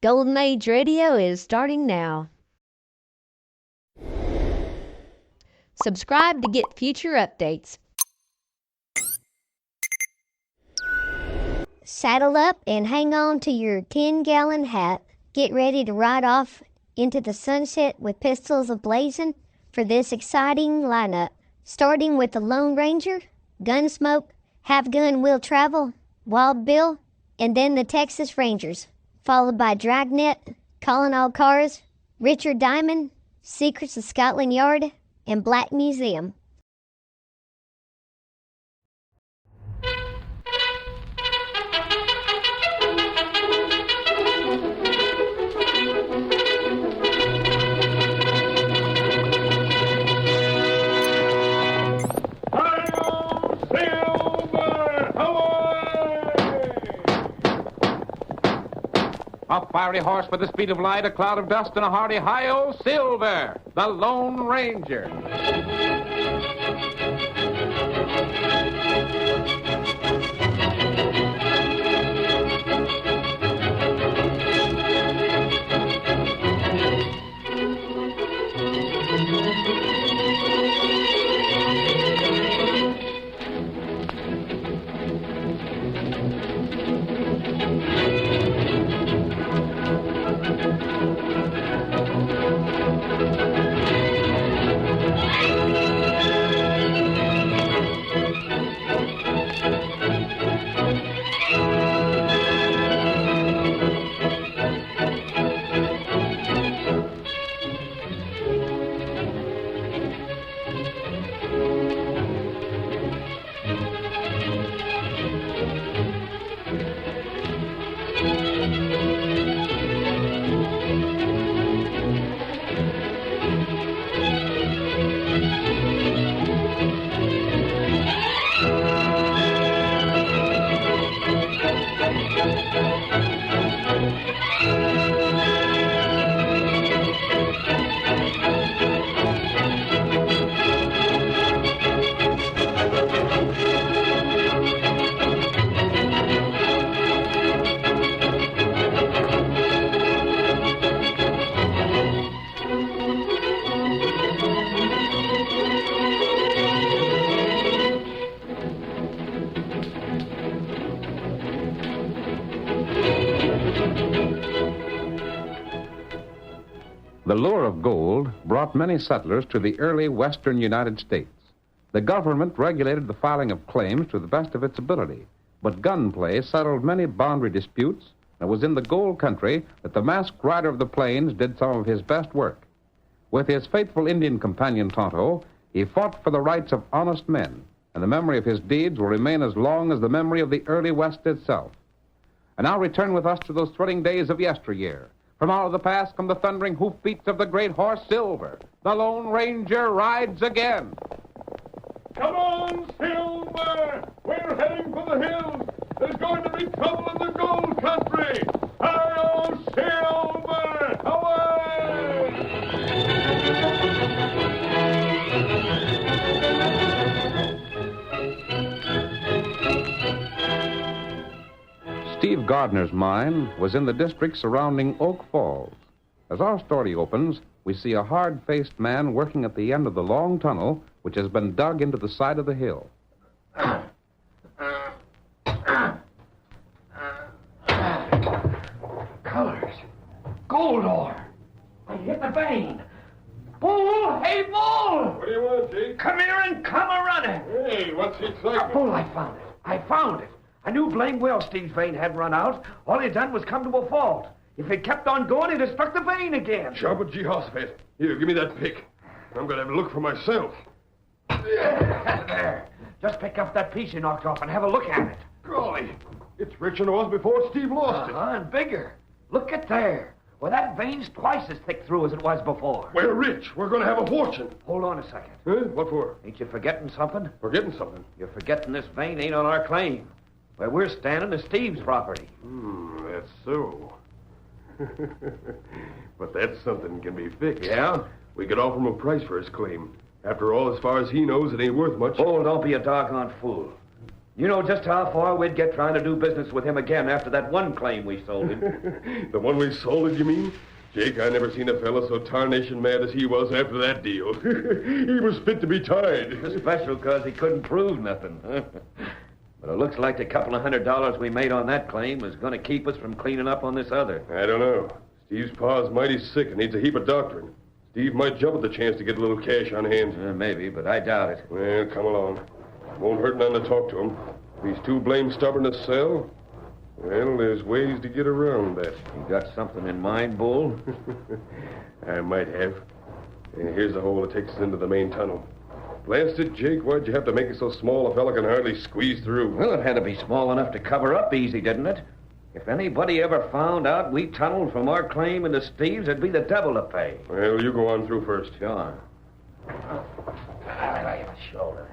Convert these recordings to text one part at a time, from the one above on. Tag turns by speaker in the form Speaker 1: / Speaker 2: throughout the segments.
Speaker 1: Golden Age Radio is starting now. Subscribe to get future updates.
Speaker 2: Saddle up and hang on to your 10-gallon hat. Get ready to ride off into the sunset with pistols a-blazing for this exciting lineup. Starting with the Lone Ranger, Gunsmoke, Half Gun Will Travel, Wild Bill, and then the Texas Rangers, followed by Dragnet, Calling All Cars, Richard Diamond, Secrets of Scotland Yard, and Black Museum.
Speaker 3: A fiery horse with the speed of light, a cloud of dust, and a hearty hi-yo, Silver, the Lone Ranger. The lure of gold brought many settlers to the early western United States. The government regulated the filing of claims to the best of its ability, but gunplay settled many boundary disputes, and it was in the gold country that the masked rider of the plains did some of his best work. With his faithful Indian companion Tonto, he fought for the rights of honest men, and the memory of his deeds will remain as long as the memory of the early West itself. And now return with us to those thrilling days of yesteryear. From out of the past come the thundering hoofbeats of the great horse Silver. The Lone Ranger rides again.
Speaker 4: Come on, Silver! We're heading for the hills. There's going to be trouble in the gold country. Hi-yo, Silver! Away!
Speaker 3: Steve Gardner's mine was in the district surrounding Oak Falls. As our story opens, we see a hard-faced man working at the end of the long tunnel which has been dug into the side of the hill.
Speaker 5: Colors. Gold ore. I hit the vein. Bull! Hey, Bull!
Speaker 4: What do you want, Jake?
Speaker 5: Come here and come a-running.
Speaker 4: Hey, what's the excitement?
Speaker 5: Bull, I found it. I found it. I knew blame well Steve's vein hadn't run out. All he'd done was come to a fault. If he'd kept on going, he'd have struck the vein again.
Speaker 4: Sharp as Jehoshaphat. Here, give me that pick. I'm going to have a look for myself.
Speaker 5: There. Just pick up that piece you knocked off and have a look at it.
Speaker 4: Golly, it's richer than it was before Steve lost it.
Speaker 5: And bigger. Look at there. Well, that vein's twice as thick through as it was before.
Speaker 4: We're rich. We're going to have a fortune.
Speaker 5: Hold on a second.
Speaker 4: Huh? What for?
Speaker 5: Ain't you forgetting something?
Speaker 4: Forgetting something.
Speaker 5: You're forgetting this vein ain't on our claim. Where we're standing is Steve's property.
Speaker 4: That's so. But that's something can be fixed.
Speaker 5: Yeah?
Speaker 4: We could offer him a price for his claim. After all, as far as he knows, it ain't worth much.
Speaker 5: Oh, don't be a doggone fool. You know just how far we'd get trying to do business with him again after that one claim we sold him.
Speaker 4: The one we sold it, you mean? Jake, I never seen a fella so tarnation mad as he was after that deal. He was fit to be tied.
Speaker 5: Especially because he couldn't prove nothing. But it looks like the couple of $100 we made on that claim is going to keep us from cleaning up on this other.
Speaker 4: I don't know. Steve's pa's mighty sick and needs a heap of doctoring. Steve might jump at the chance to get a little cash on hand.
Speaker 5: Maybe, but I doubt it.
Speaker 4: Well, come along. Won't hurt none to talk to him. If he's too blame stubborn to sell, well, there's ways to get around that.
Speaker 5: You got something in mind, Bull?
Speaker 4: I might have. And here's the hole that takes us into the main tunnel. Blast it, Jake, why'd you have to make it so small a fella can hardly squeeze through?
Speaker 5: Well, it had to be small enough to cover up easy, didn't it? If anybody ever found out we tunneled from our claim into Steve's, it'd be the devil to pay.
Speaker 4: Well, you go on through first.
Speaker 5: Sure. I like the shoulder.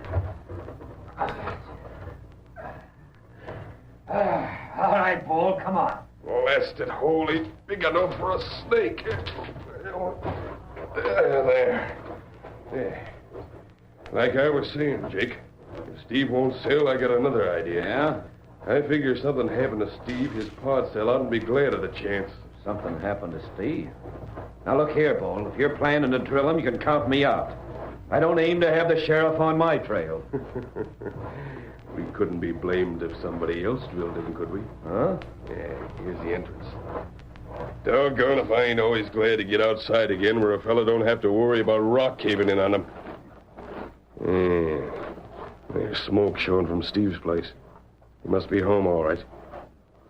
Speaker 5: All right, Bull, come on.
Speaker 4: Blasted hole ain't big enough for a snake. There. Like I was saying, Jake, if Steve won't sell, I got another idea.
Speaker 5: Yeah?
Speaker 4: I figure something happened to Steve, his pa'd sell out and be glad of the chance.
Speaker 5: Something happened to Steve. Now, look here, Bull. If you're planning to drill him, you can count me out. I don't aim to have the sheriff on my trail.
Speaker 4: We couldn't be blamed if somebody else drilled him, could we?
Speaker 5: Huh?
Speaker 4: Yeah, here's the entrance. Doggone if I ain't always glad to get outside again where a fella don't have to worry about rock caving in on him. Yeah. There's smoke showing from Steve's place. He must be home, all right.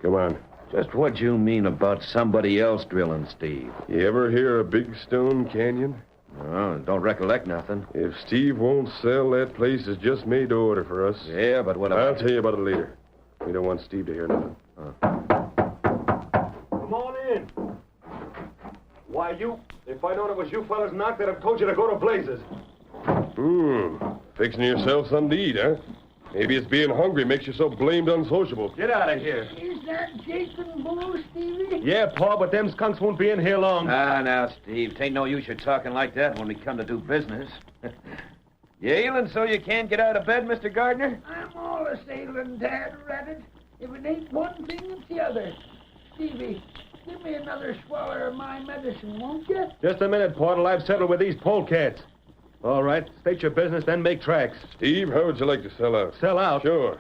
Speaker 4: Come on.
Speaker 5: Just what you mean about somebody else drilling Steve?
Speaker 4: You ever hear of Big Stone Canyon?
Speaker 5: Oh, don't recollect nothing.
Speaker 4: If Steve won't sell, that place is just made to order for us.
Speaker 5: Yeah, but what about...
Speaker 4: I'll tell you about it later. We don't want Steve to hear nothing.
Speaker 6: Come on in. Why, if I'd known it was you fellas knocked, I'd have told you to go to blazes.
Speaker 4: Fixing yourself something to eat, huh? Maybe it's being hungry makes you so blamed unsociable.
Speaker 6: Get out of here.
Speaker 7: Is that Jason Bull, Stevie?
Speaker 6: Yeah, Pa, but them skunks won't be in here long.
Speaker 5: Now, Steve, 'tain't no use you talking like that when we come to do business. You ailing so you can't get out of bed, Mr. Gardner?
Speaker 7: I'm all a sailing, Dad Rabbit. If it ain't one thing, it's the other. Stevie, give me another swallow of my medicine, won't you?
Speaker 6: Just a minute, Pa, till I've settled with these polecats. All right, state your business, then make tracks.
Speaker 4: Steve, how would you like to sell out?
Speaker 6: Sell out?
Speaker 4: Sure.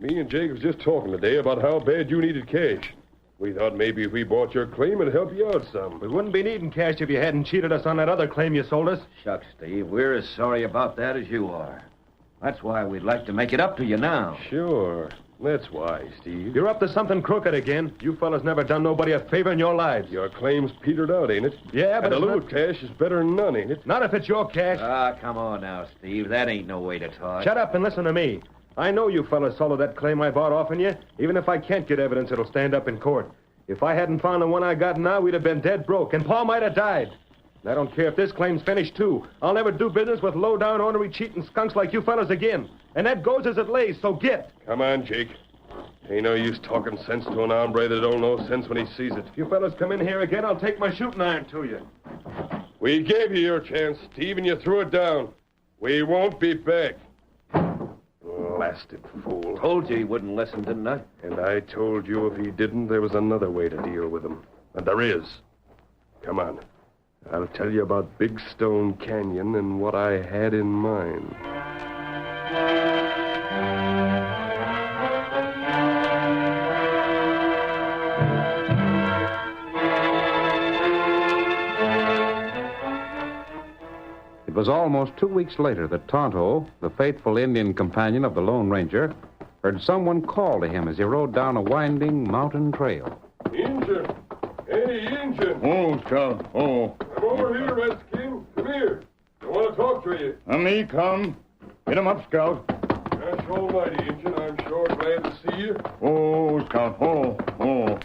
Speaker 4: Me and Jake was just talking today about how bad you needed cash. We thought maybe if we bought your claim, it'd help you out some.
Speaker 6: We wouldn't be needing cash if you hadn't cheated us on that other claim you sold us.
Speaker 5: Shucks, Steve, we're as sorry about that as you are. That's why we'd like to make it up to you now.
Speaker 4: Sure. That's why, Steve.
Speaker 6: You're up to something crooked again. You fellas never done nobody a favor in your lives.
Speaker 4: Your claim's petered out, ain't it?
Speaker 6: Yeah, but
Speaker 4: and a
Speaker 6: it's
Speaker 4: little
Speaker 6: not...
Speaker 4: cash is better than none, ain't it?
Speaker 6: Not if it's your cash.
Speaker 5: Come on now, Steve. That ain't no way to talk.
Speaker 6: Shut up and listen to me. I know you fellas sold that claim I bought off on you. Even if I can't get evidence, it'll stand up in court. If I hadn't found the one I got now, we'd have been dead broke, and Pa might have died. And I don't care if this claim's finished, too. I'll never do business with low-down, ornery, cheating skunks like you fellas again. And that goes as it lays, so get.
Speaker 4: Come on, Jake. Ain't no use talking sense to an hombre that don't know sense when he sees it.
Speaker 6: If you fellas come in here again, I'll take my shooting iron to you.
Speaker 4: We gave you your chance, Steve, and you threw it down. We won't be back. Blasted fool.
Speaker 5: Told you he wouldn't listen, didn't I?
Speaker 4: And I told you if he didn't, there was another way to deal with him. And there is. Come on. I'll tell you about Big Stone Canyon and what I had in mind.
Speaker 3: It was almost 2 weeks later that Tonto, the faithful Indian companion of the Lone Ranger, heard someone call to him as he rode down a winding mountain trail.
Speaker 4: Injun! Hey, Injun!
Speaker 8: Oh, Scout. Oh.
Speaker 4: Come over here, Redskin. Come here. I want to talk to you.
Speaker 8: Me come. Get him up, Scout.
Speaker 4: Gosh almighty, Injun. I'm sure glad to see you.
Speaker 8: Oh, Scout. Oh.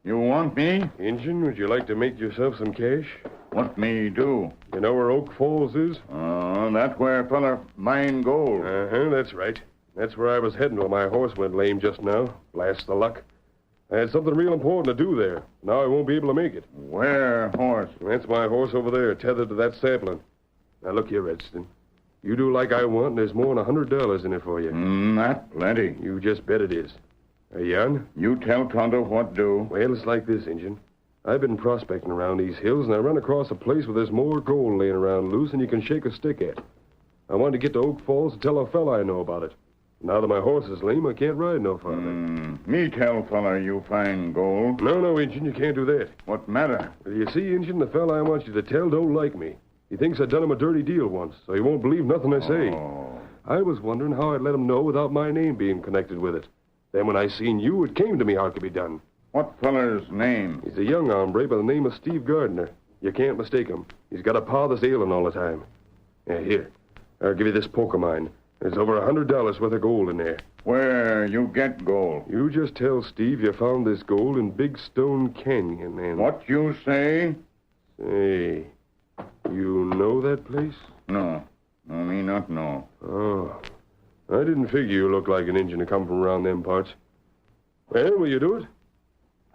Speaker 8: You want me?
Speaker 4: Injun, would you like to make yourself some cash?
Speaker 8: What me do?
Speaker 4: You know where Oak Falls is?
Speaker 8: That's where a fella mine gold.
Speaker 4: That's right. That's where I was heading when my horse went lame just now. Blast the luck. I had something real important to do there. Now I won't be able to make it.
Speaker 8: Where horse?
Speaker 4: That's my horse over there, tethered to that sapling. Now look here, Redskin.
Speaker 6: You do like I want, and there's more than $100 in it for you.
Speaker 8: That plenty.
Speaker 6: You just bet it is. Are you on?
Speaker 8: You tell Tonto what do.
Speaker 6: Well, it's like this, Injun. I've been prospecting around these hills, and I run across a place where there's more gold laying around loose than you can shake a stick at. I wanted to get to Oak Falls to tell a fella I know about it. Now that my horse is lame, I can't ride no farther.
Speaker 8: Me tell fella you find gold.
Speaker 6: No, Injun, you can't do that.
Speaker 8: What matter?
Speaker 6: Well, you see, Injun, the fella I want you to tell don't like me. He thinks I done him a dirty deal once, so he won't believe nothing I say.
Speaker 8: Oh.
Speaker 6: I was wondering how I'd let him know without my name being connected with it. Then when I seen you, it came to me how it could be done.
Speaker 8: What feller's name?
Speaker 6: He's a young hombre by the name of Steve Gardner. You can't mistake him. He's got a paw that's ailing all the time. Here, I'll give you this poke of mine. There's over $100 worth of gold in there.
Speaker 8: Where you get gold?
Speaker 6: You just tell Steve you found this gold in Big Stone Canyon, and...
Speaker 8: What you say?
Speaker 6: Say, you know that place?
Speaker 8: No. No, me not know.
Speaker 6: Oh. I didn't figure you looked like an Injun to come from around them parts. Well, will you do it?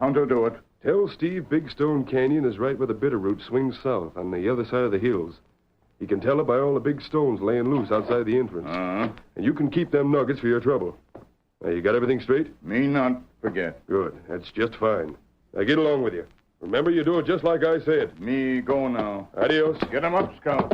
Speaker 8: How to do it?
Speaker 6: Tell Steve Big Stone Canyon is right where the Bitterroot swings south on the other side of the hills. He can tell it by all the big stones laying loose outside the entrance. And you can keep them nuggets for your trouble. Now, you got everything straight?
Speaker 8: Me not forget.
Speaker 6: Good. That's just fine. Now, get along with you. Remember, you do it just like I said.
Speaker 8: Me go now.
Speaker 6: Adios.
Speaker 8: Get 'em up, Scout.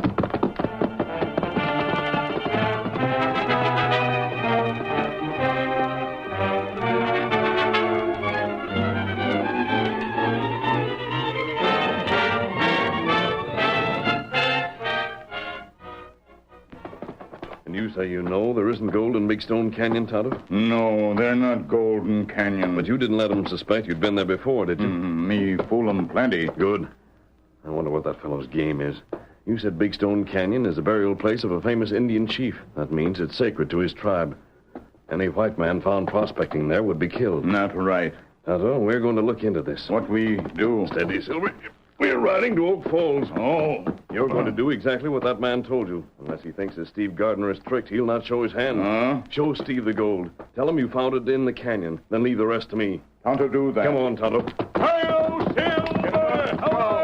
Speaker 9: And you say you know there isn't gold in Big Stone Canyon, Tonto?
Speaker 8: No, they're not Golden Canyon.
Speaker 9: But you didn't let them suspect you'd been there before, did you?
Speaker 8: Me fool 'em plenty.
Speaker 9: Good. I wonder what that fellow's game is. You said Big Stone Canyon is the burial place of a famous Indian chief. That means it's sacred to his tribe. Any white man found prospecting there would be killed.
Speaker 8: Not right.
Speaker 9: Tonto, we're going to look into this.
Speaker 8: What we do?
Speaker 9: Steady, Silver. We're riding to Oak Falls.
Speaker 8: Oh.
Speaker 9: You're going to do exactly what that man told you. Unless he thinks that Steve Gardner is tricked, he'll not show his hand. Show Steve the gold. Tell him you found it in the canyon. Then leave the rest to me.
Speaker 8: How to do that?
Speaker 9: Come on, Tonto.
Speaker 4: Hi-yo, Silver! Away!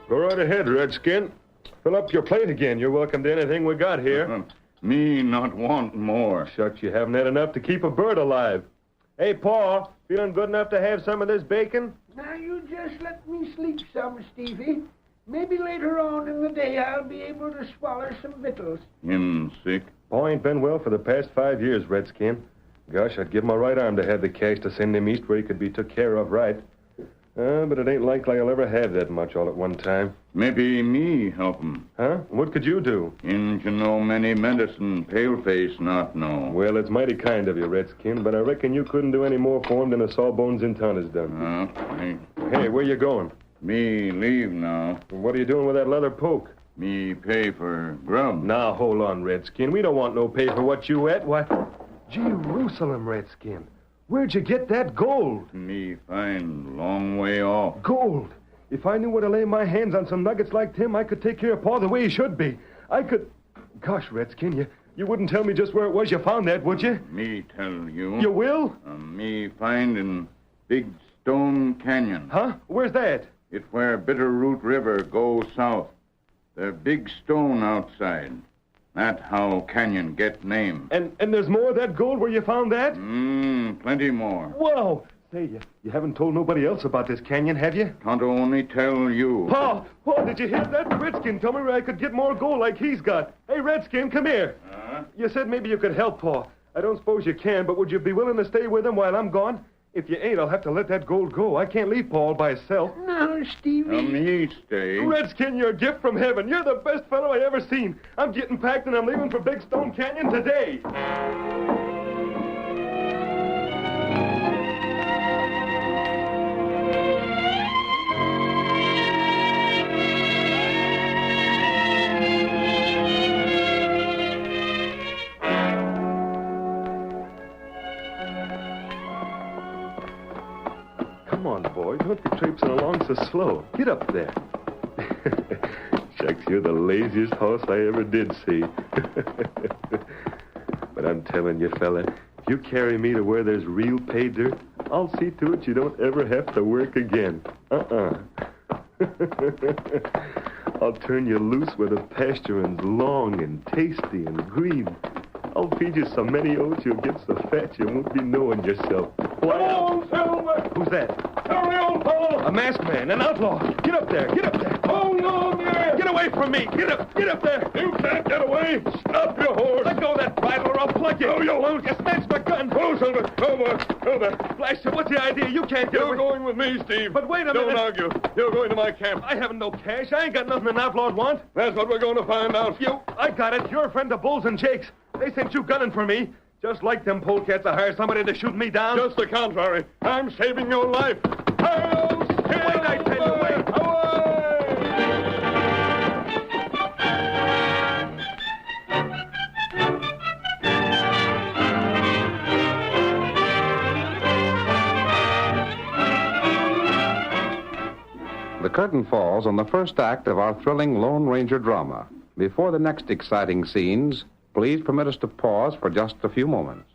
Speaker 6: Go right ahead, Redskin. Fill up your plate again. You're welcome to anything we got here.
Speaker 8: Me not want more.
Speaker 6: Shucks, you haven't had enough to keep a bird alive. Hey, Paul, feeling good enough to have some of this bacon?
Speaker 7: Now, you just let me sleep some, Stevie. Maybe later on in the day I'll be able to swallow some victuals.
Speaker 8: Him sick?
Speaker 6: Paul ain't been well for the past 5 years, Redskin. Gosh, I'd give my right arm to have the cash to send him east where he could be took care of right. But it ain't likely I'll ever have that much all at one time.
Speaker 8: Maybe me help him.
Speaker 6: Huh? What could you do?
Speaker 8: Injun know many medicine, paleface not know.
Speaker 6: Well, it's mighty kind of you, Redskin, but I reckon you couldn't do any more for him than a sawbones in town has done. Hey, where you going?
Speaker 8: Me leave now.
Speaker 6: What are you doing with that leather poke?
Speaker 8: Me pay for grub.
Speaker 6: Now, hold on, Redskin. We don't want no pay for what you ate. Why, Jerusalem, Redskin. Where'd you get that gold?
Speaker 8: Me find long way off.
Speaker 6: Gold? If I knew where to lay my hands on some nuggets like Tim, I could take care of Paul the way he should be. I could... Gosh, Redskin, you wouldn't tell me just where it was you found that, would you?
Speaker 8: Me tell you.
Speaker 6: You will?
Speaker 8: Me find in Big Stone Canyon.
Speaker 6: Huh? Where's that?
Speaker 8: It where Bitterroot River goes south. The big stone outside. That how canyon get name.
Speaker 6: And there's more of that gold where you found that?
Speaker 8: Plenty more.
Speaker 6: Whoa! Say, you haven't told nobody else about this canyon, have you?
Speaker 8: Tonto only tell you.
Speaker 6: Paul, did you hear that? The Redskin told me where I could get more gold like he's got. Hey, Redskin, come here. You said maybe you could help Paul. I don't suppose you can, but would you be willing to stay with him while I'm gone? If you ain't, I'll have to let that gold go. I can't leave Paul by himself.
Speaker 7: No, Stevie.
Speaker 8: Me stay.
Speaker 6: Redskin, you're a gift from heaven. You're the best fellow I ever seen. I'm getting packed and I'm leaving for Big Stone Canyon today. Come on, boys. boy. Don't be traipsing along so slow. Get up there. Shucks, you're the laziest horse I ever did see. But I'm telling you, fella, if you carry me to where there's real pay dirt, I'll see to it you don't ever have to work again. I'll turn you loose where the pasturing's long and tasty and green. I'll feed you so many oats you'll get so fat you won't be knowing yourself.
Speaker 4: Come on, Silver!
Speaker 6: Who's that?
Speaker 4: Hurry, old fellow!
Speaker 6: A masked man, an outlaw. Get up there, get up there.
Speaker 4: Hold on, yeah!
Speaker 6: Get away from me. Get up there.
Speaker 4: You can't get away! Stop your horse!
Speaker 6: Let go of that bridle or I'll plug you.
Speaker 4: No, you won't!
Speaker 6: You snatched my gun.
Speaker 4: Oh, Silver! Silver!
Speaker 6: Blast you, what's the idea? You can't get
Speaker 4: You're
Speaker 6: away.
Speaker 4: going with me, Steve.
Speaker 6: But wait a
Speaker 4: Don't
Speaker 6: minute.
Speaker 4: argue. You're going to my camp.
Speaker 6: I haven't no cash. I ain't got nothing an outlaws want.
Speaker 4: That's what we're going to find out.
Speaker 6: I got it. You're a friend of Bull's and Jake's. They sent you gunning for me. Just like them polecats to hire somebody to shoot me down.
Speaker 4: Just the contrary. I'm saving your life.
Speaker 6: Wait, I tell you, wait.
Speaker 3: The curtain falls on the first act of our thrilling Lone Ranger drama. Before the next exciting scenes, please permit us to pause for just a few moments.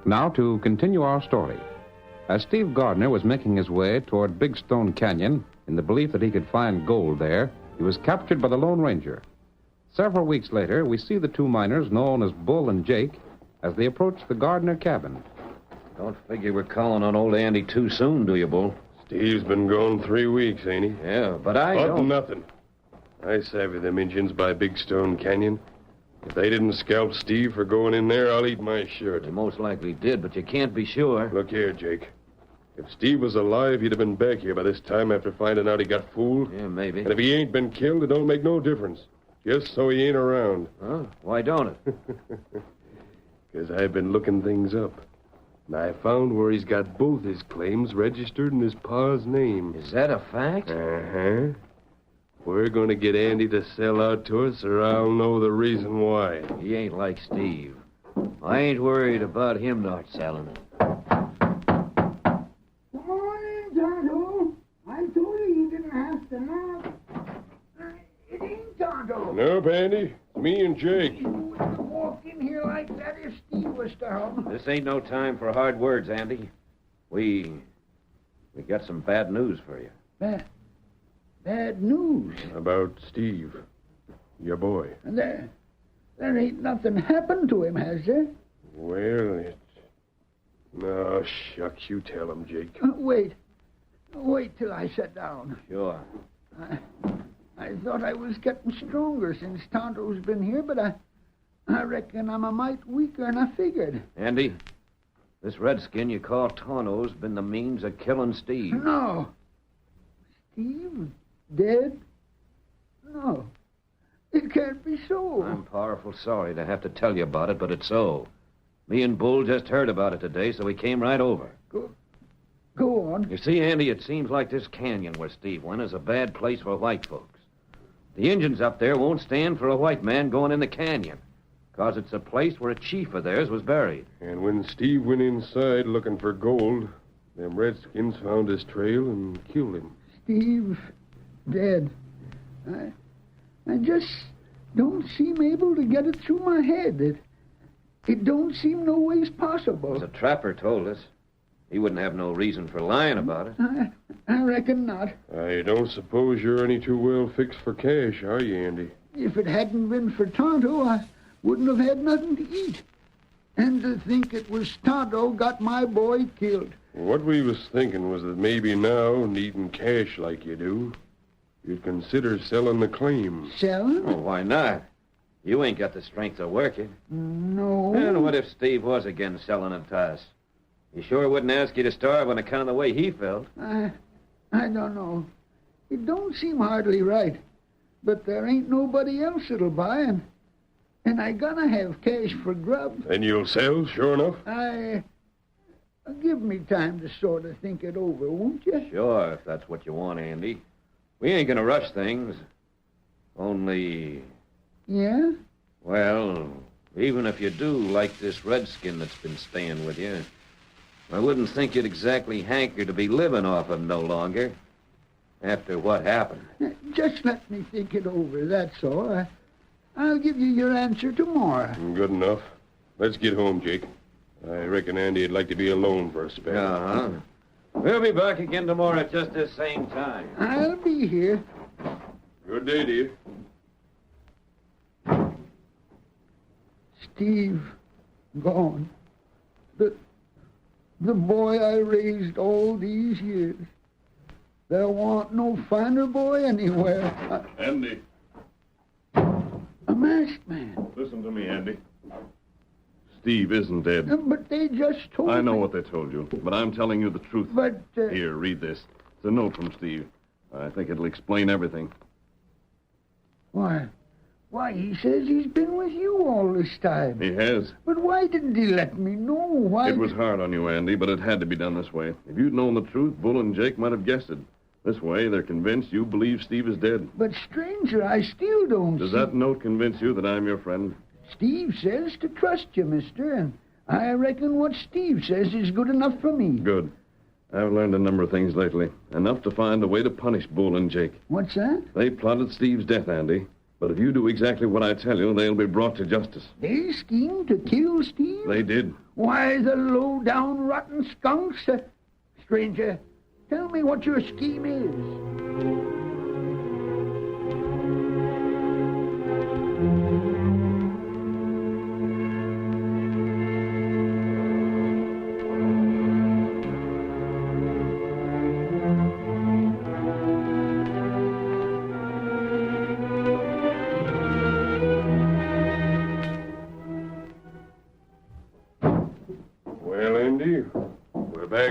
Speaker 3: Now to continue our story. As Steve Gardner was making his way toward Big Stone Canyon in the belief that he could find gold there, he was captured by the Lone Ranger. Several weeks later, we see the two miners known as Bull and Jake as they approach the Gardner cabin.
Speaker 10: Don't figure we're calling on old Andy too soon, do you, Bull?
Speaker 6: Steve's been gone 3 weeks, ain't he?
Speaker 10: Yeah, but I don't...
Speaker 6: Nothing. I savvy them Injuns by Big Stone Canyon. If they didn't scalp Steve for going in there, I'll eat my shirt.
Speaker 10: They most likely did, but you can't be sure.
Speaker 6: Look here, Jake. If Steve was alive, he'd have been back here by this time after finding out he got fooled.
Speaker 10: Yeah, maybe.
Speaker 6: And if he ain't been killed, it don't make no difference. Just so he ain't around.
Speaker 10: Huh? Why don't it?
Speaker 6: Because I've been looking things up. And I found where he's got both his claims registered in his pa's name.
Speaker 10: Is that a fact?
Speaker 6: Uh-huh. We're going to get Andy to sell out to us, or I'll know the reason why.
Speaker 10: He ain't like Steve. I ain't worried about him not selling it.
Speaker 7: Come on in, Tonto. I told you didn't have to knock. It ain't Tonto.
Speaker 6: Nope, Andy. It's me and Jake.
Speaker 7: You wouldn't have walked in here like that if Steve was to help.
Speaker 10: This ain't no time for hard words, Andy. We got some bad news for you.
Speaker 7: Bad news.
Speaker 6: About Steve, your boy.
Speaker 7: And there ain't nothing happened to him, has there?
Speaker 6: Well, No, shucks, you tell him, Jake.
Speaker 7: Wait till I sit down.
Speaker 10: Sure.
Speaker 7: I thought I was getting stronger since Tonto's been here, but I reckon I'm a mite weaker than I figured.
Speaker 10: Andy, this redskin you call Tonto's been the means of killing Steve.
Speaker 7: No. Steve? Dead? No. It can't be so.
Speaker 10: I'm powerful sorry to have to tell you about it, but it's so. Me and Bull just heard about it today, so we came right over.
Speaker 7: Go on.
Speaker 10: You see, Andy, it seems like this canyon where Steve went is a bad place for white folks. The Injuns up there won't stand for a white man going in the canyon, 'cause it's a place where a chief of theirs was buried.
Speaker 6: And when Steve went inside looking for gold,
Speaker 4: Them redskins found his trail and killed him.
Speaker 7: Steve dead. I just don't seem able to get it through my head. It don't seem no ways possible.
Speaker 10: The trapper told us. He wouldn't have no reason for lying about it.
Speaker 7: I reckon not.
Speaker 4: I don't suppose you're any too well fixed for cash, are you, Andy?
Speaker 7: If it hadn't been for Tonto, I wouldn't have had nothing to eat. And to think it was Tonto got my boy killed.
Speaker 4: What we was thinking was that maybe now, needing cash like you do, you'd consider selling the claim.
Speaker 7: Selling?
Speaker 10: Oh, why not? You ain't got the strength to work it.
Speaker 7: No.
Speaker 10: And what if Steve was again selling it to us? He sure wouldn't ask you to starve on account of the way he felt.
Speaker 7: I don't know. It don't seem hardly right. But there ain't nobody else that'll buy, and I gotta have cash for grub.
Speaker 4: Then you'll sell, sure enough?
Speaker 7: Give me time to sort of think it over, won't you?
Speaker 10: Sure, if that's what you want, Andy. We ain't gonna rush things. Only...
Speaker 7: Yeah?
Speaker 10: Well, even if you do like this redskin that's been staying with you, I wouldn't think you'd exactly hanker to be living off him no longer. After what happened.
Speaker 7: Just let me think it over, that's all. I'll give you your answer tomorrow.
Speaker 4: Good enough. Let's get home, Jake. I reckon Andy'd like to be alone for a spell.
Speaker 10: Uh-huh. We'll be back again tomorrow at just this same time.
Speaker 7: I'll be here.
Speaker 4: Good day to you.
Speaker 7: Steve gone. The boy I raised all these years. There wa'n't no finer boy anywhere.
Speaker 9: Andy.
Speaker 7: A masked man.
Speaker 9: Listen to me, Andy. Steve isn't dead.
Speaker 7: But they just told me.
Speaker 9: I know what they told you, but I'm telling you the truth.
Speaker 7: But,
Speaker 9: Here, read this. It's a note from Steve. I think it'll explain everything.
Speaker 7: Why, he says he's been with you all this time.
Speaker 9: He has.
Speaker 7: But why didn't he let me know? Why?
Speaker 9: It was hard on you, Andy, but it had to be done this way. If you'd known the truth, Bull and Jake might have guessed it. This way, they're convinced you believe Steve is dead.
Speaker 7: But, stranger, I still don't
Speaker 9: Does
Speaker 7: see...
Speaker 9: that note convince you that I'm your friend?
Speaker 7: Steve says to trust you, mister, and I reckon what Steve says is good enough for me.
Speaker 9: Good. I've learned a number of things lately. Enough to find a way to punish Bull and Jake.
Speaker 7: What's that?
Speaker 9: They plotted Steve's death, Andy. But if you do exactly what I tell you, they'll be brought to justice.
Speaker 7: They schemed to kill Steve?
Speaker 9: They did.
Speaker 7: Why, the low-down, rotten skunks. Stranger, tell me what your scheme is.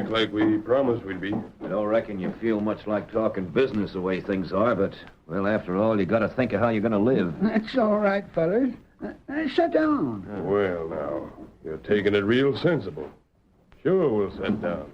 Speaker 4: Like we promised we'd be.
Speaker 10: I don't reckon you feel much like talking business the way things are, but, well, after all, you gotta think of how you're gonna live.
Speaker 7: That's all right, fellas. Sit down.
Speaker 4: Well, now, you're taking it real sensible. Sure, we'll sit down.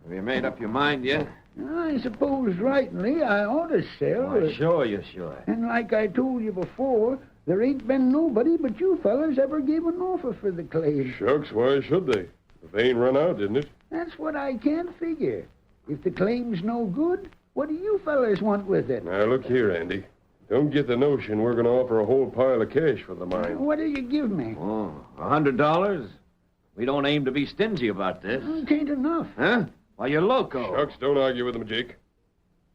Speaker 10: Have you made up your mind yet?
Speaker 7: I suppose rightly I ought to sell.
Speaker 10: Why, sure you should.
Speaker 7: And like I told you before, there ain't been nobody but you fellas ever gave an offer for the claim.
Speaker 4: Shucks, why should they? The vein run out, didn't it?
Speaker 7: That's what I can't figure. If the claim's no good, what do you fellas want with it?
Speaker 4: Now, look here, Andy. Don't get the notion we're going to offer a whole pile of cash for the mine.
Speaker 7: What'll you give me?
Speaker 10: Oh, $100? We don't aim to be stingy about this.
Speaker 7: It ain't enough.
Speaker 10: Huh? Why, you're loco.
Speaker 4: Shucks, don't argue with them, Jake.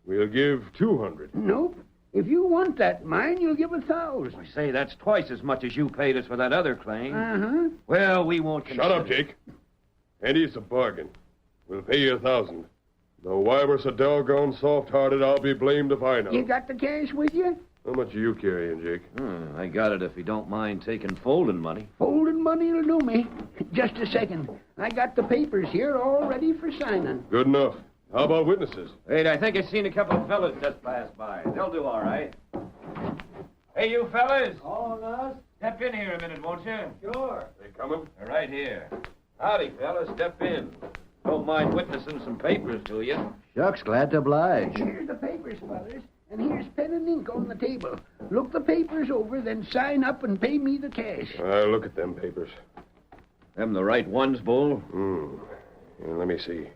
Speaker 4: We'll give $200.
Speaker 7: Nope. If you want that mine, you'll give $1,000.
Speaker 10: I say that's twice as much as you paid us for that other claim.
Speaker 7: Uh-huh.
Speaker 10: Well, we won't consider...
Speaker 4: Shut up, Jake. Andy, it's a bargain. We'll pay you $1,000. Though why we're so doggone soft-hearted, I'll be blamed if I know.
Speaker 7: You got the cash with you?
Speaker 4: How much are you carrying, Jake?
Speaker 10: I got it if you don't mind taking folding money.
Speaker 7: Folding money'll do me. Just a second. I got the papers here all ready for signing.
Speaker 4: Good enough. How about witnesses?
Speaker 10: Wait, I think I seen a couple of fellas just pass by. They'll do all right. Hey, you fellas.
Speaker 7: All of us?
Speaker 10: Step in here a minute, won't you?
Speaker 7: Sure.
Speaker 4: They coming?
Speaker 10: They're right here. Howdy, fellas. Step in. Don't mind witnessing some papers, do you?
Speaker 5: Shucks, glad to oblige.
Speaker 7: Here's the papers, fellas. And here's pen and ink on the table. Look the papers over, then sign up and pay me the cash.
Speaker 4: I'll look at them papers.
Speaker 10: Them the right ones, Bull?
Speaker 4: Yeah, let me see.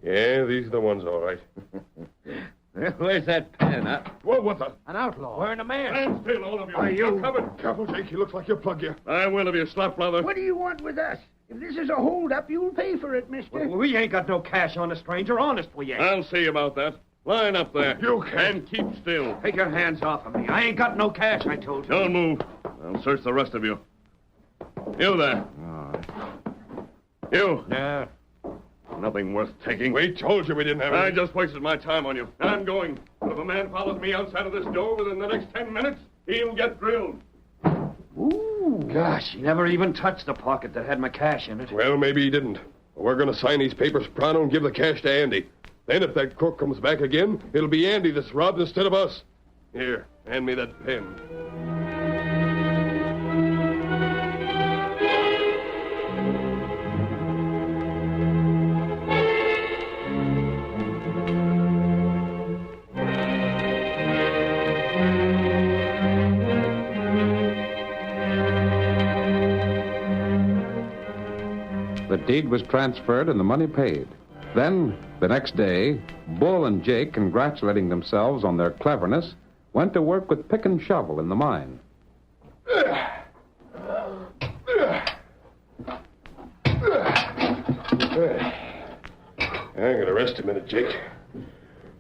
Speaker 6: Yeah, these are the ones, all right.
Speaker 10: Where's that pen, huh?
Speaker 6: Whoa, what the?
Speaker 5: An outlaw. Wearing a mask.
Speaker 6: Stand still, all of you.
Speaker 5: Are you?
Speaker 6: Covered. Careful, Jake. He looks like he'll plug you.
Speaker 9: I will if you slap, brother.
Speaker 7: What do you want with us? If this is a holdup, you'll pay for it, mister.
Speaker 5: Well, we ain't got no cash on the stranger. Honest, we ain't.
Speaker 9: I'll see about that. Line up there.
Speaker 6: You can.
Speaker 9: And keep still.
Speaker 5: Take your hands off of me. I ain't got no cash, I told you.
Speaker 9: Don't move. I'll search the rest of you. You there. You.
Speaker 5: Yeah.
Speaker 9: Nothing worth taking.
Speaker 6: We told you we didn't have
Speaker 9: I
Speaker 6: any.
Speaker 9: just wasted my time on you. I'm going. But if a man follows me outside of this door within the next 10 minutes, he'll get drilled.
Speaker 5: Ooh. Gosh, he never even touched the pocket that had my cash in it.
Speaker 6: Well, maybe he didn't. We're going to sign these papers pronto and give the cash to Andy. Then if that crook comes back again, it'll be Andy that's robbed instead of us. Here, hand me that pen.
Speaker 3: The deed was transferred and the money paid. Then, the next day, Bull and Jake, congratulating themselves on their cleverness, went to work with pick and shovel in the mine.
Speaker 6: I'm going to rest a minute, Jake.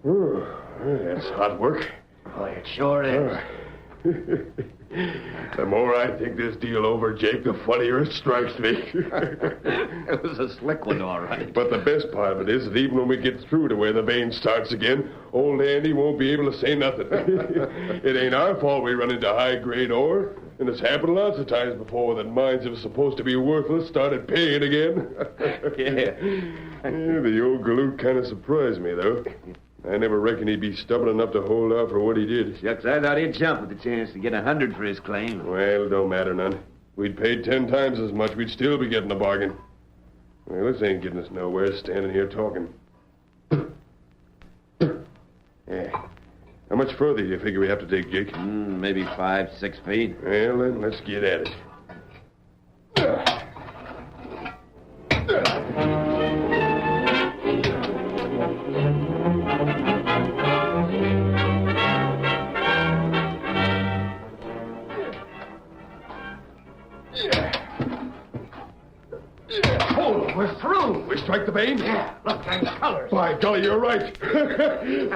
Speaker 6: Ooh, that's hot work.
Speaker 5: Boy, it sure is.
Speaker 6: The more I think this deal over, Jake, the funnier it strikes me.
Speaker 10: It was a slick one, all right.
Speaker 6: But the best part of it is that even when we get through to where the vein starts again, old Andy won't be able to say nothing. It ain't our fault we run into high-grade ore, and it's happened lots of times before that mines that were supposed to be worthless started paying again.
Speaker 10: Yeah.
Speaker 6: The old galoot kind of surprised me, though. I never reckoned he'd be stubborn enough to hold out for what he did.
Speaker 10: Shucks, I thought he'd jump at the chance to get 100 for his claim.
Speaker 6: Well, don't matter none. We'd paid 10 times as much, we'd still be getting a bargain. Well, this ain't getting us nowhere, standing here talking. Yeah. How much further do you figure we have to dig, Jake?
Speaker 10: Maybe 5-6 feet.
Speaker 6: Well, then, let's get at it.
Speaker 5: We're through.
Speaker 6: We strike the vein?
Speaker 5: Yeah, look, there's colors.
Speaker 6: By golly, you're right.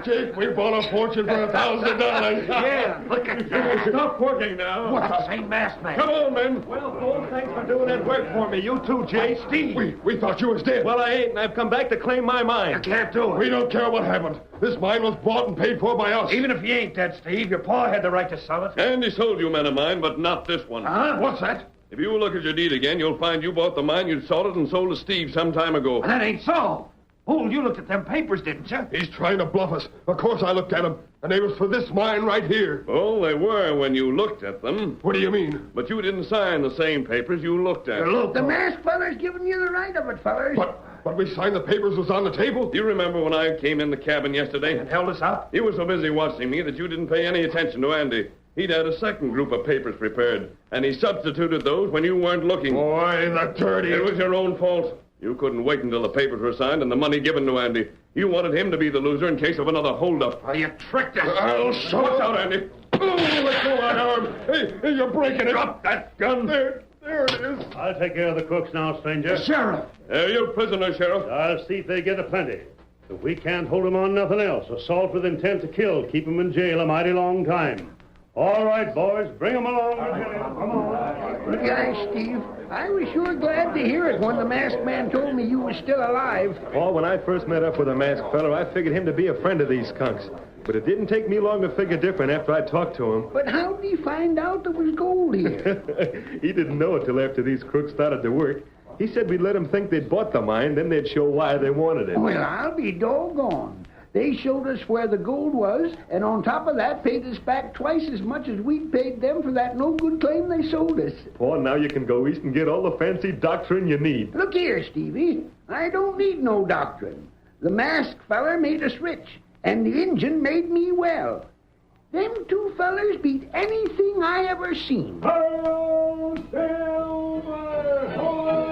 Speaker 6: Jake, we bought a fortune for $1,000.
Speaker 5: Yeah, look at that.
Speaker 6: Stop working now.
Speaker 5: What's the same masked man?
Speaker 6: Come on, men.
Speaker 5: Well, Bull, thanks for doing that work for me. You too, Jay. Steve.
Speaker 6: We thought you was dead.
Speaker 11: Well, I ain't, and I've come back to claim my mine.
Speaker 5: You can't do it.
Speaker 6: We don't care what happened. This mine was bought and paid for by us.
Speaker 5: Even if you ain't dead, Steve, your pa had the right to sell it.
Speaker 9: Andy sold you men of mine, but not this one.
Speaker 5: Huh? What's that?
Speaker 9: If you look at your deed again, you'll find you bought the mine you'd sold it and sold to Steve some time ago.
Speaker 5: That ain't so. Bull, you looked at them papers, didn't you?
Speaker 6: He's trying to bluff us. Of course I looked at them, and they was for this mine right here.
Speaker 9: Oh, they were when you looked at them.
Speaker 6: What do you mean?
Speaker 9: But you didn't sign the same papers you looked at.
Speaker 5: Look,
Speaker 7: The masked feller's giving you the right of it, fellers.
Speaker 6: But we signed the papers was on the table.
Speaker 9: Do you remember when I came in the cabin yesterday?
Speaker 5: and held us up.
Speaker 9: You were so busy watching me that you didn't pay any attention to Andy. He'd had a second group of papers prepared, and he substituted those when you weren't looking.
Speaker 6: Boy, the dirty...
Speaker 9: It was your own fault. You couldn't wait until the papers were signed and the money given to Andy. You wanted him to be the loser in case of another holdup.
Speaker 5: Oh, you tricked us.
Speaker 6: I'll show
Speaker 9: Watch
Speaker 6: it.
Speaker 9: out, Andy.
Speaker 6: Oh, let go of that arm. Hey, you're breaking it.
Speaker 9: Drop that gun.
Speaker 6: There it is.
Speaker 11: I'll take care of the crooks now, stranger.
Speaker 5: Sheriff.
Speaker 9: You're prisoner, Sheriff.
Speaker 11: I'll see if they get a plenty. If we can't hold 'em on nothing else, assault with intent to kill, keep 'em in jail a mighty long time. All right, boys, bring 'em along. Come on.
Speaker 7: Gosh, Steve, I was sure glad to hear it when the masked man told me you were still alive.
Speaker 6: Paul, when I first met up with the masked fellow, I figured him to be a friend of these skunks. But it didn't take me long to figure different after I talked to him.
Speaker 7: But how did he find out there was gold here?
Speaker 6: He didn't know it till after these crooks started to work. He said we'd let them think they'd bought the mine, then they'd show why they wanted it.
Speaker 7: Well, I'll be doggone. They showed us where the gold was, and on top of that, paid us back twice as much as we'd paid them for that no-good claim they sold us.
Speaker 6: Paul, now you can go east and get all the fancy doctrine you need.
Speaker 7: Look here, Stevie. I don't need no doctrine. The masked feller made us rich, and the Injun made me well. Them two fellers beat anything I ever seen.
Speaker 4: Hail, Silver! Hoy!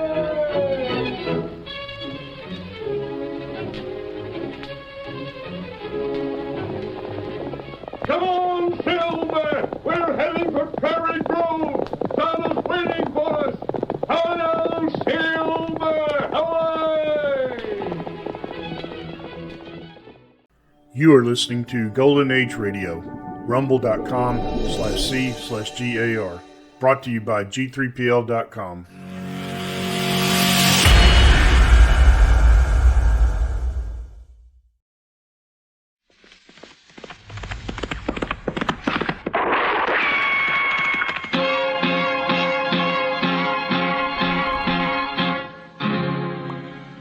Speaker 4: on, Silver! We're heading for Prairie Grove! Donna's waiting for us! Hello, Silver! Away!
Speaker 12: You are listening to Golden Age Radio, rumble.com/C/GAR. Brought to you by G3PL.com.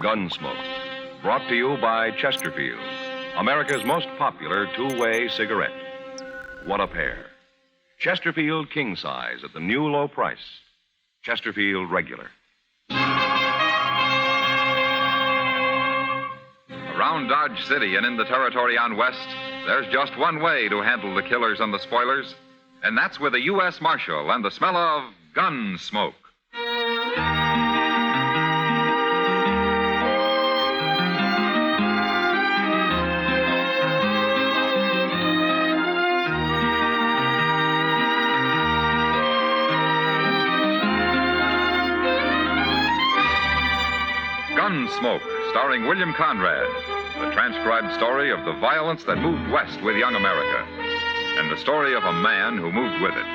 Speaker 13: Gunsmoke, brought to you by Chesterfield, America's most popular two-way cigarette. What a pair. Chesterfield king size at the new low price. Chesterfield regular.
Speaker 14: Around Dodge City and in the territory on West, there's just one way to handle the killers and the spoilers, and that's with a U.S. Marshal and the smell of Gunsmoke. Gunsmoke, starring William Conrad, the transcribed story of the violence that moved west with young America, and the story of a man who moved with it.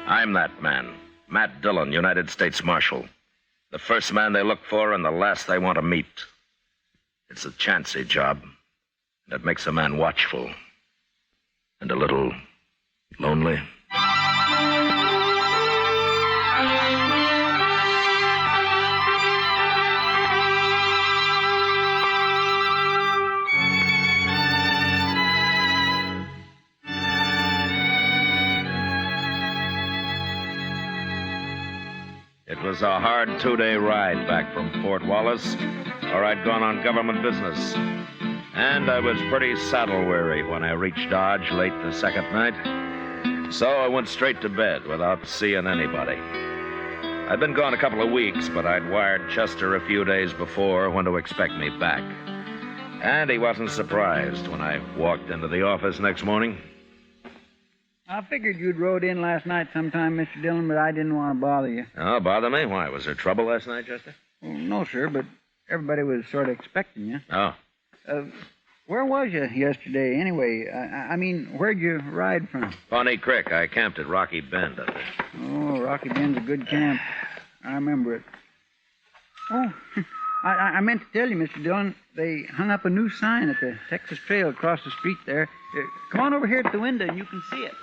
Speaker 10: I'm that man, Matt Dillon, United States Marshal. The first man they look for and the last they want to meet. It's a chancy job, and it makes a man watchful and a little lonely. It was a hard 2-day ride back from Fort Wallace, or I'd gone on government business. And I was pretty saddle-weary when I reached Dodge late the second night. So I went straight to bed without seeing anybody. I'd been gone a couple of weeks, but I'd wired Chester a few days before when to expect me back. And he wasn't surprised when I walked into the office next morning.
Speaker 15: I figured you'd rode in last night sometime, Mr. Dillon, but I didn't want to bother you.
Speaker 10: Oh, bother me? Why? Was there trouble last night, Chester?
Speaker 15: Well, no, sir, but everybody was sort of expecting you.
Speaker 10: Oh.
Speaker 15: Where was you yesterday, anyway? I mean, where'd you ride from?
Speaker 10: Pawnee Creek. I camped at Rocky Bend up there.
Speaker 15: Oh, Rocky Bend's a good camp. I remember it. Oh, I meant to tell you, Mr. Dillon, they hung up a new sign at the Texas Trail across the street there. Come on over here to the window and you can see it.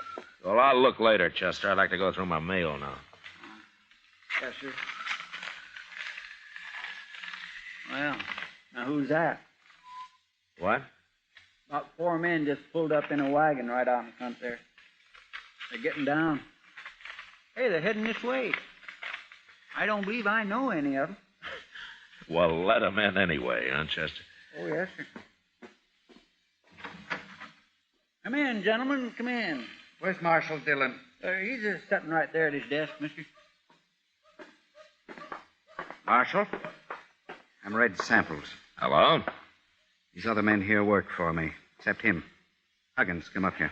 Speaker 10: Well, I'll look later, Chester. I'd like to go through my mail now.
Speaker 15: Yes, sir. Well, now who's that?
Speaker 10: What?
Speaker 15: About 4 men just pulled up in a wagon right out in front there. They're getting down. Hey, they're heading this way. I don't believe I know any of them.
Speaker 10: Well, let them in anyway, huh, Chester?
Speaker 15: Oh, yes, sir. Come in, gentlemen, come in.
Speaker 16: Where's Marshal Dillon?
Speaker 15: He's just sitting right there at his desk, mister.
Speaker 16: Marshal, I'm Red Samples.
Speaker 10: Hello?
Speaker 16: These other men here work for me, except him. Huggins, come up here.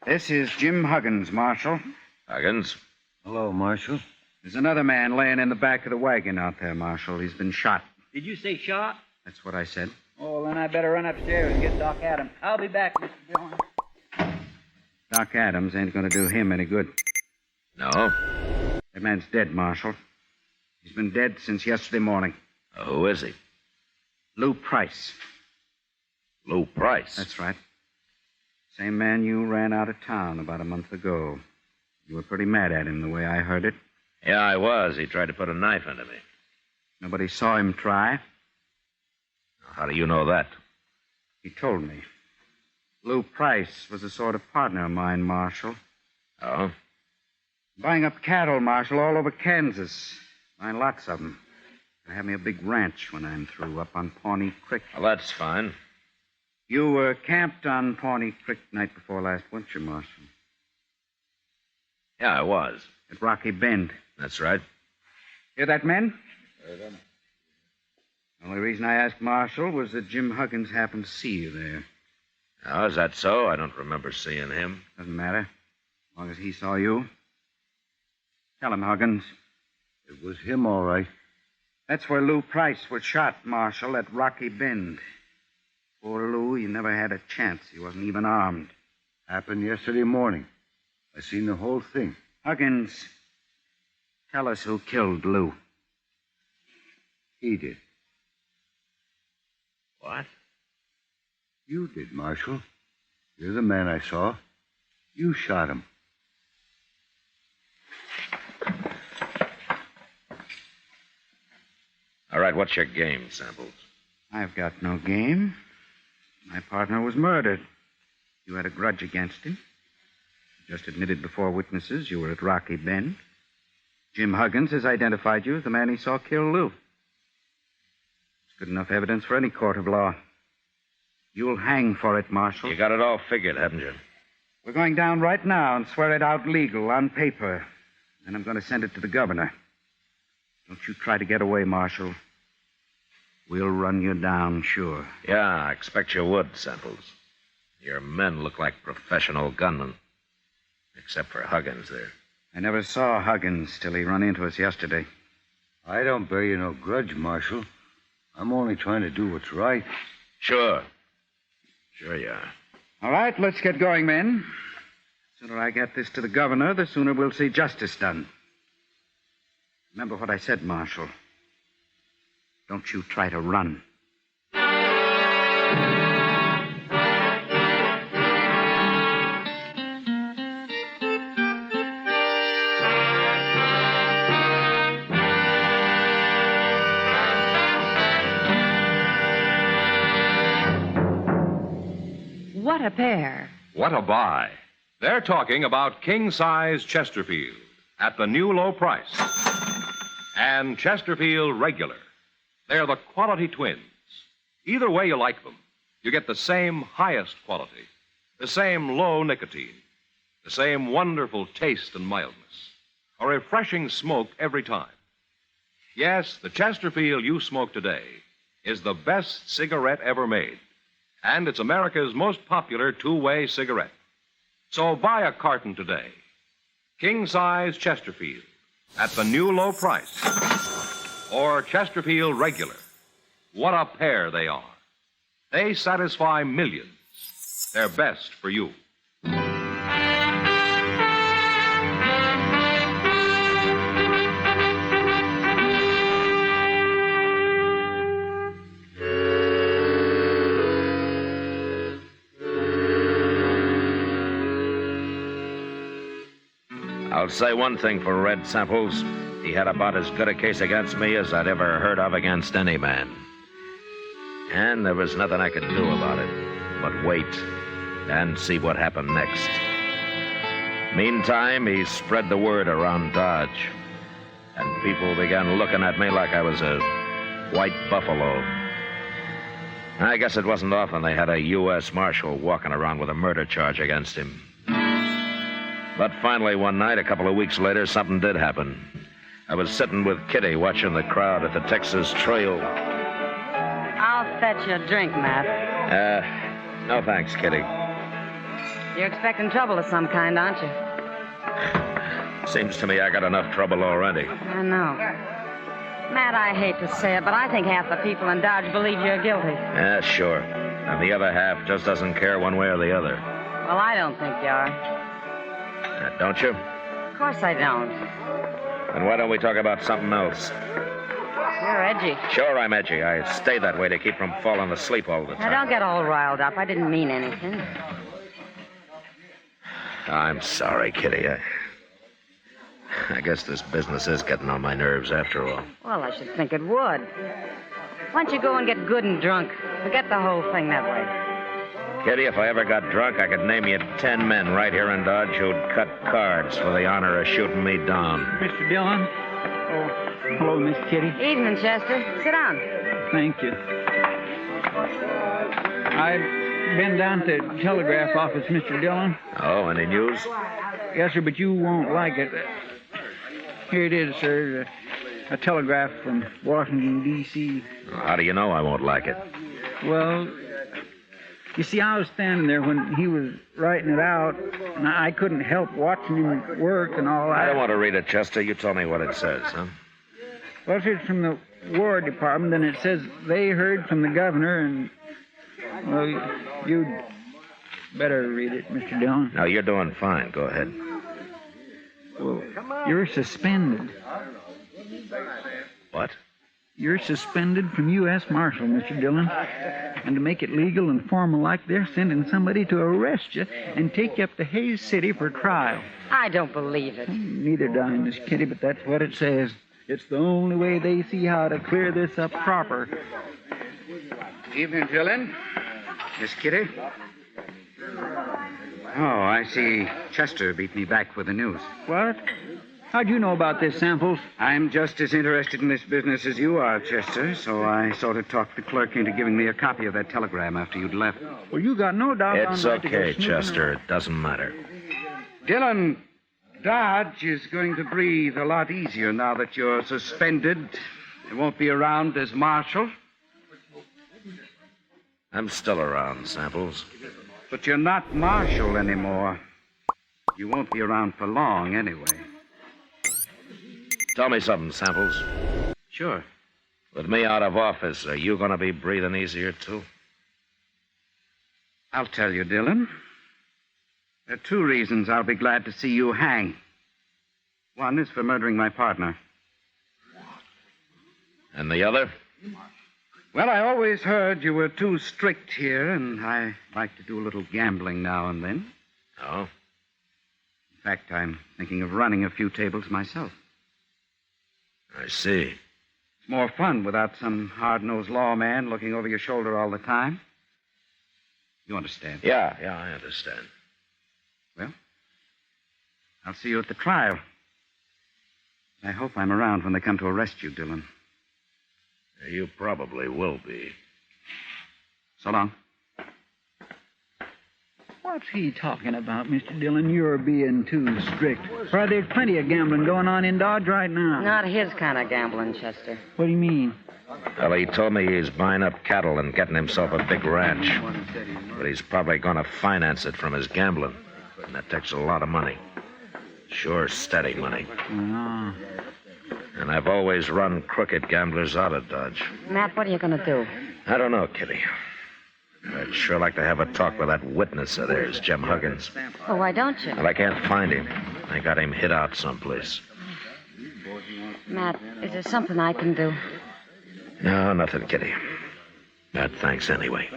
Speaker 16: This is Jim Huggins, Marshal.
Speaker 10: Huggins?
Speaker 16: Hello, Marshal. There's another man laying in the back of the wagon out there, Marshal. He's been shot.
Speaker 15: Did you say shot?
Speaker 16: That's what I said.
Speaker 15: Oh, then I better run upstairs and get Doc Adams. I'll be back, Mr. Dillon.
Speaker 16: Doc Adams ain't going to do him any good.
Speaker 10: No?
Speaker 16: That man's dead, Marshal. He's been dead since yesterday morning.
Speaker 10: Who is he?
Speaker 16: Lou Price.
Speaker 10: Lou Price?
Speaker 16: That's right. Same man you ran out of town about a month ago. You were pretty mad at him, the way I heard it.
Speaker 10: Yeah, I was. He tried to put a knife into me.
Speaker 16: Nobody saw him try.
Speaker 10: How do you know that?
Speaker 16: He told me. Lou Price was a sort of partner of mine, Marshal.
Speaker 10: Oh?
Speaker 16: Buying up cattle, Marshal, all over Kansas. Buying lots of them. I have me a big ranch when I'm through up on Pawnee Creek.
Speaker 10: Well, that's fine.
Speaker 16: You were camped on Pawnee Creek night before last, weren't you, Marshal?
Speaker 10: Yeah, I was.
Speaker 16: At Rocky Bend.
Speaker 10: That's right.
Speaker 16: Hear that, men? The only reason I asked Marshal was that Jim Huggins happened to see you there.
Speaker 10: Oh, is that so? I don't remember seeing him.
Speaker 16: Doesn't matter. As long as he saw you. Tell him, Huggins.
Speaker 17: It was him, all right.
Speaker 16: That's where Lou Price was shot, Marshal, at Rocky Bend. Poor Lou, he never had a chance. He wasn't even armed.
Speaker 17: Happened yesterday morning. I seen the whole thing.
Speaker 16: Huggins, tell us who killed Lou.
Speaker 17: He did.
Speaker 10: What?
Speaker 17: You did, Marshal. You're the man I saw. You shot him.
Speaker 10: All right, what's your game, Samples?
Speaker 16: I've got no game. My partner was murdered. You had a grudge against him. You just admitted before witnesses you were at Rocky Bend. Jim Huggins has identified you as the man he saw kill Lou. It's good enough evidence for any court of law. You'll hang for it, Marshal.
Speaker 10: You got it all figured, haven't you?
Speaker 16: We're going down right now and swear it out legal on paper. And I'm going to send it to the governor. Don't you try to get away, Marshal. We'll run you down, sure.
Speaker 10: Yeah, I expect you would, Samples. Your men look like professional gunmen. Except for Huggins there.
Speaker 16: I never saw Huggins till he run into us yesterday.
Speaker 17: I don't bear you no grudge, Marshal. I'm only trying to do what's right.
Speaker 10: Sure. Sure you are.
Speaker 16: All right, let's get going, men. The sooner I get this to the governor, the sooner we'll see justice done. Remember what I said, Marshal. Don't you try to run.
Speaker 18: What a pair.
Speaker 13: What a buy. They're talking about king-size Chesterfield at the new low price. And Chesterfield Regular. They're the quality twins. Either way you like them, you get the same highest quality, the same low nicotine, the same wonderful taste and mildness, a refreshing smoke every time. Yes, the Chesterfield you smoke today is the best cigarette ever made. And it's America's most popular two-way cigarette. So buy a carton today. King-size Chesterfield at the new low price. Or Chesterfield Regular. What a pair they are. They satisfy millions. They're best for you.
Speaker 10: I'll say one thing for Red Samples. He had about as good a case against me as I'd ever heard of against any man. And there was nothing I could do about it but wait and see what happened next. Meantime, he spread the word around Dodge, and people began looking at me like I was a white buffalo. I guess it wasn't often they had a U.S. Marshal walking around with a murder charge against him. But finally, one night, a couple of weeks later, something did happen. I was sitting with Kitty watching the crowd at the Texas Trail.
Speaker 18: I'll fetch you a drink, Matt.
Speaker 10: No thanks, Kitty.
Speaker 18: You're expecting trouble of some kind, aren't you?
Speaker 10: Seems to me I got enough trouble already.
Speaker 18: I know. Matt, I hate to say it, but I think half the people in Dodge believe you're guilty.
Speaker 10: Yeah, sure. And the other half just doesn't care one way or the other.
Speaker 18: Well, I don't think you are.
Speaker 10: Don't you?
Speaker 18: Of course I don't.
Speaker 10: Then why don't we talk about something else?
Speaker 18: You're edgy.
Speaker 10: Sure, I'm edgy. I stay that way to keep from falling asleep all the time.
Speaker 18: Now, don't get all riled up. I didn't mean anything.
Speaker 10: I'm sorry, Kitty. I guess this business is getting on my nerves after all.
Speaker 18: Well, I should think it would. Why don't you go and get good and drunk? Forget the whole thing that way.
Speaker 10: Kitty, if I ever got drunk, I could name you 10 men right here in Dodge who'd cut cards for the honor of shooting me down.
Speaker 15: Mr. Dillon? Oh, hello, Miss Kitty.
Speaker 18: Evening, Chester. Sit down.
Speaker 15: Thank you. I've been down to the telegraph office, Mr. Dillon.
Speaker 10: Oh, any news?
Speaker 15: Yes, sir, but you won't like it. Here it is, sir. A telegraph from Washington, D.C.
Speaker 10: How do you know I won't like it?
Speaker 15: Well, You see, I was standing there when he was writing it out, and I couldn't help watching him work and all that.
Speaker 10: I don't want to read it, Chester. You tell me what it says, huh?
Speaker 15: Well, it's from the War Department, and it says they heard from the governor, and, well, you'd better read it, Mr. Dillon.
Speaker 10: No, you're doing fine. Go ahead.
Speaker 15: Well, you're suspended.
Speaker 10: What?
Speaker 15: You're suspended from U.S. Marshal, Mr. Dillon. And to make it legal and formal like, they're sending somebody to arrest you and take you up to Hayes City for trial.
Speaker 18: I don't believe it.
Speaker 15: Neither do I, Miss Kitty, but that's what it says. It's the only way they see how to clear this up proper.
Speaker 16: Evening, Dillon. Miss Kitty. Oh, I see Chester beat me back with the news.
Speaker 15: What? How'd you know about this, Samples?
Speaker 16: I'm just as interested in this business as you are, Chester, so I sort of talked the clerk into giving me a copy of that telegram after you'd left.
Speaker 15: Well, you got no doubt
Speaker 10: It's okay, Chester. It doesn't matter.
Speaker 16: Dillon, Dodge is going to breathe a lot easier now that you're suspended. It won't be around as marshal.
Speaker 10: I'm still around, Samples.
Speaker 16: But you're not marshal anymore. You won't be around for long, anyway.
Speaker 10: Tell me something, Samples.
Speaker 16: Sure.
Speaker 10: With me out of office, are you going to be breathing easier, too?
Speaker 16: I'll tell you, Dillon. There are two reasons I'll be glad to see you hang. One is for murdering my partner.
Speaker 10: And the other?
Speaker 16: Well, I always heard you were too strict here, and I like to do a little gambling now and then.
Speaker 10: Oh?
Speaker 16: In fact, I'm thinking of running a few tables myself.
Speaker 10: I see.
Speaker 16: It's more fun without some hard-nosed lawman looking over your shoulder all the time. You understand?
Speaker 10: Yeah, I understand.
Speaker 16: Well, I'll see you at the trial. I hope I'm around when they come to arrest you, Dillon.
Speaker 10: You probably will be.
Speaker 16: So long.
Speaker 15: What's he talking about, Mr. Dillon? You're being too strict. Why, there's plenty of gambling going on in Dodge right now.
Speaker 18: Not his kind of gambling, Chester.
Speaker 15: What do you mean?
Speaker 10: Well, he told me he's buying up cattle and getting himself a big ranch. But he's probably going to finance it from his gambling. And that takes a lot of money. Sure, steady money.
Speaker 15: Oh.
Speaker 10: And I've always run crooked gamblers out of Dodge.
Speaker 18: Matt, what are you going to do?
Speaker 10: I don't know, Kitty. I'd sure like to have a talk with that witness of theirs, Jim Huggins.
Speaker 18: Well, why don't you?
Speaker 10: But I can't find him. I got him hid out someplace.
Speaker 18: Matt, is there something I can do?
Speaker 10: No, nothing, Kitty. Thanks anyway.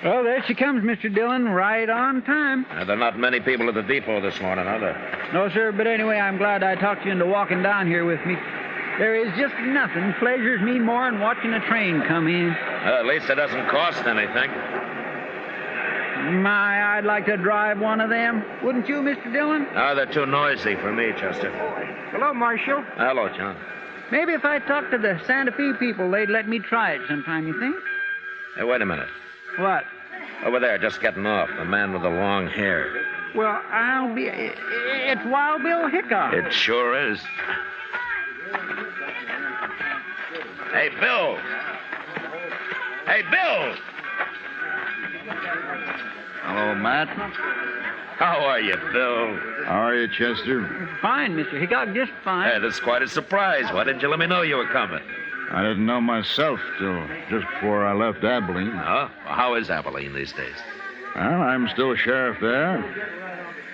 Speaker 15: Well, there she comes, Mr. Dillon, right on time.
Speaker 10: There are not many people at the depot this morning, are there?
Speaker 15: No, sir, but anyway, I'm glad I talked you into walking down here with me. There is just nothing pleasures me more than watching a train come in.
Speaker 10: At least it doesn't cost anything.
Speaker 15: My, I'd like to drive one of them. Wouldn't you, Mr. Dillon?
Speaker 10: No, they're too noisy for me, Chester.
Speaker 15: Hello, Marshal.
Speaker 10: Hello, John.
Speaker 15: Maybe if I talked to the Santa Fe people, they'd let me try it sometime, you think?
Speaker 10: Hey, wait a minute.
Speaker 15: What?
Speaker 10: Over there, just getting off, the man with the long hair.
Speaker 15: Well, I'll be... It's Wild Bill Hickok.
Speaker 10: It sure is. Hey, Bill! Hey, Bill!
Speaker 8: Hello, Matt.
Speaker 10: How are you, Bill?
Speaker 8: How are you, Chester?
Speaker 15: Fine, Mr. Hickok, just fine.
Speaker 10: Hey, that's quite a surprise. Why didn't you let me know you were coming?
Speaker 8: I didn't know myself till just before I left Abilene.
Speaker 10: Huh? Well, how is Abilene these days?
Speaker 8: Well, I'm still sheriff there.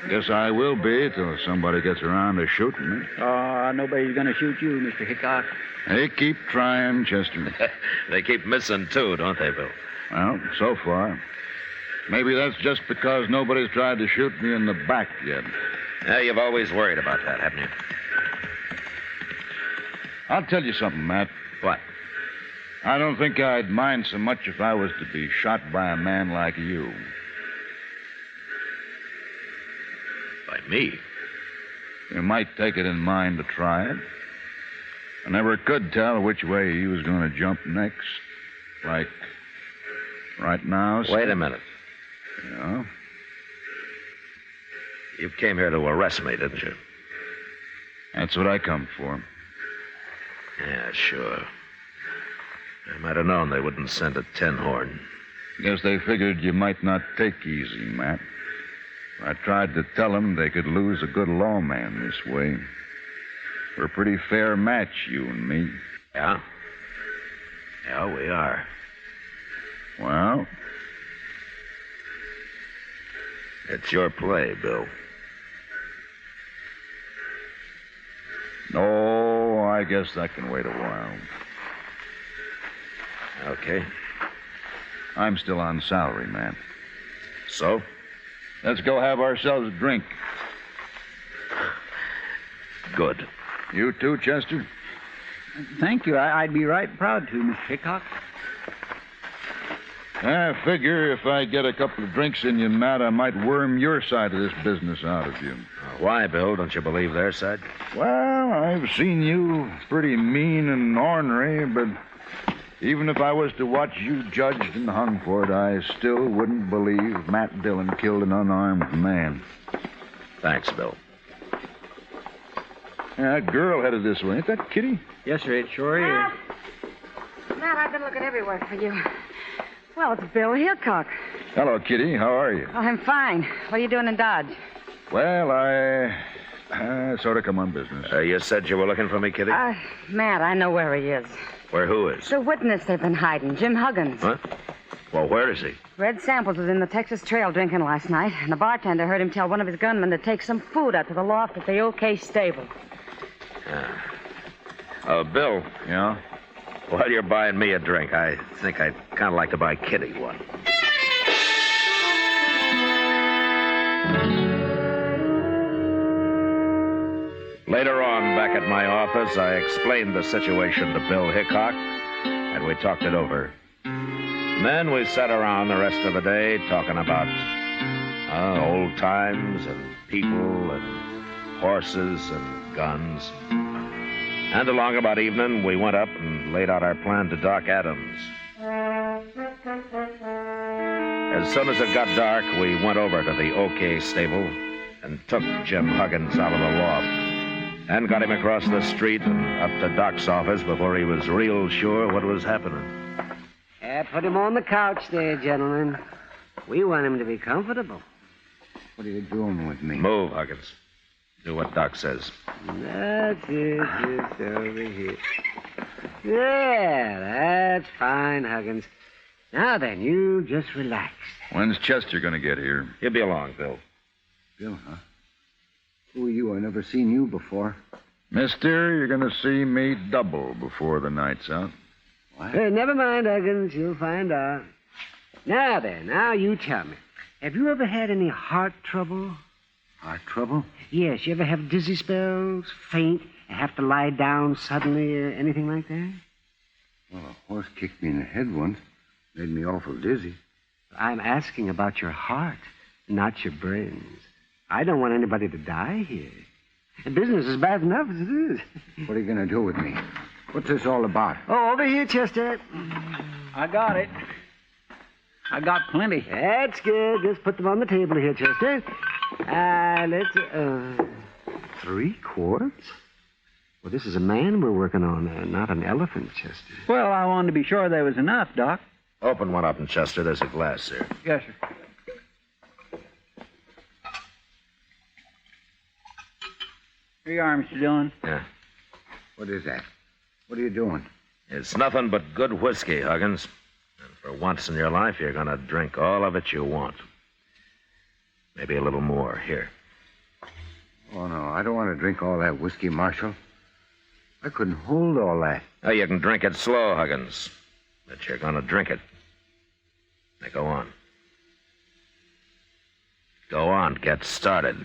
Speaker 8: Guess I will be till somebody gets around to shooting me.
Speaker 15: Oh, nobody's going to shoot you, Mr. Hickok.
Speaker 8: They keep trying, Chester.
Speaker 10: They keep missing, too, don't they, Bill?
Speaker 8: Well, so far. Maybe that's just because nobody's tried to shoot me in the back yet.
Speaker 10: Yeah, you've always worried about that, haven't you?
Speaker 8: I'll tell you something, Matt.
Speaker 10: What?
Speaker 8: I don't think I'd mind so much if I was to be shot by a man like you.
Speaker 10: By me?
Speaker 8: You might take it in mind to try it. I never could tell which way he was going to jump next. Like, right now...
Speaker 10: Wait a minute.
Speaker 17: Yeah?
Speaker 9: You came here to arrest me, didn't you?
Speaker 8: That's what I come for.
Speaker 9: Yeah, sure. I might have known they wouldn't send a tin horn.
Speaker 8: Guess they figured you might not take easy, Matt. I tried to tell them they could lose a good lawman this way. We're a pretty fair match, you and me.
Speaker 9: Yeah? Yeah, we are.
Speaker 8: Well?
Speaker 9: It's your play, Bill.
Speaker 8: No, I guess that can wait a while.
Speaker 9: Okay.
Speaker 8: I'm still on salary, Matt.
Speaker 9: So?
Speaker 8: Let's go have ourselves a drink.
Speaker 9: Good.
Speaker 8: You too, Chester?
Speaker 15: Thank you. I'd be right proud to, Mr. Hickok.
Speaker 8: I figure if I get a couple of drinks in you, Matt, I might worm your side of this business out of you.
Speaker 9: Why, Bill? Don't you believe their side?
Speaker 8: Well, I've seen you pretty mean and ornery, but even if I was to watch you judged and hung for it, I still wouldn't believe Matt Dillon killed an unarmed man.
Speaker 9: Thanks, Bill.
Speaker 8: Yeah, that girl headed this way. Ain't that Kitty?
Speaker 15: Yes, sir, it sure is.
Speaker 18: Matt, I've been looking everywhere for you. Well, it's Bill Hickok.
Speaker 8: Hello, Kitty. How are you?
Speaker 18: Oh, I'm fine. What are you doing in Dodge?
Speaker 8: Well, I sort of come on business.
Speaker 9: You said you were looking for me, Kitty?
Speaker 18: Matt, I know where he is.
Speaker 9: Where who is?
Speaker 18: The witness they've been hiding, Jim Huggins.
Speaker 9: Huh? Well, where is he?
Speaker 18: Red Samples was in the Texas Trail drinking last night, and the bartender heard him tell one of his gunmen to take some food out to the loft at the OK stable.
Speaker 9: Bill.
Speaker 8: Yeah?
Speaker 9: While you're buying me a drink, I think I'd kind of like to buy Kitty one. Later on, back at my office, I explained the situation to Bill Hickok, and we talked it over. And then we sat around the rest of the day talking about old times and people and horses and guns. And along about evening, we went up and laid out our plan to Doc Adams. As soon as it got dark, we went over to the OK stable and took Jim Huggins out of the loft and got him across the street and up to Doc's office before he was real sure what was happening.
Speaker 19: Put him on the couch there, gentlemen. We want him to be comfortable.
Speaker 17: What are you doing with me?
Speaker 9: Move, Huggins. Do what Doc says.
Speaker 19: That's it. Just over here. Yeah, that's fine, Huggins. Now then, you just relax.
Speaker 8: When's Chester going to get here?
Speaker 9: He'll be along, Bill.
Speaker 17: Bill, huh? Who are you? I never seen you before.
Speaker 8: Mister, you're going to see me double before the night's out.
Speaker 17: What?
Speaker 19: Hey, never mind, Huggins. You'll find out. Now then, now you tell me. Have you ever had any heart trouble?
Speaker 17: Heart trouble?
Speaker 19: Yes. You ever have dizzy spells, faint, and have to lie down suddenly, or anything like that?
Speaker 17: Well, a horse kicked me in the head once. Made me awful dizzy.
Speaker 19: I'm asking about your heart, not your brains. I don't want anybody to die here. The business is bad enough as it is.
Speaker 17: What are you going to do with me? What's this all about?
Speaker 19: Oh, over here, Chester.
Speaker 15: I got it. I got plenty.
Speaker 19: That's good. Just put them on the table here, Chester. Let's, 3 quarts? Well, this is a man we're working on, not an elephant, Chester.
Speaker 15: Well, I wanted to be sure there was enough, Doc.
Speaker 9: Open one up in Chester. There's a glass there.
Speaker 15: Yes, sir. Here you are, Mr. Dillon.
Speaker 9: Yeah.
Speaker 17: What is that? What are you doing?
Speaker 9: It's nothing but good whiskey, Huggins. And for once in your life, you're going to drink all of it you want. Maybe a little more. Here.
Speaker 17: Oh, no, I don't want to drink all that whiskey, Marshal. I couldn't hold all that.
Speaker 9: Oh, you can drink it slow, Huggins. But you're going to drink it. Now, go on. Go on. Get started.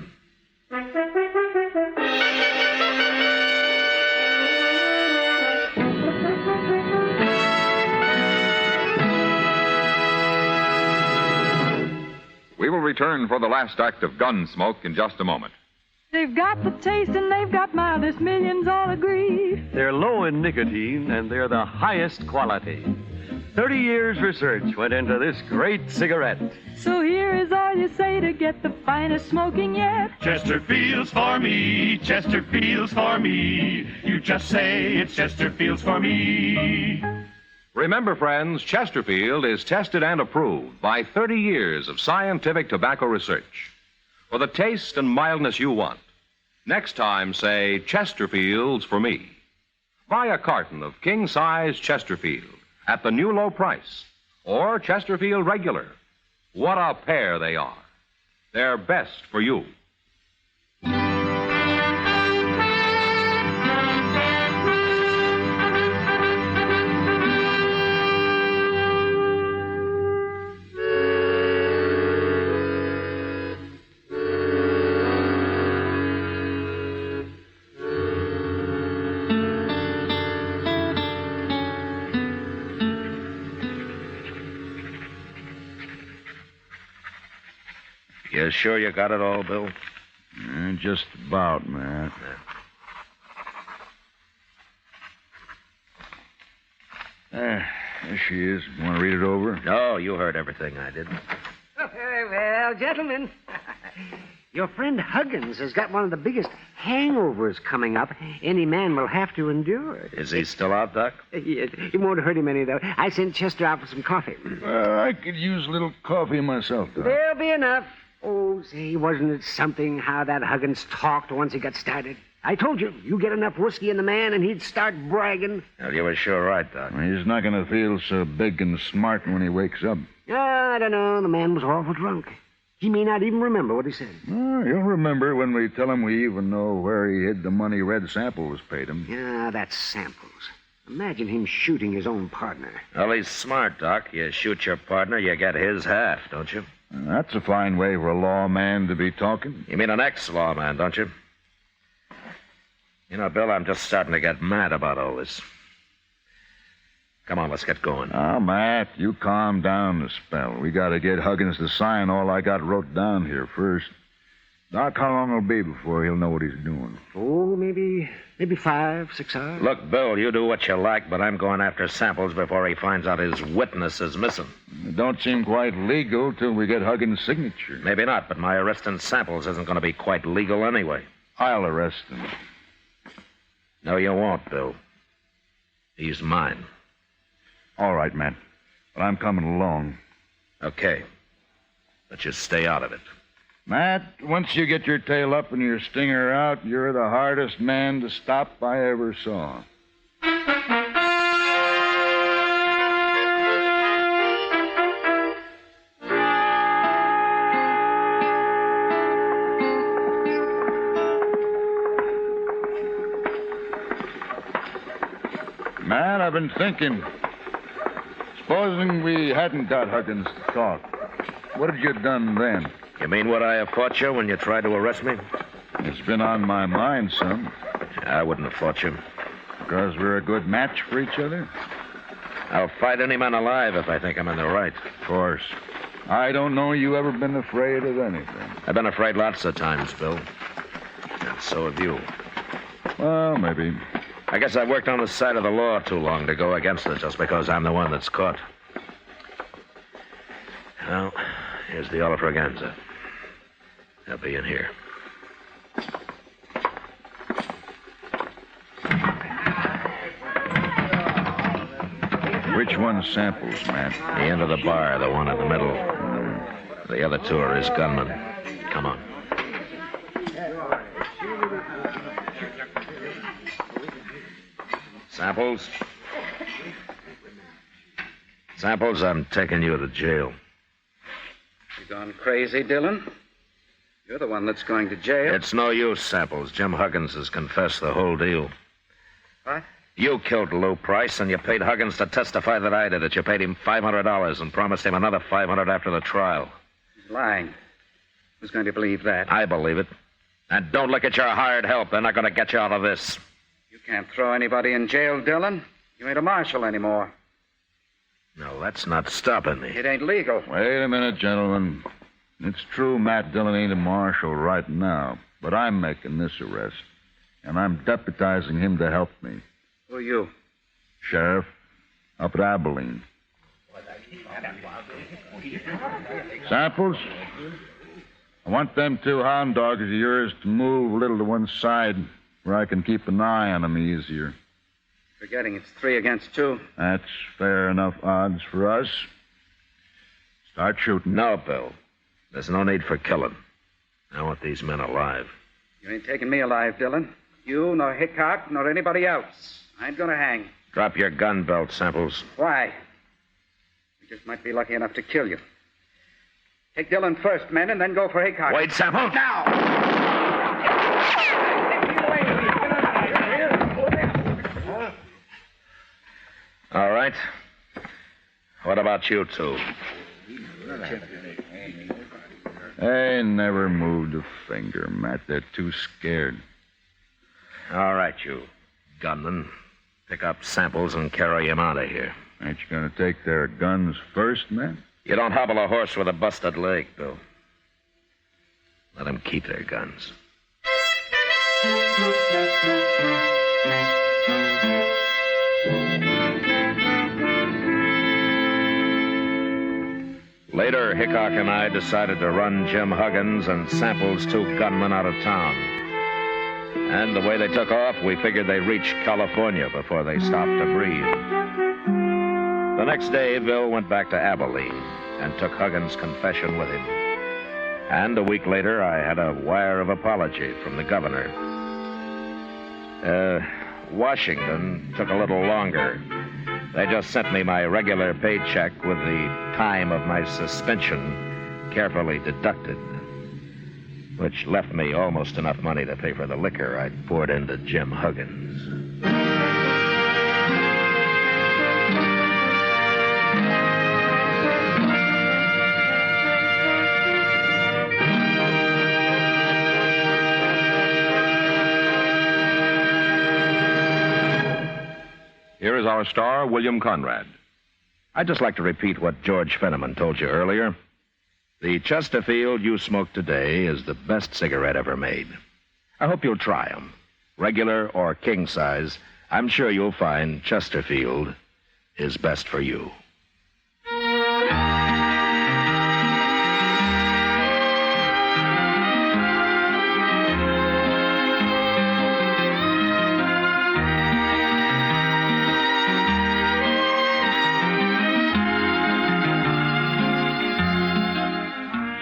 Speaker 14: We will return for the last act of Gunsmoke in just a moment.
Speaker 20: They've got the taste and they've got mildest, millions all agree.
Speaker 21: They're low in nicotine and they're the highest quality. 30 years research went into this great cigarette.
Speaker 20: So here is all you say to get the finest smoking yet.
Speaker 4: Chesterfield's for me, Chesterfield's for me. You just say it's Chesterfield's for me.
Speaker 13: Remember, friends, Chesterfield is tested and approved by 30 years of scientific tobacco research. For the taste and mildness you want, next time say Chesterfield's for me. Buy a carton of king-size Chesterfield at the new low price, or Chesterfield Regular. What a pair they are. They're best for you.
Speaker 10: You sure you got it all, Bill?
Speaker 8: Just about, Matt. There she is. Want to read it over?
Speaker 10: No, you heard everything I did.
Speaker 19: Well, gentlemen, your friend Huggins has got one of the biggest hangovers coming up any man will have to endure.
Speaker 10: Is he still out, Doc?
Speaker 19: Yes, it won't hurt him any, though. I sent Chester out for some coffee.
Speaker 8: I could use a little coffee myself, Doc.
Speaker 19: There'll be enough. Oh, say, wasn't it something how that Huggins talked once he got started? I told you, you get enough whiskey in the man and he'd start bragging.
Speaker 10: Well, you were sure right, Doc.
Speaker 8: He's not going to feel so big and smart when he wakes up.
Speaker 19: I don't know. The man was awful drunk. He may not even remember what he said.
Speaker 8: He'll remember when we tell him we even know where he hid the money Red Samples paid him.
Speaker 19: Yeah, that's Samples. Imagine him shooting his own partner.
Speaker 10: Well, he's smart, Doc. You shoot your partner, you get his half, don't you?
Speaker 8: That's a fine way for a lawman to be talking.
Speaker 10: You mean an ex-lawman, don't you? You know, Bill, I'm just starting to get mad about all this. Come on, let's get going.
Speaker 8: Oh, Matt, you calm down a spell. We got to get Huggins to sign all I got wrote down here first. Doc, how long it'll be before he'll know what he's doing?
Speaker 19: Oh, maybe 5, 6 hours.
Speaker 10: Look, Bill, you do what you like, but I'm going after Samples before he finds out his witness is missing.
Speaker 8: It don't seem quite legal till we get Huggins' signature.
Speaker 10: Maybe not, but my arresting Samples isn't going to be quite legal anyway.
Speaker 8: I'll arrest him.
Speaker 10: No, you won't, Bill. He's mine.
Speaker 8: All right, Matt. But I'm coming along.
Speaker 10: Okay. But just stay out of it.
Speaker 8: Matt, once you get your tail up and your stinger out, you're the hardest man to stop I ever saw. Matt, I've been thinking. Supposing we hadn't got Huggins to talk, what had you done then?
Speaker 10: You mean would I have fought you when you tried to arrest me?
Speaker 8: It's been on my mind some.
Speaker 10: I wouldn't have fought you.
Speaker 8: Because we're a good match for each other?
Speaker 10: I'll fight any man alive if I think I'm in the right.
Speaker 8: Of course. I don't know you ever been afraid of anything.
Speaker 10: I've been afraid lots of times, Bill. And so have you.
Speaker 8: Well, maybe.
Speaker 10: I guess I've worked on the side of the law too long to go against it just because I'm the one that's caught. Well, here's the Olafraganza. They'll be in here.
Speaker 8: Which one's Samples, Matt?
Speaker 10: The end of the bar, the one in the middle. The other two are his gunmen. Come on. Samples? Samples, I'm taking you to jail.
Speaker 16: You gone crazy, Dillon? You're the one that's going to jail.
Speaker 10: It's no use, Samples. Jim Huggins has confessed the whole deal.
Speaker 16: What?
Speaker 10: You killed Lou Price, and you paid Huggins to testify that I did it. You paid him $500 and promised him another $500 after the trial.
Speaker 16: He's lying. Who's going to believe that?
Speaker 10: I believe it. And don't look at your hired help. They're not going to get you out of this.
Speaker 16: You can't throw anybody in jail, Dillon. You ain't a marshal anymore.
Speaker 10: No, that's not stopping me.
Speaker 16: It ain't legal.
Speaker 8: Wait a minute, gentlemen. It's true Matt Dillon ain't a marshal right now, but I'm making this arrest, and I'm deputizing him to help me.
Speaker 16: Who are you?
Speaker 8: Sheriff, up at Abilene. Samples, I want them 2 hound dogs of yours to move a little to one side where I can keep an eye on them easier.
Speaker 16: Forgetting it's 3 against 2.
Speaker 8: That's fair enough odds for us. Start shooting.
Speaker 10: No, Bill. There's no need for killing. I want these men alive.
Speaker 16: You ain't taking me alive, Dillon. You, nor Hickok, nor anybody else. I ain't gonna hang.
Speaker 10: Drop your gun belt, Samples.
Speaker 16: Why? I just might be lucky enough to kill you. Take Dillon first, men, and then go for Hickok.
Speaker 10: Wait, Samples.
Speaker 16: Now!
Speaker 10: All right. What about you two?
Speaker 8: They never moved a finger, Matt. They're too scared.
Speaker 10: All right, you gunmen. Pick up Samples and carry him out of here.
Speaker 8: Ain't you gonna take their guns first, man?
Speaker 10: You don't hobble a horse with a busted leg, Bill. Let them keep their guns. Later, Hickok and I decided to run Jim Huggins and Samples' 2 gunmen out of town. And the way they took off, we figured they'd reach California before they stopped to breathe. The next day, Bill went back to Abilene and took Huggins' confession with him. And a week later, I had a wire of apology from the governor. Washington took a little longer. They just sent me my regular paycheck with the time of my suspension carefully deducted, which left me almost enough money to pay for the liquor I'd poured into Jim Huggins.
Speaker 13: Here is our star, William Conrad.
Speaker 10: I'd just like to repeat what George Fenneman told you earlier. The Chesterfield you smoke today is the best cigarette ever made. I hope you'll try them. Regular or king size, I'm sure you'll find Chesterfield is best for you.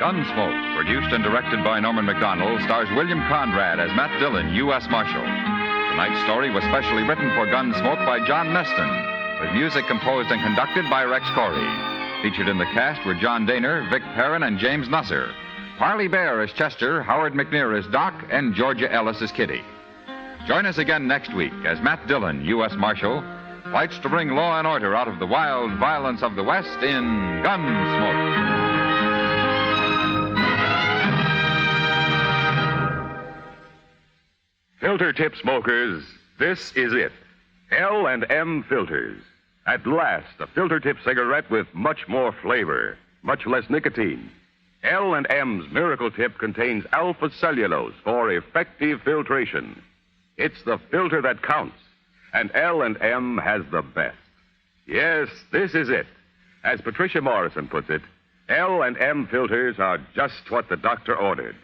Speaker 14: Gunsmoke, produced and directed by Norman McDonald, stars William Conrad as Matt Dillon, U.S. Marshal. Tonight's story was specially written for Gunsmoke by John Meston, with music composed and conducted by Rex Corey. Featured in the cast were John Daner, Vic Perrin, and James Nusser. Parley Bear as Chester, Howard McNear as Doc, and Georgia Ellis as Kitty. Join us again next week as Matt Dillon, U.S. Marshal, fights to bring law and order out of the wild violence of the West in Gunsmoke.
Speaker 13: Filter tip smokers, this is it. L&M Filters. At last, a filter tip cigarette with much more flavor, much less nicotine. L&M's Miracle Tip contains alpha cellulose for effective filtration. It's the filter that counts, and L&M has the best. Yes, this is it. As Patricia Morrison puts it, L&M filters are just what the doctor ordered.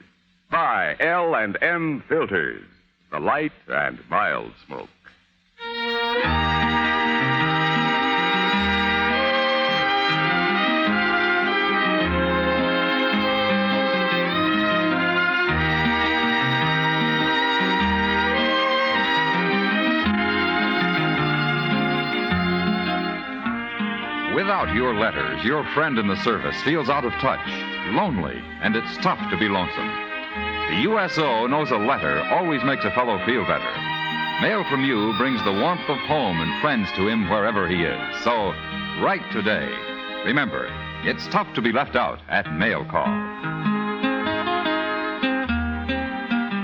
Speaker 13: Buy L&M Filters. The light and mild smoke.
Speaker 14: Without your letters, your friend in the service feels out of touch, lonely, and it's tough to be lonesome. The USO knows a letter always makes a fellow feel better. Mail from you brings the warmth of home and friends to him wherever he is. So, write today. Remember, it's tough to be left out at mail call.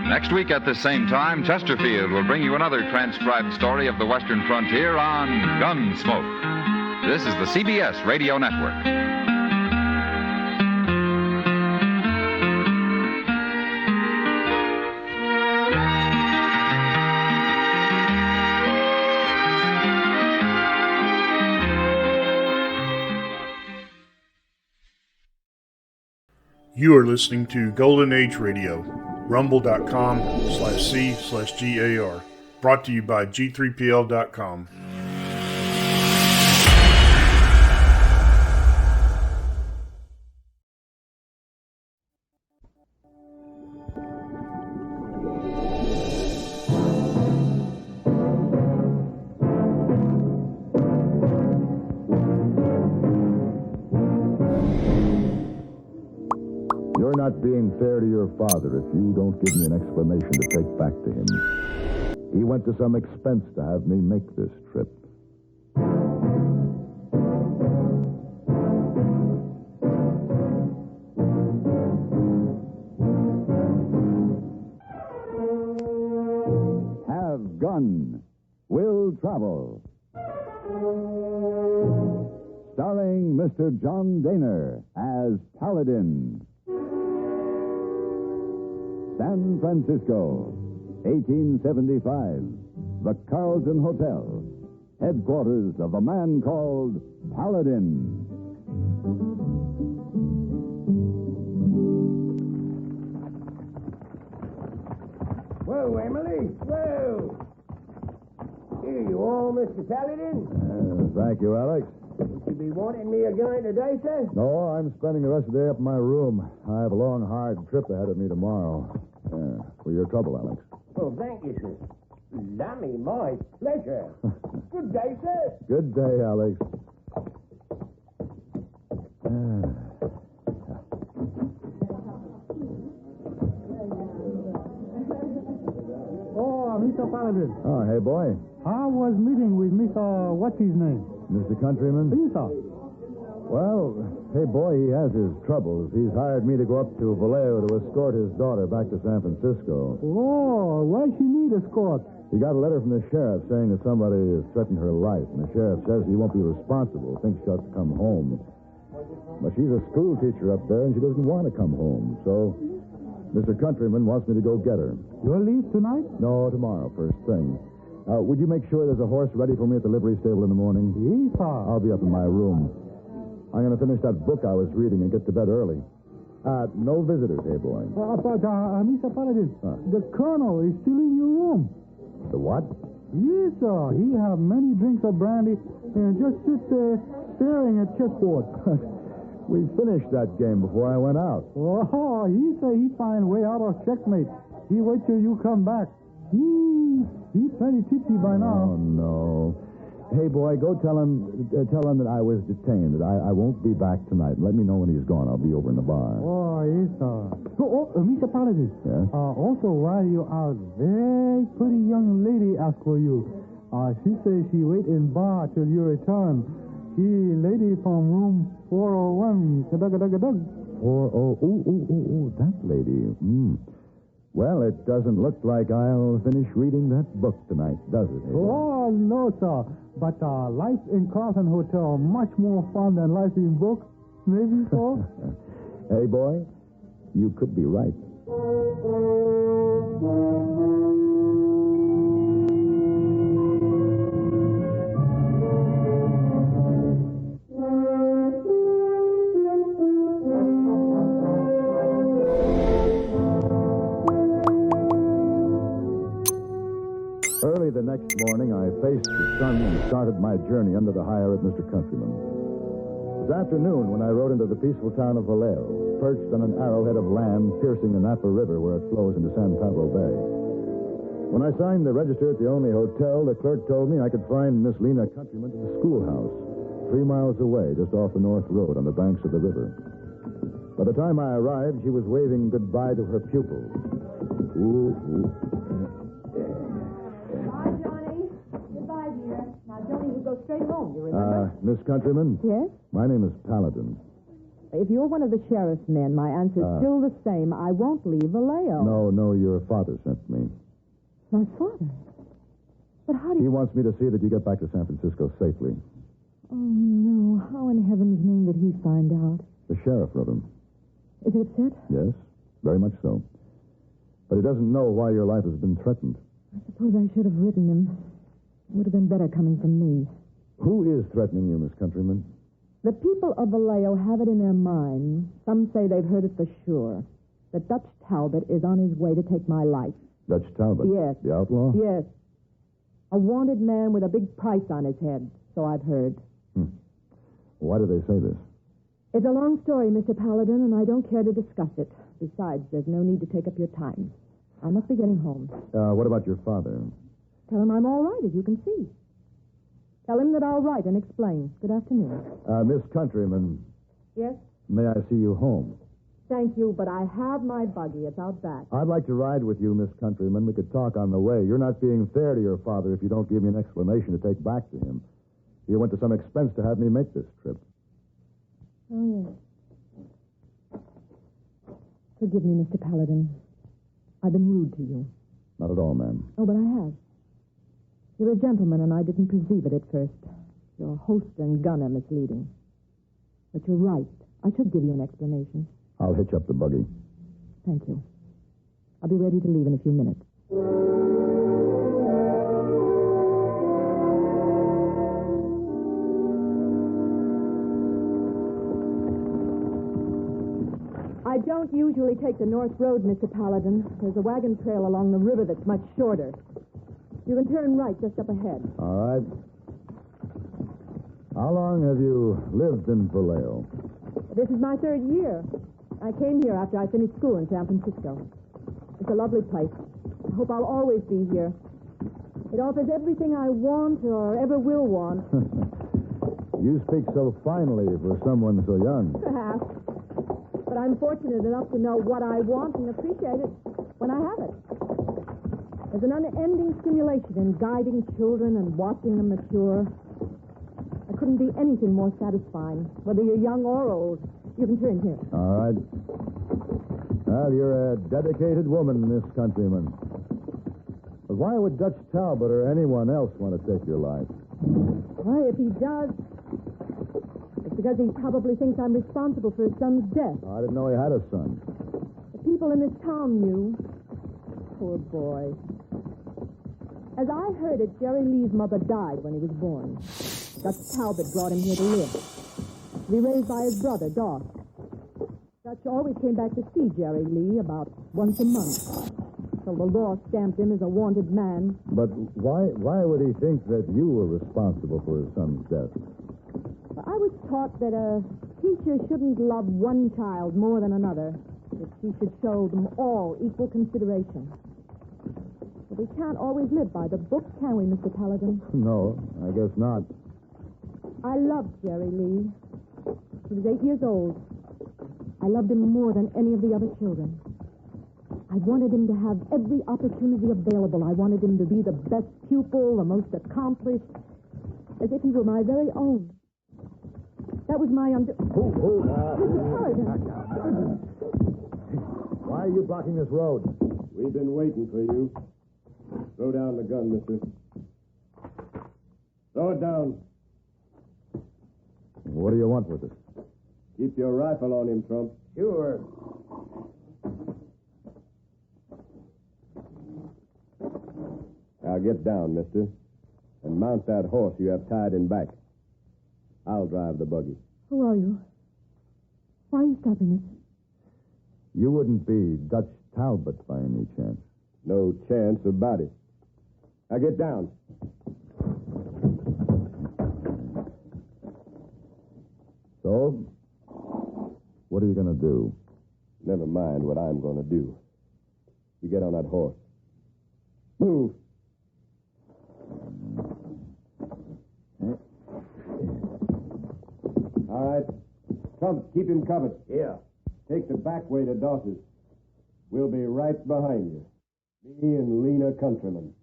Speaker 14: Next week at the same time, Chesterfield will bring you another transcribed story of the Western frontier on Gunsmoke. This is the CBS Radio Network.
Speaker 12: You are listening to Golden Age Radio, rumble.com/C/GAR. Brought to you by G3PL.com.
Speaker 1: You're not being fair to your father if you don't give me an explanation to take back to him. He went to some expense to have me make this trip. Have Gun, Will Travel. Starring Mr. John Daner as Paladin. San Francisco, 1875. The Carlton Hotel, headquarters of a man called Paladin.
Speaker 22: Whoa, Emily, whoa. Here you are, Mr. Paladin.
Speaker 1: Thank you, Alex.
Speaker 22: Would you be wanting me again today, sir?
Speaker 1: No, I'm spending the rest of the day up in my room. I have a long, hard trip ahead of me tomorrow. For your trouble, Alex.
Speaker 22: Oh, thank you, sir. Lummy, my pleasure. Good day, sir.
Speaker 1: Good day, Alex.
Speaker 23: Oh, Mr. Paladin.
Speaker 1: Oh, hey, boy.
Speaker 23: I was meeting with Mr. What's his name?
Speaker 1: Mr. Countryman?
Speaker 23: Yes, sir.
Speaker 1: Well, hey, boy, he has his troubles. He's hired me to go up to Vallejo to escort his daughter back to San Francisco.
Speaker 23: Oh, why she need escort?
Speaker 1: He got a letter from the sheriff saying that somebody has threatened her life, and the sheriff says he won't be responsible, thinks she'll have to come home. But she's a school teacher up there, and she doesn't want to come home, so Mr. Countryman wants me to go get her.
Speaker 23: You'll leave tonight?
Speaker 1: No, tomorrow, first thing. Would you make sure there's a horse ready for me at the livery stable in the morning?
Speaker 23: Yes, sir.
Speaker 1: I'll be up in my room. I'm going to finish that book I was reading and get to bed early. No visitors, hey, boy.
Speaker 23: Mr. Paladin, the colonel is still in your room.
Speaker 1: The what?
Speaker 23: Yes, sir. He have many drinks of brandy and just sits there staring at chessboard.
Speaker 1: We finished that game before I went out.
Speaker 23: Oh, he say he find way out of checkmate. He wait till you come back. He's plenty tipsy by now.
Speaker 1: Oh, no. Hey, boy, go tell him that I was detained, that I won't be back tonight. Let me know when he's gone. I'll be over in the bar.
Speaker 23: Oh, yes, sir. Mr. Paladin.
Speaker 1: Yes?
Speaker 23: Also, while you're out, very pretty young lady ask for you. She says she wait in bar till you return. She lady from room 401. Kadug.
Speaker 1: 40. That lady. Well, it doesn't look like I'll finish reading that book tonight, does it?
Speaker 23: Oh, no, sir. But life in Carlton Hotel much more fun than life in book. Maybe so?
Speaker 1: Hey, boy, you could be right. Early the next morning, I faced the sun and started my journey under the hire of Mr. Countryman. It was afternoon when I rode into the peaceful town of Vallejo, perched on an arrowhead of land piercing the Napa River where it flows into San Pablo Bay. When I signed the register at the only hotel, the clerk told me I could find Miss Lena Countryman at the schoolhouse, 3 miles away, just off the North Road on the banks of the river. By the time I arrived, she was waving goodbye to her pupils.
Speaker 24: Go straight home, you remember?
Speaker 1: Miss Countryman?
Speaker 24: Yes?
Speaker 1: My name is Paladin.
Speaker 24: If you're one of the sheriff's men, my answer's still the same. I won't leave Vallejo.
Speaker 1: No, your father sent me.
Speaker 24: My father? But how do you...
Speaker 1: He wants me to see that you get back to San Francisco safely.
Speaker 24: Oh, no. How in heaven's name did he find out?
Speaker 1: The sheriff wrote him.
Speaker 24: Is he upset?
Speaker 1: Yes, very much so. But he doesn't know why your life has been threatened.
Speaker 24: I suppose I should have written him. Would have been better coming from me.
Speaker 1: Who is threatening you, Miss Countryman?
Speaker 24: The people of Vallejo have it in their mind. Some say they've heard it for sure. That Dutch Talbot is on his way to take my life.
Speaker 1: Dutch Talbot?
Speaker 24: Yes.
Speaker 1: The outlaw?
Speaker 24: Yes. A wanted man with a big price on his head, so I've heard.
Speaker 1: Why do they say this?
Speaker 24: It's a long story, Mr. Paladin, and I don't care to discuss it. Besides, there's no need to take up your time. I must be getting home.
Speaker 1: What about your father?
Speaker 24: Tell him I'm all right, as you can see. Tell him that I'll write and explain. Good afternoon.
Speaker 1: Miss Countryman,
Speaker 24: Yes?
Speaker 1: may I see you home?
Speaker 24: Thank you, but I have my buggy. It's out back.
Speaker 1: I'd like to ride with you, Miss Countryman. We could talk on the way. You're not being fair to your father if you don't give me an explanation to take back to him. You went to some expense to have me make this trip.
Speaker 24: Oh, yes. Forgive me, Mr. Paladin. I've been rude to you.
Speaker 1: Not at all, ma'am.
Speaker 24: Oh, but I have. You're a gentleman, and I didn't perceive it at first. Your host and gun are misleading. But you're right. I should give you an explanation.
Speaker 1: I'll hitch up the buggy.
Speaker 24: Thank you. I'll be ready to leave in a few minutes. I don't usually take the North Road, Mr. Paladin. There's a wagon trail along the river that's much shorter. You can turn right just up ahead.
Speaker 1: All right. How long have you lived in Vallejo?
Speaker 24: This is my 3rd year. I came here after I finished school in San Francisco. It's a lovely place. I hope I'll always be here. It offers everything I want or ever will want.
Speaker 1: You speak so finely for someone so young.
Speaker 24: Perhaps. But I'm fortunate enough to know what I want and appreciate it when I have it. There's an unending stimulation in guiding children and watching them mature. There couldn't be anything more satisfying, whether you're young or old. You can turn here.
Speaker 1: All right. Well, you're a dedicated woman, Miss Countryman. But why would Dutch Talbot or anyone else want to take your life?
Speaker 24: Why, if he does, it's because he probably thinks I'm responsible for his son's death.
Speaker 1: I didn't know he had a son.
Speaker 24: The people in this town knew. Poor boy. As I heard it, Jerry Lee's mother died when he was born. Dutch Talbot brought him here to live. To be raised by his brother, Doc. Dutch always came back to see Jerry Lee about once a month. So the law stamped him as a wanted man.
Speaker 1: But why would he think that you were responsible for his son's death?
Speaker 24: I was taught that a teacher shouldn't love one child more than another. That she should show them all equal consideration. But we can't always live by the book, can we, Mr. Paladin?
Speaker 1: No, I guess not.
Speaker 24: I loved Jerry Lee. He was 8 years old. I loved him more than any of the other children. I wanted him to have every opportunity available. I wanted him to be the best pupil, the most accomplished, as if he were my very own. That was my Mr. Paladin.
Speaker 1: Why are you blocking this road?
Speaker 2: We've been waiting for you. Throw down the gun, mister. Throw it down.
Speaker 1: What do you want with it?
Speaker 2: Keep your rifle on him, Trump.
Speaker 22: Sure.
Speaker 2: Now get down, mister, and mount that horse you have tied in back. I'll drive the buggy.
Speaker 24: Who are you? Why are you stopping us?
Speaker 1: You wouldn't be Dutch Talbot by any chance.
Speaker 2: No chance about it. Now get down.
Speaker 1: So, what are you going to do?
Speaker 2: Never mind what I'm going to do. You get on that horse. Move. All right. Trump, keep him covered.
Speaker 22: Yeah.
Speaker 2: Take the back way to Daws's. We'll be right behind you. Me and Lena Countryman.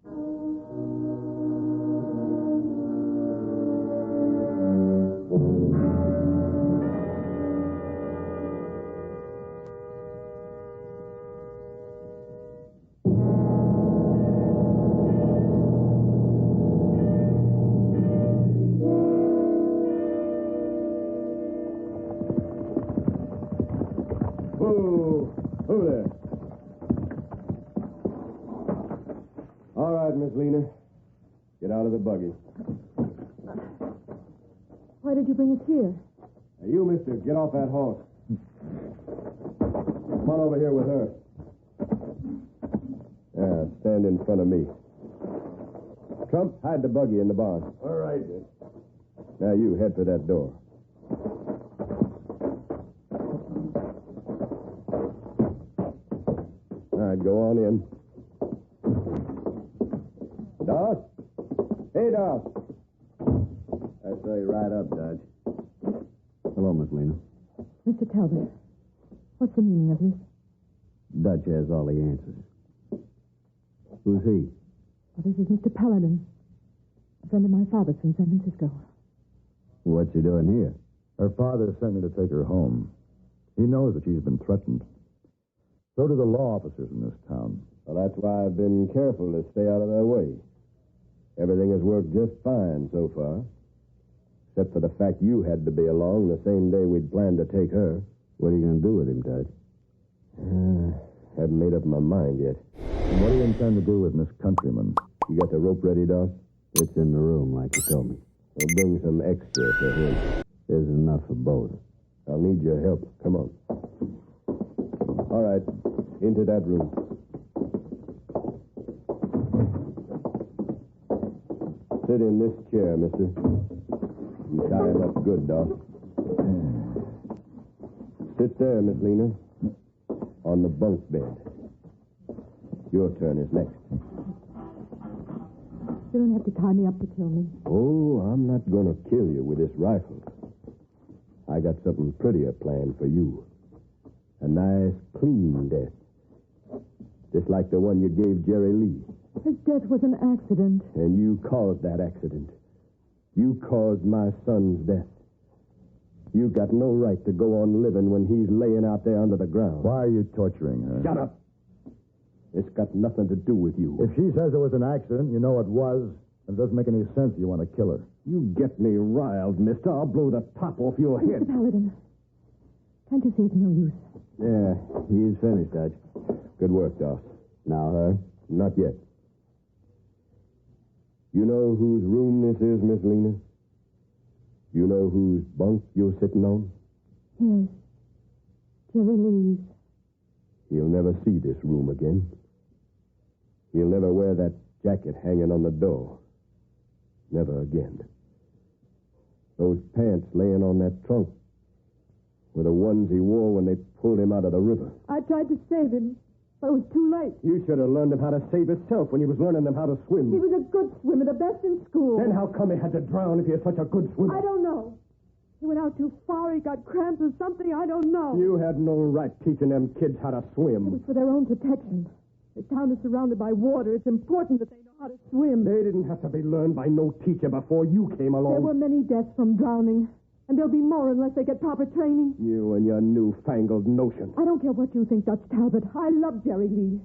Speaker 2: Who there? All right, Miss Lena. Get out of the buggy.
Speaker 24: Why did you bring us here?
Speaker 2: Hey, you, mister, get off that horse. Come on over here with her. Yeah, stand in front of me. Trump, hide the buggy in the barn.
Speaker 4: All right.
Speaker 2: Now you head for that door. All right, go on in. Doss? Hey, Doss.
Speaker 17: That's right up, Dodge. Hello, Miss Lena.
Speaker 24: Mr. Talbot, what's the meaning of this?
Speaker 17: Dutch has all the answers. Who's he?
Speaker 24: Well, this is Mr. Paladin, a friend of my father's from San Francisco.
Speaker 17: What's he doing here?
Speaker 1: Her father sent me to take her home. He knows that she's been threatened. So do the law officers in this town.
Speaker 2: Well, that's why I've been careful to stay out of their way. Everything has worked just fine so far. Except for the fact you had to be along the same day we'd planned to take her.
Speaker 17: What are you going to do with him, Dutch?
Speaker 2: Haven't made up my mind yet.
Speaker 1: And what do you intend to do with Miss Countryman?
Speaker 2: You got the rope ready, Doss?
Speaker 17: It's in the room, like you told me.
Speaker 2: We'll bring some extra for him.
Speaker 17: There's enough for both.
Speaker 2: I'll need your help. Come on. All right, into that room. Sit in this chair, mister. You tie him up good, Doc. Sit there, Miss Lena. On the bunk bed. Your turn is next.
Speaker 24: You don't have to tie me up to kill me.
Speaker 2: Oh, I'm not going to kill you with this rifle. I got something prettier planned for you. A nice, clean death. Just like the one you gave Jerry Lee.
Speaker 24: His death was an accident.
Speaker 2: And you caused that accident. You caused my son's death. You got no right to go on living when he's laying out there under the ground.
Speaker 1: Why are you torturing her?
Speaker 2: Shut up. It's got nothing to do with you.
Speaker 1: If she says it was an accident, you know it was. It doesn't make any sense you want to kill her.
Speaker 2: You get me riled, mister. I'll blow the top off your head.
Speaker 24: Mr. Paladin, can't you see it's no use?
Speaker 2: Yeah, he's finished, Dutch. Good work, Doss. Now, her? Not yet. You know whose room this is, Miss Lena? You know whose bunk you're sitting on?
Speaker 24: Yes. Jerry Lee's.
Speaker 2: He'll never see this room again. He'll never wear that jacket hanging on the door. Never again. Those pants laying on that trunk were the ones he wore when they pulled him out of the river.
Speaker 24: I tried to save him, but it was too late.
Speaker 2: You should have learned him how to save himself when he was learning them how to swim.
Speaker 24: He was a good swimmer, the best in school.
Speaker 2: Then how come he had to drown if he was such a good swimmer?
Speaker 24: I don't know. He went out too far, he got cramps or something, I don't know.
Speaker 2: You had no right teaching them kids how to swim.
Speaker 24: It was for their own protection. The town is surrounded by water. It's important that they know how to swim.
Speaker 2: They didn't have to be learned by no teacher before you came along.
Speaker 24: There were many deaths from drowning, and there'll be more unless they get proper training.
Speaker 2: You and your newfangled notion.
Speaker 24: I don't care what you think, Dutch Talbot. I love Jerry Lee.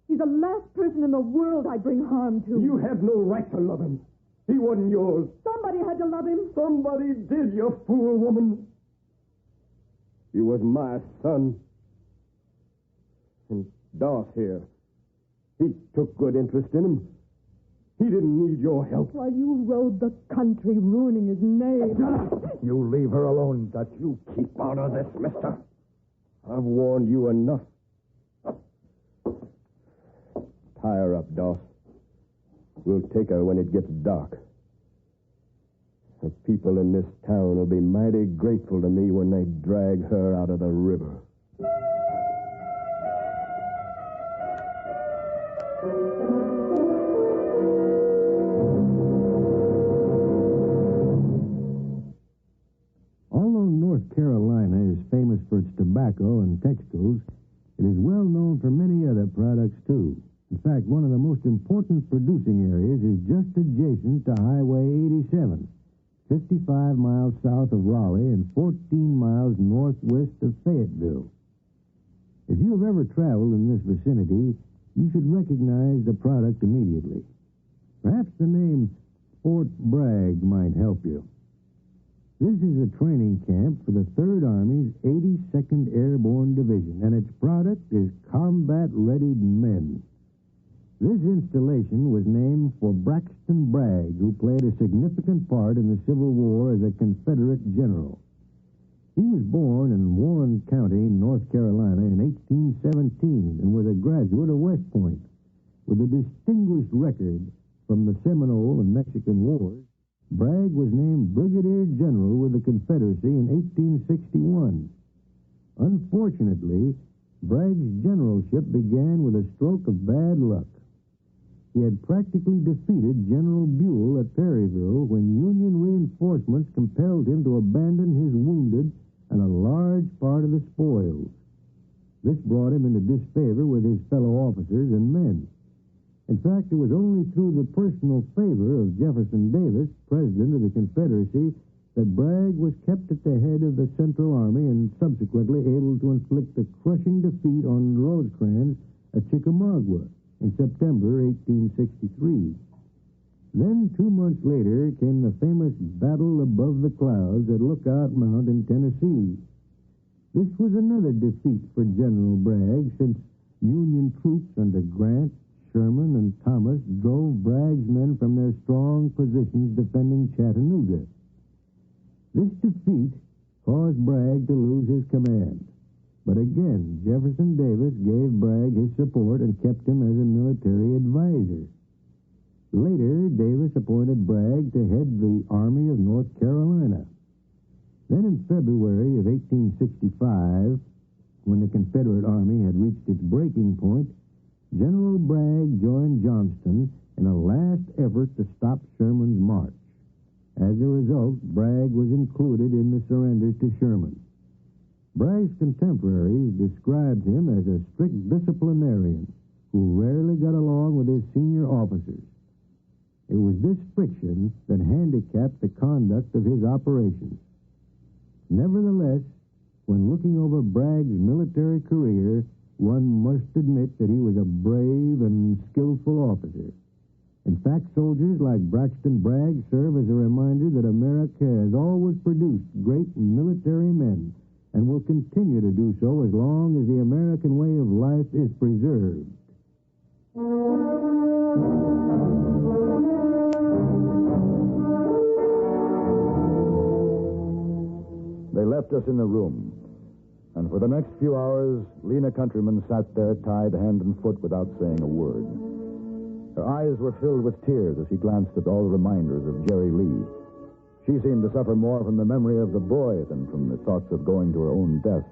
Speaker 24: He's the last person in the world I'd bring harm to.
Speaker 2: You have no right to love him. He wasn't yours.
Speaker 24: Somebody had to love him.
Speaker 2: Somebody did, you fool woman. He was my son. And Doss here. He took good interest in him. He didn't need your help.
Speaker 24: While you rode the country, ruining his name.
Speaker 1: You leave her alone, Dutch.
Speaker 2: You keep out of this, mister. I've warned you enough. Tie her up, Doss. We'll take her when it gets dark. The people in this town will be mighty grateful to me when they drag her out of the river.
Speaker 3: Although North Carolina is famous for its tobacco and textiles, it is well known for many other products, too. In fact, one of the most important producing areas is just adjacent to Highway 87, 55 miles south of Raleigh and 14 miles northwest of Fayetteville. If you have ever traveled in this vicinity, you should recognize the product immediately. Perhaps the name Fort Bragg might help you. This is a training camp for the 3rd Army's 82nd Airborne Division, and its product is combat-readied men. This installation was named for Braxton Bragg, who played a significant part in the Civil War as a Confederate general. He was born in Warren County, North Carolina in 1817 and was a graduate of West Point. With a distinguished record from the Seminole and Mexican Wars, Bragg was named Brigadier General with the Confederacy in 1861. Unfortunately, Bragg's generalship began with a stroke of bad luck. He had practically defeated General Buell at Perryville when Union reinforcements compelled him to abandon his wounded and a large part of the spoils. This brought him into disfavor with his fellow officers and men. In fact, it was only through the personal favor of Jefferson Davis, President of the Confederacy, that Bragg was kept at the head of the Central Army and subsequently able to inflict a crushing defeat on Rosecrans at Chickamauga in September 1863. Then, 2 months later, came the famous Battle Above the Clouds at Lookout Mount in Tennessee. This was another defeat for General Bragg, since Union troops under Grant, Sherman, and Thomas drove Bragg's men from their strong positions defending Chattanooga. This defeat caused Bragg to lose his command. But again, Jefferson Davis gave Bragg his support and kept him as a military advisor. Later, Davis appointed Bragg to head the Army of North Carolina. Then in February of 1865, when the Confederate Army had reached its breaking point, General Bragg joined Johnston in a last effort to stop Sherman's march. As a result, Bragg was included in the surrender to Sherman. Bragg's contemporaries described him as a strict disciplinarian who rarely got along with his senior officers. It was this friction that handicapped the conduct of his operations. Nevertheless, when looking over Bragg's military career, one must admit that he was a brave and skillful officer. In fact, soldiers like Braxton Bragg serve as a reminder that America has always produced great military men and will continue to do so as long as the American way of life is preserved.
Speaker 1: They left us in the room, and for the next few hours, Lena Countryman sat there tied hand and foot without saying a word. Her eyes were filled with tears as she glanced at all the reminders of Jerry Lee. She seemed to suffer more from the memory of the boy than from the thoughts of going to her own death.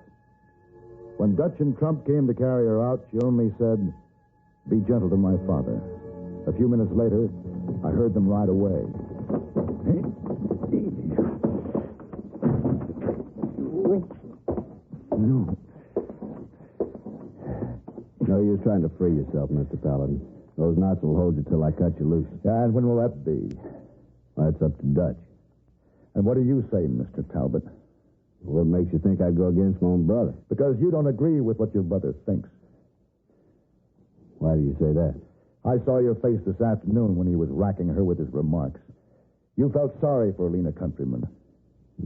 Speaker 1: When Dutch and Trump came to carry her out, she only said, "Be gentle to my father." A few minutes later, I heard them ride away.
Speaker 2: No use trying to free yourself, Mr. Paladin. Those knots will hold you till I cut you loose.
Speaker 1: And when will that be?
Speaker 2: That's up to Dutch.
Speaker 1: And what do you say, Mr. Talbot?
Speaker 2: What makes you think I'd go against my own brother?
Speaker 1: Because you don't agree with what your brother thinks.
Speaker 2: Why do you say that?
Speaker 1: I saw your face this afternoon when he was racking her with his remarks. You felt sorry for Lena Countryman.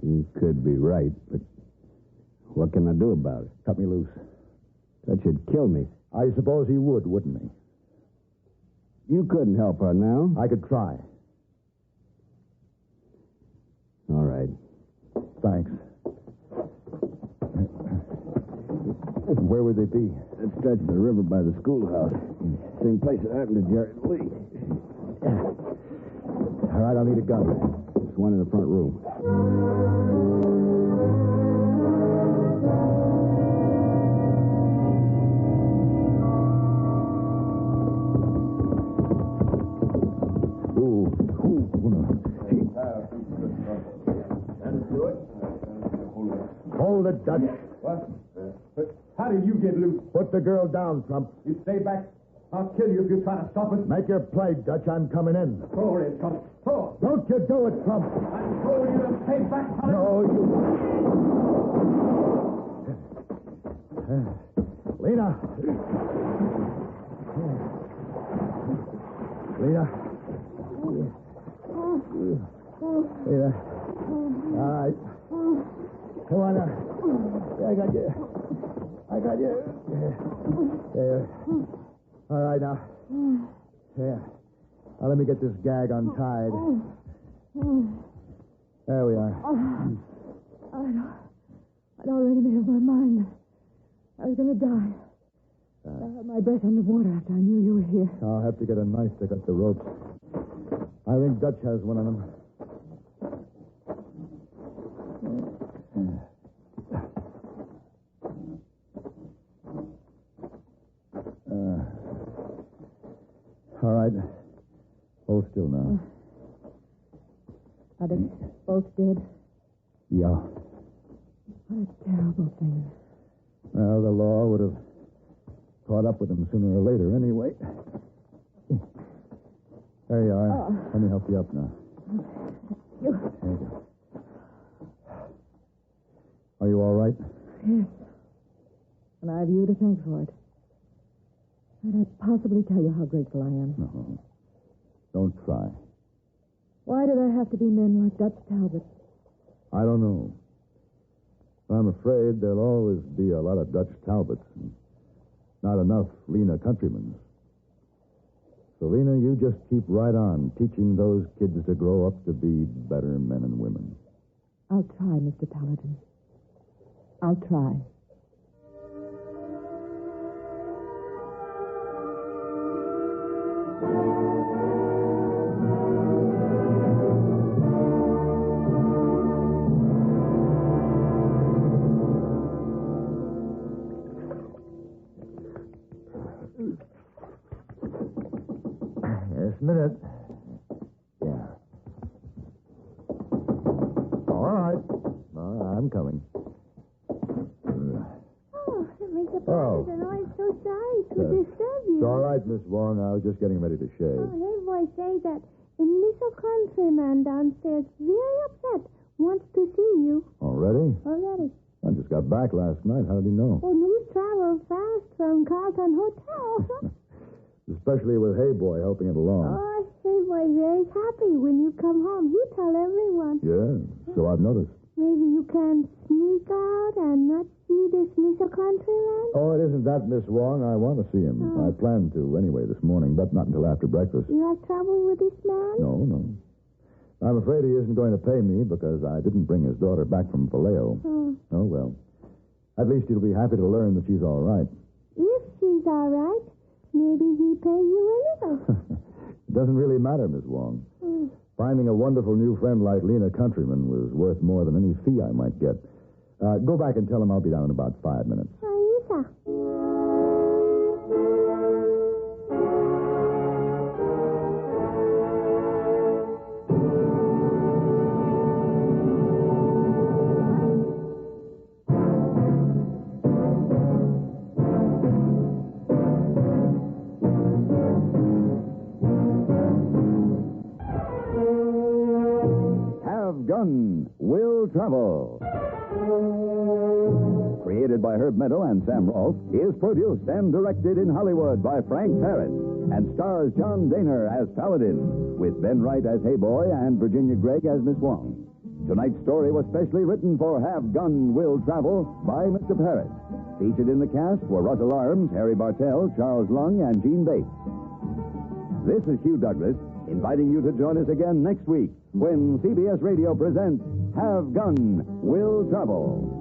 Speaker 2: You could be right, but what can I do about it?
Speaker 1: Cut me loose.
Speaker 2: That should kill me.
Speaker 1: I suppose he would, wouldn't he?
Speaker 2: You couldn't help her now.
Speaker 1: I could try.
Speaker 2: All right.
Speaker 1: Thanks. Where would they be?
Speaker 2: That stretch of the river by the schoolhouse. Same place that happened to Jerry Lee.
Speaker 1: All right, I'll need a gun.
Speaker 2: There's one in the front room.
Speaker 1: Hold it, Dutch.
Speaker 22: What? How did you get loose?
Speaker 1: Put the girl down, Trump.
Speaker 22: You stay back. I'll kill you if you try to stop it.
Speaker 1: Make your play, Dutch. I'm coming in.
Speaker 22: Throw her in, Trump. Throw her.
Speaker 1: Don't you do it, Trump.
Speaker 22: I'm throwing you to stay back.
Speaker 1: No, you... Lena. Lena. Lena. All right. Come on now. I got you. There. All right, now. Yeah. Now, let me get this gag untied. There we are.
Speaker 24: I'd already made up my mind. I was going to die. I had my breath underwater after I knew you were here.
Speaker 1: I'll have to get a knife to cut the ropes. I think Dutch has one on him. All right. Hold still now.
Speaker 24: Are they both dead?
Speaker 1: Yeah.
Speaker 24: What a terrible thing.
Speaker 1: Well, the law would have caught up with them sooner or later anyway. There you are.
Speaker 24: Oh.
Speaker 1: Let me help you up now.
Speaker 24: You...
Speaker 1: There you go. Are you all right?
Speaker 24: Yes. And I have you to thank for it. Can't I possibly tell you how grateful I am?
Speaker 1: No. Don't try.
Speaker 24: Why do there have to be men like Dutch Talbot?
Speaker 1: I don't know. I'm afraid there'll always be a lot of Dutch Talbots and not enough Lena Countrymen. So, Lena, you just keep right on teaching those kids to grow up to be better men and women.
Speaker 24: I'll try, Mr. Paladin. I'll try.
Speaker 1: Just a minute. Yeah. All right. I'm coming.
Speaker 5: Oh, Mr.
Speaker 1: Oh.
Speaker 5: Paladin, I'm so sorry to disturb you.
Speaker 1: It's all right, Miss Wong. I was just getting ready to shave.
Speaker 5: Oh, hey, boy, say that a little countryman downstairs, very upset, wants to see you.
Speaker 1: Already?
Speaker 5: Already.
Speaker 1: I just got back last night. How did he know?
Speaker 5: Oh, news traveled fast from Carlton Hotel.
Speaker 1: Especially with Hey Boy helping it along.
Speaker 5: Oh, hey, boy, very happy when you come home. You tell everyone.
Speaker 1: Yeah, so I've noticed.
Speaker 5: Maybe you can sneak out and not see this little countryman?
Speaker 1: Oh, it isn't that, Miss Wong. I want to see him. I planned to anyway this morning, but not until after breakfast.
Speaker 5: You have trouble with this man?
Speaker 1: No. I'm afraid he isn't going to pay me because I didn't bring his daughter back from Vallejo. Oh, well. At least he'll be happy to learn that she's all right.
Speaker 5: If she's all right, maybe he pay you a little.
Speaker 1: It doesn't really matter, Miss Wong. Finding a wonderful new friend like Lena Countryman was worth more than any fee I might get. Go back and tell him I'll be down in about 5 minutes.
Speaker 5: Aisa.
Speaker 6: Have Gun Will Travel. Created by Herb Meadow and Sam Rolfe, is produced and directed in Hollywood by Frank Parrott and stars John Daner as Paladin, with Ben Wright as Hey Boy and Virginia Gregg as Miss Wong. Tonight's story was specially written for Have Gun Will Travel by Mr. Parrott. Featured in the cast were Russell Arms, Harry Bartell, Charles Lung, and Gene Bates. This is Hugh Douglas, inviting you to join us again next week when CBS Radio presents Have Gun Will Travel.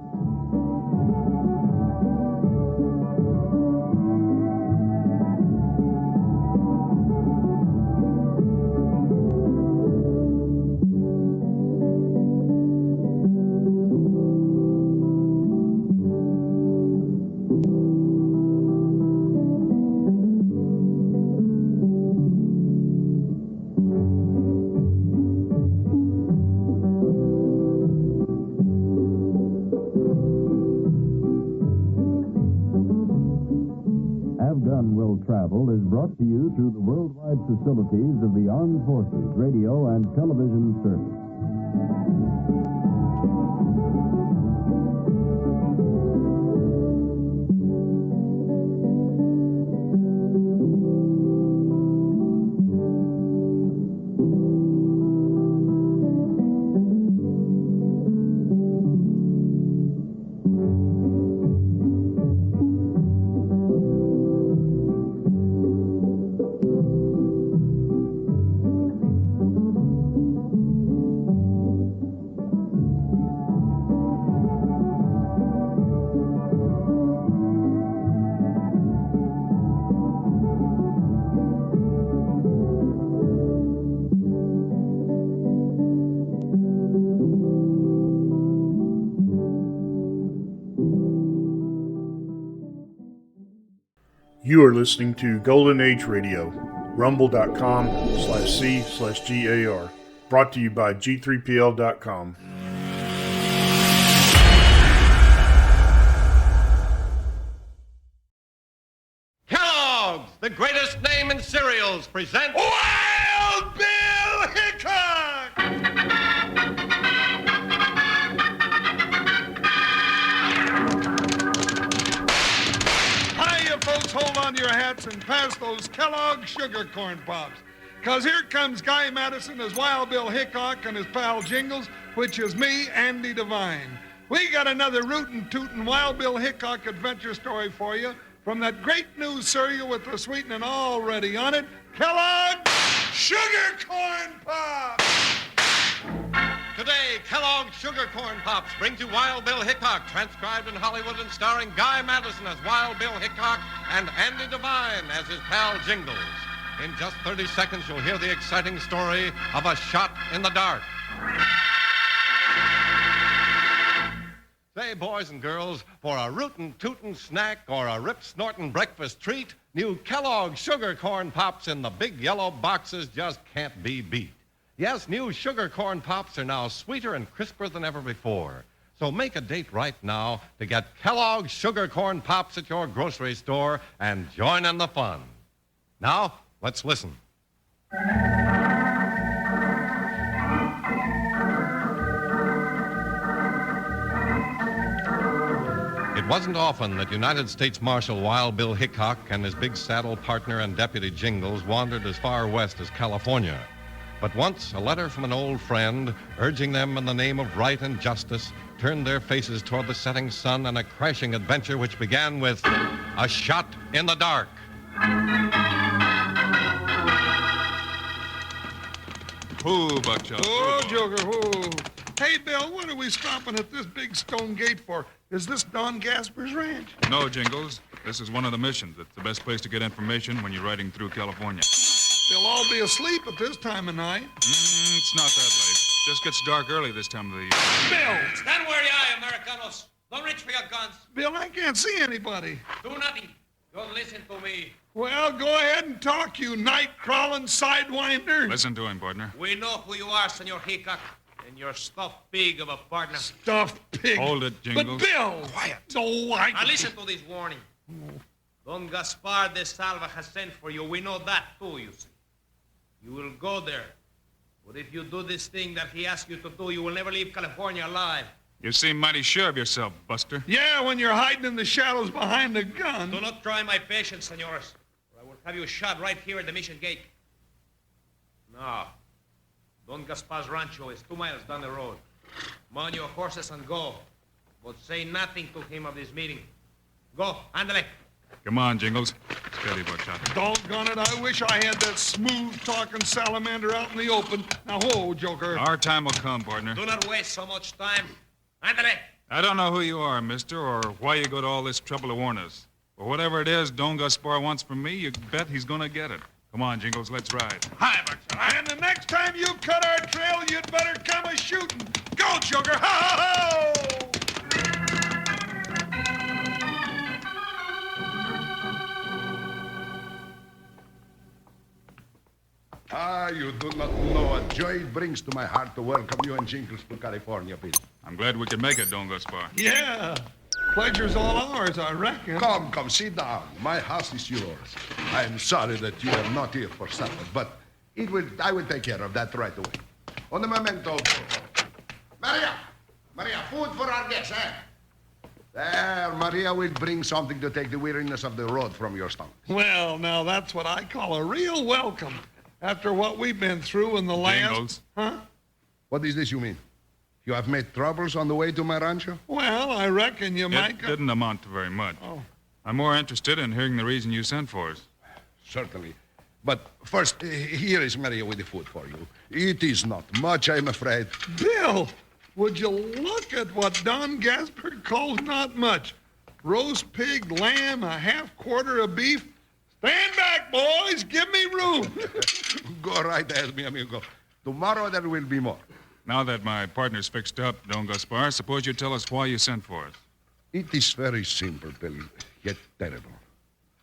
Speaker 7: Have Gun Will Travel is brought to you through the worldwide facilities of the Armed Forces Radio and Television Service.
Speaker 12: You are listening to Golden Age Radio, rumble.com/C/GAR. Brought to you by G3PL.com.
Speaker 9: Kellogg's, the greatest name in cereals, presents Wild Bill Hickok!
Speaker 11: Hiya, folks, hold on to your hats and pass those Kellogg's Sugar Corn Pops. Because here comes Guy Madison as Wild Bill Hickok and his pal Jingles, which is me, Andy Devine. We got another rootin' tootin' Wild Bill Hickok adventure story for you from that great new cereal with the sweetening already on it, Kellogg's Sugar Corn Pops!
Speaker 9: Today, Kellogg's Sugar Corn Pops bring to Wild Bill Hickok, transcribed in Hollywood and starring Guy Madison as Wild Bill Hickok and Andy Devine as his pal Jingles. In just 30 seconds, you'll hear the exciting story of a shot in the dark. Say, boys and girls, for a rootin' tootin' snack or a rip-snortin' breakfast treat, new Kellogg's Sugar Corn Pops in the big yellow boxes just can't be beat. Yes, new Sugar Corn Pops are now sweeter and crisper than ever before. So make a date right now to get Kellogg's Sugar Corn Pops at your grocery store and join in the fun. Now, let's listen. It wasn't often that United States Marshal Wild Bill Hickok and his big saddle partner and Deputy Jingles wandered as far west as California. But once, a letter from an old friend urging them in the name of right and justice turned their faces toward the setting sun and a crashing adventure which began with a shot in the dark.
Speaker 11: Who, Buckshot? Oh, Joker, who? Hey, Bill, what are we stopping at this big stone gate for? Is this Don Gasper's ranch?
Speaker 15: No, Jingles. This is one of the missions. It's the best place to get information when you're riding through California.
Speaker 11: They'll all be asleep at this time of night.
Speaker 15: It's not that late. Just gets dark early this time of the year.
Speaker 11: Bill!
Speaker 9: Stand where you are, Americanos. Don't reach for your guns.
Speaker 11: Bill, I can't see anybody.
Speaker 9: Do nothing. Don't listen to me.
Speaker 11: Well, go ahead and talk, you night-crawling sidewinder.
Speaker 15: Listen to him, partner.
Speaker 9: We know who you are, Senor Hickok, and your stuffed pig of a partner.
Speaker 11: Stuffed pig?
Speaker 15: Hold it, Jingles.
Speaker 11: But, Bill!
Speaker 15: Quiet.
Speaker 11: No, I...
Speaker 9: Now, listen to this warning. Don Gaspar de Salva has sent for you. We know that, too, you see. You will go there. But if you do this thing that he asked you to do, you will never leave California alive.
Speaker 15: You seem mighty sure of yourself, Buster.
Speaker 11: Yeah, when you're hiding in the shadows behind the gun.
Speaker 9: Do not try my patience, senores, or I will have you shot right here at the mission gate. No. Don Gaspar's rancho is 2 miles down the road. Mount your horses and go. But say nothing to him of this meeting. Go, ándale.
Speaker 15: Come on, Jingles. Steady, Buckshot.
Speaker 11: Doggone it, I wish I had that smooth-talking salamander out in the open. Now, whoa, Joker.
Speaker 15: Our time will come, partner.
Speaker 9: Do not waste so much time. Ándale.
Speaker 15: I don't know who you are, mister, or why you go to all this trouble to warn us. But whatever it is Don Gaspar wants from me, you bet he's gonna get it. Come on, Jingles, let's ride.
Speaker 11: Hi, Buckshot. And the next time you cut our trail, you'd better come a-shooting. Go, Joker. Ho-ho-ho!
Speaker 18: You do not know what joy it brings to my heart to welcome you and Jingles to California, Bill.
Speaker 15: I'm glad we could make it, Don Gaspar.
Speaker 11: Yeah. Pleasure's all ours, I reckon.
Speaker 18: Come, sit down. My house is yours. I'm sorry that you are not here for supper, but I will take care of that right away. Un momento. Maria, food for our guests, eh? There, Maria will bring something to take the weariness of the road from your stomach.
Speaker 11: Well, now that's what I call a real welcome. After what we've been through in the last...
Speaker 15: Jingles.
Speaker 11: Huh?
Speaker 18: What is this you mean? You have made troubles on the way to my rancho?
Speaker 11: Well, I reckon you might...
Speaker 15: It didn't amount to very much.
Speaker 11: Oh.
Speaker 15: I'm more interested in hearing the reason you sent for us.
Speaker 18: Certainly. But first, here is Maria with the food for you. It is not much, I'm afraid.
Speaker 11: Bill, would you look at what Don Gasper calls not much? Roast pig, lamb, a half-quarter of beef. Stand back, boys. Give me room.
Speaker 18: Go right ahead, mi amigo. Tomorrow there will be more.
Speaker 15: Now that my partner's fixed up, Don Gaspar, suppose you tell us why you sent for us.
Speaker 18: It is very simple, Bill, yet terrible.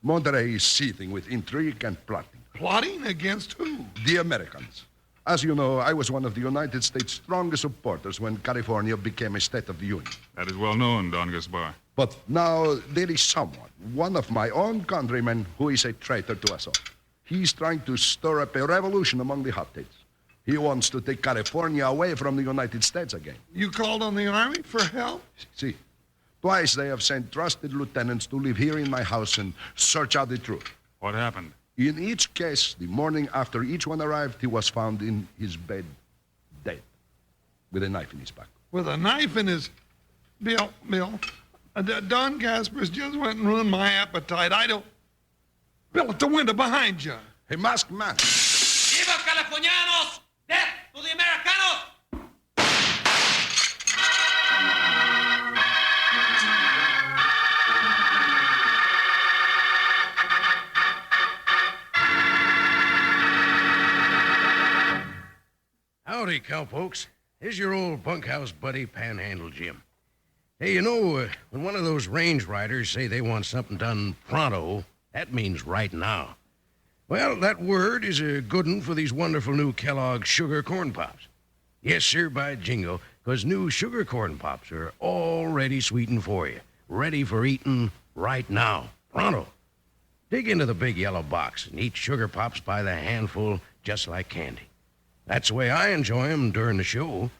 Speaker 18: Monterey is seething with intrigue and plotting.
Speaker 11: Plotting against who?
Speaker 18: The Americans. As you know, I was one of the United States' strongest supporters when California became a state of the Union.
Speaker 15: That is well known, Don Gaspar.
Speaker 18: But now there is someone, one of my own countrymen, who is a traitor to us all. He's trying to stir up a revolution among the hotheads. He wants to take California away from the United States again.
Speaker 11: You called on the Army for help?
Speaker 18: See, twice they have sent trusted lieutenants to live here in my house and search out the truth.
Speaker 15: What happened?
Speaker 18: In each case, the morning after each one arrived, he was found in his bed, dead, with a knife in his back.
Speaker 11: With a knife in his... Bill, Don Gaspar's just went and ruined my appetite. I don't... Bill, at the window behind you.
Speaker 18: A masked man.
Speaker 16: Viva Californianos! Death to the Americanos!
Speaker 19: Howdy, cowpokes. Here's your old bunkhouse buddy, Panhandle Jim. Hey, you know, when one of those range riders say they want something done pronto, that means right now. Well, that word is a good one for these wonderful new Kellogg Sugar Corn Pops. Yes, sir, by jingo, because new Sugar Corn Pops are already sweetened for you, ready for eating right now, pronto. Dig into the big yellow box and eat Sugar Pops by the handful just like candy. That's the way I enjoy 'em during the show.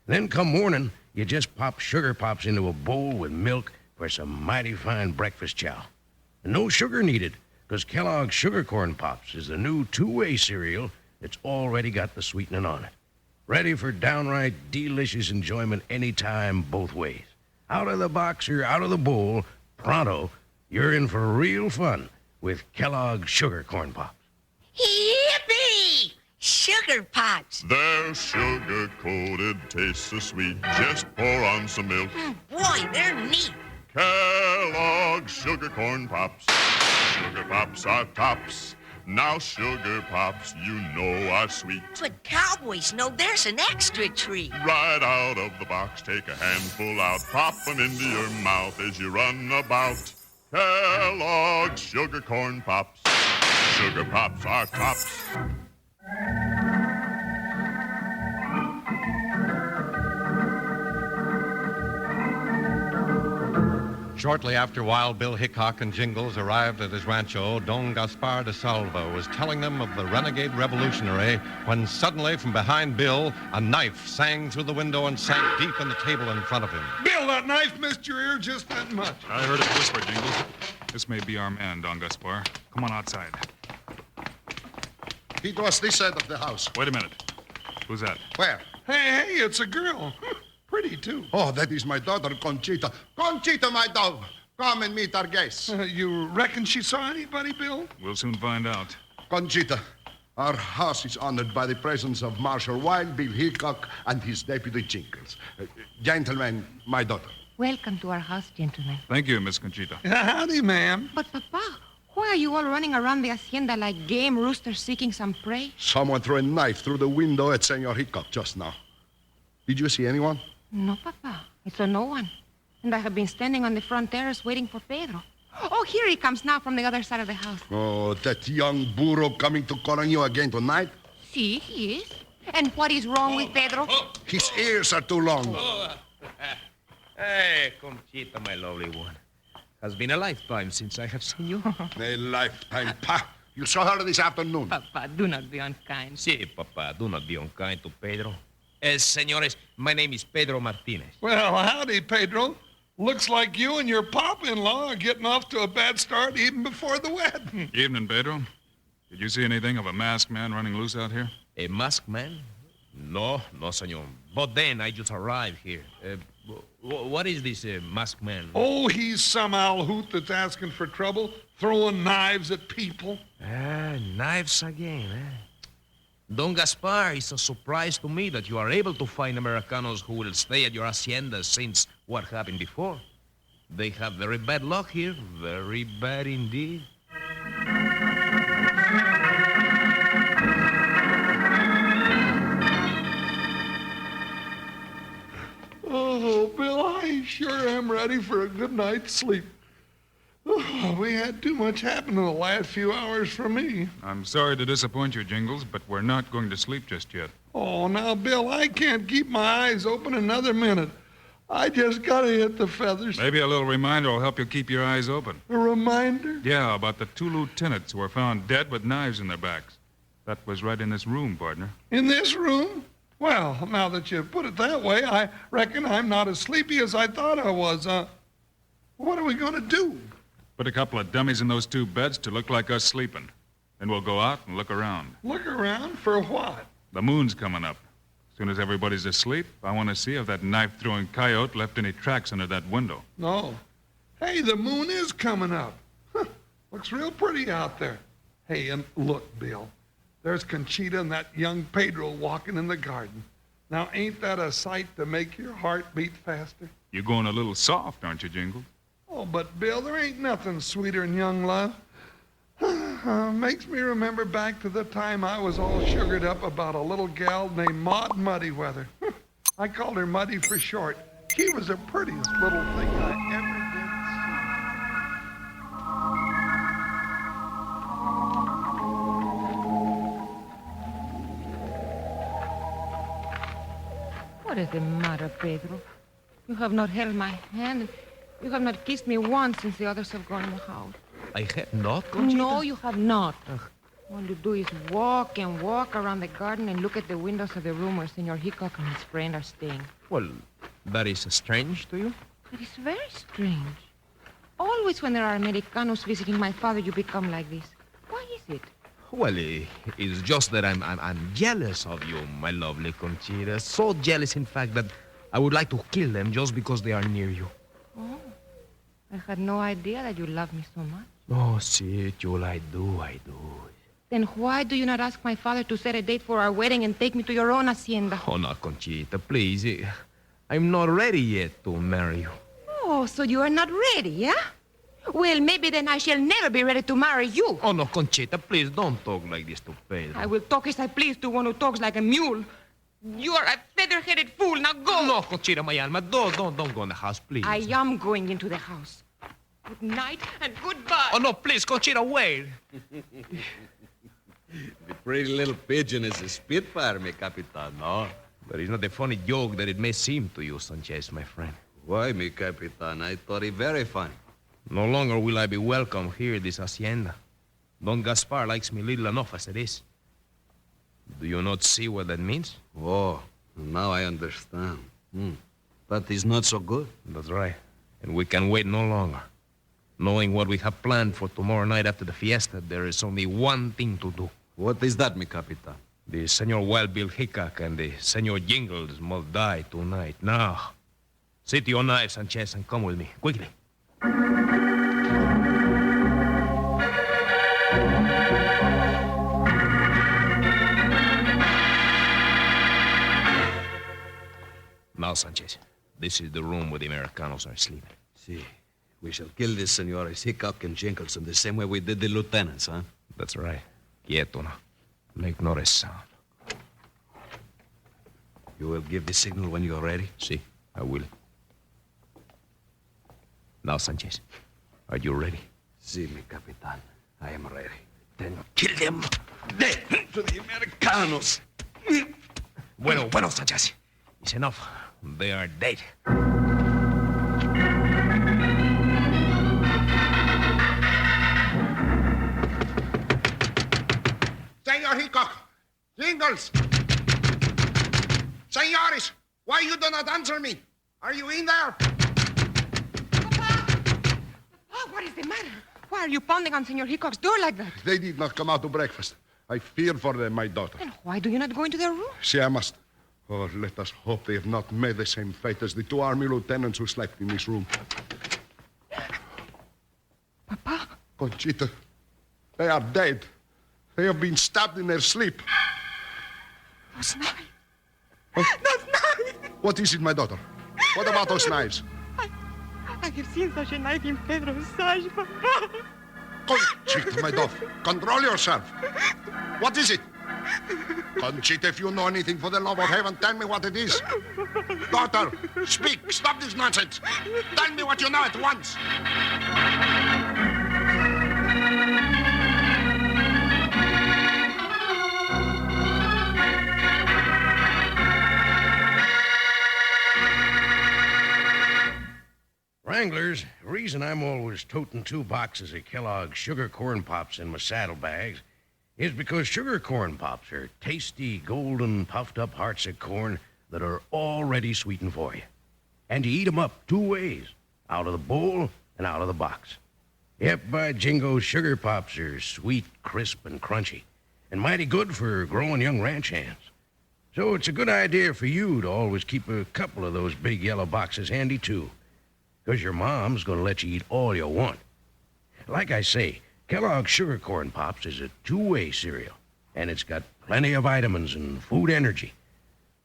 Speaker 19: Then come morning, you just pop Sugar Pops into a bowl with milk for some mighty fine breakfast chow. And no sugar needed, because Kellogg's Sugar Corn Pops is the new two-way cereal that's already got the sweetening on it. Ready for downright delicious enjoyment anytime, both ways. Out of the box or out of the bowl, pronto, you're in for real fun with Kellogg's Sugar Corn Pops.
Speaker 20: Yippee! Sugar Pops.
Speaker 4: They're sugar-coated, taste so sweet. Just pour on some milk.
Speaker 20: Boy, they're neat.
Speaker 4: Kellogg's Sugar Corn Pops. Sugar Pops are tops. Now Sugar Pops, you know are sweet.
Speaker 20: But cowboys know there's an extra treat.
Speaker 4: Right out of the box, take a handful out. Pop 'em into your mouth as you run about. Kellogg's Sugar Corn Pops. Sugar Pops are tops.
Speaker 9: Shortly after Wild Bill Hickok and Jingles arrived at his rancho, Don Gaspar de Salva was telling them of the renegade revolutionary when suddenly from behind Bill, a knife sang through the window and sank deep in the table in front of him.
Speaker 11: Bill, that knife missed your ear just that much.
Speaker 15: I heard it whisper, Jingles. This may be our man, Don Gaspar. Come on outside.
Speaker 18: It was this side of the house.
Speaker 15: Wait a minute. Who's that?
Speaker 18: Where?
Speaker 11: Hey, it's a girl. Pretty, too.
Speaker 18: Oh, that is my daughter, Conchita. Conchita, my dog. Come and meet our guests.
Speaker 11: You reckon she saw anybody, Bill?
Speaker 15: We'll soon find out.
Speaker 18: Conchita, our house is honored by the presence of Marshal Wild Bill Hickok and his deputy Jingles. Gentlemen, my daughter.
Speaker 21: Welcome to our house, gentlemen.
Speaker 15: Thank you, Miss Conchita.
Speaker 11: Howdy, ma'am.
Speaker 21: But, Papa, why are you all running around the hacienda like game roosters seeking some prey?
Speaker 18: Someone threw a knife through the window at Senor Hickok just now. Did you see anyone?
Speaker 21: No, Papa. I saw no one. And I have been standing on the front terrace waiting for Pedro. Oh, here he comes now from the other side of the house.
Speaker 18: Oh, that young burro coming to call on you again tonight?
Speaker 21: See, he is. And what is wrong with Pedro?
Speaker 18: His ears are too long.
Speaker 25: Hey, Conchita, my lovely one. Has been a lifetime since I have seen you.
Speaker 18: A lifetime, pa. You saw her this afternoon.
Speaker 21: Papa, do not be unkind.
Speaker 25: Sí, Papa, do not be unkind to Pedro. Senores, my name is Pedro Martinez.
Speaker 11: Well, howdy, Pedro. Looks like you and your pop-in-law are getting off to a bad start even before the wedding.
Speaker 15: Evening, Pedro. Did you see anything of a masked man running loose out here?
Speaker 25: A masked man? No, senor. But then I just arrived here. What is this masked man?
Speaker 11: Oh, he's some owl hoot that's asking for trouble, throwing knives at people.
Speaker 25: Knives again, eh? Don Gaspar, it's a surprise to me that you are able to find Americanos who will stay at your hacienda since what happened before. They have very bad luck here, very bad indeed.
Speaker 11: Oh, Bill, I sure am ready for a good night's sleep. Oh. Oh, we had too much happen in the last few hours for me.
Speaker 15: I'm sorry to disappoint you, Jingles, but we're not going to sleep just yet.
Speaker 11: Oh, now, Bill, I can't keep my eyes open another minute. I just gotta hit the feathers.
Speaker 15: Maybe a little reminder will help you keep your eyes open.
Speaker 11: A reminder?
Speaker 15: Yeah, about the 2 lieutenants who were found dead with knives in their backs. That was right in this room, partner.
Speaker 11: In this room? Well, now that you put it that way, I reckon I'm not as sleepy as I thought I was. What are we gonna do?
Speaker 15: Put a couple of dummies in those 2 beds to look like us sleeping. Then we'll go out and look around.
Speaker 11: Look around for what?
Speaker 15: The moon's coming up. As soon as everybody's asleep, I want to see if that knife-throwing coyote left any tracks under that window.
Speaker 11: No. Hey, the moon is coming up. Huh. Looks real pretty out there. Hey, and look, Bill. There's Conchita and that young Pedro walking in the garden. Now, ain't that a sight to make your heart beat faster?
Speaker 15: You're going a little soft, aren't you, Jingle?
Speaker 11: Oh, but, Bill, there ain't nothing sweeter than young love. Makes me remember back to the time I was all sugared up about a little gal named Maud Muddyweather. I called her Muddy for short. She was the prettiest little thing I ever did see.
Speaker 21: What is the matter, Pedro? You have not held my hand. You have not kissed me once since the others have gone in the house.
Speaker 25: I have not, Conchita?
Speaker 21: No, you have not. All you do is walk and walk around the garden and look at the windows of the room where Senor Hickok and his friend are staying.
Speaker 25: Well, that is strange to you?
Speaker 21: It is very strange. Always when there are Americanos visiting my father, you become like this. Why is it?
Speaker 25: Well, it's just that I'm jealous of you, my lovely Conchita. So jealous, in fact, that I would like to kill them just because they are near you.
Speaker 21: Oh, I had no idea that you loved me so much.
Speaker 25: Oh, see, Jule, I do.
Speaker 21: Then why do you not ask my father to set a date for our wedding and take me to your own hacienda?
Speaker 25: Oh, no, Conchita, please. I'm not ready yet to marry you.
Speaker 21: Oh, so you are not ready, yeah? Well, maybe then I shall never be ready to marry you.
Speaker 25: Oh, no, Conchita, please don't talk like this to Pedro.
Speaker 21: I will talk as I please to one who talks like a mule. You are a feather-headed fool. Now go.
Speaker 25: No, Conchita, my alma, don't go in the house, please.
Speaker 21: I am going into the house. Good night and goodbye.
Speaker 25: Oh, no, please, Conchita, wait.
Speaker 8: The pretty little pigeon is a spitfire, mi capitan, no?
Speaker 25: But it's not the funny joke that it may seem to you, Sanchez, my friend.
Speaker 8: Why, mi capitan? I thought it very funny.
Speaker 25: No longer will I be welcome here at this hacienda. Don Gaspar likes me little enough as it is. Do you not see what that means?
Speaker 8: Oh, now I understand. That is not so good.
Speaker 25: That's right. And we can wait no longer. Knowing what we have planned for tomorrow night after the fiesta, there is only one thing to do.
Speaker 8: What is that, mi capitan?
Speaker 25: The Senor Wild Bill Hickok and the Senor Jingles must die tonight. Now, sit to your knives, Sanchez, and come with me. Quickly. Now, Sanchez, this is the room where the Americanos are sleeping.
Speaker 8: See, we shall kill the Senores Hickok and Jingles in the same way we did the lieutenants, huh?
Speaker 25: That's right. Quieto now. Make not a sound.
Speaker 8: You will give the signal when you're ready?
Speaker 25: Si, I will. Now, Sanchez, are you ready?
Speaker 8: Si, mi capitan. I am ready. Then kill them. Dead to the Americanos.
Speaker 25: Bueno, Sanchez. It's enough. They are dead.
Speaker 10: Senor Hickok! Jingles! Senores! Why you do not answer me? Are you in there?
Speaker 21: Oh, what is the matter? Why are you pounding on Senor Hickok's door like that?
Speaker 18: They did not come out to breakfast. I fear for them, my daughter.
Speaker 21: And why do you not go into their room?
Speaker 18: See, I must. Oh, let us hope they have not made the same fate as the 2 army lieutenants who slept in this room.
Speaker 21: Papa?
Speaker 18: Conchita, they are dead. They have been stabbed in their sleep.
Speaker 21: Those knives.
Speaker 18: Huh?
Speaker 21: Those knives!
Speaker 18: What is it, my daughter? What about those knives?
Speaker 21: I have seen such a knife in Pedro's side, Papa.
Speaker 18: Conchita, my dove, control yourself. What is it? Conchita, if you know anything, for the love of heaven, tell me what it is. Daughter, speak. Stop this nonsense. Tell me what you know at once.
Speaker 19: Wranglers, the reason I'm always toting 2 boxes of Kellogg's sugar corn pops in my saddlebags is because sugar corn pops are tasty, golden, puffed-up hearts of corn that are already sweetened for you. And you eat 'em up 2 ways, out of the bowl and out of the box. Yep, by jingo, sugar pops are sweet, crisp, and crunchy, and mighty good for growing young ranch hands. So it's a good idea for you to always keep a couple of those big yellow boxes handy, too, because your mom's going to let you eat all you want. Like I say, Kellogg's Sugar Corn Pops is a 2-way cereal, and it's got plenty of vitamins and food energy.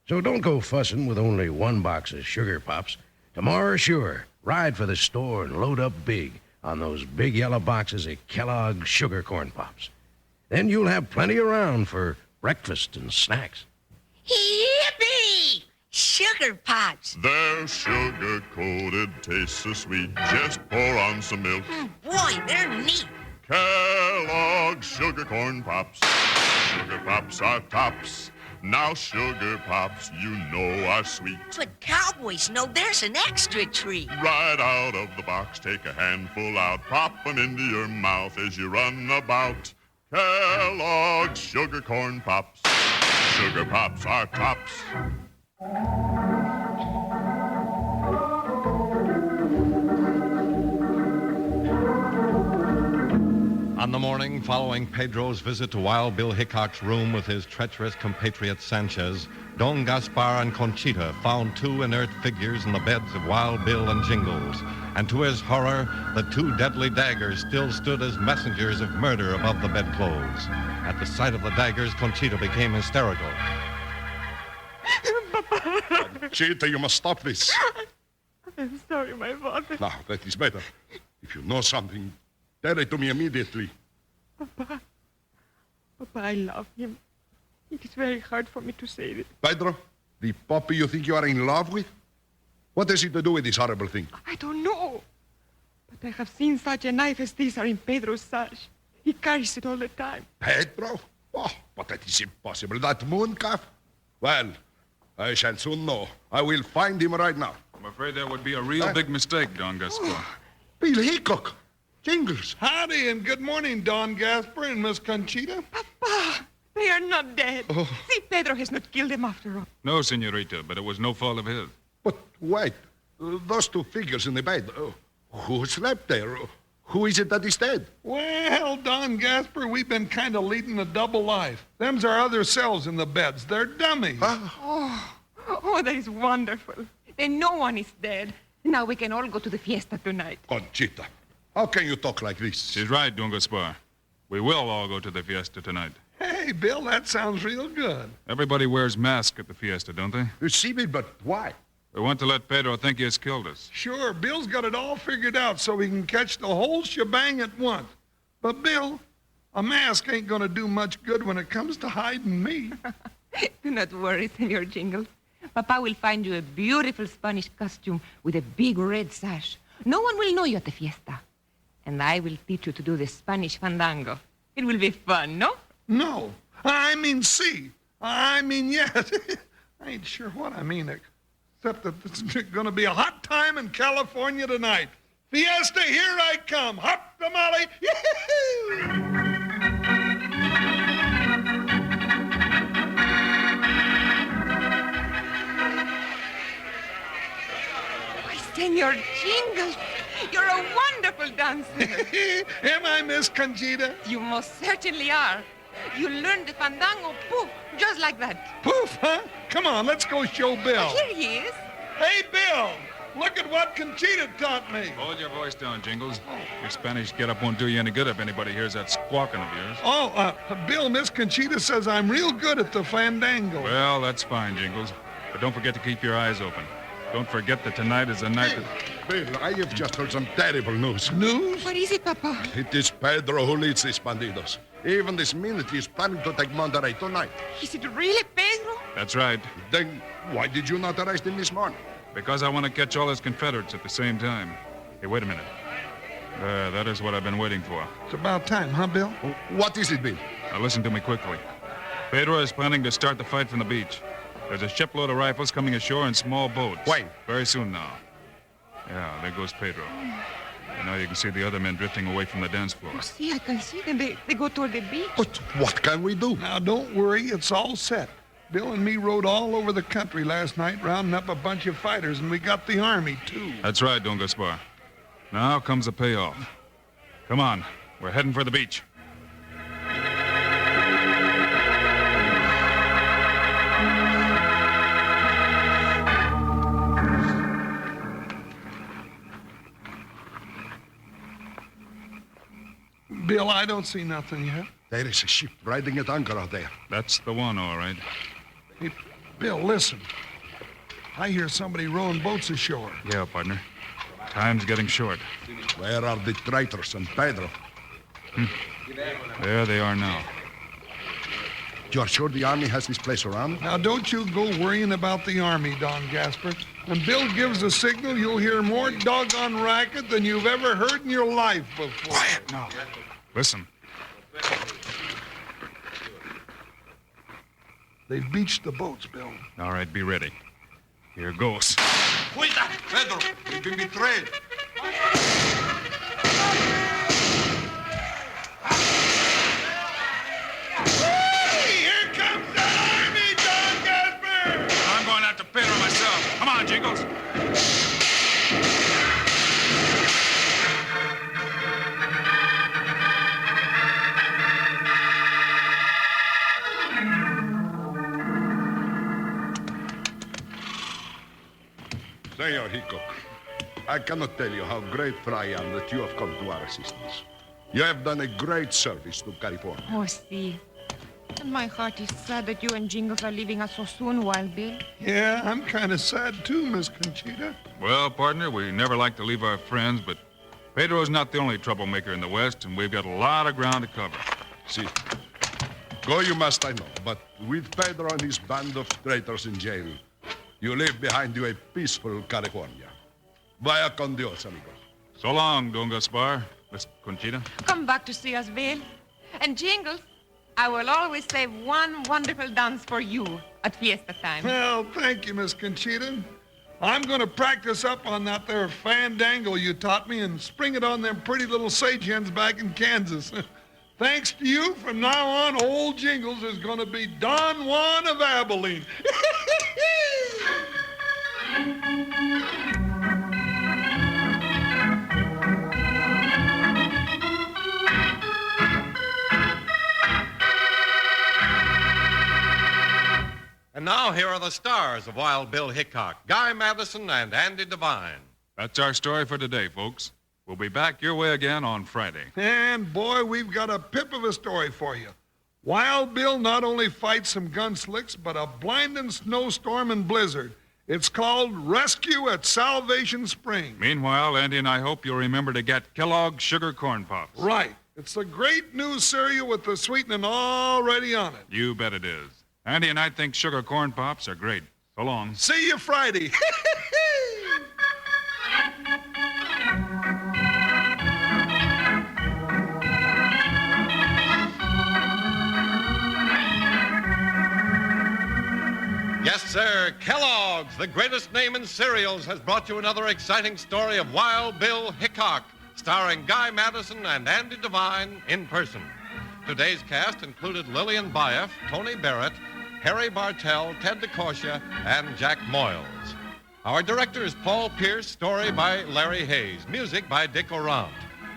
Speaker 19: So don't go fussing with only 1 box of Sugar Pops. Tomorrow, sure, ride for the store and load up big on those big yellow boxes of Kellogg's Sugar Corn Pops. Then you'll have plenty around for breakfast and snacks.
Speaker 20: Yippee! Sugar Pops.
Speaker 4: They're sugar-coated, taste so sweet. Just pour on some milk.
Speaker 20: Boy, they're neat.
Speaker 4: Kellogg's Sugar Corn Pops. Sugar Pops are tops. Now Sugar Pops, you know, are sweet.
Speaker 20: But cowboys know there's an extra treat.
Speaker 4: Right out of the box, take a handful out, pop 'em into your mouth as you run about. Kellogg's Sugar Corn Pops. Sugar Pops are tops.
Speaker 9: On the morning following Pedro's visit to Wild Bill Hickok's room with his treacherous compatriot Sanchez, Don Gaspar and Conchita found 2 inert figures in the beds of Wild Bill and Jingles. And to his horror, the 2 deadly daggers still stood as messengers of murder above the bedclothes. At the sight of the daggers, Conchita became hysterical.
Speaker 18: Conchita, you must stop this.
Speaker 21: I'm sorry, my father.
Speaker 18: Now, that is better. If you know something, tell it to me immediately.
Speaker 21: Papa, I love him. It is very hard for me to say it.
Speaker 18: Pedro, the puppy you think you are in love with? What has it to do with this horrible thing?
Speaker 21: I don't know. But I have seen such a knife as this are in Pedro's sash. He carries it all the time.
Speaker 18: Pedro? Oh, but that is impossible. That mooncalf? Well, I shall soon know. I will find him right now.
Speaker 15: I'm afraid that would be a real big mistake, Don Gaspar.
Speaker 18: Bill Hickok. Jingles.
Speaker 11: Howdy and good morning, Don Gaspar and Miss Conchita.
Speaker 21: Papa, they are not dead. See, Pedro has not killed them after all.
Speaker 15: No, senorita, but it was no fault of his.
Speaker 18: But wait, those 2 figures in the bed, who slept there? Who is it that is dead?
Speaker 11: Well, Don Gaspar, we've been kind of leading a double life. Them's our other selves in the beds. They're dummies.
Speaker 21: Oh, that is wonderful. Then no one is dead. Now we can all go to the fiesta tonight.
Speaker 18: Conchita, how can you talk like this?
Speaker 15: She's right, Don Gaspar. We will all go to the fiesta tonight.
Speaker 11: Hey, Bill, that sounds real good.
Speaker 15: Everybody wears masks at the fiesta, don't they?
Speaker 18: You see me, but why?
Speaker 15: We want to let Pedro think he has killed us.
Speaker 11: Sure, Bill's got it all figured out so we can catch the whole shebang at once. But, Bill, a mask ain't gonna do much good when it comes to hiding me.
Speaker 21: Do not worry, Senor Jingles. Papa will find you a beautiful Spanish costume with a big red sash. No one will know you at the fiesta. And I will teach you to do the Spanish fandango. It will be fun, no?
Speaker 11: No. I mean, see. I mean, yes. I ain't sure what I mean, except that it's going to be a hot time in California tonight. Fiesta, here I come. Hop tamale. Yee-hoo!
Speaker 21: Senor Jingles, you're a wonderful dancer.
Speaker 11: Am I, Miss Conchita?
Speaker 21: You most certainly are. You learned the fandango poof, just like that.
Speaker 11: Poof, huh? Come on, let's go show Bill.
Speaker 21: Here he is.
Speaker 11: Hey, Bill, look at what Conchita taught me.
Speaker 15: Hold your voice down, Jingles. Your Spanish get-up won't do you any good if anybody hears that squawking of yours.
Speaker 11: Oh, Bill, Miss Conchita says I'm real good at the fandango.
Speaker 15: Well, that's fine, Jingles. But don't forget to keep your eyes open. Don't forget that tonight is the night
Speaker 18: Bill, I have just heard some terrible news.
Speaker 11: News?
Speaker 21: What is it, Papa?
Speaker 18: It is Pedro who leads these bandidos. Even this minute, he is planning to take Monterrey tonight.
Speaker 21: Is it really Pedro?
Speaker 15: That's right.
Speaker 18: Then why did you not arrest him this morning?
Speaker 15: Because I want to catch all his Confederates at the same time. Hey, wait a minute. That is what I've been waiting for.
Speaker 11: It's about time, huh, Bill?
Speaker 18: What is it, Bill?
Speaker 15: Now listen to me quickly. Pedro is planning to start the fight from the beach. There's a shipload of rifles coming ashore in small boats.
Speaker 18: When?
Speaker 15: Very soon now. Yeah, there goes Pedro. And now you can see the other men drifting away from the dance floor.
Speaker 21: See, I can see them. They go toward the beach.
Speaker 18: But what can we do?
Speaker 11: Now, don't worry. It's all set. Bill and me rode all over the country last night, rounding up a bunch of fighters, and we got the army, too.
Speaker 15: That's right, Don Gaspar. Now comes the payoff. Come on, we're heading for the beach.
Speaker 11: Bill, I don't see nothing yet.
Speaker 18: There is a ship riding at anchor out there.
Speaker 15: That's the one, all right.
Speaker 11: Hey, Bill, listen. I hear somebody rowing boats ashore.
Speaker 15: Yeah, partner. Time's getting short.
Speaker 18: Where are the traitors and Pedro?
Speaker 15: There they are now.
Speaker 18: You're sure the army has this place around?
Speaker 11: Now, don't you go worrying about the army, Don Gasper. When Bill gives a signal, you'll hear more doggone racket than you've ever heard in your life before.
Speaker 18: Quiet now.
Speaker 15: Listen.
Speaker 11: They've beached the boats, Bill.
Speaker 15: All right, be ready. Here goes.
Speaker 10: Cuida! Pedro, we've been betrayed.
Speaker 11: Here comes the army, Don Gasper!
Speaker 15: I'm going after Pedro myself. Come on, Jingles.
Speaker 18: Senor Hickok, I cannot tell you how grateful I am that you have come to our assistance. You have done a great service to California.
Speaker 21: Oh, see. And my heart is sad that you and Jingles are leaving us so soon, Wild Bill.
Speaker 11: Yeah, I'm kind of sad too, Miss Conchita.
Speaker 15: Well, partner, we never like to leave our friends, but Pedro's not the only troublemaker in the West, and we've got a lot of ground to cover.
Speaker 18: See, go you must, I know, but with Pedro and his band of traitors in jail, you leave behind you a peaceful California. Vaya con Dios, amigo.
Speaker 15: So long, Don Gaspar. Miss Conchita.
Speaker 21: Come back to see us, Bill. And Jingles, I will always save one wonderful dance for you at fiesta time.
Speaker 11: Well, thank you, Miss Conchita. I'm going to practice up on that there fandangle you taught me and spring it on them pretty little sage hens back in Kansas. Thanks to you, from now on, old Jingles is going to be Don Juan of Abilene.
Speaker 9: And now here are the stars of Wild Bill Hickok, Guy Madison and Andy Devine.
Speaker 15: That's our story for today, folks. We'll be back your way again on Friday.
Speaker 11: And boy, we've got a pip of a story for you. Wild Bill not only fights some gunslicks, but a blinding snowstorm and blizzard. It's called Rescue at Salvation Springs.
Speaker 15: Meanwhile, Andy and I hope you'll remember to get Kellogg's Sugar Corn Pops.
Speaker 11: Right. It's the great new cereal with the sweetening already on it.
Speaker 15: You bet it is. Andy and I think Sugar Corn Pops are great. So long.
Speaker 11: See you Friday.
Speaker 9: Yes, sir. Kellogg's, the greatest name in cereals, has brought you another exciting story of Wild Bill Hickok, starring Guy Madison and Andy Devine in person. Today's cast included Lillian Bayef, Tony Barrett, Harry Bartell, Ted DeCorsia, and Jack Moyles. Our director is Paul Pierce, story by Larry Hayes, music by Dick Orant.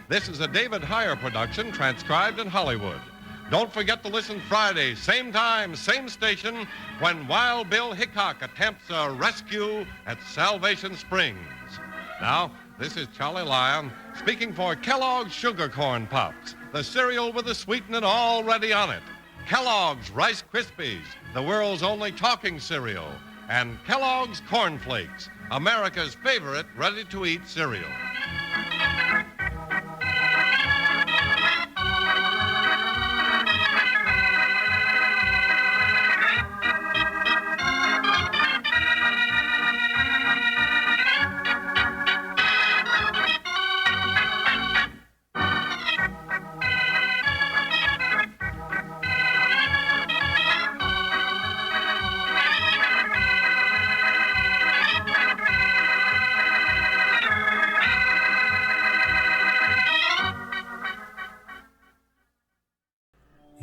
Speaker 9: This is a David Heyer production, transcribed in Hollywood. Don't forget to listen Friday, same time, same station, when Wild Bill Hickok attempts a rescue at Salvation Springs. Now, this is Charlie Lyon speaking for Kellogg's Sugar Corn Pops, the cereal with the sweetening already on it. Kellogg's Rice Krispies, the world's only talking cereal, and Kellogg's Corn Flakes, America's favorite ready-to-eat cereal.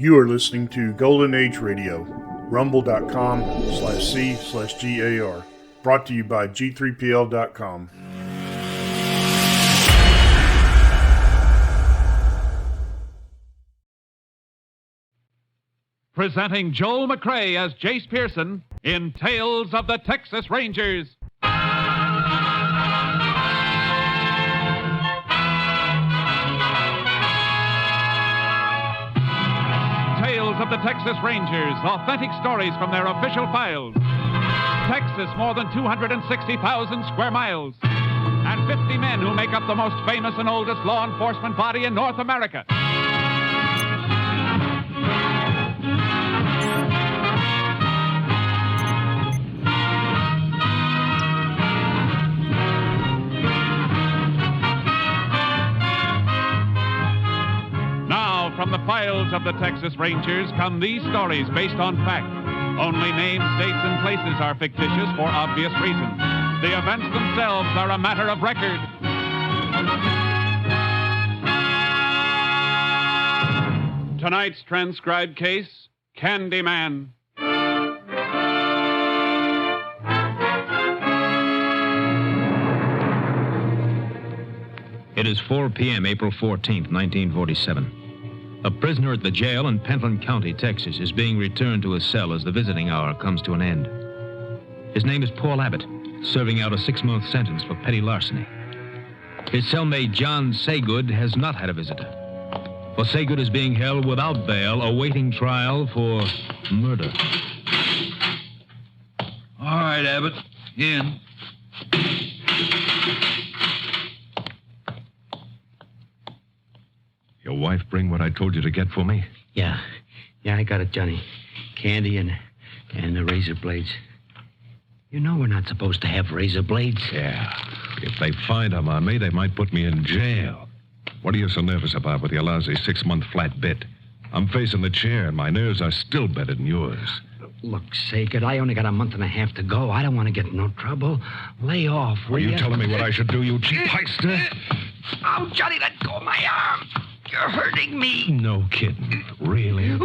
Speaker 12: You are listening to Golden Age Radio, rumble.com/C/GAR. Brought to you by G3PL.com.
Speaker 3: Presenting Joel McCrea as Jace Pearson in Tales of the Texas Rangers. Tales of the Texas Rangers, authentic stories from their official files. Texas, more than 260,000 square miles. And 50 men who make up the most famous and oldest law enforcement body in North America. Now, from the files of the Texas Rangers come these stories based on fact. Only names, dates, and places are fictitious for obvious reasons. The events themselves are a matter of record. Tonight's transcribed case, Candyman.
Speaker 13: It is 4 p.m., April 14th, 1947. A prisoner at the jail in Pentland County, Texas, is being returned to his cell as the visiting hour comes to an end. His name is Paul Abbott, serving out a 6-month sentence for petty larceny. His cellmate, John Saygood, has not had a visitor. For Saygood is being held without bail, awaiting trial for murder.
Speaker 14: All right, Abbott. In.
Speaker 17: Your wife bring what I told you to get for me?
Speaker 23: Yeah, I got it, Johnny. Candy and the razor blades. You know we're not supposed to have razor blades.
Speaker 17: Yeah. If they find them on me, they might put me in jail. What are you so nervous about with your lousy 6-month flat bit? I'm facing the chair, and my nerves are still better than yours.
Speaker 23: Look, Saygood, I only got a month and a half to go. I don't want to get in no trouble. Lay off, will
Speaker 17: Are you
Speaker 23: ya?
Speaker 17: telling me what I should do, you cheap heister?
Speaker 23: Oh, Johnny, let go of my arm. You're hurting me.
Speaker 17: No kidding. Really?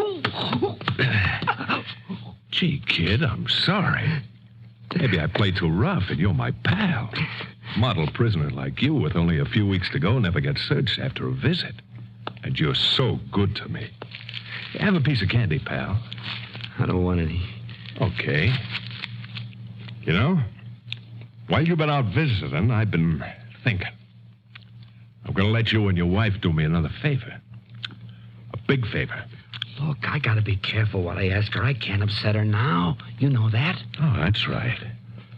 Speaker 17: Gee, kid, I'm sorry. Maybe I played too rough, and you're my pal. Model prisoner like you with only a few weeks to go never gets searched after a visit. And you're so good to me. Have a piece of candy, pal.
Speaker 23: I don't want any.
Speaker 17: Okay. You know, while you've been out visiting, I've been thinking. I'm going to let you and your wife do me another favor. A big favor.
Speaker 23: Look, I got to be careful what I ask her. I can't upset her now. You know that.
Speaker 17: Oh, that's right.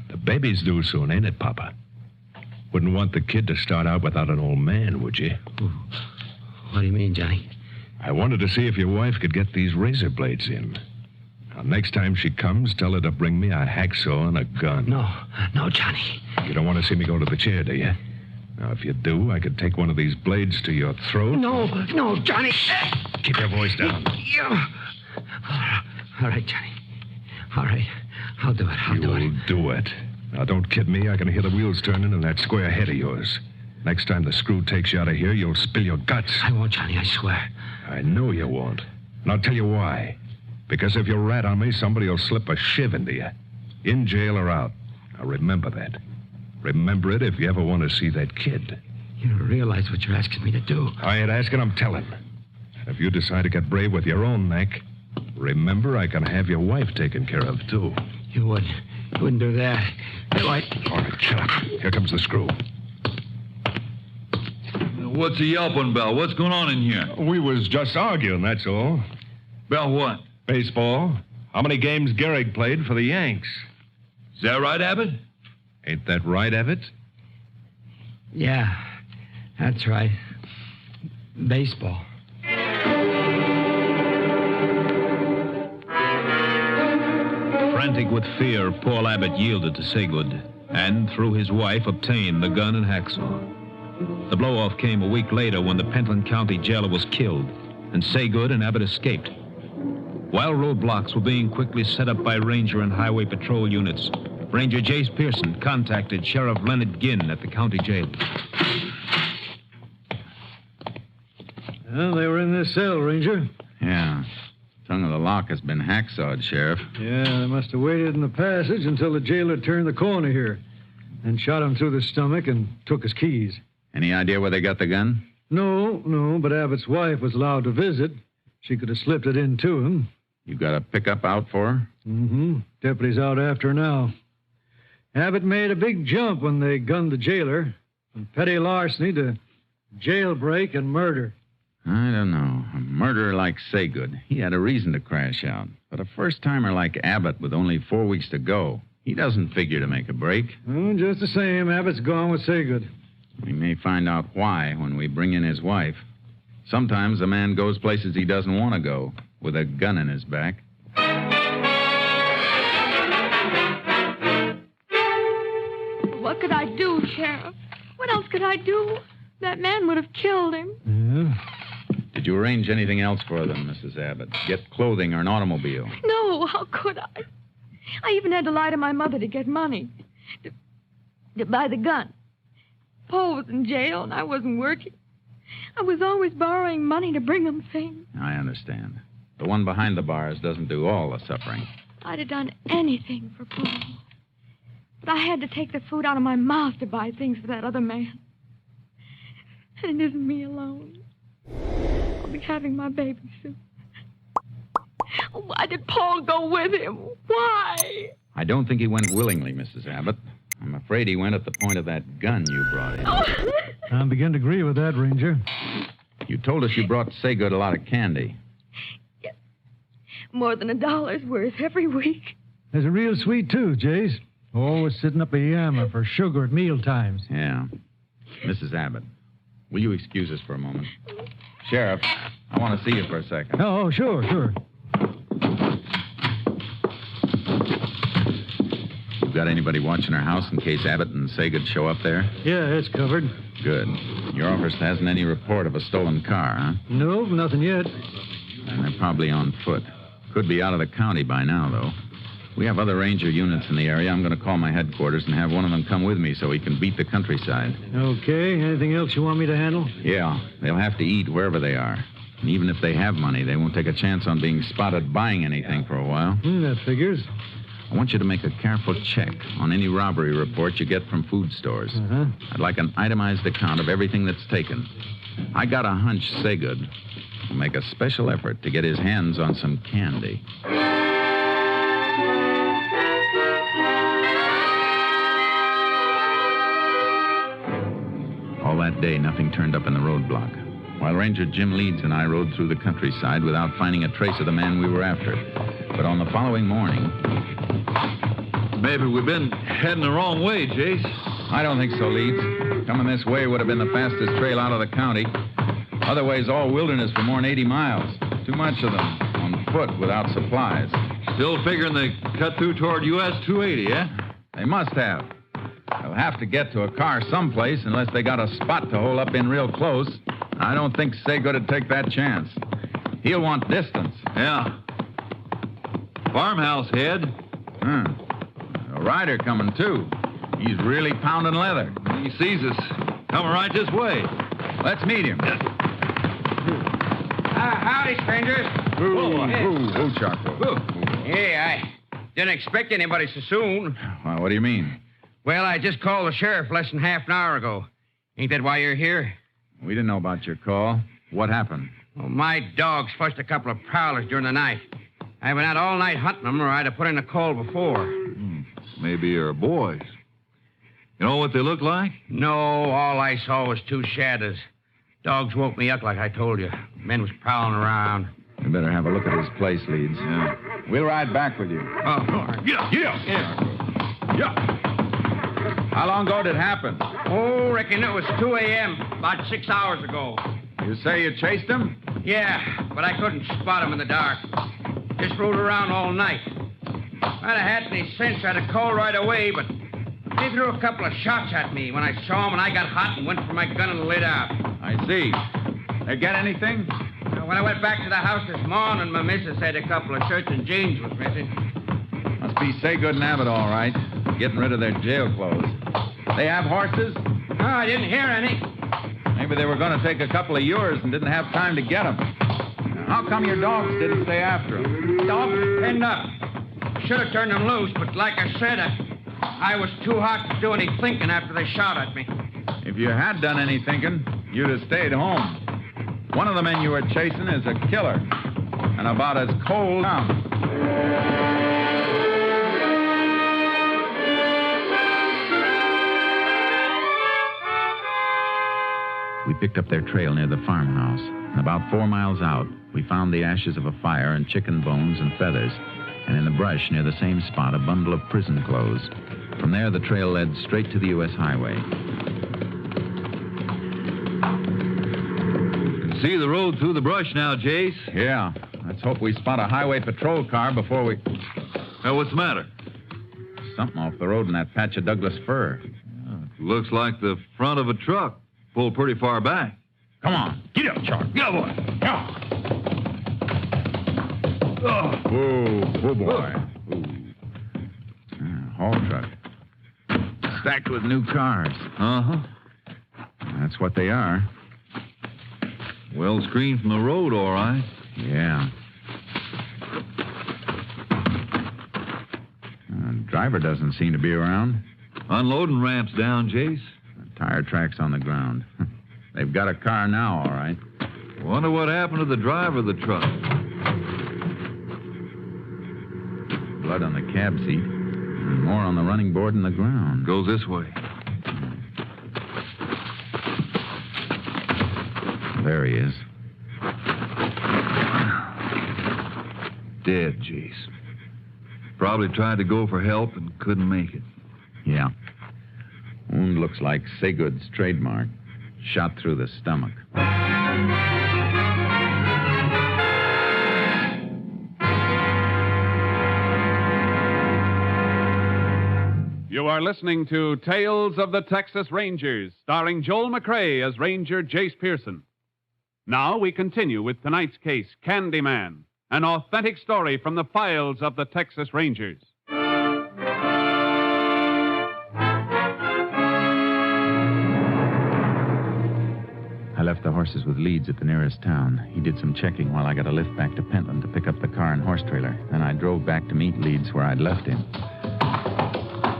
Speaker 17: The baby's due soon, ain't it, Papa? Wouldn't want the kid to start out without an old man, would you?
Speaker 23: What do you mean, Johnny?
Speaker 17: I wanted to see if your wife could get these razor blades in. Now, next time she comes, tell her to bring me a hacksaw and a gun.
Speaker 23: No, Johnny.
Speaker 17: You don't want to see me go to the chair, do you? Now, if you do, I could take one of these blades to your throat.
Speaker 23: No, Johnny.
Speaker 17: Keep your voice down.
Speaker 23: All right, Johnny. All right. I'll do it.
Speaker 17: You'll do it. Now, don't kid me. I can hear the wheels turning in that square head of yours. Next time the screw takes you out of here, you'll spill your guts.
Speaker 23: I won't, Johnny, I swear.
Speaker 17: I know you won't. And I'll tell you why. Because if you rat on me, somebody will slip a shiv into you. In jail or out. Now, remember that. Remember it if you ever want to see that kid.
Speaker 23: You don't realize what you're asking me to do.
Speaker 17: I ain't asking, I'm telling. If you decide to get brave with your own neck, remember I can have your wife taken care of, too.
Speaker 23: You wouldn't do that.
Speaker 17: All right, shut up. Here comes the screw.
Speaker 14: What's the yelping about? What's going on in here?
Speaker 17: We was just arguing, that's all.
Speaker 14: About what?
Speaker 17: Baseball. How many games Gehrig played for the Yanks?
Speaker 14: Is that right, Abbott?
Speaker 17: Ain't that right, Abbott?
Speaker 23: Yeah, that's right. Baseball.
Speaker 13: Frantic with fear, Paul Abbott yielded to Saygood and, through his wife, obtained the gun and hacksaw. The blow-off came a week later when the Pentland County jailer was killed, and Saygood and Abbott escaped. While roadblocks were being quickly set up by Ranger and Highway Patrol units, Ranger Jace Pearson contacted Sheriff Leonard Ginn at the county jail.
Speaker 26: Well, they were in this cell, Ranger.
Speaker 14: Yeah.
Speaker 3: Tongue of the lock has been hacksawed, Sheriff.
Speaker 1: Yeah, they must have waited in the passage until the jailer turned the corner here. Then shot him through the stomach and took his keys.
Speaker 3: Any idea where they got the gun?
Speaker 1: No, but Abbott's wife was allowed to visit. She could have slipped it in to him.
Speaker 3: You got a pickup out for her?
Speaker 1: Mm-hmm. Deputy's out after her now. Abbott made a big jump when they gunned the jailer. From petty larceny to jailbreak and murder.
Speaker 3: I don't know. A murderer like Saygood, he had a reason to crash out. But a first-timer like Abbott with only 4 weeks to go, he doesn't figure to make a break.
Speaker 1: Well, just the same, Abbott's gone with Saygood.
Speaker 3: We may find out why when we bring in his wife. Sometimes a man goes places he doesn't want to go, with a gun in his back.
Speaker 2: What could I do, Sheriff? What else could I do? That man would have killed him.
Speaker 1: Yeah?
Speaker 3: Did you arrange anything else for them, Mrs. Abbott? Get clothing or an automobile?
Speaker 2: No, how could I? I even had to lie to my mother to get money. To buy the gun. Paul was in jail and I wasn't working. I was always borrowing money to bring him things.
Speaker 3: I understand. The one behind the bars doesn't do all the suffering.
Speaker 2: I'd have done anything for Paul. But I had to take the food out of my mouth to buy things for that other man. And it isn't me alone. I'll be having my baby soon. Why did Paul go with him? Why?
Speaker 3: I don't think he went willingly, Mrs. Abbott. I'm afraid he went at the point of that gun you brought in.
Speaker 1: I begin to agree with that, Ranger.
Speaker 3: You told us you brought Saygood a lot of candy.
Speaker 2: Yes. More than $1's worth every week.
Speaker 1: There's a real sweet tooth, Jace. Always sitting up a yammer for sugar at meal times.
Speaker 3: Yeah. Mrs. Abbott, will you excuse us for a moment? Sheriff, I want to see you for a second.
Speaker 1: Oh, sure.
Speaker 3: You got anybody watching our house in case Abbott and Saygood show up there?
Speaker 1: Yeah, it's covered.
Speaker 3: Good. Your office hasn't any report of a stolen car, huh?
Speaker 1: No, nothing yet.
Speaker 3: And they're probably on foot. Could be out of the county by now, though. We have other ranger units in the area. I'm going to call my headquarters and have one of them come with me so he can beat the countryside.
Speaker 1: Okay. Anything else you want me to handle?
Speaker 3: Yeah. They'll have to eat wherever they are. And even if they have money, they won't take a chance on being spotted buying anything for a while.
Speaker 1: That figures.
Speaker 3: I want you to make a careful check on any robbery report you get from food stores.
Speaker 1: Uh-huh.
Speaker 3: I'd like an itemized account of everything that's taken. I got a hunch Saygood will make a special effort to get his hands on some candy. All that day, nothing turned up in the roadblock. While Ranger Jim Leeds and I rode through the countryside without finding a trace of the man we were after. But on the following morning...
Speaker 14: Maybe we've been heading the wrong way, Jace.
Speaker 3: I don't think so, Leeds. Coming this way would have been the fastest trail out of the county. Otherwise, all wilderness for more than 80 miles. Too much of them on foot without supplies.
Speaker 14: Still figuring they cut through toward US 280, eh?
Speaker 3: They must have. They'll have to get to a car someplace unless they got a spot to hole up in real close. I don't think Saygood would take that chance. He'll want distance.
Speaker 14: Yeah. Farmhouse head.
Speaker 3: A rider coming, too. He's really pounding leather.
Speaker 14: He sees us. Coming right this way.
Speaker 3: Let's meet him.
Speaker 5: Howdy, strangers.
Speaker 3: Whoa, Charcoal.
Speaker 5: Hey, I didn't expect anybody so soon.
Speaker 3: Well, what do you mean?
Speaker 5: Well, I just called the sheriff less than half an hour ago. Ain't that why you're here?
Speaker 3: We didn't know about your call. What happened?
Speaker 5: Well, my dogs flushed a couple of prowlers during the night. I've been out all night hunting them, or I'd have put in a call before.
Speaker 14: Maybe you're boys. You know what they look like?
Speaker 5: No, all I saw was two shadows. Dogs woke me up like I told you. Men was prowling around.
Speaker 3: We better have a look at his place, Leeds.
Speaker 14: Yeah.
Speaker 3: We'll ride back with you.
Speaker 5: Oh,
Speaker 3: Yeah. How long ago did it happen?
Speaker 5: Oh, reckon it was 2 a.m., about 6 hours ago.
Speaker 3: You say you chased him?
Speaker 5: Yeah, but I couldn't spot him in the dark. Just rode around all night. If I'd have had any sense, I'd have called right away, but they threw a couple of shots at me when I saw him, and I got hot and went for my gun and lit out.
Speaker 3: I see. They get anything?
Speaker 5: When I went back to the house this morning, my missus said a couple of shirts and jeans was missing.
Speaker 3: Must be Saygood and Abbott, all right. Getting rid of their jail clothes. They have horses?
Speaker 5: No, I didn't hear any.
Speaker 3: Maybe they were going to take a couple of yours and didn't have time to get them. How come your dogs didn't stay after him?
Speaker 5: Dogs are pinned up. Should have turned them loose, but like I said, I was too hot to do any thinking after they shot at me.
Speaker 3: If you had done any thinking, you'd have stayed home. One of the men you were chasing is a killer, and about as cold now. We picked up their trail near the farmhouse, and about 4 miles out, we found the ashes of a fire and chicken bones and feathers, and in the brush near the same spot, a bundle of prison clothes. From there, the trail led straight to the U.S. highway.
Speaker 14: See the road through the brush now, Jace.
Speaker 3: Yeah. Let's hope we spot a highway patrol car before we...
Speaker 14: Now, what's the matter?
Speaker 3: Something off the road in that patch of Douglas fir.
Speaker 14: Looks like the front of a truck. Pulled pretty far back.
Speaker 3: Come on. Get up, Charlie.
Speaker 14: Get up, boy.
Speaker 3: Yeah. Oh, boy. Haul truck. Stacked with new cars.
Speaker 14: Uh-huh.
Speaker 3: That's what they are.
Speaker 14: Well screened from the road, all right.
Speaker 3: Yeah. Driver doesn't seem to be around.
Speaker 14: Unloading ramps down, Jace.
Speaker 3: Tire tracks on the ground. They've got a car now, all right.
Speaker 14: Wonder what happened to the driver of the truck.
Speaker 3: Blood on the cab seat. And more on the running board in the ground.
Speaker 14: Goes this way.
Speaker 3: There he is.
Speaker 14: Dead, Jace. Probably tried to go for help and couldn't make it.
Speaker 3: Yeah. Wound looks like Saygood's trademark. Shot through the stomach. You
Speaker 6: are listening to Tales of the Texas Rangers, starring Joel McCrea as Ranger Jace Pearson. Now we continue with tonight's case, Candyman, an authentic story from the files of the Texas Rangers.
Speaker 3: I left the horses with Leeds at the nearest town. He did some checking while I got a lift back to Pentland to pick up the car and horse trailer. Then I drove back to meet Leeds where I'd left him.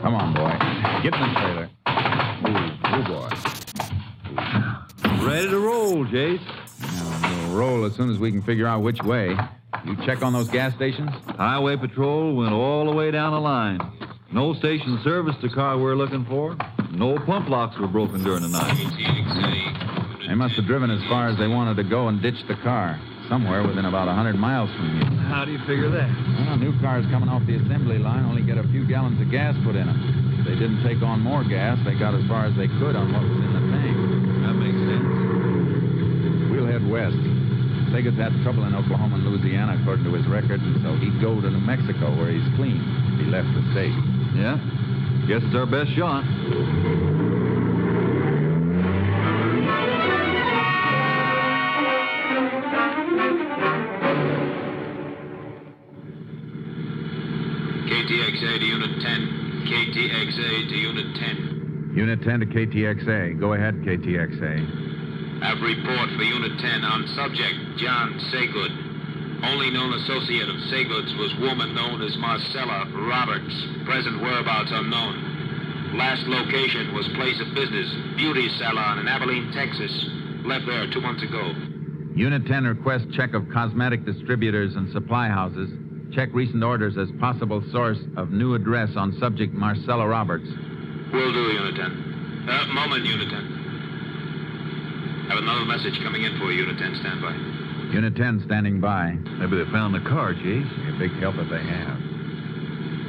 Speaker 3: Come on, boy. Get in the trailer. Ooh, boy.
Speaker 14: Ready to roll, Jace.
Speaker 3: We'll roll as soon as we can figure out which way. You check on those gas stations?
Speaker 14: Highway patrol went all the way down the line. No station serviced the car we're looking for. No pump locks were broken during the night.
Speaker 3: They must have driven as far as they wanted to go and ditched the car. Somewhere within about 100 miles from you.
Speaker 14: How do you figure that?
Speaker 3: Well, new cars coming off the assembly line only get a few gallons of gas put in them. If they didn't take on more gas, they got as far as they could on what was in the tank.
Speaker 14: That makes sense.
Speaker 3: We'll head west. Sagan's had trouble in Oklahoma and Louisiana, according to his record, and so he'd go to New Mexico, where he's clean, if he left the state.
Speaker 14: Yeah? Guess it's our best shot.
Speaker 13: KTXA to Unit 10. KTXA to Unit 10.
Speaker 3: Unit 10 to KTXA. Go ahead, KTXA.
Speaker 13: Have report for Unit 10 on subject John Saygood. Only known associate of Saygood's was woman known as Marcella Roberts. Present whereabouts unknown. Last location was place of business, beauty salon in Abilene, Texas. Left there 2 months ago.
Speaker 3: Unit 10 requests check of cosmetic distributors and supply houses. Check recent orders as possible source of new address on subject Marcella Roberts.
Speaker 13: Will do, Unit 10. Moment, Unit 10. Have another message coming in for you, Unit 10. Stand by.
Speaker 3: Unit 10 standing by.
Speaker 14: Maybe they found the car, Jace.
Speaker 3: Be a big help if they have.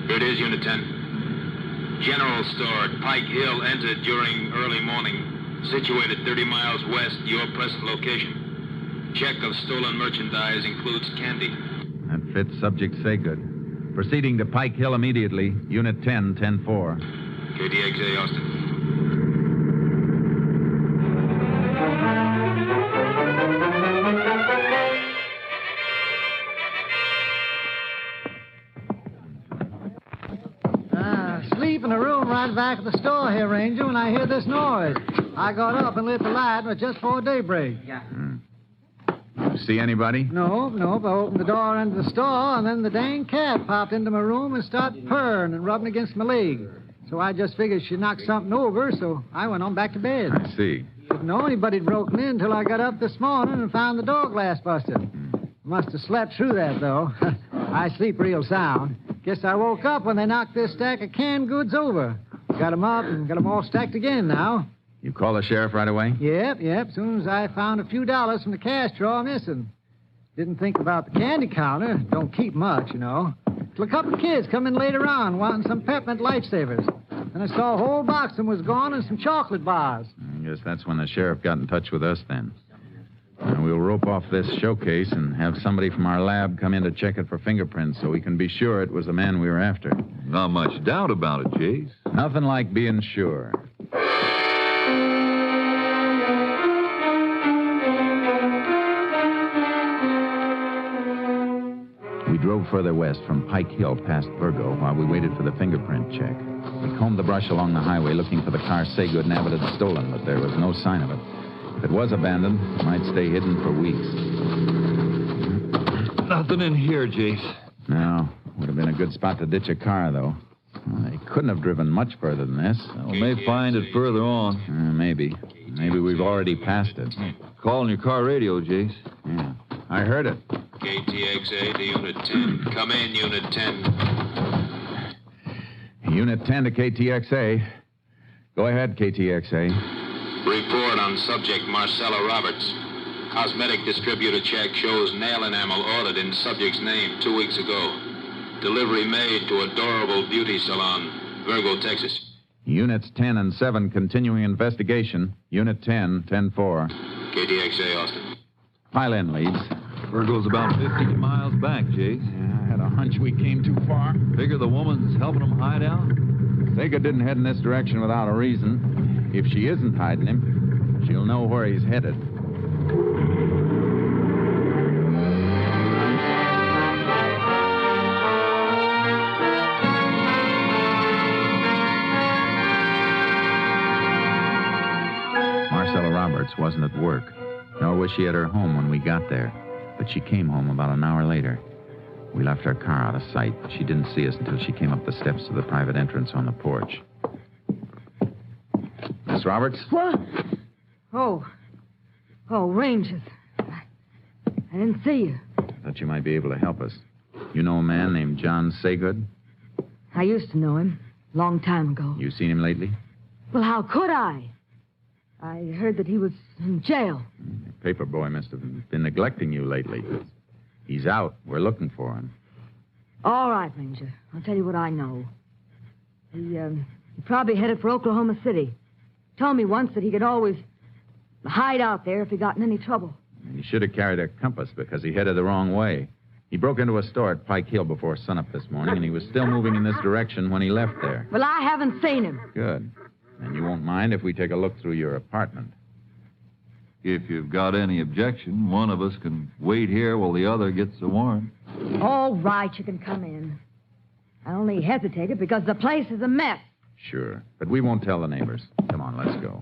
Speaker 13: Here it is, Unit 10. General store at Pike Hill entered during early morning. Situated 30 miles west, your present location. Check of stolen merchandise includes candy.
Speaker 3: That fits subject Saygood. Proceeding to Pike Hill immediately. Unit 10, 10-4.
Speaker 13: KTXA, Austin.
Speaker 7: Sleep in a room right back of the store here, Ranger, when I hear this noise. I got up and lit the light, and it was just before daybreak.
Speaker 13: Yeah.
Speaker 8: You see anybody?
Speaker 7: Nope. I opened the door into the store, and then the dang cat popped into my room and started purring and rubbing against my leg. So I just figured she knocked something over, so I went on back to bed.
Speaker 8: I see.
Speaker 7: Didn't know anybody'd broken in until I got up this morning and found the door glass busted. Must have slept through that, though. I sleep real sound. Guess I woke up when they knocked this stack of canned goods over. Got 'em up and got 'em all stacked again now.
Speaker 8: You call the sheriff right away?
Speaker 7: Yep. Soon as I found a few dollars from the cash drawer missing. Didn't think about the candy counter. Don't keep much, you know. Till a couple of kids come in later on wanting some peppermint lifesavers. And I saw a whole box of them was gone and some chocolate bars.
Speaker 8: I guess that's when the sheriff got in touch with us then. And we'll rope off this showcase and have somebody from our lab come in to check it for fingerprints so we can be sure it was the man we were after.
Speaker 14: Not much doubt about it, Jace.
Speaker 8: Nothing like being sure. We drove further west from Pike Hill past Virgo while we waited for the fingerprint check. We combed the brush along the highway looking for the car Saygood and Abbott had stolen, but there was no sign of it. If it was abandoned, it might stay hidden for weeks.
Speaker 14: Nothing in here, Jace.
Speaker 8: No. Would have been a good spot to ditch a car, though. Well, they couldn't have driven much further than this.
Speaker 14: Well, we may find it further on.
Speaker 8: Maybe. Maybe we've already passed it.
Speaker 14: Calling your car radio, Jace.
Speaker 8: Yeah. I heard it.
Speaker 13: KTXA to Unit 10. Come in, Unit 10.
Speaker 8: Unit 10 to KTXA. Go ahead, KTXA.
Speaker 13: Report on subject Marcella Roberts. Cosmetic distributor check shows nail enamel ordered in subject's name 2 weeks ago. Delivery made to Adorable Beauty Salon, Virgo, Texas.
Speaker 8: Units 10 and 7 continuing investigation. Unit 10, 10-4.
Speaker 13: KTXA, Austin.
Speaker 8: Pile in, leads.
Speaker 14: Virgo's about 50 miles back, Jace.
Speaker 8: Yeah, I had a hunch we came too far.
Speaker 14: Figure the woman's helping them hide out?
Speaker 8: Saygood didn't head in this direction without a reason. If she isn't hiding him, she'll know where he's headed. Marcella Roberts wasn't at work, nor was she at her home when we got there. But she came home about an hour later. We left our car out of sight, but she didn't see us until she came up the steps to the private entrance on the porch. Miss Roberts?
Speaker 2: What? Oh, Rangers. I didn't see you.
Speaker 8: Thought you might be able to help us. You know a man named John Saygood?
Speaker 2: I used to know him, long time ago.
Speaker 8: You seen him lately?
Speaker 2: Well, how could I? I heard that he was in jail.
Speaker 8: The paper boy must have been neglecting you lately. He's out. We're looking for him.
Speaker 2: All right, Ranger. I'll tell you what I know. He probably headed for Oklahoma City. Told me once that he could always hide out there if he got in any trouble.
Speaker 8: He should have carried a compass because he headed the wrong way. He broke into a store at Pike Hill before sunup this morning, and he was still moving in this direction when he left there.
Speaker 2: Well, I haven't seen him.
Speaker 8: Good. And you won't mind if we take a look through your apartment.
Speaker 14: If you've got any objection, one of us can wait here while the other gets the warrant.
Speaker 2: All right, you can come in. I only hesitated because the place is a mess.
Speaker 8: Sure. But we won't tell the neighbors. Come on, let's go.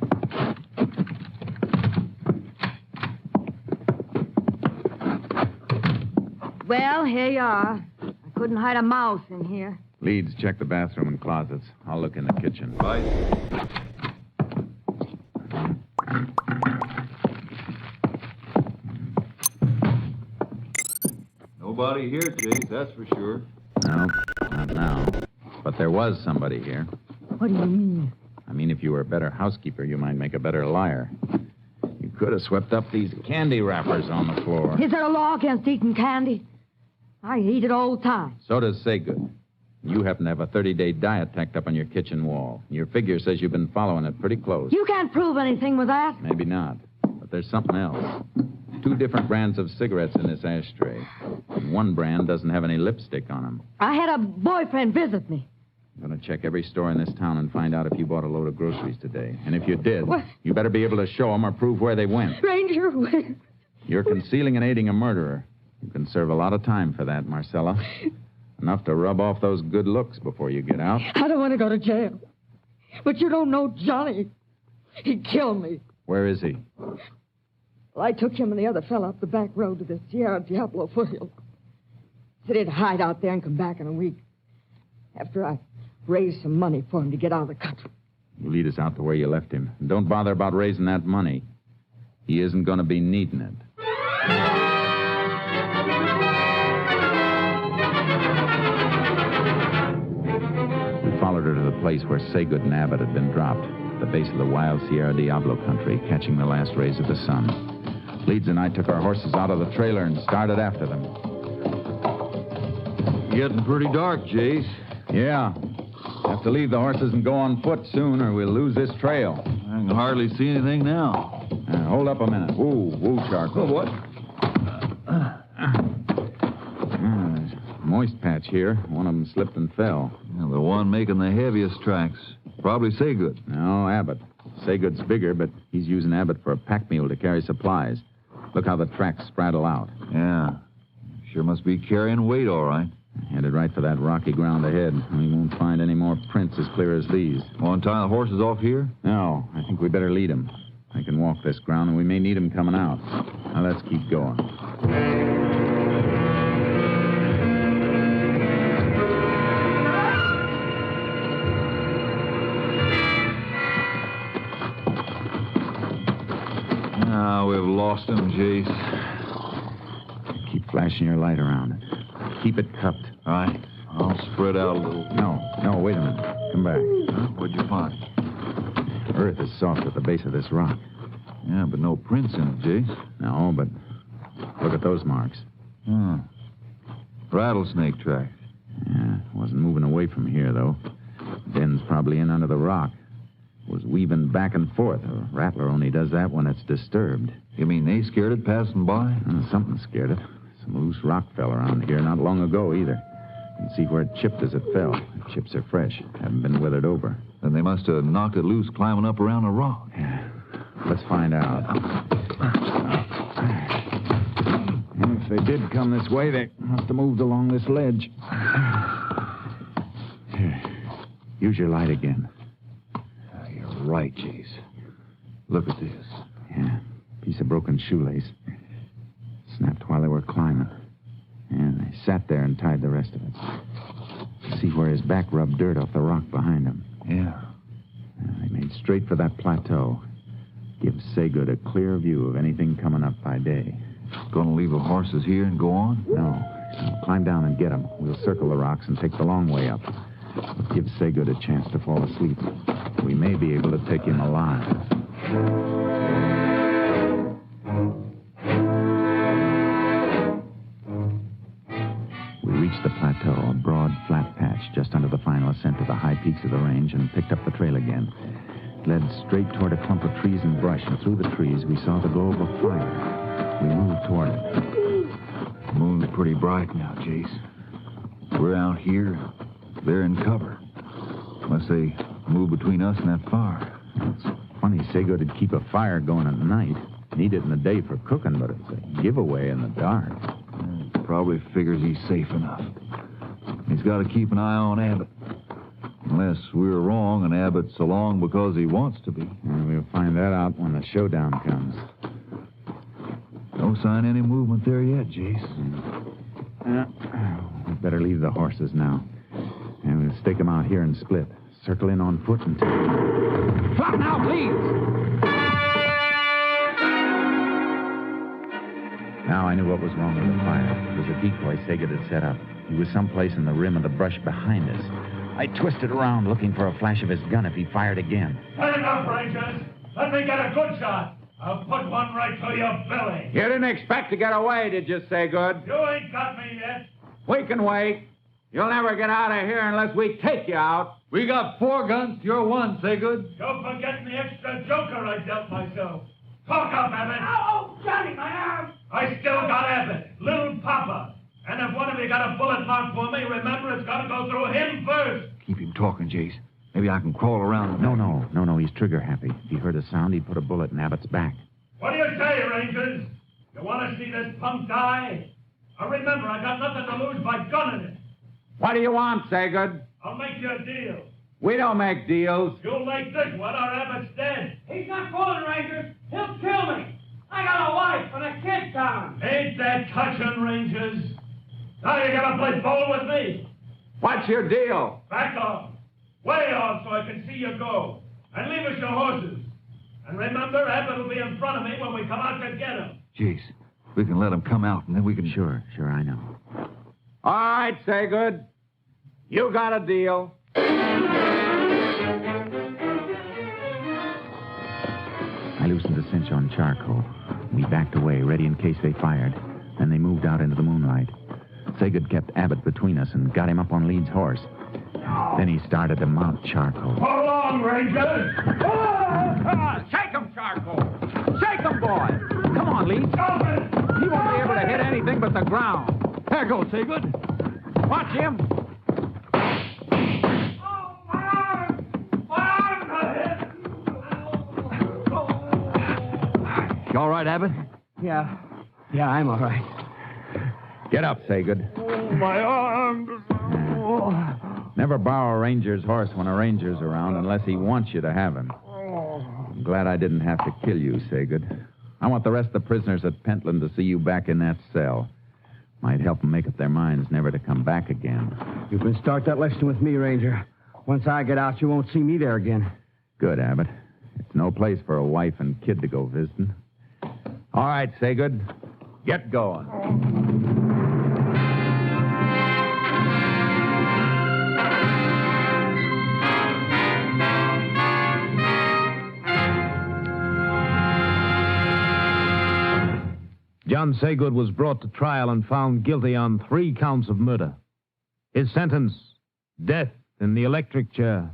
Speaker 2: Well, here you are. I couldn't hide a mouse in here.
Speaker 8: Leeds, check the bathroom and closets. I'll look in the kitchen.
Speaker 14: Right. Nobody here, Chase, that's for sure.
Speaker 8: No, not now. But there was somebody here.
Speaker 2: What do you mean?
Speaker 8: I mean, if you were a better housekeeper, you might make a better liar. You could have swept up these candy wrappers on the floor.
Speaker 2: Is there a law against eating candy? I eat it all the time.
Speaker 8: So does Saygood. You happen to have a 30-day diet tacked up on your kitchen wall. Your figure says you've been following it pretty close.
Speaker 2: You can't prove anything with that.
Speaker 8: Maybe not. But there's something else. 2 different brands of cigarettes in this ashtray. And one brand doesn't have any lipstick on them.
Speaker 2: I had a boyfriend visit me.
Speaker 8: I'm going to check every store in this town and find out if you bought a load of groceries today. And if you did,
Speaker 2: what?
Speaker 8: You better be able to show them or prove where they went.
Speaker 2: Ranger,
Speaker 8: You're concealing and aiding a murderer. You can serve a lot of time for that, Marcella. Enough to rub off those good looks before you get out.
Speaker 2: I don't want to go to jail. But you don't know Johnny. He killed me.
Speaker 8: Where is he?
Speaker 2: Well, I took him and the other fella up the back road to the Sierra Diablo foothill. Said he'd hide out there and come back in a week. After I raised some money for him to get out of the country.
Speaker 8: You lead us out to where you left him. And don't bother about raising that money. He isn't going to be needing it. We followed her to the place where Saygood and Abbott had been dropped, at the base of the wild Sierra Diablo country, catching the last rays of the sun. Leeds and I took our horses out of the trailer and started after them.
Speaker 14: Getting pretty dark, Jace.
Speaker 8: Yeah. Have to leave the horses and go on foot soon, or we'll lose this trail.
Speaker 14: I can hardly see anything now.
Speaker 8: Hold up a minute. Woo, Charcoal.
Speaker 14: Oh, what?
Speaker 8: There's a moist patch here. One of them slipped and fell.
Speaker 14: Yeah, the one making the heaviest tracks. Probably Saygood.
Speaker 8: No, Abbott. Saygood's bigger, but he's using Abbott for a pack mule to carry supplies. Look how the tracks spraddle out.
Speaker 14: Yeah. Sure must be carrying weight, all right.
Speaker 8: Headed right for that rocky ground ahead. We won't find any more prints as clear as these.
Speaker 14: Want to tie the horses off here?
Speaker 8: No, I think we better lead them. I can walk this ground, and we may need them coming out. Now, let's keep going.
Speaker 14: Now we've lost him, Jace.
Speaker 8: Keep flashing your light around it. Keep it cupped.
Speaker 14: All right. I'll spread out a little.
Speaker 8: No, wait a minute. Come back.
Speaker 14: Huh? What'd you find?
Speaker 8: Earth is soft at the base of this rock.
Speaker 14: Yeah, but no prints in it, Jace.
Speaker 8: No, but look at those marks.
Speaker 14: Rattlesnake tracks.
Speaker 8: Yeah, wasn't moving away from here, though. Den's probably in under the rock. Was weaving back and forth. A rattler only does that when it's disturbed.
Speaker 14: You mean they scared it passing by?
Speaker 8: Something scared it. Some loose rock fell around here not long ago, either. You can see where it chipped as it fell. The chips are fresh. Haven't been weathered over.
Speaker 14: Then they must have knocked it loose climbing up around a rock.
Speaker 8: Yeah. Let's find out. And if they did come this way, they must have moved along this ledge. Here. Use your light again.
Speaker 14: You're right, Jace. Look at this.
Speaker 8: Yeah. Piece of broken shoelace. Snapped while they were climbing. And they sat there and tied the rest of it. See where his back rubbed dirt off the rock behind him.
Speaker 14: Yeah.
Speaker 8: They made straight for that plateau. Give Saygood a clear view of anything coming up by day.
Speaker 14: Gonna leave the horses here and go on?
Speaker 8: No. Climb down and get them. We'll circle the rocks and take the long way up. Give Saygood a chance to fall asleep. We may be able to take him alive. We reached the plateau, a broad, flat patch just under the final ascent to the high peaks of the range, and picked up the trail again. It led straight toward a clump of trees and brush, and through the trees we saw the glow of a fire. We moved toward it.
Speaker 14: The moon's pretty bright now, Jace. We're out here. They're in cover. Unless they move between us and that fire.
Speaker 8: It's funny Saygood would keep a fire going at night. Need it in the day for cooking, but it's a giveaway in the dark.
Speaker 14: Probably figures he's safe enough. He's got to keep an eye on Abbott. Unless we're wrong and Abbott's along because he wants to be.
Speaker 8: And we'll find that out when the showdown comes.
Speaker 14: No sign of any movement there yet, Jace.
Speaker 8: We better leave the horses now. And we'll stake them out here and split. Circle in on foot and...
Speaker 5: Stop now, please!
Speaker 8: Now I knew what was wrong with the fire. It was a decoy Saygood had set up. He was someplace in the rim of the brush behind us. I twisted around looking for a flash of his gun if he fired again.
Speaker 4: Turn it up, Rangers. Let me get a good shot. I'll put one right through your belly.
Speaker 5: You didn't expect to get away, did you, Saygood?
Speaker 4: You ain't got me yet.
Speaker 5: We can wait. You'll never get out of here unless we take you out.
Speaker 14: We got 4 guns. You're 1, Saygood.
Speaker 4: Don't forget the extra joker I dealt myself. Talk up, Abbott. Oh, Johnny, my arm. I still got Abbott, little Papa. And if one of you got a bullet mark for me, remember it's got to go through him first.
Speaker 14: Keep him talking, Jace. Maybe I can crawl around him.
Speaker 8: No. He's trigger happy. If he heard a sound, he'd put a bullet in Abbott's back.
Speaker 4: What do you say, Rangers? You want to see this punk die? Now remember, I got nothing to lose by gunning it.
Speaker 5: What do you want, Saygood?
Speaker 4: I'll make you a deal.
Speaker 5: We don't make deals.
Speaker 4: You'll make this one or Abbott's dead.
Speaker 16: He's not fooling, Rangers. He'll kill me.
Speaker 4: I got a wife and a kid down. Ain't that touching, Rangers? Now you gotta play ball with me.
Speaker 3: What's your deal?
Speaker 4: Back off. Way off so I can see you go. And leave us your horses. And remember, Abbott will be in front of me when we come out to get him.
Speaker 14: Jeez, we can let him come out, and then we can...
Speaker 8: Sure, I know.
Speaker 3: All right, Saygood. You got a deal.
Speaker 8: I loosened the cinch on charcoal. We backed away, ready in case they fired. Then they moved out into the moonlight. Saygood kept Abbott between us and got him up on Leeds' horse. Then he started to mount charcoal.
Speaker 4: Hold on, Rangers.
Speaker 3: Shake him, Charcoal. Shake him, boy. Come on, Leeds. He won't be able to hit anything but the ground. There goes Saygood. Watch him.
Speaker 14: You all right, Abbott?
Speaker 23: Yeah, I'm all right.
Speaker 8: Get up, Saygood.
Speaker 4: My arms.
Speaker 8: Never borrow a ranger's horse when a ranger's around unless he wants you to have him. I'm glad I didn't have to kill you, Saygood. I want the rest of the prisoners at Pentland to see you back in that cell. Might help them make up their minds never to come back again.
Speaker 23: You can start that lesson with me, Ranger. Once I get out, you won't see me there again.
Speaker 8: Good, Abbott. It's no place for a wife and kid to go visiting. All right, Saygood. Get going.
Speaker 13: John Saygood was brought to trial and found guilty on 3 counts of murder. His sentence, death in the electric chair.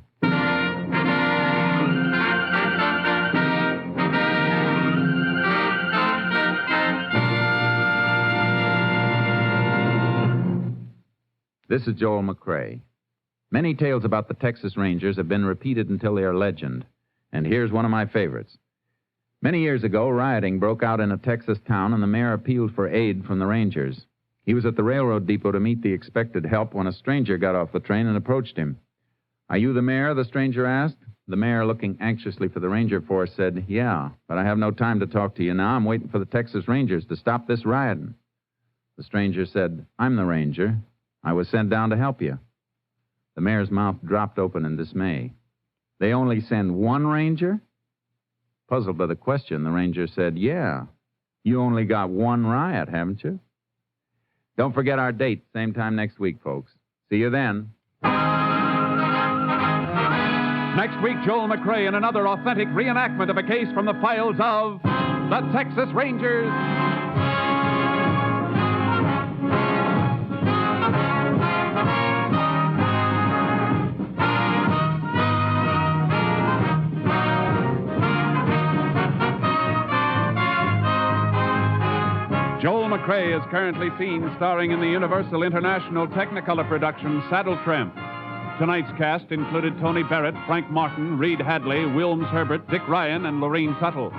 Speaker 8: This is Joel McCrae. Many tales about the Texas Rangers have been repeated until they are legend. And here's one of my favorites. Many years ago, rioting broke out in a Texas town, and the mayor appealed for aid from the Rangers. He was at the railroad depot to meet the expected help when a stranger got off the train and approached him. "Are you the mayor?" the stranger asked. The mayor, looking anxiously for the Ranger force, said, "Yeah, but I have no time to talk to you now. I'm waiting for the Texas Rangers to stop this rioting." The stranger said, "I'm the Ranger. I was sent down to help you." The mayor's mouth dropped open in dismay. "They only send one Ranger?" Puzzled by the question, the Ranger said, "Yeah. You only got one riot, haven't you?" Don't forget our date, same time next week, folks. See you then.
Speaker 3: Next week, Joel McCrae in another authentic reenactment of a case from the files of the Texas Rangers. Joel McCrae is currently seen starring in the Universal International Technicolor production Saddle Tramp. Tonight's cast included Tony Barrett, Frank Martin, Reed Hadley, Wilms Herbert, Dick Ryan, and Lorene Tuttle.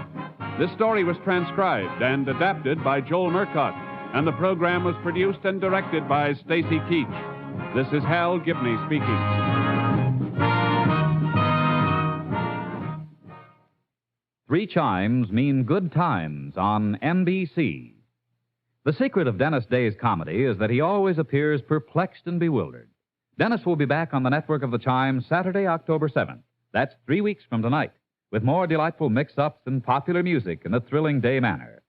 Speaker 3: This story was transcribed and adapted by Joel Murcott, and the program was produced and directed by Stacy Keach. This is Hal Gibney speaking.
Speaker 16: Three chimes mean good times on NBC. The secret of Dennis Day's comedy is that he always appears perplexed and bewildered. Dennis will be back on the network of the Chimes Saturday, October 7th. That's 3 weeks from tonight, with more delightful mix-ups and popular music in a thrilling day manner.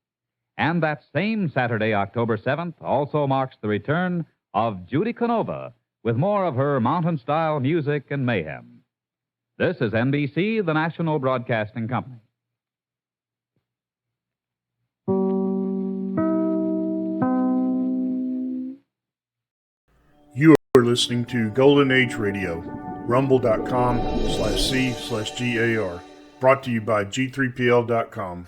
Speaker 16: And that same Saturday, October 7th, also marks the return of Judy Canova with more of her mountain-style music and mayhem. This is NBC, the National Broadcasting Company.
Speaker 12: You are listening to Golden Age Radio, rumble.com/C/GAR. Brought to you by G3PL.com.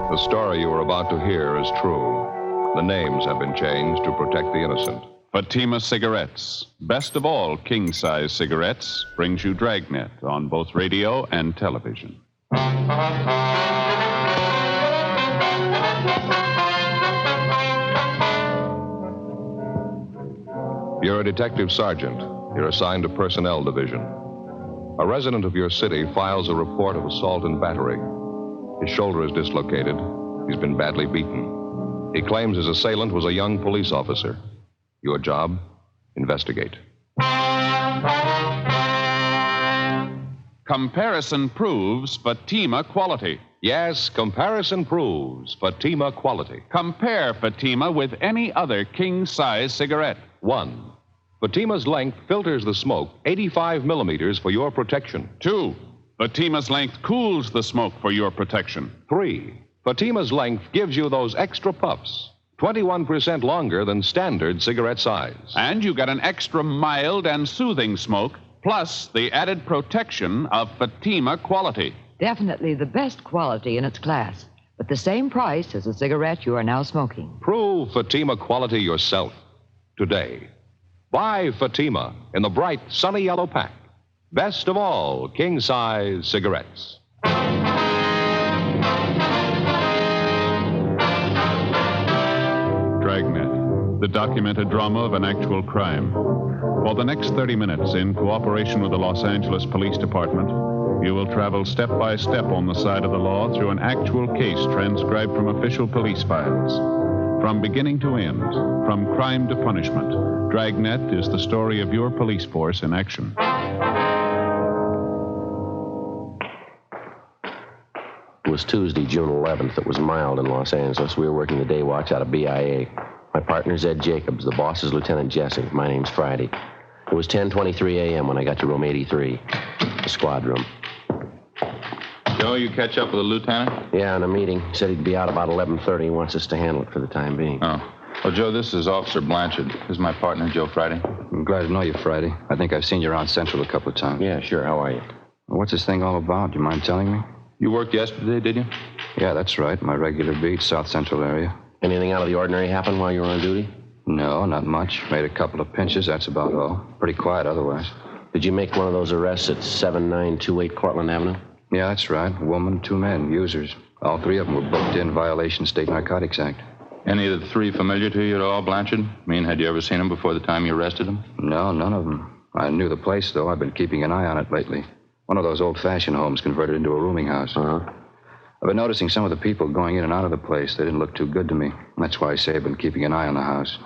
Speaker 19: The story you are about to hear is true. The names have been changed to protect the innocent.
Speaker 6: Fatima Cigarettes, best of all king-size cigarettes, brings you Dragnet on both radio and television.
Speaker 19: You're a detective sergeant. You're assigned to Personnel Division. A resident of your city files a report of assault and battery. His shoulder is dislocated. He's been badly beaten. He claims his assailant was a young police officer. Your job? Investigate.
Speaker 6: Comparison proves Fatima quality.
Speaker 19: Yes, comparison proves Fatima quality.
Speaker 6: Compare Fatima with any other king-size cigarette.
Speaker 19: 1. Fatima's length filters the smoke 85 millimeters for your protection.
Speaker 6: 2. Fatima's length cools the smoke for your protection.
Speaker 19: 3. Fatima's length gives you those extra puffs, 21% longer than standard cigarette size.
Speaker 6: And you get an extra mild and soothing smoke, plus the added protection of Fatima quality.
Speaker 10: Definitely the best quality in its class, but the same price as the cigarette you are now smoking.
Speaker 19: Prove Fatima quality yourself today. Buy Fatima in the bright, sunny yellow pack. Best of all, king-size cigarettes.
Speaker 6: Dragnet, the documented drama of an actual crime. For the next 30 minutes, in cooperation with the Los Angeles Police Department, you will travel step by step on the side of the law through an actual case transcribed from official police files. From beginning to end, from crime to punishment, Dragnet is the story of your police force in action.
Speaker 20: It was Tuesday, June 11th. It was mild in Los Angeles. We were working the day watch out of BIA. My partner's Ed Jacobs. The boss is Lieutenant Jesse. My name's Friday. It was 10:23 a.m. when I got to room 83, the squad room.
Speaker 8: Joe, you catch up with the lieutenant?
Speaker 20: Yeah, in a meeting. He said he'd be out about 11:30. He wants us to handle it for the time being.
Speaker 8: Oh. Well, Joe, this is Officer Blanchard. This is my partner, Joe Friday.
Speaker 22: I'm glad to know you, Friday. I think I've seen you around Central a couple of times.
Speaker 20: Yeah, sure. How are you?
Speaker 22: Well, what's this thing all about? Do you mind telling me?
Speaker 8: You worked yesterday, did you?
Speaker 22: Yeah, that's right. My regular beat, South Central area.
Speaker 20: Anything out of the ordinary happen while you were on duty?
Speaker 22: No, not much. Made a couple of pinches, that's about all. Pretty quiet otherwise.
Speaker 20: Did you make one of those arrests at 7928 Cortlandt Avenue?
Speaker 22: Yeah, that's right. A woman, 2 men, users. All 3 of them were booked in violation of State Narcotics Act.
Speaker 8: Any of the 3 familiar to you at all, Blanchard? I mean, had you ever seen them before the time you arrested them?
Speaker 22: No, none of them. I knew the place, though. I've been keeping an eye on it lately. One of those old-fashioned homes converted into a rooming house.
Speaker 20: Uh-huh.
Speaker 22: I've been noticing some of the people going in and out of the place. They didn't look too good to me. That's why I say I've been keeping an eye on the house.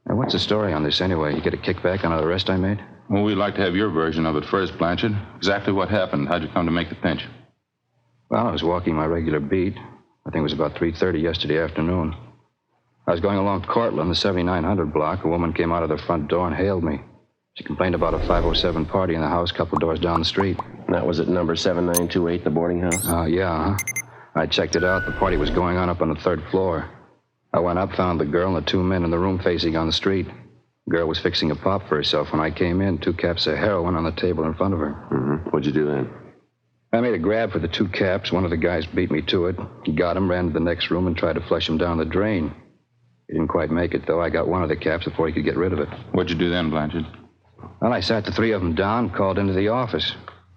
Speaker 22: Now, what's the story on this anyway? You get a kickback on the arrest I made?
Speaker 8: Well, we'd like to have your version of it first, Blanchard. Exactly what happened? How'd you come to make the pinch?
Speaker 22: Well, I was walking my regular beat. I think it was about 3:30 yesterday afternoon. I was going along Cortlandt, the 7900 block. A woman came out of the front door and hailed me. She complained about a 507 party in the house a couple doors down the street.
Speaker 20: And that was at number 7928, the boarding house?
Speaker 22: Yeah. I checked it out. The party was going on up on the 3rd floor. I went up, found the girl and the 2 men in the room facing on the street. The girl was fixing a pop for herself. When I came in, 2 caps of heroin on the table in front of her.
Speaker 20: Mm-hmm. What'd you do then?
Speaker 22: I made a grab for the 2 caps. One of the guys beat me to it. He got him, ran to the next room, and tried to flush him down the drain. He didn't quite make it, though. I got one of the caps before he could get rid of it.
Speaker 8: What'd you do then, Blanchard?
Speaker 22: Well, I sat the 3 of them down, called into the office.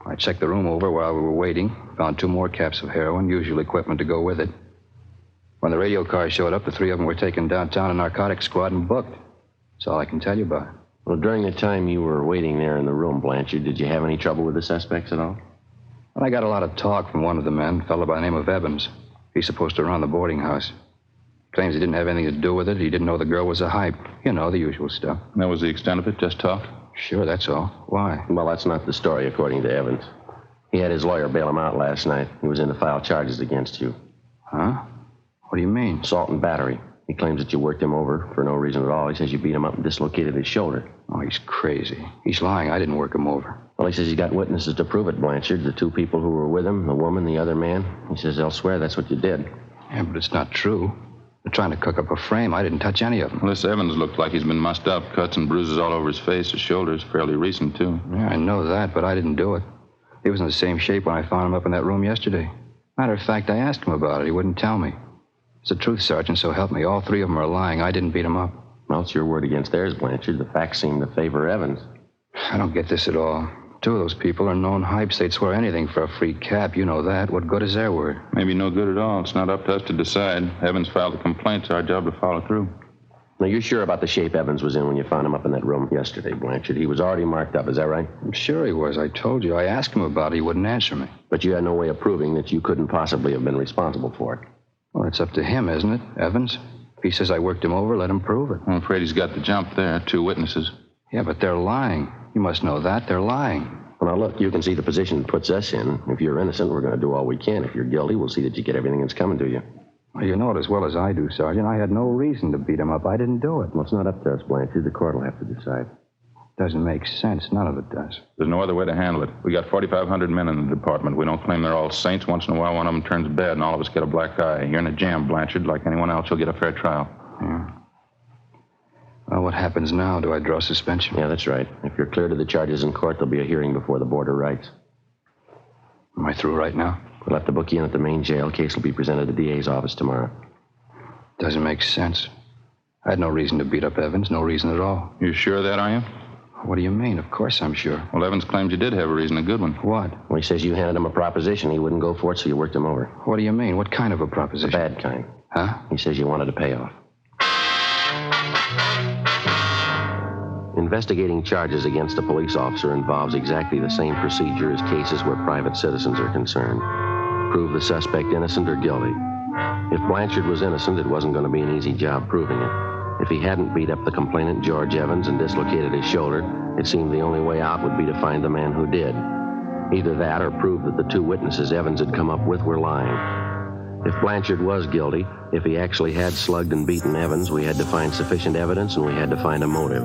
Speaker 22: I checked the room over while we were waiting, found 2 more caps of heroin, usual equipment to go with it. When the radio car showed up, the 3 of them were taken downtown to narcotics squad and booked. That's all I can tell you about it.
Speaker 20: Well, during the time you were waiting there in the room, Blanchard, did you have any trouble with the suspects at all?
Speaker 22: Well, I got a lot of talk from one of the men, a fellow by the name of Evans. He's supposed to run the boarding house. Claims he didn't have anything to do with it. He didn't know the girl was a hype. You know, the usual stuff.
Speaker 8: And that was the extent of it? Just talk?
Speaker 22: Sure, that's all. Why?
Speaker 20: Well, that's not the story, according to Evans. He had his lawyer bail him out last night. He was in to file charges against you.
Speaker 22: Huh? What do you mean?
Speaker 20: Assault and battery. He claims that you worked him over for no reason at all. He says you beat him up and dislocated his shoulder.
Speaker 22: Oh, he's crazy. He's lying. I didn't work him over.
Speaker 20: Well, he says he's got witnesses to prove it, Blanchard. The 2 people who were with him, the woman, the other man. He says they'll swear that's what you did.
Speaker 22: Yeah, but it's not true. They're trying to cook up a frame. I didn't touch any of them.
Speaker 8: Well, this Evans looked like he's been mussed up. Cuts and bruises all over his face. His shoulders fairly recent, too.
Speaker 22: Yeah, I know that, but I didn't do it. He was in the same shape when I found him up in that room yesterday. Matter of fact, I asked him about it. He wouldn't tell me. It's the truth, Sergeant, so help me. All 3 of them are lying. I didn't beat him up.
Speaker 20: Well, it's your word against theirs, Blanchard. The facts seem to favor Evans.
Speaker 22: I don't get this at all. Two of those people are known hypes. They'd swear anything for a free cap. You know that. What good is their word?
Speaker 15: Maybe no good at all. It's not up to us to decide. Evans filed a complaint. It's our job to follow through.
Speaker 20: Now, you're sure about the shape Evans was in when you found him up in that room yesterday, Blanchard? He was already marked up, is that right?
Speaker 22: I'm sure he was. I told you. I asked him about it. He wouldn't answer me.
Speaker 20: But you had no way of proving that you couldn't possibly have been responsible for it.
Speaker 22: Well, it's up to him, isn't it, Evans? If he says I worked him over, let him prove it.
Speaker 15: I'm afraid he's got the jump there. Two witnesses.
Speaker 22: Yeah, but they're lying. You must know that. They're lying.
Speaker 20: Well, now, look, you can see the position it puts us in. If you're innocent, we're going to do all we can. If you're guilty, we'll see that you get everything that's coming to you.
Speaker 22: Well, you know it as well as I do, Sergeant. I had no reason to beat him up. I didn't do it.
Speaker 20: Well, it's not up to us, Blanchard. The court will have to decide.
Speaker 22: Doesn't make sense. None of it does.
Speaker 15: There's no other way to handle it. We got 4,500 men in the department. We don't claim they're all saints. Once in a while, one of them turns bad, and all of us get a black eye. You're in a jam, Blanchard. Like anyone else, you'll get a fair trial.
Speaker 22: Yeah. Well, what happens now? Do I draw suspension?
Speaker 20: Yeah, that's right. If you're cleared of the charges in court, there'll be a hearing before the Board of Rights.
Speaker 22: Am I through right now?
Speaker 20: We'll have to book you in at the main jail. Case will be presented at the DA's office tomorrow.
Speaker 22: Doesn't make sense. I had no reason to beat up Evans. No reason at all.
Speaker 15: You sure of that, are you?
Speaker 22: What do you mean? Of course I'm sure.
Speaker 15: Well, Evans claims you did have a reason, a good one.
Speaker 22: What?
Speaker 20: Well, he says you handed him a proposition. He wouldn't go for it, so you worked him over.
Speaker 22: What do you mean? What kind of a proposition?
Speaker 20: The bad kind.
Speaker 22: Huh?
Speaker 20: He says you wanted a payoff. Investigating charges against a police officer involves exactly the same procedure as cases where private citizens are concerned. Prove the suspect innocent or guilty. If Blanchard was innocent, it wasn't going to be an easy job proving it. If he hadn't beat up the complainant, George Evans, and dislocated his shoulder, it seemed the only way out would be to find the man who did. Either that or prove that the two witnesses Evans had come up with were lying. If Blanchard was guilty, if he actually had slugged and beaten Evans, we had to find sufficient evidence and we had to find a motive.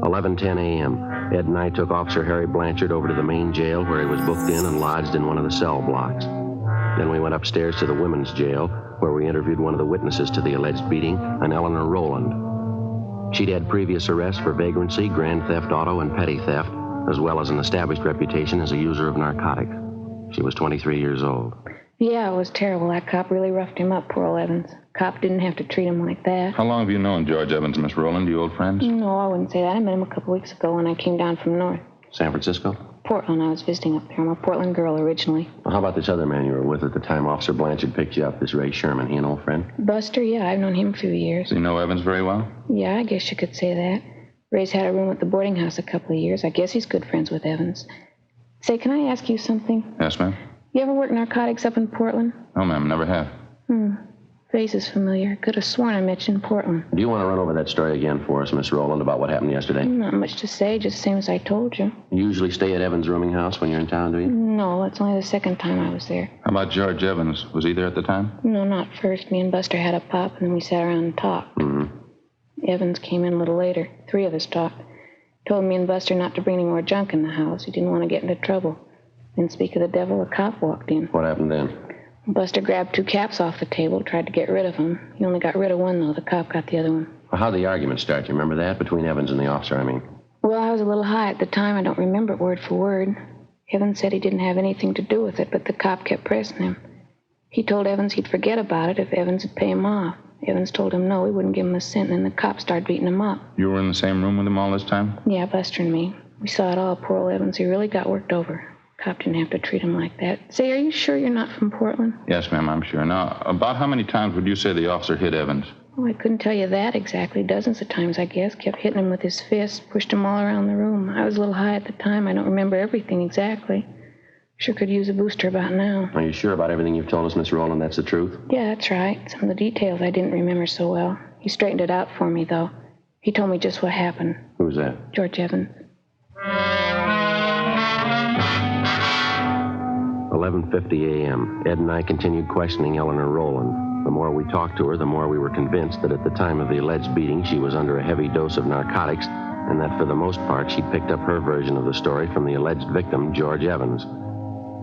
Speaker 20: 11:10 a.m., Ed and I took Officer Harry Blanchard over to the main jail where he was booked in and lodged in one of the cell blocks. Then we went upstairs to the women's jail where we interviewed one of the witnesses to the alleged beating, an Eleanor Rowland. She'd had previous arrests for vagrancy, grand theft auto, and petty theft, as well as an established reputation as a user of narcotics. She was 23 years old.
Speaker 18: Yeah, it was terrible. That cop really roughed him up, poor old Evans. Cop didn't have to treat him like that.
Speaker 15: How long have you known George Evans, Miss Rowland? You old friends?
Speaker 18: No, I wouldn't say that. I met him a couple weeks ago when I came down from north.
Speaker 20: San Francisco?
Speaker 18: Portland. I was visiting up there. I'm a Portland girl originally.
Speaker 20: Well, how about this other man you were with at the time Officer Blanchard picked you up, this Ray Sherman? He an old friend?
Speaker 18: Buster? Yeah, I've known him a few years.
Speaker 15: Do you know Evans very well?
Speaker 18: Yeah, I guess you could say that. Ray's had a room at the boarding house a couple of years. I guess he's good friends with Evans. Say, can I ask you something?
Speaker 15: Yes, ma'am.
Speaker 18: You ever work narcotics up in Portland?
Speaker 15: No, ma'am, never have.
Speaker 18: Face is familiar. Could have sworn I met you in Portland.
Speaker 20: Do you want to run over that story again for us, Miss Rowland, about what happened yesterday?
Speaker 18: Not much to say, just the same as I told you.
Speaker 20: You usually stay at Evans' rooming house when you're in town, do you?
Speaker 18: No, it's only the second time I was there.
Speaker 15: How about George Evans? Was he there at the time?
Speaker 18: No, not first. Me and Buster had a pop, and then we sat around and talked. Evans came in a little later. Three of us talked. Told me and Buster not to bring any more junk in the house. He didn't want to get into trouble. Then, speak of the devil, a cop walked in.
Speaker 20: What happened then?
Speaker 18: Buster grabbed two caps off the table, tried to get rid of them. He only got rid of one, though. The cop got the other one.
Speaker 20: Well, how'd the argument start? You remember that? Between Evans and the officer, I mean.
Speaker 18: Well, I was a little high at the time. I don't remember it word for word. Evans said he didn't have anything to do with it, but the cop kept pressing him. He told Evans he'd forget about it if Evans would pay him off. Evans told him no, he wouldn't give him a cent, and then the cop started beating him up.
Speaker 15: You were in the same room with him all this time?
Speaker 18: Yeah, Buster and me. We saw it all. Poor old Evans, he really got worked over. Cop didn't have to treat him like that. Say, are you sure you're not from Portland?
Speaker 15: Yes, ma'am, I'm sure. Now, about how many times would you say the officer hit Evans?
Speaker 18: Oh, I couldn't tell you that exactly. Dozens of times, I guess. Kept hitting him with his fists, pushed him all around the room. I was a little high at the time. I don't remember everything exactly. Sure could use a booster about now.
Speaker 20: Are you sure about everything you've told us, Miss Rowland? That's the truth?
Speaker 18: Yeah, that's right. Some of the details I didn't remember so well. He straightened it out for me, though. He told me just what happened.
Speaker 20: Who's that?
Speaker 18: George Evans.
Speaker 20: 11:50 a.m. Ed and I continued questioning Eleanor Rowland. The more we talked to her, the more we were convinced that at the time of the alleged beating, she was under a heavy dose of narcotics, and that for the most part, she'd picked up her version of the story from the alleged victim, George Evans.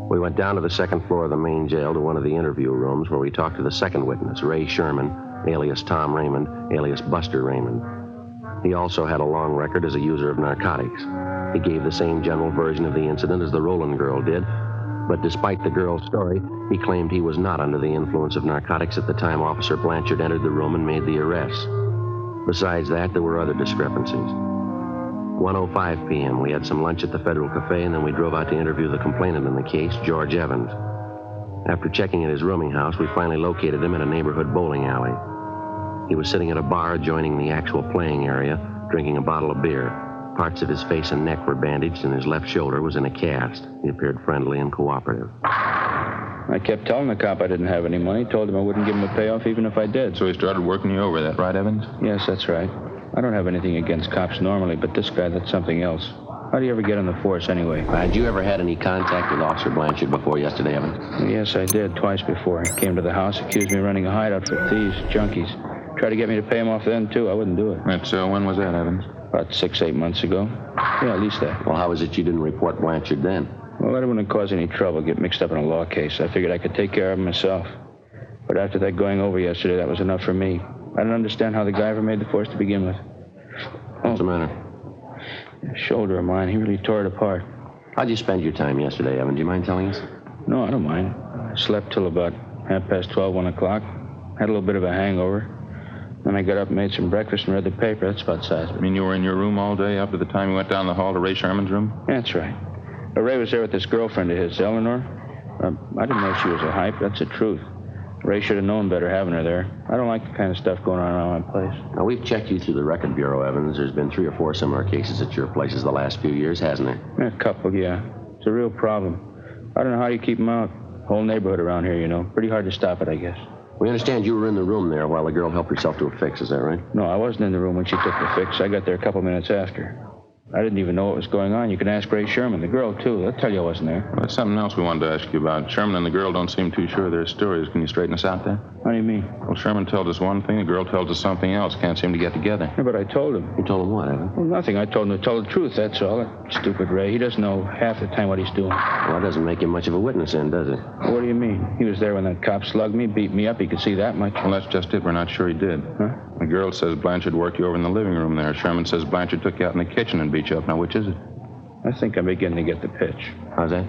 Speaker 20: We went down to the second floor of the main jail to one of the interview rooms where we talked to the second witness, Ray Sherman, alias Tom Raymond, alias Buster Raymond. He also had a long record as a user of narcotics. He gave the same general version of the incident as the Rowland girl did, but despite the girl's story, he claimed he was not under the influence of narcotics at the time Officer Blanchard entered the room and made the arrest. Besides that, there were other discrepancies. 1:05 p.m. We had some lunch at the Federal Cafe, and then we drove out to interview the complainant in the case, George Evans. After checking at his rooming house, we finally located him at a neighborhood bowling alley. He was sitting at a bar adjoining the actual playing area, drinking a bottle of beer. Parts of his face and neck were bandaged, and his left shoulder was in a cast. He appeared friendly and cooperative.
Speaker 9: I kept telling the cop I didn't have any money, told him I wouldn't give him a payoff even if I did.
Speaker 15: So he started working you over, that right, Evans?
Speaker 9: Yes, that's right. I don't have anything against cops normally, but this guy, that's something else. How do you ever get on the force anyway?
Speaker 20: Had you ever had any contact with Officer Blanchard before yesterday, Evans?
Speaker 9: Yes, I did, twice before. He came to the house, accused me of running a hideout for thieves, junkies. Tried to get me to pay him off then, too. I wouldn't do it.
Speaker 15: Right, so when was that, Evans?
Speaker 9: About 6-8 months ago. Yeah, at least that.
Speaker 20: Well, how was it you didn't report Blanchard then?
Speaker 9: Well, I didn't want to cause any trouble, get mixed up in a law case. I figured I could take care of him myself. But after that going over yesterday, that was enough for me. I don't understand how the guy ever made the force to begin with.
Speaker 20: What's the matter?
Speaker 9: The shoulder of mine, he really tore it apart.
Speaker 20: How'd you spend your time yesterday, Evan? Do you mind telling us?
Speaker 9: No, I don't mind. I slept till about 12:30, 1 o'clock. Had a little bit of a hangover. Then I got up and made some breakfast and read the paper. That's about size.
Speaker 15: You mean you were in your room all day after the time you went down the hall to Ray Sherman's room?
Speaker 9: That's right. Ray was there with this girlfriend of his, Eleanor. I didn't know she was a hype. That's the truth. Ray should have known better having her there. I don't like the kind of stuff going on around my place.
Speaker 20: Now, we've checked you through the record bureau, Evans. There's been 3 or 4 similar cases at your places the last few years, hasn't there?
Speaker 9: A couple, yeah. It's a real problem. I don't know how you keep them out. Whole neighborhood around here, you know. Pretty hard to stop it, I guess.
Speaker 20: We understand you were in the room there while the girl helped herself to a fix. Is that right?
Speaker 9: No, I wasn't in the room when she took the fix. I got there a couple minutes after. I didn't even know what was going on. You can ask Ray Sherman, the girl, too. They'll tell you I wasn't there.
Speaker 15: Well, that's something else we wanted to ask you about. Sherman and the girl don't seem too sure of their stories. Can you straighten us out there?
Speaker 9: How do you mean?
Speaker 15: Well, Sherman tells us one thing, the girl tells us something else. Can't seem to get together.
Speaker 9: Yeah, but I told him.
Speaker 20: You told him what, Evan?
Speaker 9: Well, nothing. I told him to tell the truth, that's all. That stupid Ray. He doesn't know half the time what he's doing.
Speaker 20: Well, that doesn't make him much of a witness then, does it?
Speaker 9: What do you mean? He was there when that cop slugged me, beat me up. He could see that much.
Speaker 15: Well, that's just it. We're not sure he did.
Speaker 9: Huh?
Speaker 15: The girl says Blanchard worked you over in the living room there. Sherman says Blanchard took you out in the kitchen and beat you up. Now, which is it?
Speaker 9: I think I'm beginning to get the pitch.
Speaker 20: How's that?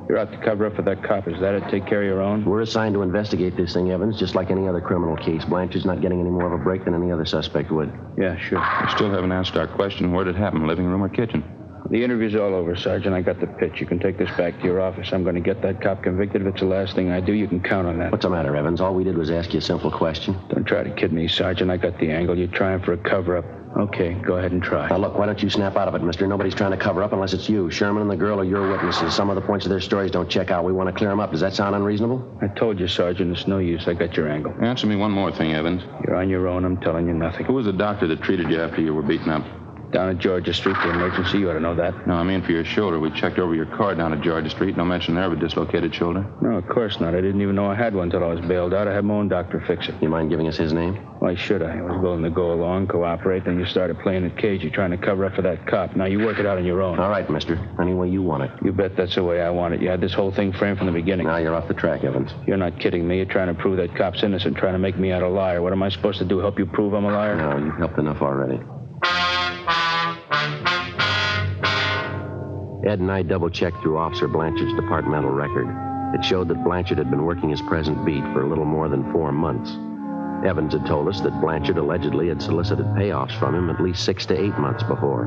Speaker 9: You're out to cover up for that cop. Is that it? Take care of your own?
Speaker 20: We're assigned to investigate this thing, Evans, just like any other criminal case. Blanchard's not getting any more of a break than any other suspect would.
Speaker 9: Yeah, sure.
Speaker 15: We still haven't answered our question. Where did it happen, living room or kitchen?
Speaker 9: The interview's all over, Sergeant. I got the pitch. You can take this back to your office. I'm going to get that cop convicted. If it's the last thing I do, you can count on that.
Speaker 20: What's the matter, Evans? All we did was ask you a simple question.
Speaker 9: Don't try to kid me, Sergeant. I got the angle. You're trying for a cover-up. Okay, go ahead and try.
Speaker 20: Now, look, why don't you snap out of it, mister? Nobody's trying to cover up unless it's you. Sherman and the girl are your witnesses. Some of the points of their stories don't check out. We want to clear them up. Does that sound unreasonable?
Speaker 9: I told you, Sergeant, it's no use. I got your angle.
Speaker 15: Answer me one more thing, Evans.
Speaker 9: You're on your own. I'm telling you nothing.
Speaker 15: Who was the doctor that treated you after you were beaten up?
Speaker 9: Down at Georgia Street, the emergency. You ought to know that.
Speaker 15: No, I mean for your shoulder. We checked over your car down at Georgia Street. No mention there of a dislocated shoulder.
Speaker 9: No, of course not. I didn't even know I had one until I was bailed out. I had my own doctor fix it.
Speaker 20: You mind giving us his name?
Speaker 9: Why should I? I was willing to go along, cooperate. Then you started playing it cagey, trying to cover up for that cop. Now you work it out on your own.
Speaker 20: All right, mister. Any way you want it.
Speaker 9: You bet that's the way I want it. You had this whole thing framed from the beginning.
Speaker 20: Now you're off the track, Evans.
Speaker 9: You're not kidding me. You're trying to prove that cop's innocent, trying to make me out a liar. What am I supposed to do, help you prove I'm a liar?
Speaker 20: No, you've helped enough already. Ed and I double-checked through Officer Blanchard's departmental record. It showed that Blanchard had been working his present beat for a little more than 4 months. Evans had told us that Blanchard allegedly had solicited payoffs from him at least 6 to 8 months before.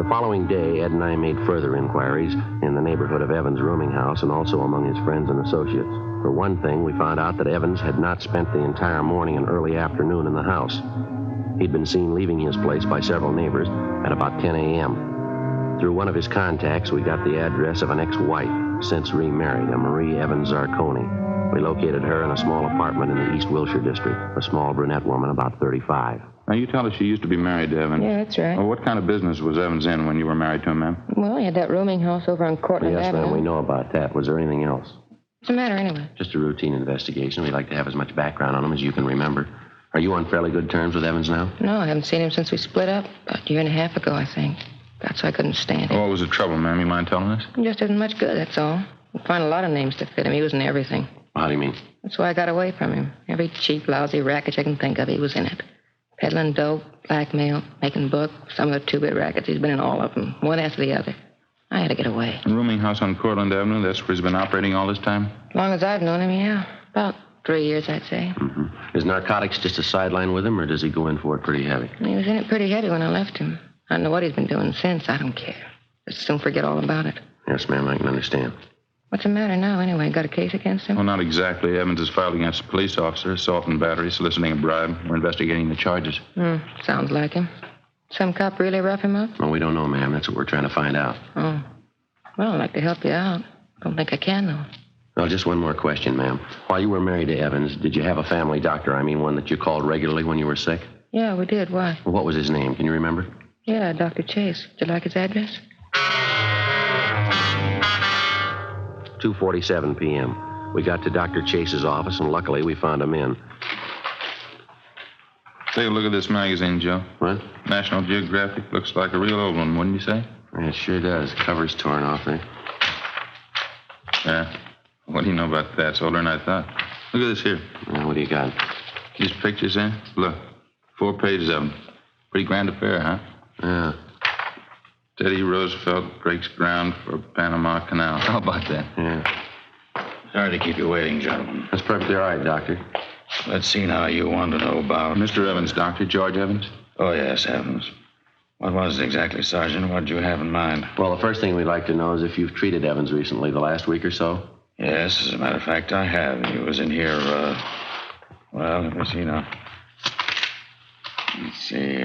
Speaker 20: The following day, Ed and I made further inquiries in the neighborhood of Evans' rooming house and also among his friends and associates. For one thing, we found out that Evans had not spent the entire morning and early afternoon in the house. He'd been seen leaving his place by several neighbors at about 10 a.m. Through one of his contacts, we got the address of an ex-wife, since remarried, a Marie Evans Zarconi. We located her in a small apartment in the East Wilshire district, a small brunette woman about 35.
Speaker 15: Now, you tell us she used to be married to Evans.
Speaker 18: Yeah, that's right.
Speaker 15: Well, what kind of business was Evans in when you were married to him, ma'am?
Speaker 18: Well, he had that rooming house over on Cortland
Speaker 20: Yes,
Speaker 18: Avenue.
Speaker 20: ma'am, we know about that. Was there anything else?
Speaker 18: What's the matter, anyway?
Speaker 20: Just a routine investigation. We'd like to have as much background on him as you can remember. Are you on fairly good terms with Evans now?
Speaker 18: No, I haven't seen him since we split up. About a year and a half ago, I think. That's why I couldn't stand him.
Speaker 15: What was the trouble, ma'am? You mind telling us?
Speaker 18: He just isn't much good, that's all. You find a lot of names to fit him. He was in everything.
Speaker 20: How do you mean?
Speaker 18: That's why I got away from him. Every cheap, lousy racket you can think of, he was in it. Peddling dope, blackmail, making book, some of the two-bit rackets. He's been in all of them, one after the other. I had to get away.
Speaker 15: The rooming house on Cortland Avenue, that's where he's been operating all this time?
Speaker 18: As long as I've known him, yeah. About 3 years, I'd say.
Speaker 20: Mm-hmm. Is narcotics just a sideline with him, or does he go in for it pretty heavy?
Speaker 18: He was in it pretty heavy when I left him.
Speaker 11: I don't know what he's been doing since. I don't care. Just soon forget all about it.
Speaker 20: Yes, ma'am, I can understand.
Speaker 11: What's the matter now, anyway? Got a case against him?
Speaker 15: Well, not exactly. Evans is filed against a police officer, assault and battery, soliciting a bribe. We're investigating the charges.
Speaker 11: Sounds like him. Some cop really rough him up?
Speaker 20: Well, we don't know, ma'am. That's what we're trying to find out.
Speaker 11: Oh. Well, I'd like to help you out. Don't think I can, though.
Speaker 20: Well, just one more question, ma'am. While you were married to Evans, did you have a family doctor? I mean, one that you called regularly when you were sick?
Speaker 11: Yeah, we did. Why?
Speaker 20: Well, what was his name? Can you remember?
Speaker 11: Yeah, Dr. Chase. Would you like his address?
Speaker 20: 2:47 p.m. We got to Dr. Chase's office, and luckily we found him in.
Speaker 15: Take a look at this magazine, Joe.
Speaker 20: What?
Speaker 15: National Geographic. Looks like a real old one, wouldn't you say?
Speaker 20: It sure does. Cover's torn off there.
Speaker 15: Yeah. What do you know about that? It's older than I thought. Look at this here.
Speaker 20: What do you got?
Speaker 15: These pictures, eh? Look. 4 pages of them. Pretty grand affair, huh?
Speaker 20: Yeah.
Speaker 15: Teddy Roosevelt breaks ground for Panama Canal. How about that?
Speaker 20: Yeah.
Speaker 17: Sorry to keep you waiting, gentlemen.
Speaker 20: That's perfectly all right, Doctor.
Speaker 17: Let's see now you want to know about...
Speaker 15: Mr. Evans, Doctor. George Evans?
Speaker 17: Oh, yes, Evans. What was it exactly, Sergeant? What did you have in mind?
Speaker 20: Well, the first thing we'd like to know is if you've treated Evans recently, the last week or so.
Speaker 17: Yes, as a matter of fact, I have. He was in here, well, let me see now. Let's see,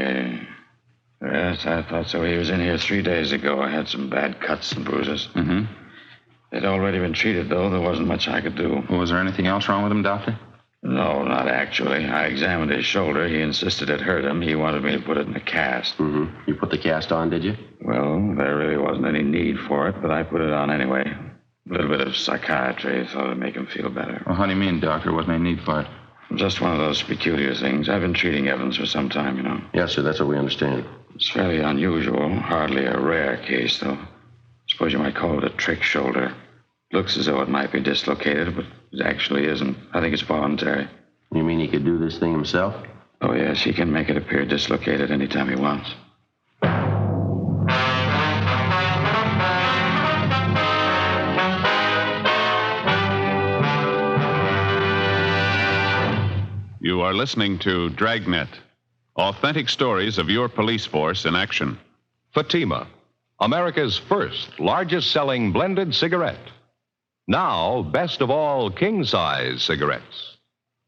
Speaker 17: yes, I thought so. He was in here 3 days ago. I had some bad cuts and bruises.
Speaker 15: Mm-hmm.
Speaker 17: They'd already been treated, though. There wasn't much I could do.
Speaker 15: Well, was there anything else wrong with him, Doctor?
Speaker 17: No, not actually. I examined his shoulder. He insisted it hurt him. He wanted me to put it in a cast.
Speaker 20: Mm-hmm. You put the cast on, did you?
Speaker 17: Well, there really wasn't any need for it, but I put it on anyway. A little bit of psychiatry thought it'd make him feel better.
Speaker 15: Well, how do you mean, Doctor? Wasn't any need for it?
Speaker 17: Just one of those peculiar things. I've been treating Evans for some time, you know.
Speaker 20: Yes, sir. That's what we understand.
Speaker 17: It's fairly unusual. Hardly a rare case, though. Suppose you might call it a trick shoulder. Looks as though it might be dislocated, but it actually isn't. I think it's voluntary.
Speaker 20: You mean he could do this thing himself?
Speaker 17: Oh, yes. He can make it appear dislocated anytime he wants.
Speaker 6: You are listening to Dragnet, authentic stories of your police force in action.
Speaker 19: Fatima, America's first largest-selling blended cigarette. Now, best of all, king-size cigarettes.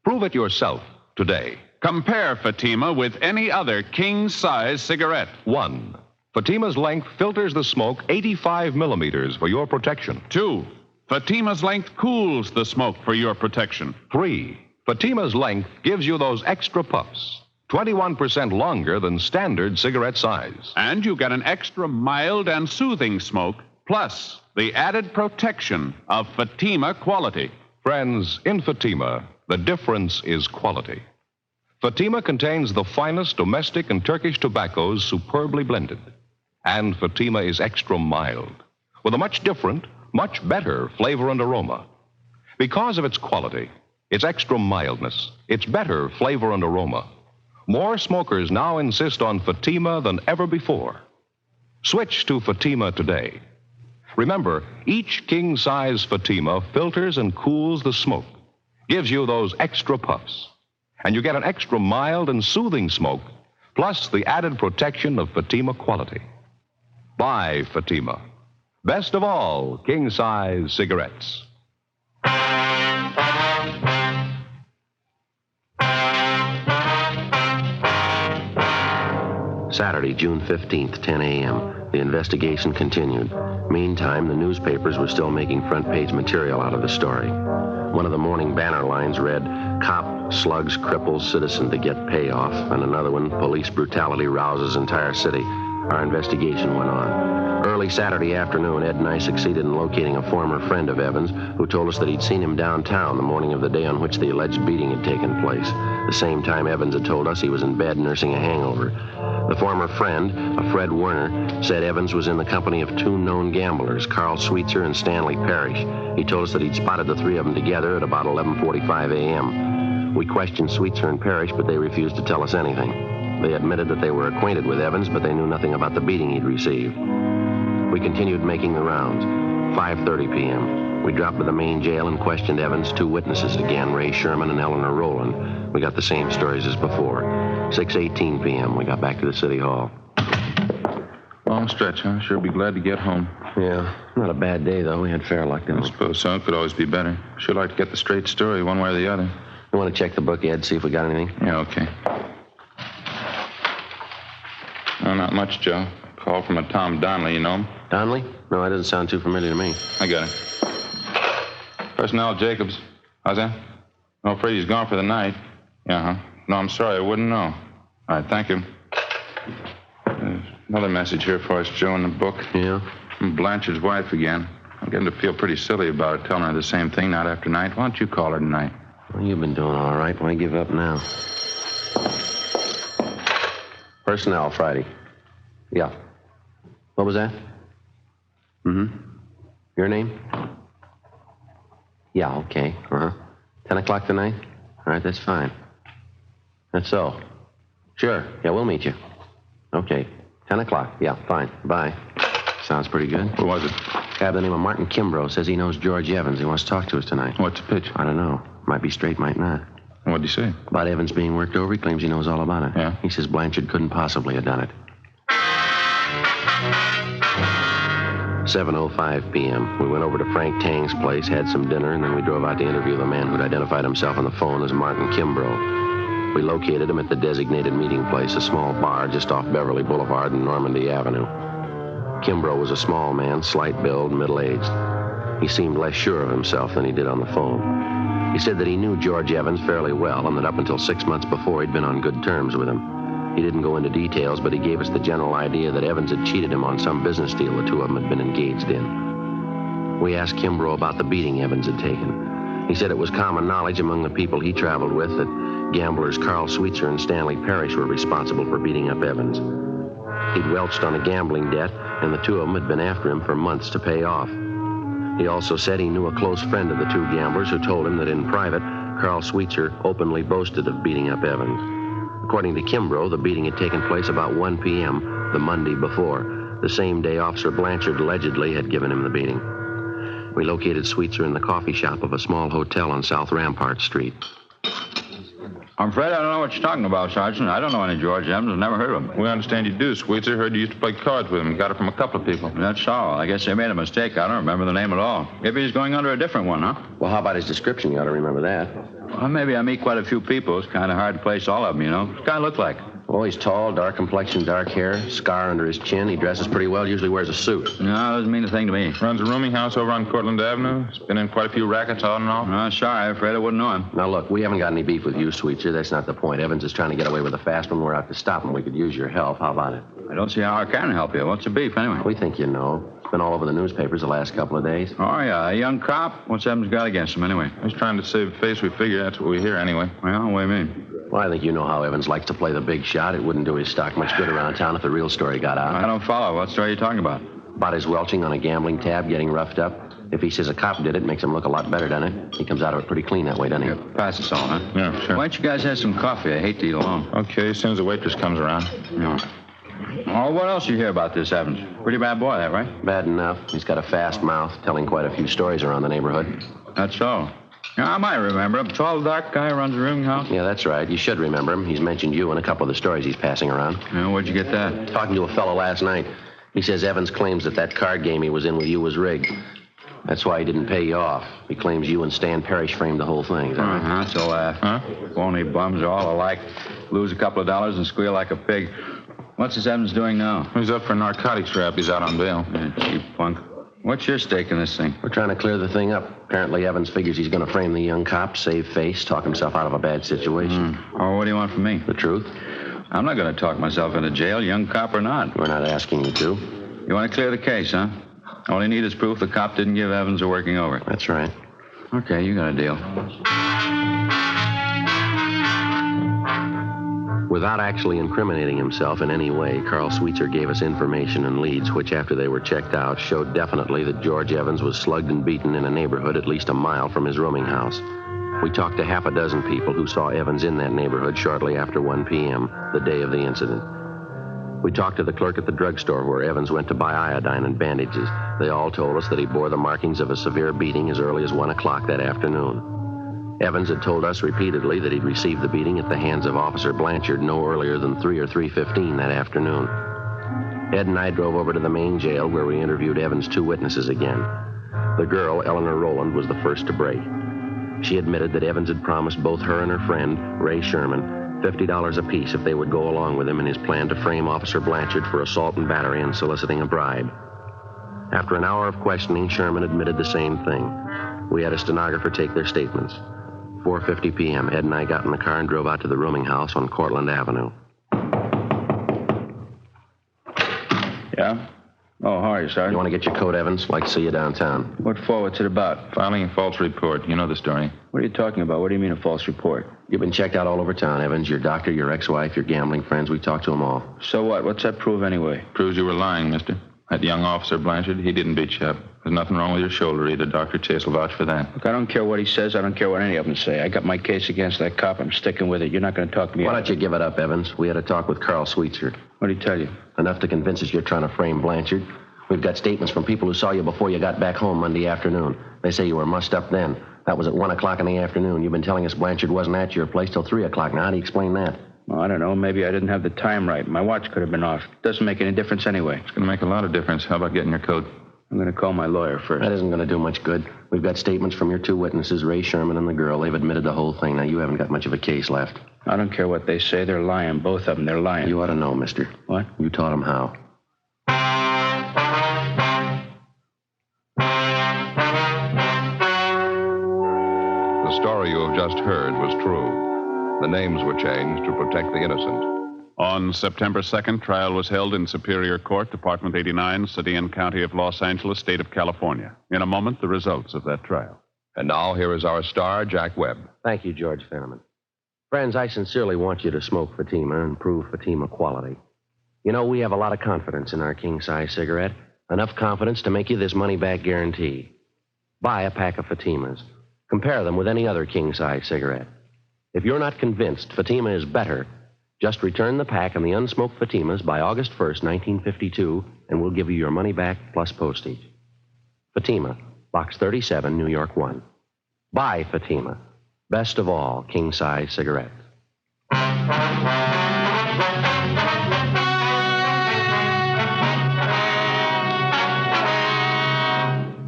Speaker 19: Prove it yourself today.
Speaker 6: Compare Fatima with any other king-size cigarette.
Speaker 19: 1. Fatima's length filters the smoke 85 millimeters for your protection.
Speaker 6: 2. Fatima's length cools the smoke for your protection.
Speaker 19: 3. Fatima's length gives you those extra puffs, 21% longer than standard cigarette size.
Speaker 6: And you get an extra mild and soothing smoke, plus the added protection of Fatima quality.
Speaker 19: Friends, in Fatima, the difference is quality. Fatima contains the finest domestic and Turkish tobaccos superbly blended. And Fatima is extra mild, with a much different, much better flavor and aroma. Because of its quality, its extra mildness, its better flavor and aroma, more smokers now insist on Fatima than ever before. Switch to Fatima today. Remember, each king-size Fatima filters and cools the smoke, gives you those extra puffs, and you get an extra mild and soothing smoke, plus the added protection of Fatima quality. Buy Fatima. Best of all, king-size cigarettes.
Speaker 20: Saturday, June 15th, 10 a.m. The investigation continued. Meantime, the newspapers were still making front-page material out of the story. One of the morning banner lines read, "Cop slugs cripples citizen to get payoff," and another one, "Police brutality rouses entire city." Our investigation went on. Early Saturday afternoon, Ed and I succeeded in locating a former friend of Evans who told us that he'd seen him downtown the morning of the day on which the alleged beating had taken place. The same time Evans had told us he was in bed nursing a hangover. The former friend, a Fred Werner, said Evans was in the company of 2 known gamblers, Carl Sweetser and Stanley Parrish. He told us that he'd spotted the 3 of them together at about 11:45 a.m. We questioned Sweetser and Parrish, but they refused to tell us anything. They admitted that they were acquainted with Evans, but they knew nothing about the beating he'd received. We continued making the rounds. 5:30 p.m. We dropped to the main jail and questioned Evans' 2 witnesses again, Ray Sherman and Eleanor Rowland. We got the same stories as before. 6:18 p.m. We got back to the city hall.
Speaker 15: long stretch, huh? Sure be glad to get home.
Speaker 20: Yeah, not a bad day, though. We had fair luck, didn't we?
Speaker 15: I suppose so. It could always be better. Sure like to get the straight story, one way or the other.
Speaker 20: You want to check the book, Ed, see if we got anything?
Speaker 15: Yeah, okay. No, not much, Joe. Call from a Tom Donnelly, you know him?
Speaker 20: Donnelly? No, that doesn't sound too familiar to me.
Speaker 15: I got it. Personnel Jacobs. How's that? I'm afraid he's gone for the night. Yeah, huh? No, I'm sorry. I wouldn't know. All right, thank you. Another message here for us, Joe, in the book.
Speaker 20: Yeah?
Speaker 15: From Blanchard's wife again. I'm getting to feel pretty silly about it, telling her the same thing night after night. Why don't you call her tonight?
Speaker 20: Well, you've been doing all right. Why give up now? Personnel, Friday. Yeah. What was that? Mm-hmm. Your name? Yeah, okay. Uh-huh. 10 o'clock tonight? All right, that's fine. That's so. Sure. Yeah, we'll meet you. Okay. 10 o'clock. Yeah, fine. Bye. Sounds pretty good.
Speaker 15: Who was it?
Speaker 20: Guy by the name of Martin Kimbrough says he knows George Evans. He wants to talk to us tonight.
Speaker 15: What's the pitch?
Speaker 20: I don't know. Might be straight, might not.
Speaker 15: What'd he say?
Speaker 20: About Evans being worked over. He claims he knows all about it.
Speaker 15: Yeah?
Speaker 20: He says Blanchard couldn't possibly have done it. 7:05 p.m. We went over to Frank Tang's place, had some dinner, and then we drove out to interview the man who'd identified himself on the phone as Martin Kimbrough. We located him at the designated meeting place, a small bar just off Beverly Boulevard and Normandy Avenue. Kimbrough was a small man, slight build, middle-aged. He seemed less sure of himself than he did on the phone. He said that he knew George Evans fairly well and that up until 6 months before he'd been on good terms with him. He didn't go into details, but he gave us the general idea that Evans had cheated him on some business deal the two of them had been engaged in. We asked Kimbrough about the beating Evans had taken. He said it was common knowledge among the people he traveled with that gamblers Carl Sweetser and Stanley Parrish were responsible for beating up Evans. He'd welched on a gambling debt, and the two of them had been after him for months to pay off. He also said he knew a close friend of the two gamblers who told him that in private, Carl Sweetser openly boasted of beating up Evans. According to Kimbrough, the beating had taken place about 1 p.m. the Monday before, the same day Officer Blanchard allegedly had given him the beating. We located Sweetser in the coffee shop of a small hotel on South Rampart Street.
Speaker 22: I'm afraid I don't know what you're talking about, Sergeant. I don't know any George Evans. I've never heard of him.
Speaker 15: We understand you do, Sweetser. Heard you used to play cards with him. Got it from a couple of people.
Speaker 22: That's all. I guess they made a mistake. I don't remember the name at all. Maybe he's going under a different one, huh?
Speaker 20: Well, how about his description? You ought to remember that.
Speaker 22: Well, maybe I meet quite a few people. It's kind of hard to place all of them, you know. What's the guy look like?
Speaker 20: Well, he's tall, dark complexion, dark hair, scar under his chin. He dresses pretty well, usually wears a suit.
Speaker 22: No, doesn't mean a thing to me.
Speaker 15: Runs a rooming house over on Cortlandt Avenue. He's been in quite a few rackets on and off.
Speaker 22: No, sorry. I'm afraid I wouldn't know him.
Speaker 20: Now, look, we haven't got any beef with you, Sweetser. That's not the point. Evans is trying to get away with a fast one. We're out to stop him. We could use your help. How about it?
Speaker 22: I don't see how I can help you. What's the beef, anyway?
Speaker 20: We think you know. It's been all over the newspapers the last couple of days.
Speaker 22: Oh, yeah. A young cop? What's Evans got against him, anyway?
Speaker 15: He's trying to save face. We figure that's what we hear, anyway.
Speaker 22: Well, what do you mean?
Speaker 20: Well, I think you know how Evans likes to play the big shot. It wouldn't do his stock much good around town if the real story got out.
Speaker 22: I don't follow. What story are you talking about?
Speaker 20: About his welching on a gambling tab, getting roughed up. If he says a cop did it, makes him look a lot better, doesn't it? He comes out of it pretty clean that way, doesn't he?
Speaker 22: Yeah, pass us all, huh?
Speaker 15: Yeah, sure.
Speaker 22: Why don't you guys have some coffee? I hate to eat alone.
Speaker 15: Okay, as soon as the waitress comes around.
Speaker 22: Yeah. Oh, what else you hear about this Evans? Pretty bad boy, that, right?
Speaker 20: Bad enough. He's got a fast mouth, telling quite a few stories around the neighborhood.
Speaker 22: That's so. Yeah, I might remember him. Tall, dark guy who runs a rooming house.
Speaker 20: Yeah, that's right. You should remember him. He's mentioned you in a couple of the stories he's passing around.
Speaker 22: Yeah, where'd you get that?
Speaker 20: Talking to a fellow last night. He says Evans claims that card game he was in with you was rigged. That's why he didn't pay you off. He claims you and Stan Parrish framed the whole thing. Is that right?
Speaker 22: That's a laugh. Huh? Phony bums are all alike. Lose a couple of dollars and squeal like a pig. What's this Evans doing now?
Speaker 15: He's up for a narcotics rap. He's out on bail.
Speaker 22: Cheap punk. What's your stake in this thing?
Speaker 20: We're trying to clear the thing up. Apparently, Evans figures he's going to frame the young cop, save face, talk himself out of a bad situation.
Speaker 22: Oh, what do you want from me?
Speaker 20: The truth.
Speaker 22: I'm not going to talk myself into jail, young cop or not.
Speaker 20: We're not asking you to.
Speaker 22: You want to clear the case, huh? All you need is proof the cop didn't give Evans a working over.
Speaker 20: That's right.
Speaker 22: Okay, you got a deal.
Speaker 20: Without actually incriminating himself in any way, Carl Sweetser gave us information and leads which, after they were checked out, showed definitely that George Evans was slugged and beaten in a neighborhood at least a mile from his rooming house. We talked to half a dozen people who saw Evans in that neighborhood shortly after 1 p.m., the day of the incident. We talked to the clerk at the drugstore where Evans went to buy iodine and bandages. They all told us that he bore the markings of a severe beating as early as 1 o'clock that afternoon. Evans had told us repeatedly that he'd received the beating at the hands of Officer Blanchard no earlier than 3 or 3:15 that afternoon. Ed and I drove over to the main jail where we interviewed Evans' two witnesses again. The girl, Eleanor Rowland, was the first to break. She admitted that Evans had promised both her and her friend, Ray Sherman, $50 apiece if they would go along with him in his plan to frame Officer Blanchard for assault and battery and soliciting a bribe. After an hour of questioning, Sherman admitted the same thing. We had a stenographer take their statements. 4:50 p.m., Ed and I got in the car and drove out to the rooming house on Cortlandt Avenue.
Speaker 9: Yeah? Oh, how are you, Sergeant?
Speaker 20: You want to get your coat, Evans? Like to see you downtown.
Speaker 9: What for? What's it about?
Speaker 15: Filing a false report. You know the story.
Speaker 9: What are you talking about? What do you mean a false report?
Speaker 20: You've been checked out all over town, Evans. Your doctor, your ex-wife, your gambling friends. We talked to them all.
Speaker 9: So what? What's that prove anyway?
Speaker 15: Proves you were lying, mister. That young officer, Blanchard, he didn't beat you up. There's nothing wrong with your shoulder either. Dr. Chase will vouch for that.
Speaker 9: Look, I don't care what he says. I don't care what any of them say. I got my case against that cop. I'm sticking with it. You're not going to talk me
Speaker 20: Why don't you give it up, Evans? We had a talk with Carl Sweetser.
Speaker 9: What did he tell you?
Speaker 20: Enough to convince us you're trying to frame Blanchard. We've got statements from people who saw you before you got back home Monday afternoon. They say you were mussed up then. That was at 1 o'clock in the afternoon. You've been telling us Blanchard wasn't at your place till 3 o'clock. Now, how do you explain that?
Speaker 9: Well, I don't know. Maybe I didn't have the time right. My watch could have been off. Doesn't make any difference anyway.
Speaker 15: It's going to make a lot of difference. How about getting your coat?
Speaker 9: I'm going to call my lawyer first.
Speaker 20: That isn't going to do much good. We've got statements from your two witnesses, Ray Sherman and the girl. They've admitted the whole thing. Now, you haven't got much of a case left.
Speaker 9: I don't care what they say. They're lying. Both of them. They're lying.
Speaker 20: You ought to know, mister.
Speaker 9: What?
Speaker 20: You taught them how.
Speaker 19: The story you have just heard was true. The names were changed to protect the innocent.
Speaker 6: On September 2nd, trial was held in Superior Court, Department 89, City and County of Los Angeles, State of California. In a moment, the results of that trial.
Speaker 19: And now, here is our star, Jack Webb.
Speaker 20: Thank you, George Fenneman. Friends, I sincerely want you to smoke Fatima and prove Fatima quality. You know, we have a lot of confidence in our king-size cigarette. Enough confidence to make you this money-back guarantee. Buy a pack of Fatimas. Compare them with any other king-size cigarette. If you're not convinced Fatima is better, just return the pack and the unsmoked Fatimas by August 1st, 1952, and we'll give you your money back plus postage. Fatima, Box 37, New York 1. Buy Fatima. Best of all, king-size cigarettes.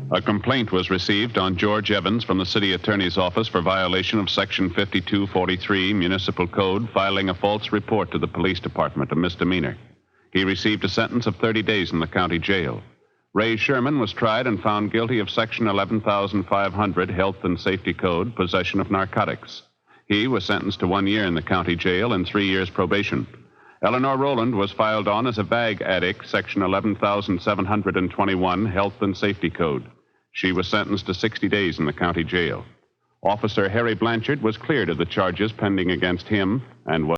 Speaker 6: A complaint was received on George Evans from the city attorney's office for violation of Section 5243 Municipal Code, filing a false report to the police department, a misdemeanor. He received a sentence of 30 days in the county jail. Ray Sherman was tried and found guilty of Section 11500 Health and Safety Code, possession of narcotics. He was sentenced to 1 year in the county jail and 3 years probation. Eleanor Rowland was filed on as a bag addict, Section 11721 Health and Safety Code. She was sentenced to 60 days in the county jail. Officer Harry Blanchard was cleared of the charges pending against him and was...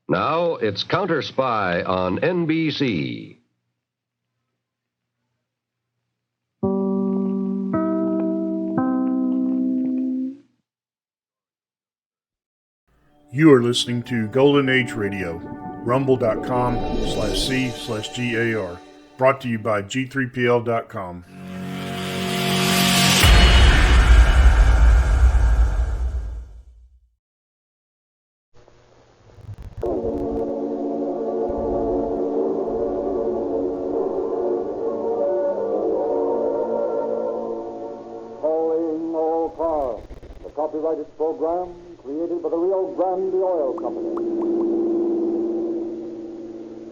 Speaker 1: Now it's Counter Spy on NBC.
Speaker 12: You are listening to Golden Age Radio, rumble.com/C/GAR. Brought to you by G3PL.com.
Speaker 7: Calling all cars. The copyrighted program created by the Rio Grande Oil Company.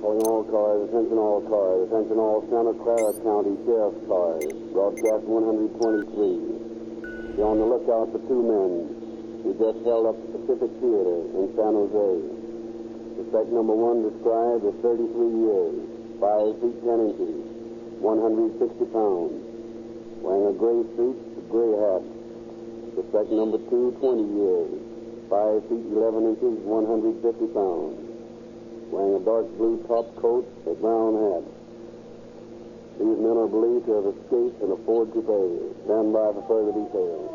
Speaker 7: Calling all cars, attention all cars, attention all Santa Clara County Sheriff's cars. Broadcast 123. Be on the lookout for two men.
Speaker 2: We just held up the Pacific Theater in San Jose. Suspect number 1 described as 33 years, 5 feet 10 inches, 160 pounds, wearing a gray suit, a gray hat. Suspect number 2, 20 years, 5 feet 11 inches, 150 pounds, wearing a dark blue top coat, a brown hat. These men are believed to have escaped and afford to pay. Stand by for further details.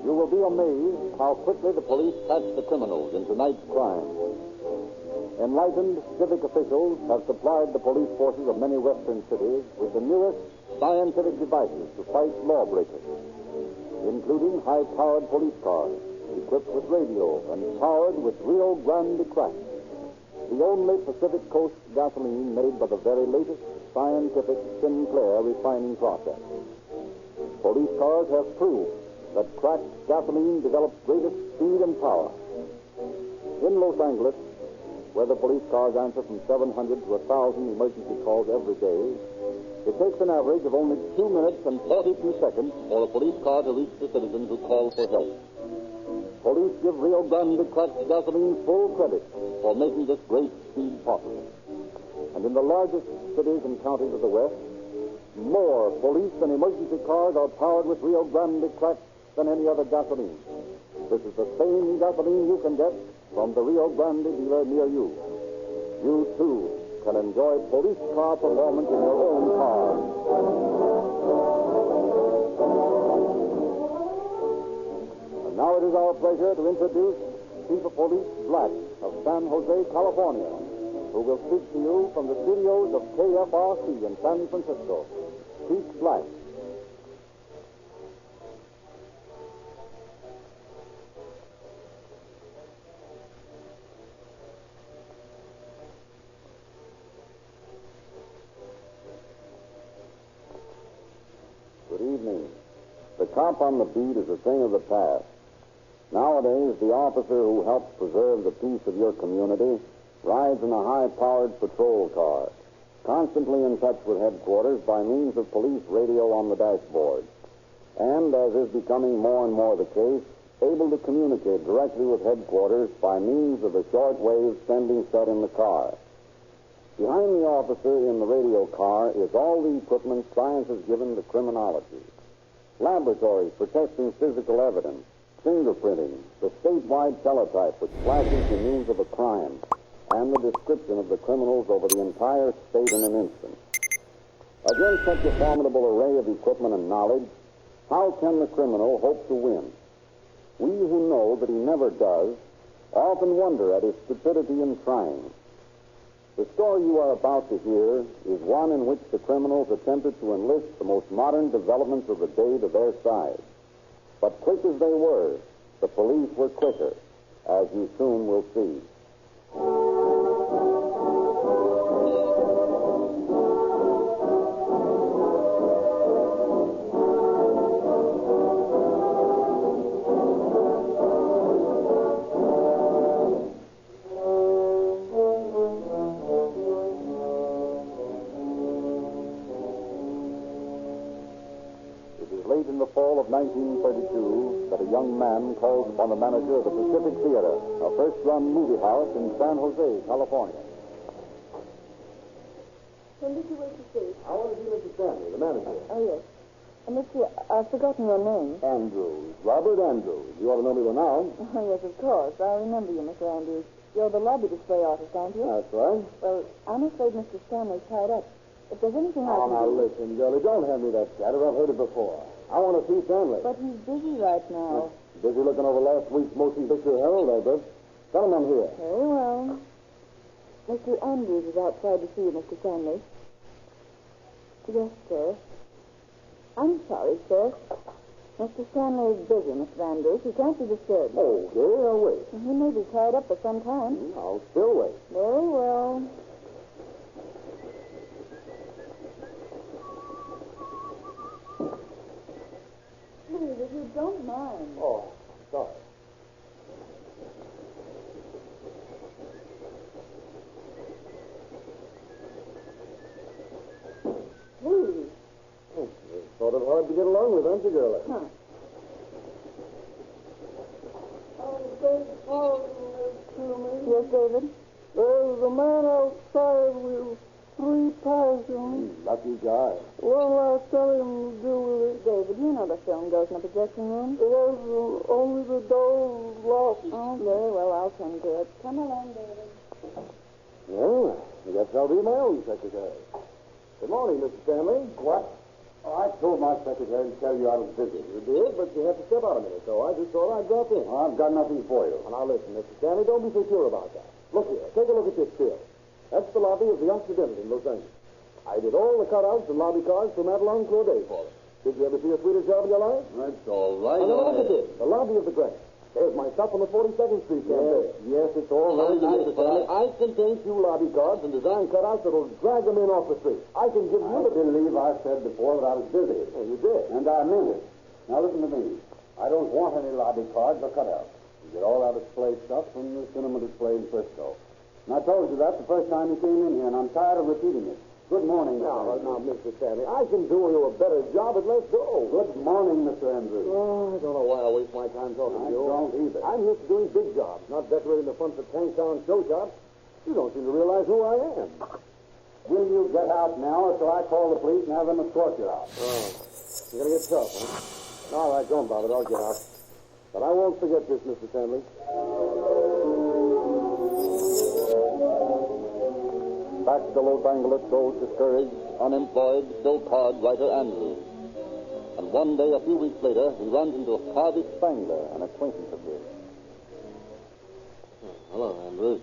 Speaker 7: You will be amazed how quickly the police catch the criminals in tonight's crime. Enlightened civic officials have supplied the police forces of many western cities with the newest scientific devices to fight lawbreakers, including high-powered police cars equipped with radio and powered with Rio Grande crack, the only Pacific Coast gasoline made by the very latest scientific Sinclair refining process. Police cars have proved that cracked gasoline develops greatest speed and power. In Los Angeles, where the police cars answer from 700 to 1,000 emergency calls every day, it takes an average of only 2 minutes and 42 seconds for a police car to reach the citizens who call for help. Police give Rio Grande cracked gasoline full credit for making this great speed possible. And in the largest cities and counties of the West, more police and emergency cars are powered with Rio Grande cracked than any other gasoline. This is the same gasoline you can get from the Rio Grande dealer near you. You, too, can enjoy police car performance in your own car. And now it is our pleasure to introduce Chief of Police Black of San Jose, California, who will speak to you from the studios of KFRC in San Francisco. Chief Black.
Speaker 2: Good evening. The cop on the beat is a thing of the past. Nowadays, the officer who helps preserve the peace of your community rides in a high-powered patrol car, constantly in touch with headquarters by means of police radio on the dashboard, and, as is becoming more and more the case, able to communicate directly with headquarters by means of the shortwave sending set in the car. Behind the officer in the radio car is all the equipment science has given to criminology. Laboratories for testing physical evidence, fingerprinting, the statewide teletype which flashes the news of a crime, and the description of the criminals over the entire state in an instant. Against such a formidable array of equipment and knowledge, how can the criminal hope to win? We who know that he never does often wonder at his stupidity in trying. The story you are about to hear is one in which the criminals attempted to enlist the most modern developments of the day to their side. But quick as they were, the police were quicker, as you soon will see. In the fall of 1932, that a young man calls upon the manager of the Pacific Theater, a first-run movie house in San Jose, California.
Speaker 5: When did you wait to see?
Speaker 2: I want to see Mr. Stanley, the manager.
Speaker 5: Oh, yes. Mister, I've forgotten your name.
Speaker 2: Andrews. Robert Andrews. You ought to know me by now.
Speaker 5: Oh, yes, of course. I remember you, Mr. Andrews. You're the lobby display artist, aren't you?
Speaker 2: That's right.
Speaker 5: Well, I'm afraid Mr. Stanley's tied up. If there's anything I can
Speaker 2: now
Speaker 5: do...
Speaker 2: listen, girlie, don't hand me that chatter. I've heard it before. I want to see Stanley.
Speaker 5: But he's busy right now.
Speaker 2: Busy looking over last week's motion picture Herald, I bet. Tell him I'm here.
Speaker 5: Very well. Mr. Andrews is outside to see you, Mr. Stanley. Yes, sir. I'm sorry, sir. Mr. Stanley is busy, Mr. Andrews. He can't be disturbed.
Speaker 2: Okay, I'll wait.
Speaker 5: He may be tied up for some time.
Speaker 2: I'll still wait.
Speaker 5: Very well. Please, if you don't mind.
Speaker 2: Oh, sorry.
Speaker 5: Please.
Speaker 2: It's sort of hard to get along with, aren't you, girlie?
Speaker 5: Huh. Yes, David?
Speaker 2: There's a man outside with 3 pies on. Lucky guy. What will I tell him to do with it?
Speaker 5: David, you know the film goes in the projection room.
Speaker 2: Yes, only the door is locked.
Speaker 5: Oh, very well. I'll tend to it. Come along, David.
Speaker 2: Well, I guess I'll be my own secretary. Good morning, Mr. Stanley. What? I told my secretary to tell you I was busy. You did, but you had to step out a minute, so I just thought I'd drop in. I've got nothing for you. Well, now listen, Mr. Stanley, don't be so sure about that. Look here, take a look at this bill. That's the lobby of the Occidental in Los Angeles. I did all the cutouts and lobby cards for Madeline Claudet for them. Did you ever see a sweeter job in your life? That's all right. And now look at this, the lobby of the Dragnet. There's my stuff on the 42nd Street campaign. Yes, it's all very nice, Mr. Stanley. I can paint you lobby cards and design cutouts that'll drag them in off the street. I can give you I believe I said before that I was busy. Oh, you did? And I meant it. Now listen to me. I don't want any lobby cards or cutouts. You get all that display stuff from the cinema display in Frisco. And I told you that the first time you came in here, and I'm tired of repeating it. Good morning, Now, Mr. Stanley, I can do you a better job at Let's Go. Good morning, Mr. Andrews. Oh, I don't know why I waste my time talking to you. I don't either. I'm used to doing big jobs, not decorating the fronts of Tanktown show shops. You don't seem to realize who I am. Will you get out now, or shall I call the police and have them escort you out? Oh, you're going to get tough, huh? All right, don't bother. I'll get out. But I won't forget this, Mr. Stanley.
Speaker 7: Back to Los Angeles goes discouraged, unemployed, still card writer Andrews. And one day, a few weeks later, he runs into Harvey Spangler, an acquaintance of his.
Speaker 2: Hello, Andrews.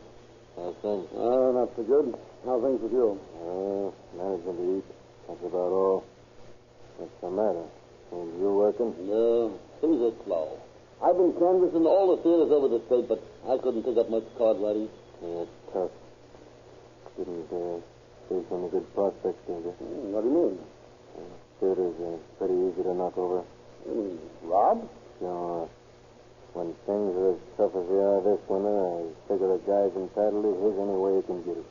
Speaker 2: How's things? Not so good. How things with you? Managing to eat. That's about all. What's the matter? Ain't you working?
Speaker 7: No, things are slow. I've been canvassing all the theaters over the state, but I couldn't pick up much card writing.
Speaker 2: Yeah, it's tough. Didn't see any good prospects, did you? What do you mean? Theaters are pretty easy to knock over. Rob? Sure. When things are as tough as they are this winter, I figure a guy's entitled to his any way he can get it.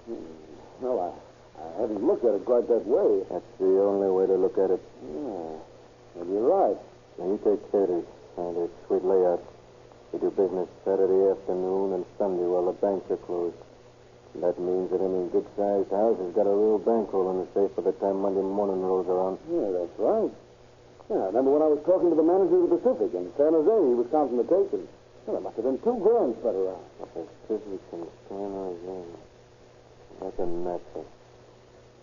Speaker 2: Well, I haven't looked at it quite that way. That's the only way to look at it. Yeah. Well, you're right. Now, you take theaters. They're sweet layout. They do business Saturday afternoon and Sunday while the banks are closed. That means that any good-sized house has got a real bankroll in the safe by the time Monday morning rolls around. Yeah, that's right. Yeah, I remember when I was talking to the manager of the Pacific in San Jose, he was counting the takings. Well, there must have been $2,000 spread around. Pacific in San Jose. That's a natural.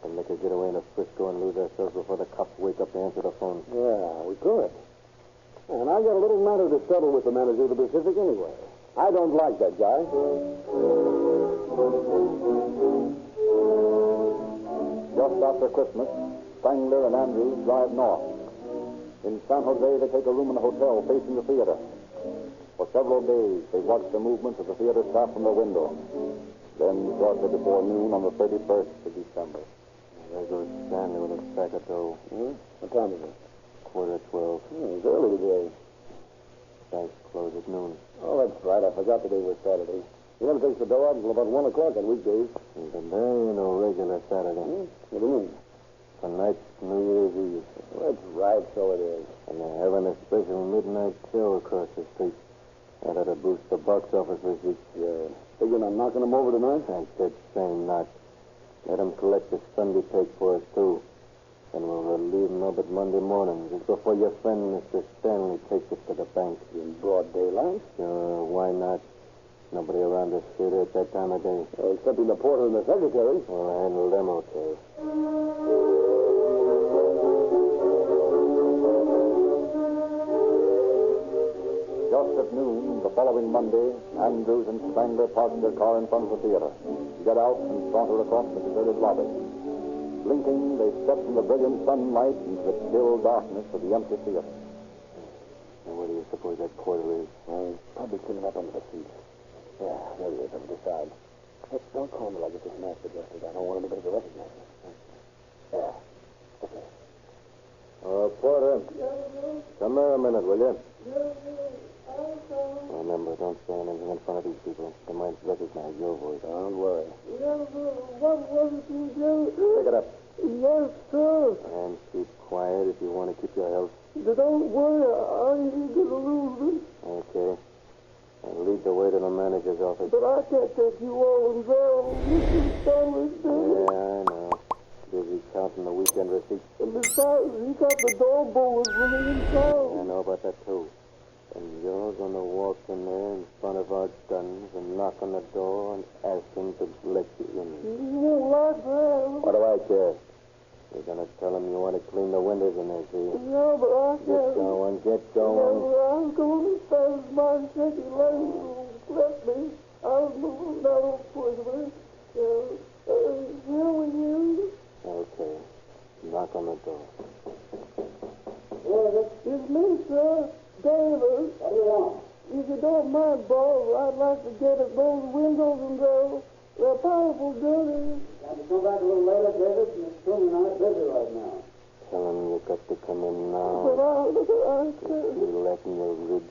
Speaker 2: And they could get away into Frisco and lose ourselves before the cops wake up to answer the phone. Yeah, we could. And I got a little matter to settle with the manager of the Pacific anyway. I don't like that guy.
Speaker 7: Just after Christmas, Spangler and Andrews drive north. In San Jose, they take a room in a hotel facing the theater. For several days, they watch the movements of the theater staff from their window. Then, shortly before noon on the 31st of December.
Speaker 2: There goes Stanley with a sack of dough.
Speaker 7: What time is it?
Speaker 2: 11:45.
Speaker 7: It's early today.
Speaker 2: Banks close at noon.
Speaker 7: Oh, that's right. I forgot today was Saturday. You never takes the dough out until about 1 o'clock on weekdays.
Speaker 2: And today, no regular Saturday.
Speaker 7: What do you mean?
Speaker 2: Tonight's New Year's Eve.
Speaker 7: That's right, so it is.
Speaker 2: And they're having a special midnight show across the street. That ought to boost the box office receipts.
Speaker 7: Yeah. Figuring on knocking them over tonight?
Speaker 2: That's that same knock. Let them collect the Sunday take for us, too. And we'll relieve them up at Monday morning, just before your friend, Mr. Stanley, takes it to the bank.
Speaker 7: In broad daylight?
Speaker 2: Sure, why not? Nobody around the theater at that time of day.
Speaker 7: Excepting the porter and the secretary.
Speaker 2: We'll handle them okay.
Speaker 7: Just at noon, the following Monday, Andrews and Spangler park their car in front of the theater, get out and saunter across the deserted lobby. Blinking, they step from the brilliant sunlight into the still darkness of the empty theater.
Speaker 2: And where do you suppose that porter is?
Speaker 7: Probably cleaning up under the seat. Yeah, there he is, over the side. Hey, don't call me like it's his mask adjusted. I don't want anybody to recognize me. Yeah. Okay.
Speaker 2: Porter. Come here a minute, will you? Remember, don't say anything in front of these people. They might recognize your voice. Don't worry.
Speaker 4: Yes, sir. What was it you did?
Speaker 2: Pick it up.
Speaker 4: Yes, sir.
Speaker 2: And keep quiet if you want to keep your health.
Speaker 4: Don't worry. I ain't gonna lose it.
Speaker 2: Okay. And lead the way to the manager's office.
Speaker 4: But I can't take you all and go. Mr. Stanley's busy.
Speaker 2: Yeah, I know. Busy counting the weekend receipts.
Speaker 4: And besides, he got the door bolted for me in town.
Speaker 2: I know about that, too. And you're going to walk in there in front of our guns and knock on the door and ask him to let you in.
Speaker 4: You won't like that.
Speaker 2: What do I care? You're going to tell him you want to clean the windows in there, see?
Speaker 4: Yeah, but I can't.
Speaker 2: Get going, get
Speaker 4: Yeah,
Speaker 2: going.
Speaker 4: but I'm going as fast as my shaky legs will let me. I'll move another quickly. Here with you.
Speaker 2: Okay. Knock on the door.
Speaker 4: Yeah, it's me, sir. David.
Speaker 2: What do you want?
Speaker 4: If you don't mind, boss, I'd like to get at those windows and go. They're powerful dirty.
Speaker 2: Can you come back a little later, David? Miss Toomey and I are busy right now. Tell him you got to come in now.
Speaker 4: But I can't.
Speaker 2: Be letting your ribs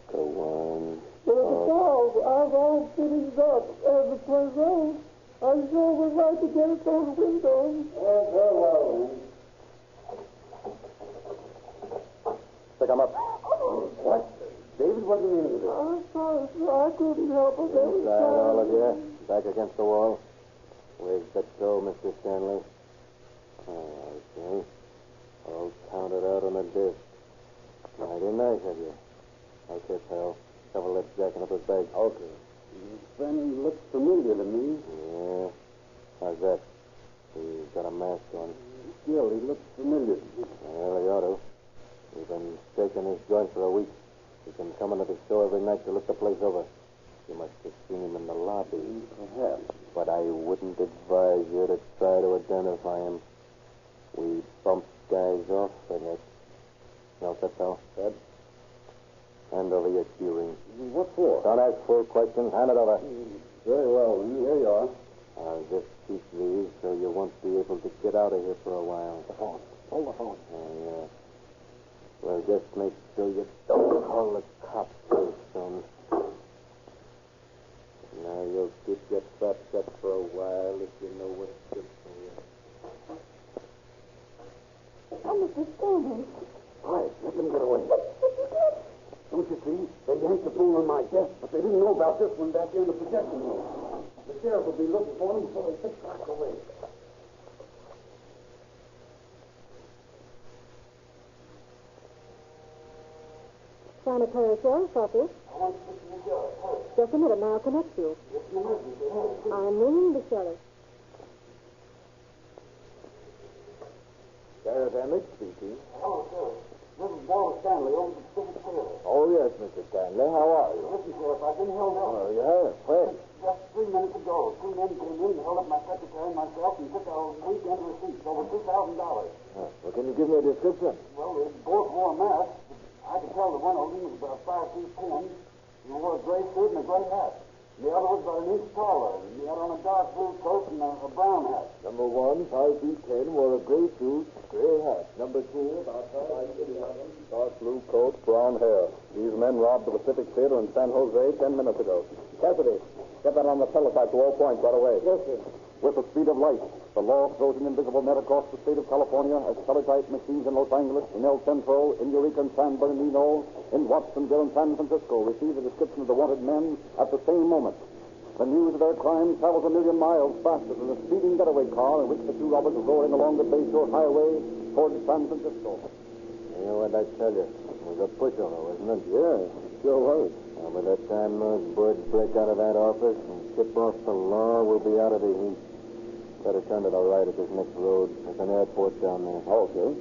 Speaker 2: go on.
Speaker 4: But at the falls, I've all finished up as the place owns. I sure would like to get at those windows.
Speaker 2: Oh, very well, then. Pick him up. What? David, what do you mean to do?
Speaker 4: I'm sorry, sir. I couldn't help it.
Speaker 2: Inside, all of you. Back against the wall. Where's the dough, Mr. Stanley? Oh, okay. All counted out on a disc. Mighty nice of you. Okay, pal. Shovel that jack up his bag. Okay. His friend looks familiar to me. Yeah. How's that? He's got a mask on. Still, he looks familiar. Well, he ought to. We've been staking his joint for a week. He's been coming to the store every night to look the place over. You must have seen him in the lobby. Perhaps. But I wouldn't advise you to try to identify him. We bump guys off and it. No, that's all. Good. Hand over your key ring. What for? Don't ask full questions. Hand it over. Very well, then. Here you are. I'll just keep these so you won't be able to get out of here for a while. The phone. Hold the phone. Yeah. Well, just make sure you don't call the cops too soon. Now you'll keep your trap shut for a while if you know what's good for you.
Speaker 4: Oh, Mr. Stanley.
Speaker 2: All right, let them get away. Don't you see? They yanked the phone on my desk, but they didn't know about this one back here in the projection room. The sheriff will be looking for them, so they 6 blocks away.
Speaker 5: Sanitary Sheriff's Office.
Speaker 2: I want to speak to the sheriff. Hurry.
Speaker 5: Just a minute, now I'll connect you.
Speaker 2: It's an emergency. Hurry.
Speaker 5: I'm ringing the sheriff.
Speaker 2: Sheriff Emmett speaking.
Speaker 7: Hello, Sheriff. This is Bill Stanley over the Pacific Theater.
Speaker 2: Oh, yes, Mr. Stanley. How are you?
Speaker 7: Listen, Sheriff, I've been held up.
Speaker 2: Oh, you have? When?
Speaker 7: Just 3 minutes ago. 2 men came in and held up my secretary and myself and took our weekend receipts, over $2,000.
Speaker 2: Well, can you give me a description?
Speaker 7: Well, they both wore masks. I could tell that one of them was about 5 feet 10. He wore a gray suit and a gray hat. The other was about an inch taller. He had on a dark blue coat and a brown hat.
Speaker 2: Number 1, 5 feet 10, wore a gray suit, gray hat. Number 2, about 5 feet 11, dark blue coat, brown hair. These men robbed the Pacific Theater in San Jose 10 minutes ago. Cassidy, get that on the teletype to all points right away. Yes, sir. With the speed of light, the law throws an invisible net across the state of California as teletype machines in Los Angeles, in El Centro, in Eureka and San Bernardino, in Watsonville and San Francisco receive the description of the wanted men at the same moment. The news of their crime travels 1,000,000 miles faster than the speeding getaway car in which the 2 robbers were going along the Bayshore Highway towards San Francisco. You know what I tell you? It was a pushover, wasn't it? Yeah, sure was. By the time those birds break out of that office and tip off the law, we'll be out of the heat. Better turn to the right at this next road. There's an airport down there. Okay.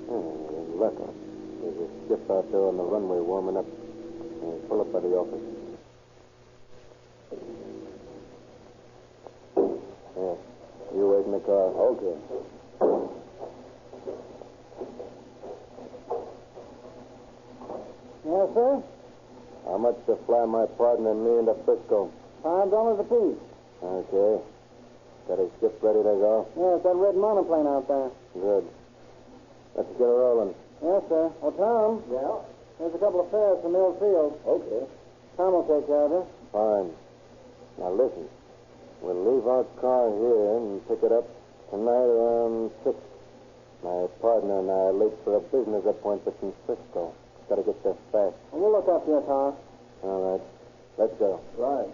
Speaker 2: There's Lecker. There's a ship out there on the runway warming up. Pull up by the office. Yeah. You wait in the car. Okay.
Speaker 4: Yes, sir?
Speaker 2: How much to fly my partner and me into Frisco?
Speaker 4: $5 apiece.
Speaker 2: Okay. Got his ship ready to go?
Speaker 4: Yes, that red monoplane out there.
Speaker 2: Good. Let's get her rolling.
Speaker 4: Yes, sir. Well, Tom.
Speaker 2: Yeah? There's a couple of fares from Mill Field. Okay. Tom will take care of it.
Speaker 14: Fine. Now listen. We'll leave our car here and pick it up tonight around 6. My partner and I are late for a business appointment in Frisco. Gotta get there fast.
Speaker 2: We'll look after your car.
Speaker 14: All right. Let's go.
Speaker 2: Right.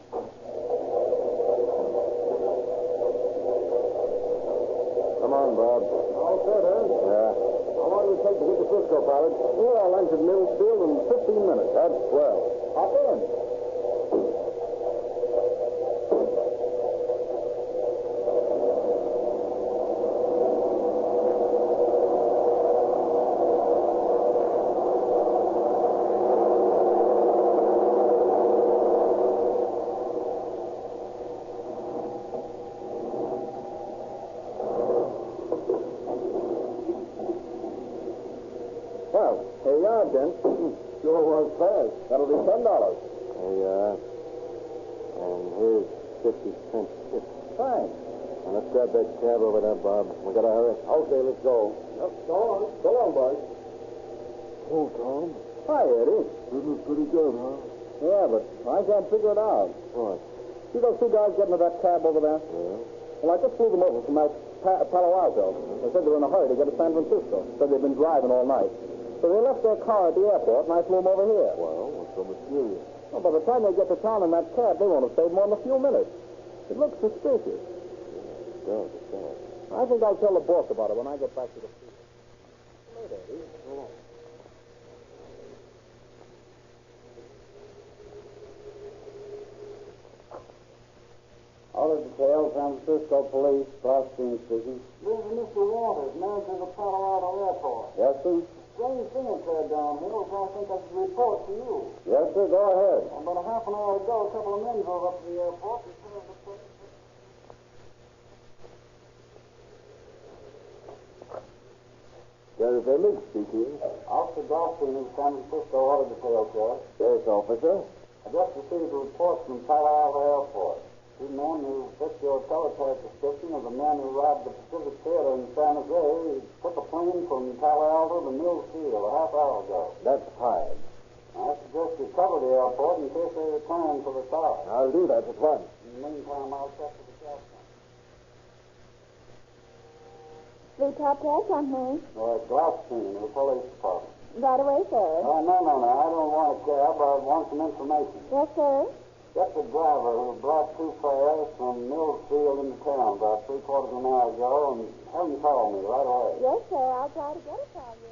Speaker 14: Come on, Bob.
Speaker 2: All set, huh?
Speaker 14: Yeah.
Speaker 2: How long will it take to get to Frisco, pilot? We're all lunch at Mills Field in 15 minutes.
Speaker 14: That's swell.
Speaker 2: Hop in. Well, here you are, Jen. Sure was fast. That'll be $10.
Speaker 14: There you are. And here's 50 cents tip.
Speaker 2: Thanks.
Speaker 14: Now let's grab that cab over there, Bob. We gotta hurry.
Speaker 2: Okay, let's go. Yep, go on. Go on, boys.
Speaker 14: Oh, Tom.
Speaker 2: Hi, Eddie.
Speaker 14: This is pretty good, huh?
Speaker 2: Yeah, but I can't figure it out.
Speaker 14: What?
Speaker 2: See those two guys getting to that cab over there?
Speaker 14: Yeah.
Speaker 2: Well, I just flew them over from Palo Alto. They said they were in a hurry to get to San Francisco. Said they'd been driving all night. So they left their car at the airport, and I flew them over here.
Speaker 14: Well, what's so mysterious?
Speaker 2: Well, by the time they get to town in that cab, they won't have stayed more than a few minutes. It looks suspicious.
Speaker 14: It does.
Speaker 2: I think I'll tell the boss about it when I get back to the field. Later, Eddie. So long. All the details, San Francisco Police, Cross-Stream speaking.
Speaker 21: This is Mr. Waters, manager of the Palo Alto Airport.
Speaker 2: Yes, sir?
Speaker 21: Strange thing occurred down here, which I think I should report to you.
Speaker 2: Yes, sir, go ahead.
Speaker 21: About a half an hour ago, a couple of men drove up to the airport and said the place.
Speaker 14: Sheriff Emmett speaking.
Speaker 21: Officer Dawson of San Francisco Auto Detail, sir.
Speaker 14: Yes, officer.
Speaker 21: I just received a report from Palo Alto Airport. Two men who fit your teletype description of the men who robbed the Pacific Theater in San Jose took a plane from Palo Alto to Mills Field a half hour ago.
Speaker 14: That's fine.
Speaker 21: I suggest you cover the airport in case they return for the car.
Speaker 14: I'll do that at once.
Speaker 21: In the meantime, I'll check with the captain.
Speaker 5: The top hat on me.
Speaker 21: Glassstein of the police department.
Speaker 5: Right away, sir.
Speaker 21: No. I don't want a cab. I want some information.
Speaker 5: Yes, sir.
Speaker 21: Get the driver who brought two fares from Mills Field into town about 3/4 of an hour ago and have him call me right away.
Speaker 5: Yes, sir. I'll try to get it for you.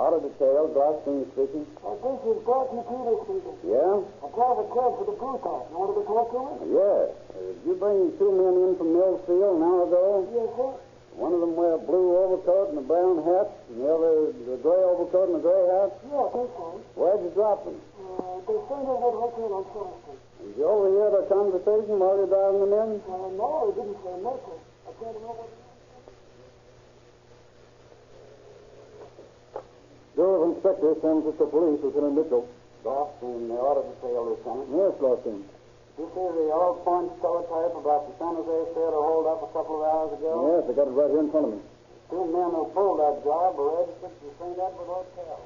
Speaker 2: Auto Detail, Glassstein speaking.
Speaker 21: This is Dragnet speaking.
Speaker 2: Yeah?
Speaker 21: I drive a cab for the Blue Top. You want to be connected to it?
Speaker 2: Yes. Did you bring two men in from Mills Field an hour ago?
Speaker 21: Yes, sir.
Speaker 2: One of them wear a blue overcoat and a brown hat, and the other the gray overcoat and a gray hat?
Speaker 21: Yeah, I think so.
Speaker 2: Where'd you drop them?
Speaker 21: They stayed over at the hotel on Sutter Street.
Speaker 2: Did you overhear their conversation while you're driving them in?
Speaker 21: No, they didn't say much. I can't remember what
Speaker 2: Bureau of Inspector, San Francisco Police, Lieutenant Mitchell.
Speaker 21: Glassstein, the Auto Detail, Lieutenant.
Speaker 2: Yes, Glassstein.
Speaker 21: You see the old point teletype about the San Jose Theater hold up a couple of hours ago?
Speaker 2: Yes, I got it right here in front of me.
Speaker 21: Two men who pulled that job were registered to the St. Edward Hotel.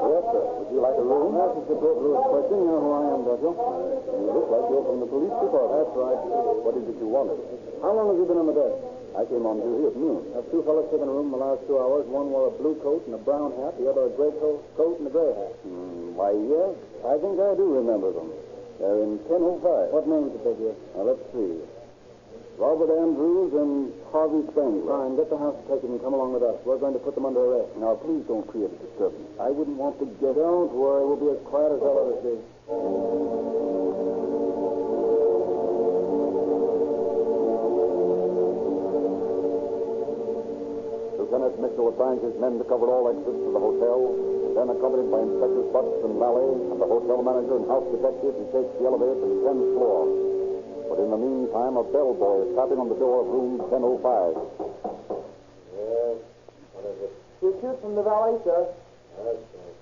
Speaker 2: Yes, sir. Would you like a room? Yes, it's a good room. Question, you know who I am, don't you? You look like you're from the police department. That's right. What is it you wanted? How long have you been on the desk? I came on duty at noon. Have two fellas taken a room in the last 2 hours. One wore a blue coat and a brown hat. The other a gray coat and a gray hat. Why, yes. I think I do remember them. They're in 1005. What names did they give? Now, let's see. Robert Andrews and Harvey Spangler. Fine, get the house detective and come along with us. We're going to put them under arrest. Now, please don't create a disturbance. I wouldn't want to get... Don't worry, we'll be as quiet as hell ever be. Lieutenant Mitchell assigned his men to cover all exits to the hotel, and then accompanied by Inspectors Butts and Lally and the hotel manager and house detective, he takes the elevator to the 10th floor. But in the meantime, a bellboy is tapping on the door of room 1005.
Speaker 21: Yes. What is it? Recruit from the valet, sir. Yes, sir.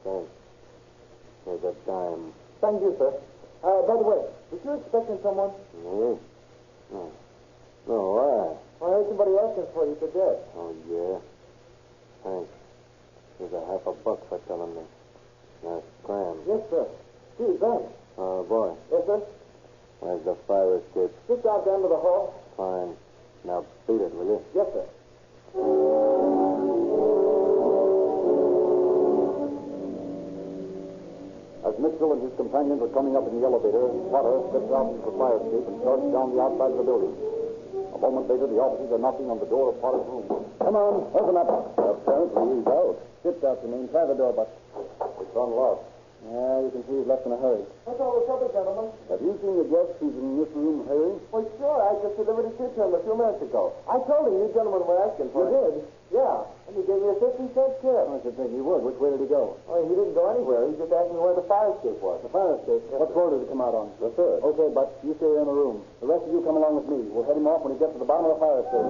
Speaker 14: Thanks. Here's a dime.
Speaker 21: Thank you, sir.
Speaker 3: By the way, was you expecting someone?
Speaker 14: Me? No. No, why?
Speaker 3: I heard somebody asking for you today.
Speaker 14: Oh, yeah? Thanks. Here's $50 for telling me. Nice scram.
Speaker 3: Yes, sir. Gee, thanks.
Speaker 14: Oh, boy.
Speaker 3: Yes, sir?
Speaker 14: Where's the fire escape?
Speaker 3: Just out down to the hall.
Speaker 14: Fine. Now beat it, will you?
Speaker 3: Yes, sir.
Speaker 2: As Mitchell and his companions are coming up in the elevator, Potter steps out into the fire escape and starts down the outside of the building. A moment later, the officers are knocking on the door of Potter's room. Come on, open up. Apparently he's out. Shipped out, you mean. Try the door, but it's unlocked. Yeah, you can see he's left in a hurry.
Speaker 3: What's all the trouble, gentlemen?
Speaker 2: Have you seen the guest who's in this room, Harry?
Speaker 3: Well, sure. I just delivered a tip to him a few minutes ago. I told him you gentlemen were asking for
Speaker 2: You
Speaker 3: it.
Speaker 2: did?
Speaker 3: Yeah. And he gave me a 50-cent tip.
Speaker 2: I should think he would. Which way did he go?
Speaker 3: Oh, he didn't go anywhere. He just asked me where the fire escape was.
Speaker 2: The fire escape? What floor did it come out on? The third. Okay, but you stay in the room. The rest of you come along with me. We'll head him off when he gets to the bottom of the fire escape.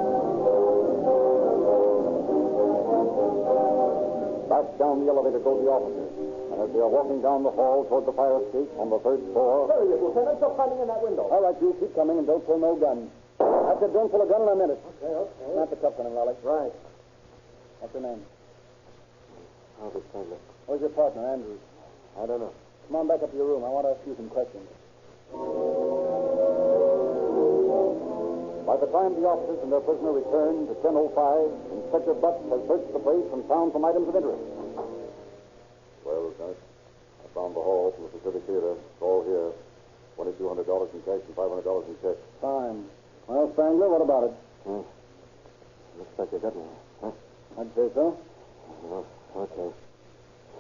Speaker 2: Back down the elevator go the officers. And as they are walking down the hall toward the fire escape on the third floor...
Speaker 3: There he is, Lieutenant. Stop hiding in that window.
Speaker 2: All right, you keep coming and don't pull no gun. I said don't pull a gun in a minute.
Speaker 3: Okay.
Speaker 2: Snap the cuffs on him, Lolly.
Speaker 3: Right.
Speaker 2: What's your name?
Speaker 14: Albert Taylor.
Speaker 2: Where's your partner, Andrews?
Speaker 14: I don't know.
Speaker 2: Come on back up to your room. I want to ask you some questions. By the time the officers and their prisoner return to 10:05, Inspector Butts has searched the place and found some items of interest.
Speaker 13: Well, Lieutenant, I found the haul from the Pacific Theater. It's all here. $2,200 in cash and $500 in checks.
Speaker 2: Fine. Well, Spangler, what about it?
Speaker 14: Looks like they got me. Huh?
Speaker 2: I'd say so.
Speaker 14: Oh, okay.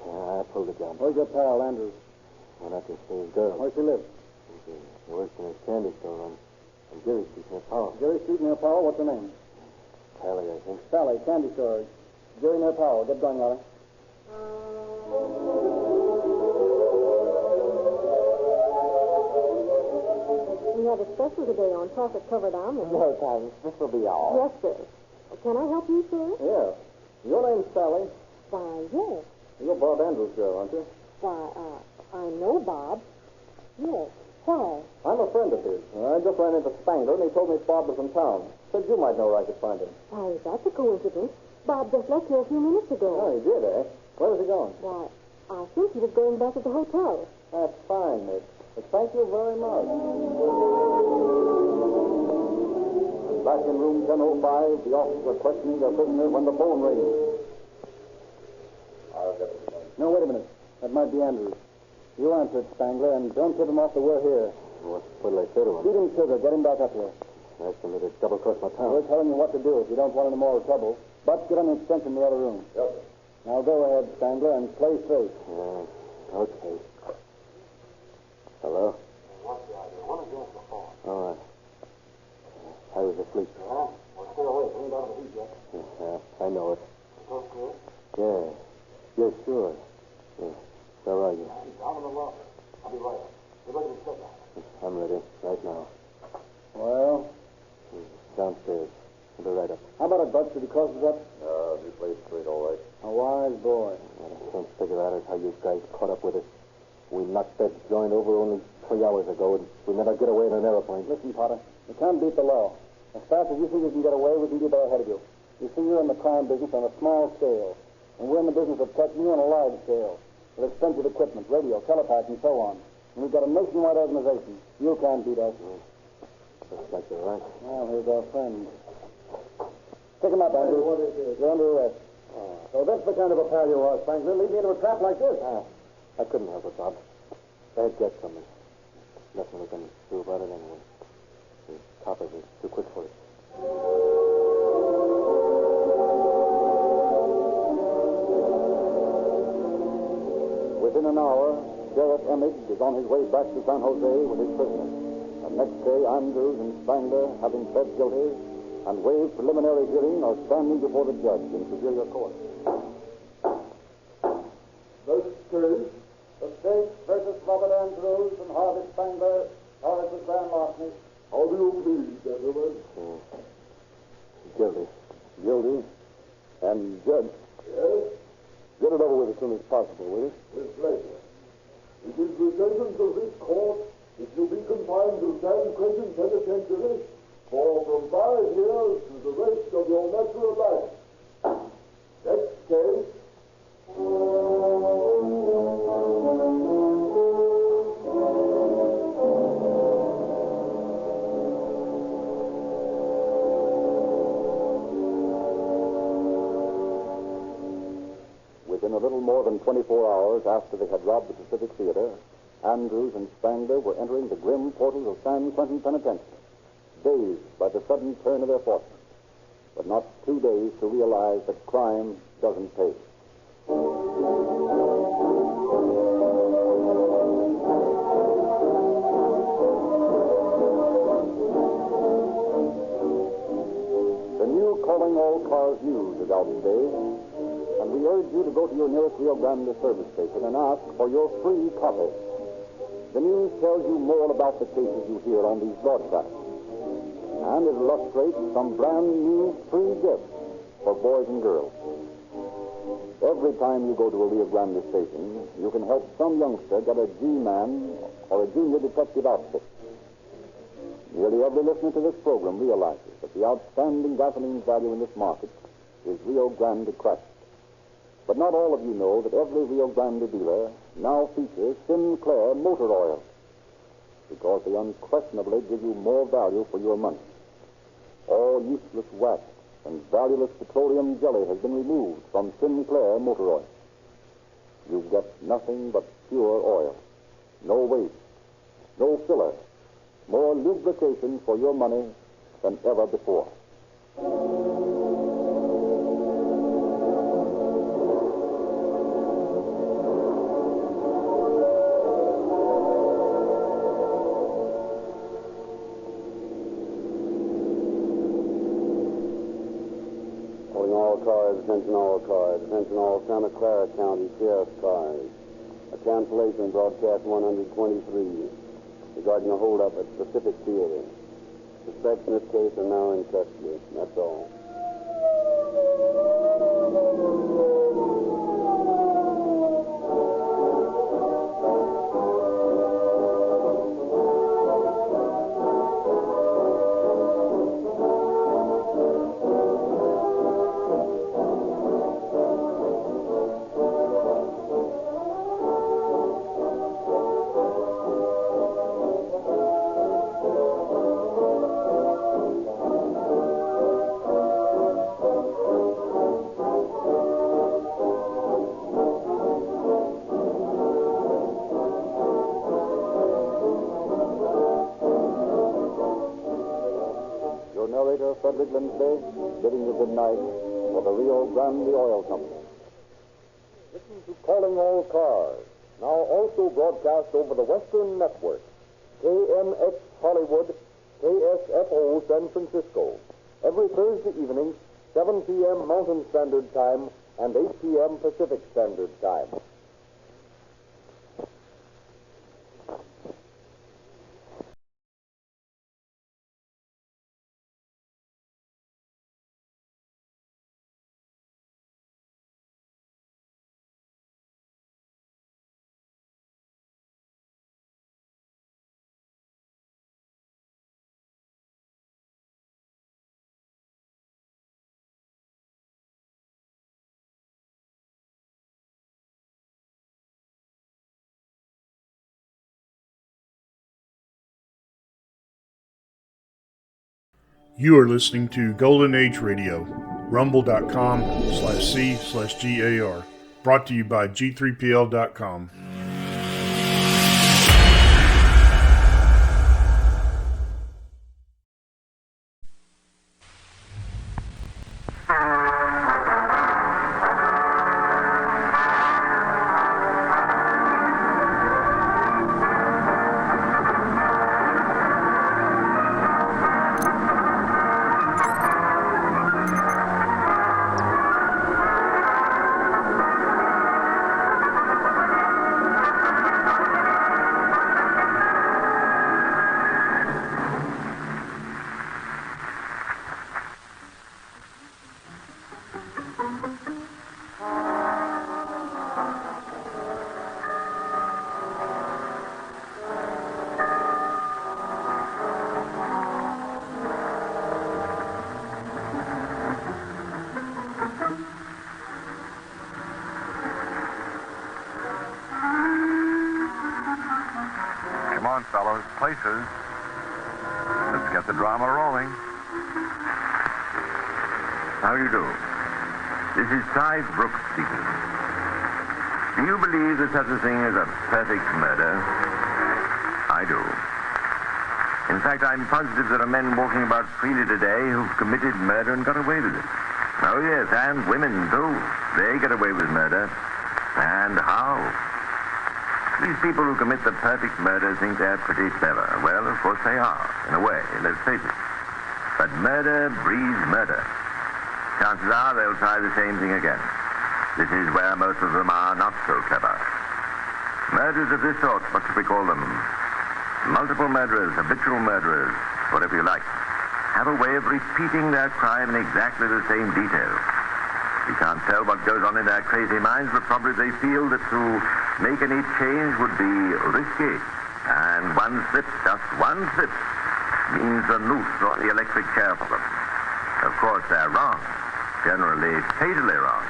Speaker 14: Yeah, I pulled the gun.
Speaker 2: Where's your pal, Andrews?
Speaker 14: Went out to see his girl.
Speaker 2: Where she live?
Speaker 14: He works in a candy store on Geary Street near Powell.
Speaker 2: Geary Street near Powell? What's her name?
Speaker 14: Sally, I think.
Speaker 2: Sally, candy store. Geary near Powell. Get going, Lolly.
Speaker 5: We have a special today on chocolate-covered almonds.
Speaker 3: No, thanks. This will be all.
Speaker 5: Yes, sir. Can I help you, sir?
Speaker 2: Yeah. Your name's Sally.
Speaker 5: Why, yes.
Speaker 2: You're Bob Andrews' girl, aren't you?
Speaker 5: Why, I know Bob. Yes. Why?
Speaker 2: I'm a friend of his. I just ran into Spangler, and he told me Bob was in town. Said you might know where I could find him.
Speaker 5: Why, that's a coincidence. Bob just left here a few minutes ago.
Speaker 2: Oh, he did, eh? Where was he going?
Speaker 5: Why, I think he was going back to the hotel.
Speaker 2: That's fine, Miss. But thank you very much. Back in room 1005, the officers are questioning their prisoner when the phone rings.
Speaker 13: I'll get it.
Speaker 2: No, wait a minute. That might be Andrews. You answer it, Spangler, and don't tip him off that we're here.
Speaker 14: What'll I say to him?
Speaker 2: Beat him sugar. Get him back up here.
Speaker 14: Ask him to double-cross my town.
Speaker 2: We're telling you what to do if you don't want any more trouble. But get on the extension in the other room.
Speaker 13: Yes, sir.
Speaker 2: Now go ahead, Spangler, and play straight.
Speaker 14: Okay. Hello?
Speaker 21: What's the idea? What is this before?
Speaker 14: All right. I was asleep.
Speaker 21: Yeah? Well, stay away. We ain't out of the heat yet.
Speaker 14: Yeah, I know it.
Speaker 21: Go clear?
Speaker 14: Yeah. Yeah, sure. Yeah. Where are you?
Speaker 21: He's down in the locker. I'll be right up. Get ready to check out.
Speaker 14: I'm ready. Right now.
Speaker 2: Well?
Speaker 14: Downstairs. I'll be right up.
Speaker 2: How about it, Butts? Did he cross us up?
Speaker 13: You played straight, all right.
Speaker 2: A wise boy.
Speaker 14: What I can't figure out is how you guys caught up with us. We knocked that joint over only 3 hours ago, and we never get away in an airplane.
Speaker 2: Listen, Potter. We can't beat the law. As fast as you think you can get away, we can be there ahead of you. You see, you're in the crime business on a small scale, and we're in the business of catching you on a large scale, with expensive equipment, radio, telepath, and so on. And we've got a nationwide organization. You can't beat us.
Speaker 14: Looks like you're right.
Speaker 2: Well, here's our friend. Pick him up, Andrew. What is it? You're under arrest. So that's the kind of a pal you are, Spangler. Lead me into a trap like this.
Speaker 14: I couldn't help it, Bob. Bad get from me. Nothing we can do about it anyway. The coppers are too quick for it.
Speaker 2: Within an hour, Sheriff Emmett is on his way back to San Jose with his prisoner. And next day, Andrews and Spangler, having pled guilty and waived preliminary hearing, are standing before the judge in Superior Court. This case, the State versus Robert Andrews and Harvey Spangler, charged grand larceny. How do you plead, gentlemen?
Speaker 14: Guilty.
Speaker 2: Guilty. And judge.
Speaker 21: Yes?
Speaker 2: Get it over with as soon as possible, will you?
Speaker 21: With pleasure. It is the sentence of this court
Speaker 10: If you be confined to San Quentin Penitentiary, for from 5 years to the rest of your natural life. Next case.
Speaker 2: Within a little more than 24 hours after they had robbed the Pacific Theater, Andrews and Spangler were entering the grim portals of San Quentin Penitentiary, dazed by the sudden turn of their fortunes, but not too dazed to realize that crime doesn't pay. The new Calling All Cars news is out today, and we urge you to go to your nearest Rio Grande service station and ask for your free copy. The news tells you more about the cases you hear on these broadcasts, and it illustrates some brand new free gifts for boys and girls. Every time you go to a Rio Grande station, you can help some youngster get a G-Man or a junior detective outfit. Nearly every listener to this program realizes that the outstanding gasoline value in this market is Rio Grande Cracked. But not all of you know that every Rio Grande dealer now features Sinclair motor oil, because they unquestionably give you more value for your money. All useless wax and valueless petroleum jelly has been removed from Sinclair motor oil. You get nothing but pure oil. No waste, no filler, more lubrication for your money than ever before.
Speaker 21: Attention all cars. Attention all Santa Clara County Sheriff's cars. A cancellation broadcast 123 regarding a holdup at Pacific Theater. Suspects in this case are now in custody. That's all.
Speaker 2: Frederick Lindsay, bidding you good night for the Rio Grande Oil Company.
Speaker 21: Listen to Calling All Cars, now also broadcast over the Western Network, KMX Hollywood, KSFO San Francisco, every Thursday evening, 7 p.m. Mountain Standard Time and 8 p.m. Pacific Standard Time.
Speaker 12: You are listening to Golden Age Radio, rumble.com/C/GAR, brought to you by G3PL.com.
Speaker 8: voices. Let's get the drama rolling.
Speaker 16: How do you do? This is Clive Brooks speaking. Do you believe that such a thing as a perfect murder? I do. In fact, I'm positive there are men walking about freely today who've committed murder and got away with it. Oh, yes, and women, too. They get away with murder. And how? These people who commit the perfect murder think they're pretty clever. Well, of course they are, in a way, let's face it. But murder breeds murder. Chances are they'll try the same thing again. This is where most of them are not so clever. Murders of this sort, what should we call them? Multiple murderers, habitual murderers, whatever you like, have a way of repeating their crime in exactly the same detail. You can't tell what goes on in their crazy minds, but probably they feel that to make any change would be risky. And one slip, just one slip, means the noose or the electric chair for them. Of course, they're wrong. Generally, fatally wrong.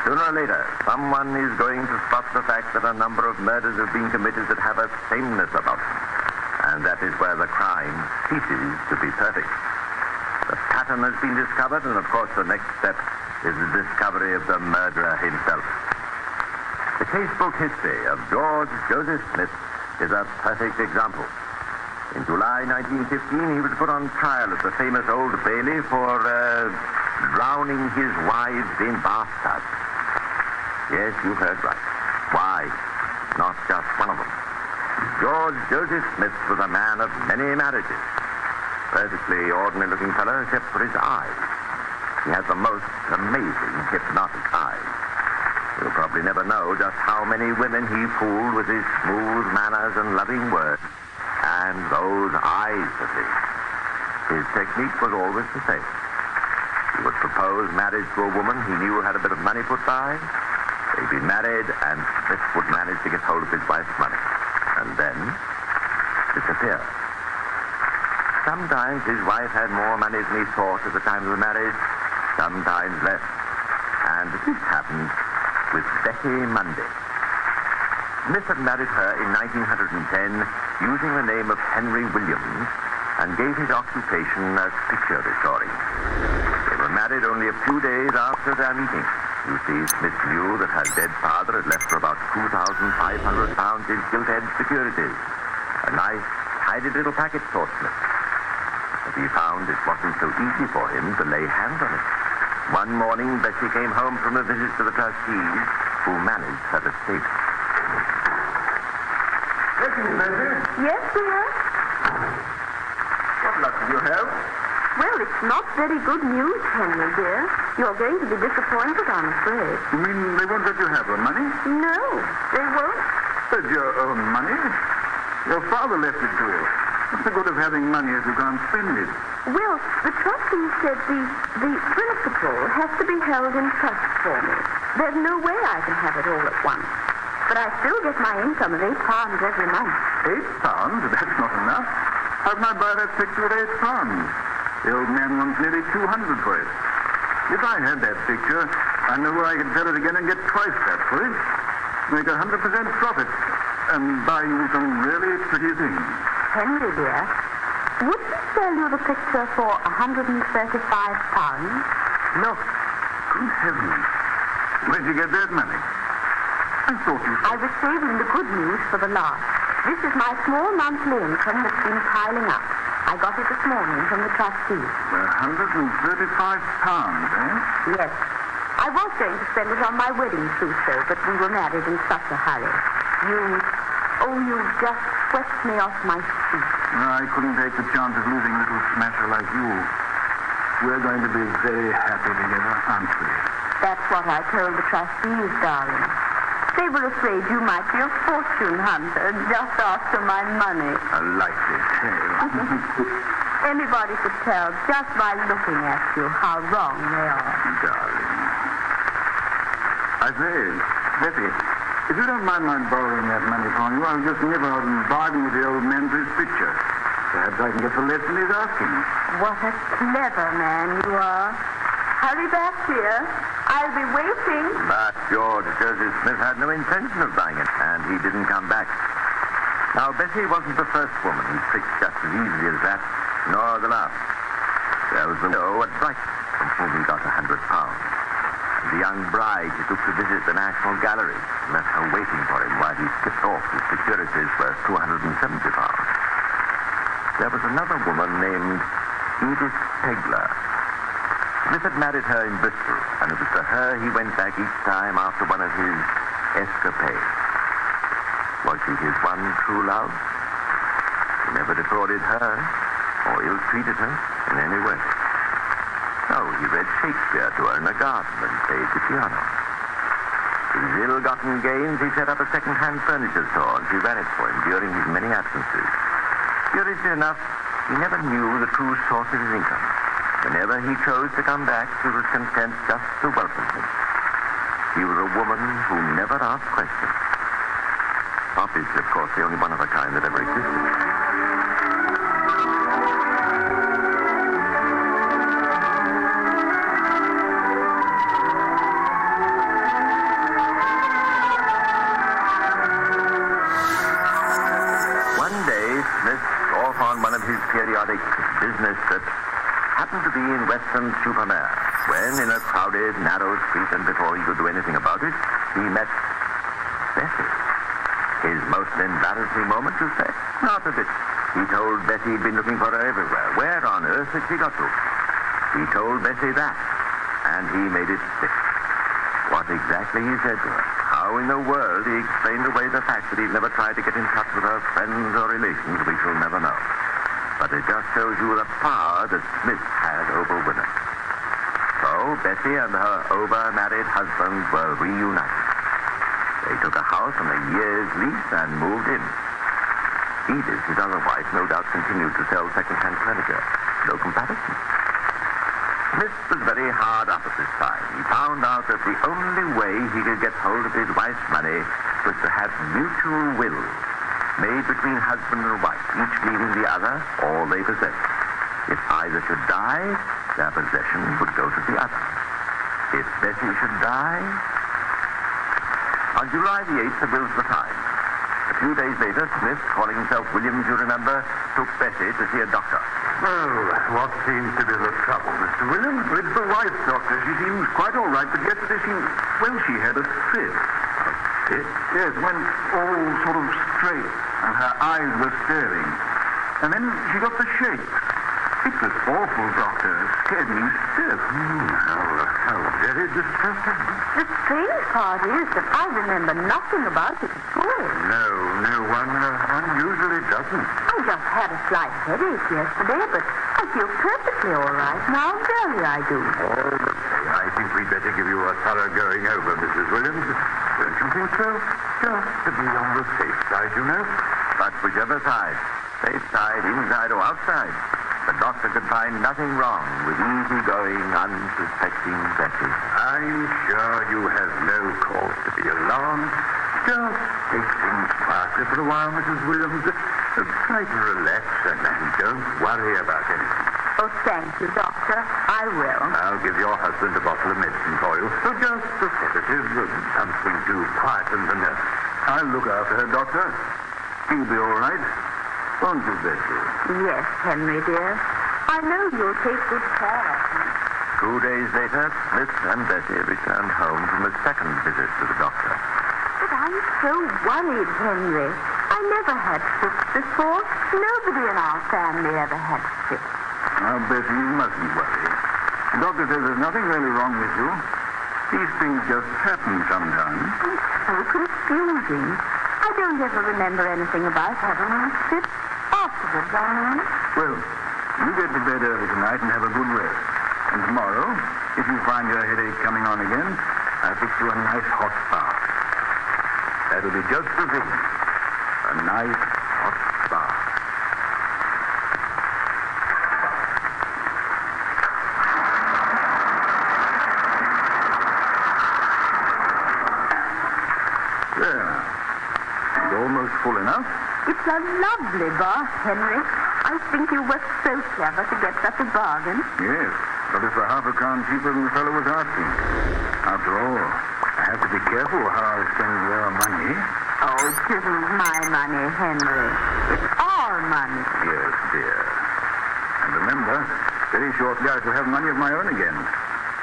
Speaker 16: Sooner or later, someone is going to spot the fact that a number of murders have been committed that have a sameness about them. And that is where the crime ceases to be perfect. The pattern has been discovered, and of course the next step is the discovery of the murderer himself. The casebook history of George Joseph Smith is a perfect example. In July 1915, he was put on trial at the famous Old Bailey for drowning his wives in bathtubs. Yes, you heard right. Wives, not just one of them. George Joseph Smith was a man of many marriages. Perfectly ordinary-looking fellow, except for his eyes. He had the most amazing hypnotic eyes. You'll probably never know just how many women he fooled with his smooth manners and loving words. And those eyes of his. His technique was always the same. He would propose marriage to a woman he knew had a bit of money put by. They'd be married, and Smith would manage to get hold of his wife's money. And then disappear. Sometimes his wife had more money than he thought at the time of the marriage, sometimes less. And this happened with Betty Mundy. Smith had married her in 1910 using the name of Henry Williams and gave his occupation as picture restoring. They were married only a few days after their meeting. You see, Smith knew that her dead father had left her about £2,500 in gilt-edged securities. A nice, tidy little packet, thought Smith. But he found it wasn't so easy for him to lay hands on it. One morning, Bessie came home from a visit to the trustees who managed her estate.
Speaker 4: Yes, dear?
Speaker 16: What luck do you have?
Speaker 4: Well, it's not very good news, Henry, dear. You're going to be disappointed, I'm afraid.
Speaker 8: You mean they won't let you have the money?
Speaker 4: No, they won't.
Speaker 8: But your own money? Your father left it to you. What's the good of having money if you can't spend it?
Speaker 4: Well, the trustee said the principal has to be held in trust for me. There's no way I can have it all at once. But I still get my income of £8 every month.
Speaker 8: £8? That's not enough. How can I buy that picture at £8? The old man wants nearly 200 for it. If I had that picture, I know I could sell it again and get twice that for it. Make 100% profit and buy you some really pretty things.
Speaker 4: Henry, dear, would he sell you the picture for £135?
Speaker 8: Look. Good heavens. Where'd you get that money? I thought you said...
Speaker 4: I was saving the good news for the last. This is my small monthly income that's been piling up. I got it this morning from the trustees.
Speaker 8: £135, eh?
Speaker 4: Yes. I was going to spend it on my wedding trousseau, but we were married in such a hurry. You just swept me off my feet.
Speaker 8: No, I couldn't take the chance of losing a little smasher like you. We're going to be very happy together, aren't we?
Speaker 4: That's what I told the trustees, darling. They were afraid you might be a fortune hunter just after my money.
Speaker 8: A likely tale.
Speaker 4: Anybody could tell just by looking at you how wrong they are.
Speaker 8: Darling. I say, Betty, if you don't mind my borrowing that money from you, I'll just nip out and bargain with the old man for his picture. Perhaps I can get the lesson he's asking.
Speaker 4: What a clever man you are. Hurry back, dear. I'll be waiting.
Speaker 16: But George Joseph Smith had no intention of buying it, and he didn't come back. Now, Bessie wasn't the first woman he tricked just as easily as that, nor the last. There was the widow at Brighton, from whom he got £100. And the young bride he took to visit the National Gallery and left her waiting for him while he skipped off with securities worth £270. There was another woman named Edith Pegler. Smith had married her in Bristol, and it was to her he went back each time after one of his escapades. Was she his one true love? He never defrauded her or ill-treated her in any way. No, he read Shakespeare to her in the garden and played the piano. His ill-gotten gains, he set up a second-hand furniture store, and she ran it for him during his many absences. Curiously enough, he never knew the true source of his income. Whenever he chose to come back, she was content just to welcome him. She was a woman who never asked questions. Obviously, of course, the only one of her kind that ever existed. One day, Smith, off on one of his periodic business trips, happened to be in Weston-super-Mare, when, in a crowded, narrow street, and before he could do anything about it, he met Bessie. His most embarrassing moment, to say? Not a bit. He told Bessie he'd been looking for her everywhere. Where on earth had she got to? He told Bessie that, and he made it stick. What exactly he said to her, how in the world he explained away the fact that he'd never tried to get in touch with her friends or relations, we shall never know. But it just shows you the power that Smith had over women. So Bessie and her over-married husband were reunited. They took a house on a year's lease and moved in. Edith, his other wife, no doubt continued to sell second-hand furniture. No comparison. Smith was very hard up at this time. He found out that the only way he could get hold of his wife's money was to have mutual wills made between husband and wife, each leaving the other all they possessed. If either should die, their possession would go to the other. If Bessie should die... On July the 8th, the bills were signed. A few days later, Smith, calling himself Williams, you remember, took Bessie to see a doctor.
Speaker 8: Well, what seems to be the trouble, Mr. Williams? It's the wife, Doctor. She seems quite all right, but yesterday she had a fit. A fit? Yes, went all sort of straight, and her eyes were staring. And then she got the shakes. It was awful, Doctor. Scared me stiff. How very distressing.
Speaker 4: The strange part is that I remember nothing about it at all.
Speaker 8: No, one usually doesn't.
Speaker 4: I just had a slight headache yesterday, but I feel perfectly all right now. Really, I do.
Speaker 8: I think we'd better give you a thorough going over, Mrs. Williams. Don't you think so? Just to be on the safe side, you know.
Speaker 16: But whichever side, safe side, inside or outside, the doctor could find nothing wrong with easy-going, unsuspecting Bessie.
Speaker 8: I'm sure you have no cause to be alarmed. Just take things quietly for a while, Mrs. Williams. Try to relax and don't worry about anything.
Speaker 4: Oh, thank you, Doctor. I will.
Speaker 8: I'll give your husband a bottle of medicine for you. So just a sedative, something to quieten the nerves. I'll look after her, Doctor. She'll be all right. Won't you, Bessie?
Speaker 4: Yes, Henry, dear. I know you'll take good care of me.
Speaker 16: 2 days later, Smith and Bessie returned home from a second visit to the doctor.
Speaker 4: But I'm so worried, Henry. I never had fits before. Nobody in our family ever had fits.
Speaker 8: Now, Bessie, you mustn't worry. The doctor says there's nothing really wrong with you. These things just happen sometimes.
Speaker 4: It's so confusing. I don't ever remember anything about having any fits afterwards, I mean.
Speaker 8: Well, you get to bed early tonight and have a good rest. And tomorrow, if you find your headache coming on again, I'll fix you a nice hot bath. That'll be just the thing. A nice hot bath. There. It's almost full enough.
Speaker 4: It's a lovely bath, Henry. I think you were so clever to get such a bargain.
Speaker 8: Yes, but it's a half a crown cheaper than the fellow was asking. After all, have to be careful how I spend your money.
Speaker 4: Oh, it isn't my money, Henry. It's our money.
Speaker 8: Yes, dear. And remember, very shortly I shall have money of my own again.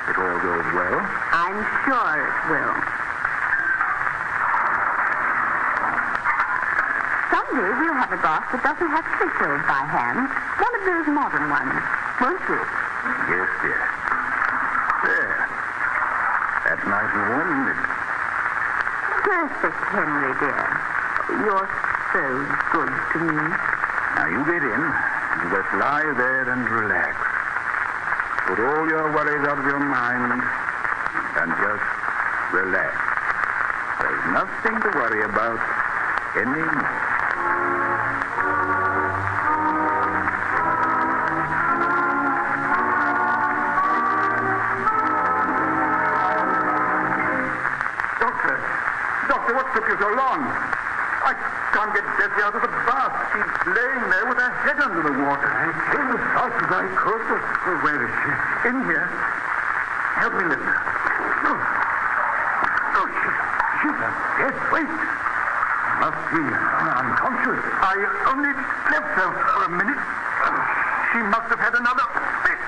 Speaker 8: If all goes well.
Speaker 4: I'm sure it will. Someday we'll have a boss that doesn't have TimeCodes by hand. One of those modern ones. Won't you?
Speaker 8: Yes, dear. There. That's nice and warm, isn't it?
Speaker 4: Perfect, Henry, dear. You're so good to me.
Speaker 8: Now you get in and just lie there and relax. Put all your worries out of your mind and just relax. There's nothing to worry about anymore. Doctor, what took you so long? I can't get Jessie out of the bath. She's laying there with her head under the water. I came as fast as I could, but where is she? In here. Help me lift her. Oh, she's a dead weight. Must be unconscious. I only left her for a minute. She must have had another fit.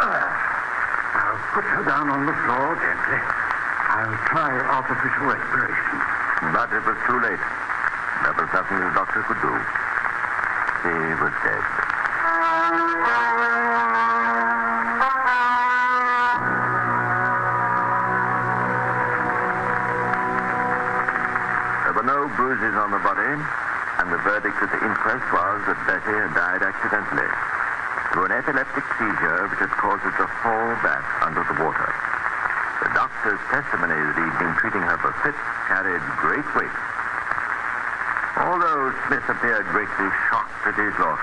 Speaker 8: I'll put her down on the floor gently. I'll try artificial respiration.
Speaker 16: But it was too late. There was nothing the doctor could do. She was dead. There were no bruises on the body, and the verdict at the inquest was that Betty had died accidentally through an epileptic seizure which had caused her to fall back under the water. The doctor's testimony that he'd been treating her for fits carried great weight. Although Smith appeared greatly shocked at his loss,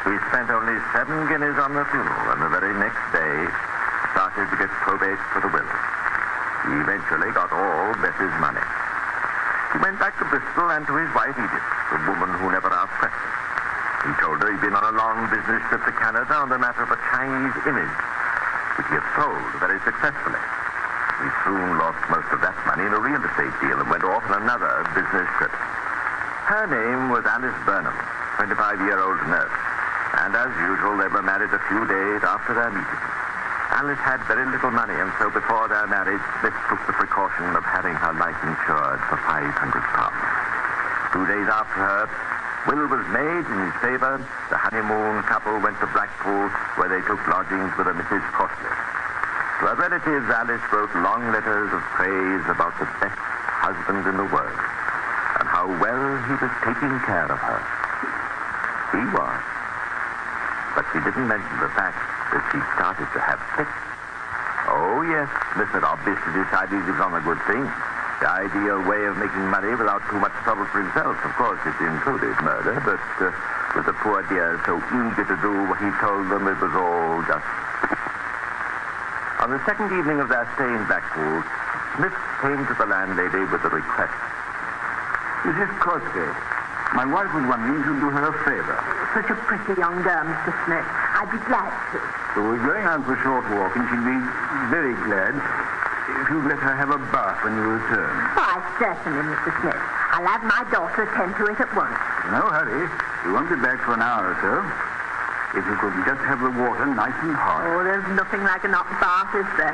Speaker 16: he spent only 7 guineas on the funeral, and the very next day started to get probate for the will. He eventually got all Betty's money. He went back to Bristol and to his wife Edith, the woman who never asked questions. He told her he'd been on a long business trip to Canada on the matter of a Chinese image, which he had sold very successfully. He soon lost most of that money in a real estate deal and went off on another business trip. Her name was Alice Burnham, 25-year-old nurse, and as usual, they were married a few days after their meeting. Alice had very little money, and so before their marriage, Smith took the precaution of having her life insured for £500. 2 days after her will was made in his favor, the honeymoon couple went to Blackpool, where they took lodgings with a Mrs. Crossley. To her relatives, Alice wrote long letters of praise about the best husband in the world and how well he was taking care of her. He was. But she didn't mention the fact that she started to have fits. Oh, yes, Smith had obviously decided he was on a good thing. The ideal way of making money without too much trouble for himself. Of course, it included murder, but with the poor dear so eager to do what he told them, it was all just... On the second evening of their stay in Blackpool, Smith came to the landlady with a request.
Speaker 8: Mrs. Crosby, my wife was wondering if you'd do her a favor.
Speaker 4: Such a pretty young girl, Mr. Smith. I'd be glad to.
Speaker 8: So we're going out for a short walk, and she'd be very glad if you'd let her have a bath when you return.
Speaker 4: Why, certainly, Mr. Smith. I'll have my daughter attend to it at once.
Speaker 8: No hurry. We won't be back for an hour or so. If you could just have the water nice and hot.
Speaker 4: Oh, there's nothing like a hot bath, is there?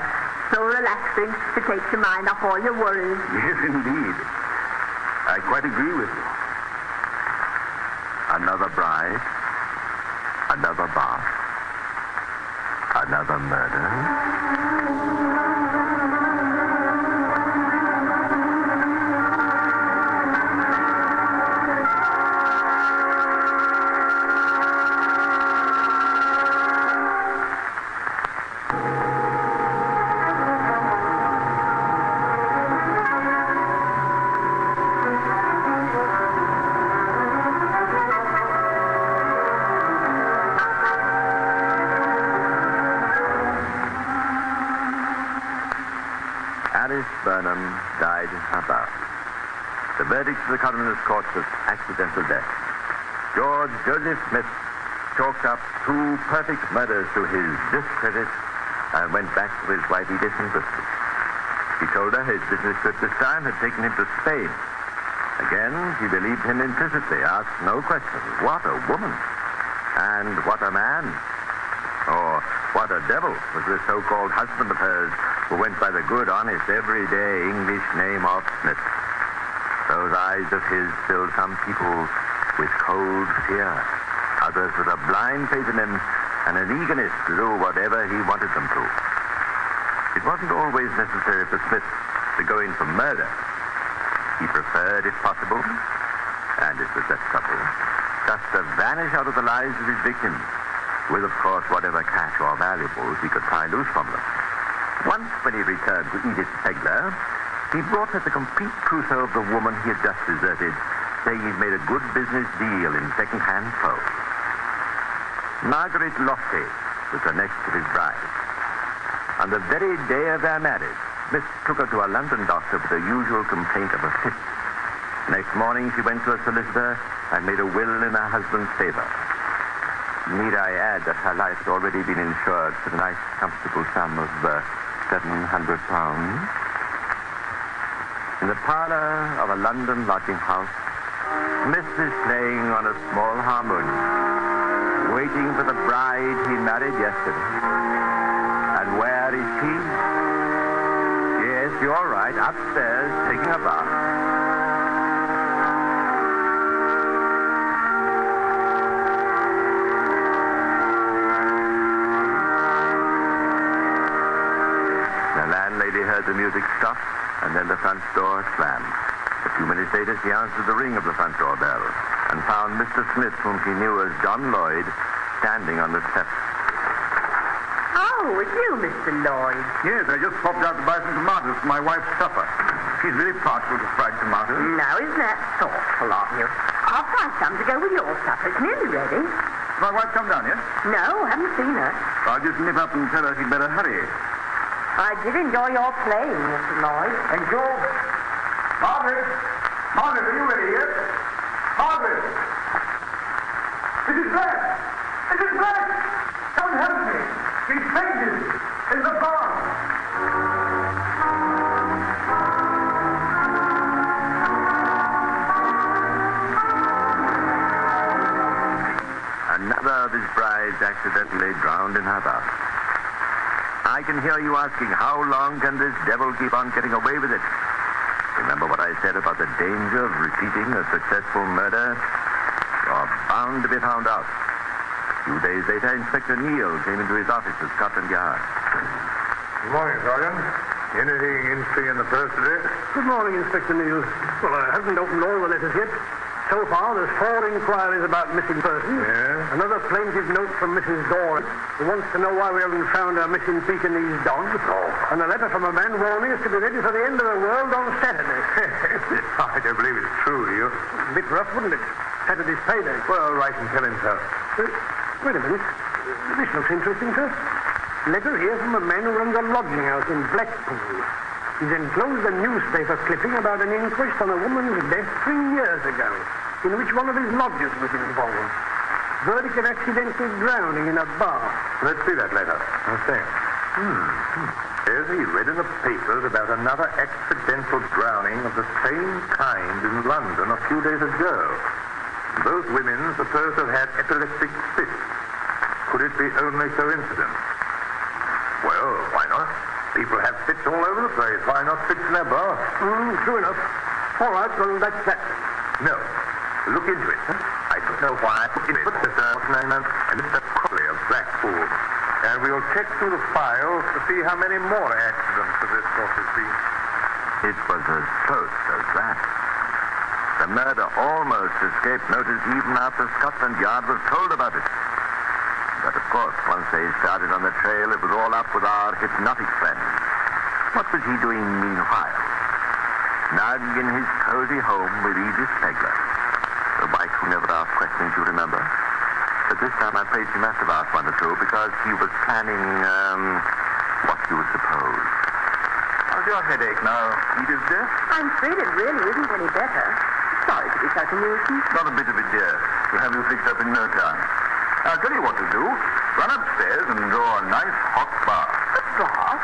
Speaker 4: So relaxing to take your mind off all your worries.
Speaker 8: Yes, indeed. I quite agree with you.
Speaker 16: Another bride, another bath, another murder. Burnham died in her bath. The verdict of the coroner's court was accidental death. George Joseph Smith chalked up 2 perfect murders to his discredit and went back to his wife Edith in Bristol. He told her his business trip this time had taken him to Spain. Again, she believed him implicitly, asked no questions. What a woman. And what a man. Or what a devil was this so-called husband of hers who went by the good, honest, everyday English name of Smith. Those eyes of his filled some people with cold fear, others with a blind faith in him and an eagerness to do whatever he wanted them to. It wasn't always necessary for Smith to go in for murder. He preferred, if possible, and it was that trouble, just to vanish out of the lives of his victims, with, of course, whatever cash or valuables he could pry loose from them. Once, when he returned to Edith Pegler, he brought her the complete trousseau of the woman he had just deserted, saying he'd made a good business deal in second-hand clothes. Margaret Lofty was the next of his brides. On the very day of their marriage, Smith took her to a London doctor with the usual complaint of a fit. Next morning, she went to a solicitor and made a will in her husband's favor. Need I add that her life had already been insured for the nice, comfortable sum of £700? In the parlor of a London lodging house, Smith is playing on a small harmonium, waiting for the bride he married yesterday. And where is she? Yes, you're right, upstairs, taking a bath. The landlady heard the music stop, and then the front door slammed. A few minutes later, she answered the ring of the front door bell and found Mr. Smith, whom she knew as John Lloyd, standing on the steps.
Speaker 4: Oh, it's you, Mr. Lloyd.
Speaker 8: Yes, I just popped out to buy some tomatoes for my wife's supper. She's very partial to fried tomatoes.
Speaker 4: Now, isn't that thoughtful of you? I'll buy some to go with your supper. It's nearly ready.
Speaker 8: Has my wife come down yet?
Speaker 4: No, haven't seen her.
Speaker 8: I'll just nip up and tell her she'd better hurry.
Speaker 4: I did enjoy your playing, Mr. Lloyd.
Speaker 8: Thank you. Margaret! Margaret, are you ready yet? Margaret! Mrs. Black! Mrs. Black! Come and help me! She's fainted in the barn!
Speaker 16: Another of his brides accidentally drowned in her bath. I can hear you asking, how long can this devil keep on getting away with it? Remember what I said about the danger of repeating a successful murder? You're bound to be found out. A few days later, Inspector Neal came into his office at Scotland Yard.
Speaker 8: Good morning, Sergeant. Anything interesting in the press today?
Speaker 11: Good morning, Inspector Neal. Well, I haven't opened all the letters yet. So far, there's 4 inquiries about missing persons.
Speaker 8: Yeah?
Speaker 11: Another plaintive note from Mrs. Dorr, who wants to know why we haven't found our missing Pekingese dog.
Speaker 8: Oh.
Speaker 11: And a letter from a man warning us to be ready for the end of the world on Saturday.
Speaker 8: I don't believe it's true, do you?
Speaker 11: A bit rough, wouldn't it? Saturday's payday.
Speaker 8: Well, write and tell him so.
Speaker 11: Wait a minute. This looks interesting, sir. Letter here from a man who runs a lodging house in Blackpool. He's enclosed a newspaper clipping about an inquest on a woman's death 3 years ago, in which one of his lodgers was involved. Verdict of accidental drowning in a bath.
Speaker 8: Let's see that letter. I'll say. Says he read in the papers about another accidental drowning of the same kind in London a few days ago. Both women supposed to have had epileptic fits. Could it be only coincidence? Well, why not? People have fits all over the place. Why not fits in their bath?
Speaker 11: True enough. All right, well, that's that.
Speaker 8: No. Look into it. I don't know why. It's Mr. Crowley of Blackpool. And we'll check through the files to see how many more accidents of this sort has been.
Speaker 16: It was as close as that. The murder almost escaped notice even after Scotland Yard was told about it. But, of course, once they started on the trail, it was all up with our hypnotic friend. What was he doing meanwhile? Snug in his cozy home with Edith Pegler. The wife who never asked questions, you remember? But this time I'm afraid she must have asked one or two because he was planning, what you would suppose. How's your headache now, Edith, dear?
Speaker 4: I'm afraid it really isn't any better. Sorry to be such a nuisance.
Speaker 16: Not a bit of it, dear. We'll have you fixed up in no time. I'll tell you what to do. Run upstairs and draw a nice hot bath.
Speaker 4: A bath?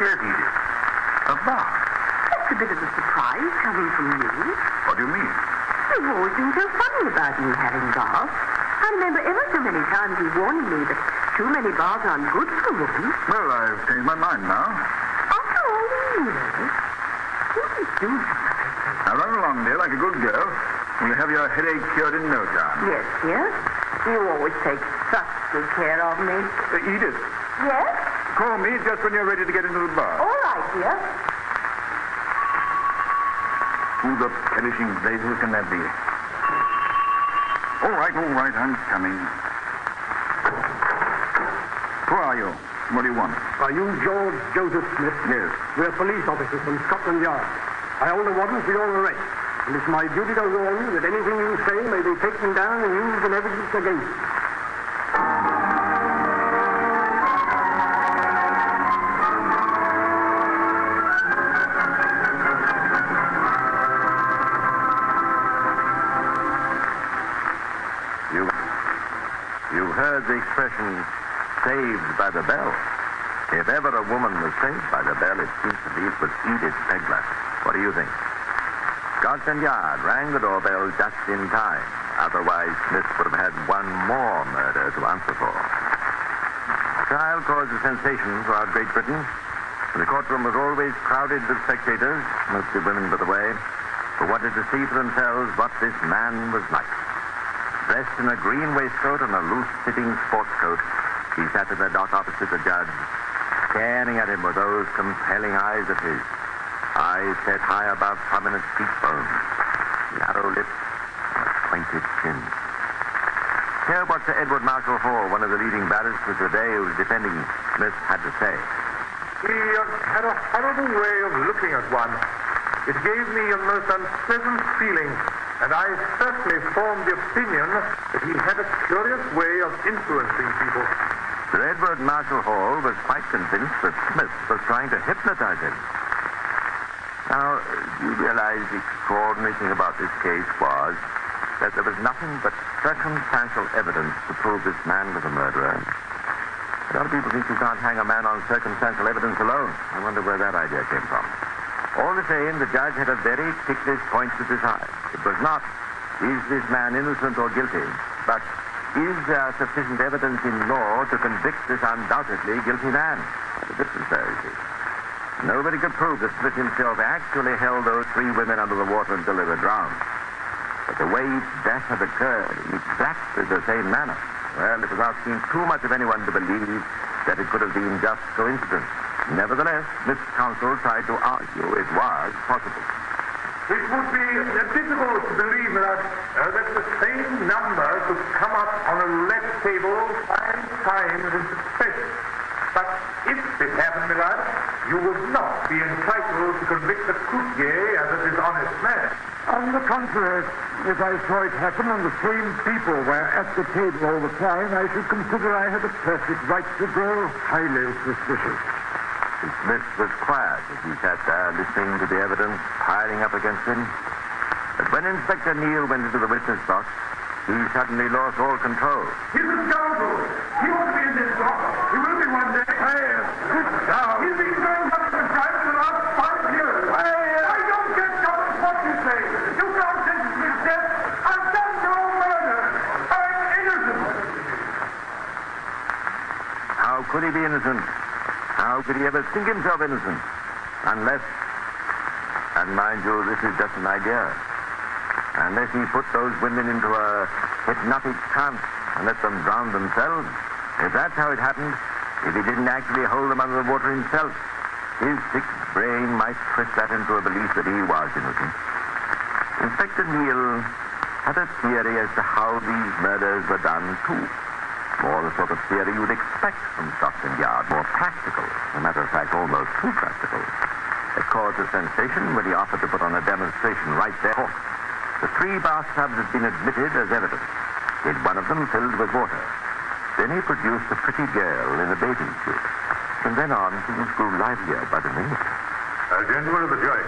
Speaker 16: Yes, Edith.
Speaker 8: A bar?
Speaker 4: That's a bit of a surprise coming from you.
Speaker 8: What do you mean?
Speaker 4: You've always been so funny about me having bars. I remember ever so many times you warning me that too many bars aren't good for a woman.
Speaker 8: Well, I've changed my mind now.
Speaker 4: After all these years, you can do something.
Speaker 8: Now run along, dear, like a good girl. You'll have your headache cured in no time.
Speaker 4: Yes, dear. You always take such good care of me.
Speaker 8: Edith,
Speaker 4: Yes?
Speaker 8: call me just when you're ready to get into the bar.
Speaker 4: All right, dear.
Speaker 8: Who the perishing blazes can that be? All right, I'm coming. Who are you? What do you want?
Speaker 11: Are you George Joseph Smith?
Speaker 8: Yes.
Speaker 11: We're police officers from Scotland Yard. I hold a warrant for your arrest. And it's my duty to warn you that anything you say may be taken down and used in evidence against you.
Speaker 16: You've heard the expression, saved by the bell. If ever a woman was saved by the bell, it seems to be it was Edith Pegler. What do you think? Scotland Yard rang the doorbell just in time. Otherwise, Smith would have had one more murder to answer for. The trial caused a sensation throughout Great Britain. The courtroom was always crowded with spectators, mostly women, by the way, who wanted to see for themselves what this man was like. Dressed in a green waistcoat and a loose-fitting sports coat, he sat in the dock opposite the judge, staring at him with those compelling eyes of his. Eyes set high above prominent cheekbones, narrow lips, and a pointed chin. Hear what Sir Edward Marshall Hall, one of the leading barristers of the day who was defending Smith, had to say.
Speaker 10: He had a horrible way of looking at one. It gave me a most unpleasant feeling, and I certainly formed the opinion that he had a curious way of influencing people.
Speaker 16: Sir Edward Marshall Hall was quite convinced that Smith was trying to hypnotize him. Now, you realize the extraordinary thing about this case was that there was nothing but circumstantial evidence to prove this man was a murderer. A lot of people think you can't hang a man on circumstantial evidence alone. I wonder where that idea came from. All the same, the judge had a very ticklish point to decide. It was not, is this man innocent or guilty, but is there sufficient evidence in law to convict this undoubtedly guilty man? The difference there, you see. Nobody could prove that Smith himself actually held those three women under the water until they were drowned. But the way each death had occurred in exactly the same manner, well, it was asking too much of anyone to believe that it could have been just coincidence. Nevertheless, Smith's counsel tried to argue it was possible.
Speaker 10: It would be difficult to believe that the same number could come up on a roulette table 5 times in succession. But if it happened, my lad, you would not be entitled to convict the croupier as a dishonest man.
Speaker 17: On the contrary, if I saw it happen and the same people were at the table all the time, I should consider I had a perfect right to grow highly suspicious.
Speaker 16: Smith was quiet as he sat there listening to the evidence piling up against him. But when Inspector Neal went into the witness box, he suddenly lost all control.
Speaker 10: He's a scoundrel. He ought to be in this box. He will be one day. Sit down. He's been going up the crime for the last 5 years. I don't get what you say. You can't sentence me to death. I've done no murder. I'm innocent.
Speaker 16: How could he be innocent? How could he ever think himself innocent? Unless, and mind you, this is just an idea, unless he put those women into a hypnotic trance and let them drown themselves. If that's how it happened, if he didn't actually hold them under the water himself, his sick brain might twist that into a belief that he was innocent. Inspector Neal had a theory as to how these murders were done, too. More the sort of theory you'd expect from Scotland Yard, more practical. As a matter of fact, almost too practical. It caused a sensation when he offered to put on a demonstration right there. The 3 bathtubs had been admitted as evidence. He had one of them filled with water. Then he produced a pretty girl in a bathing suit. From then on, things grew livelier by the minute.
Speaker 10: Gentlemen of the jury,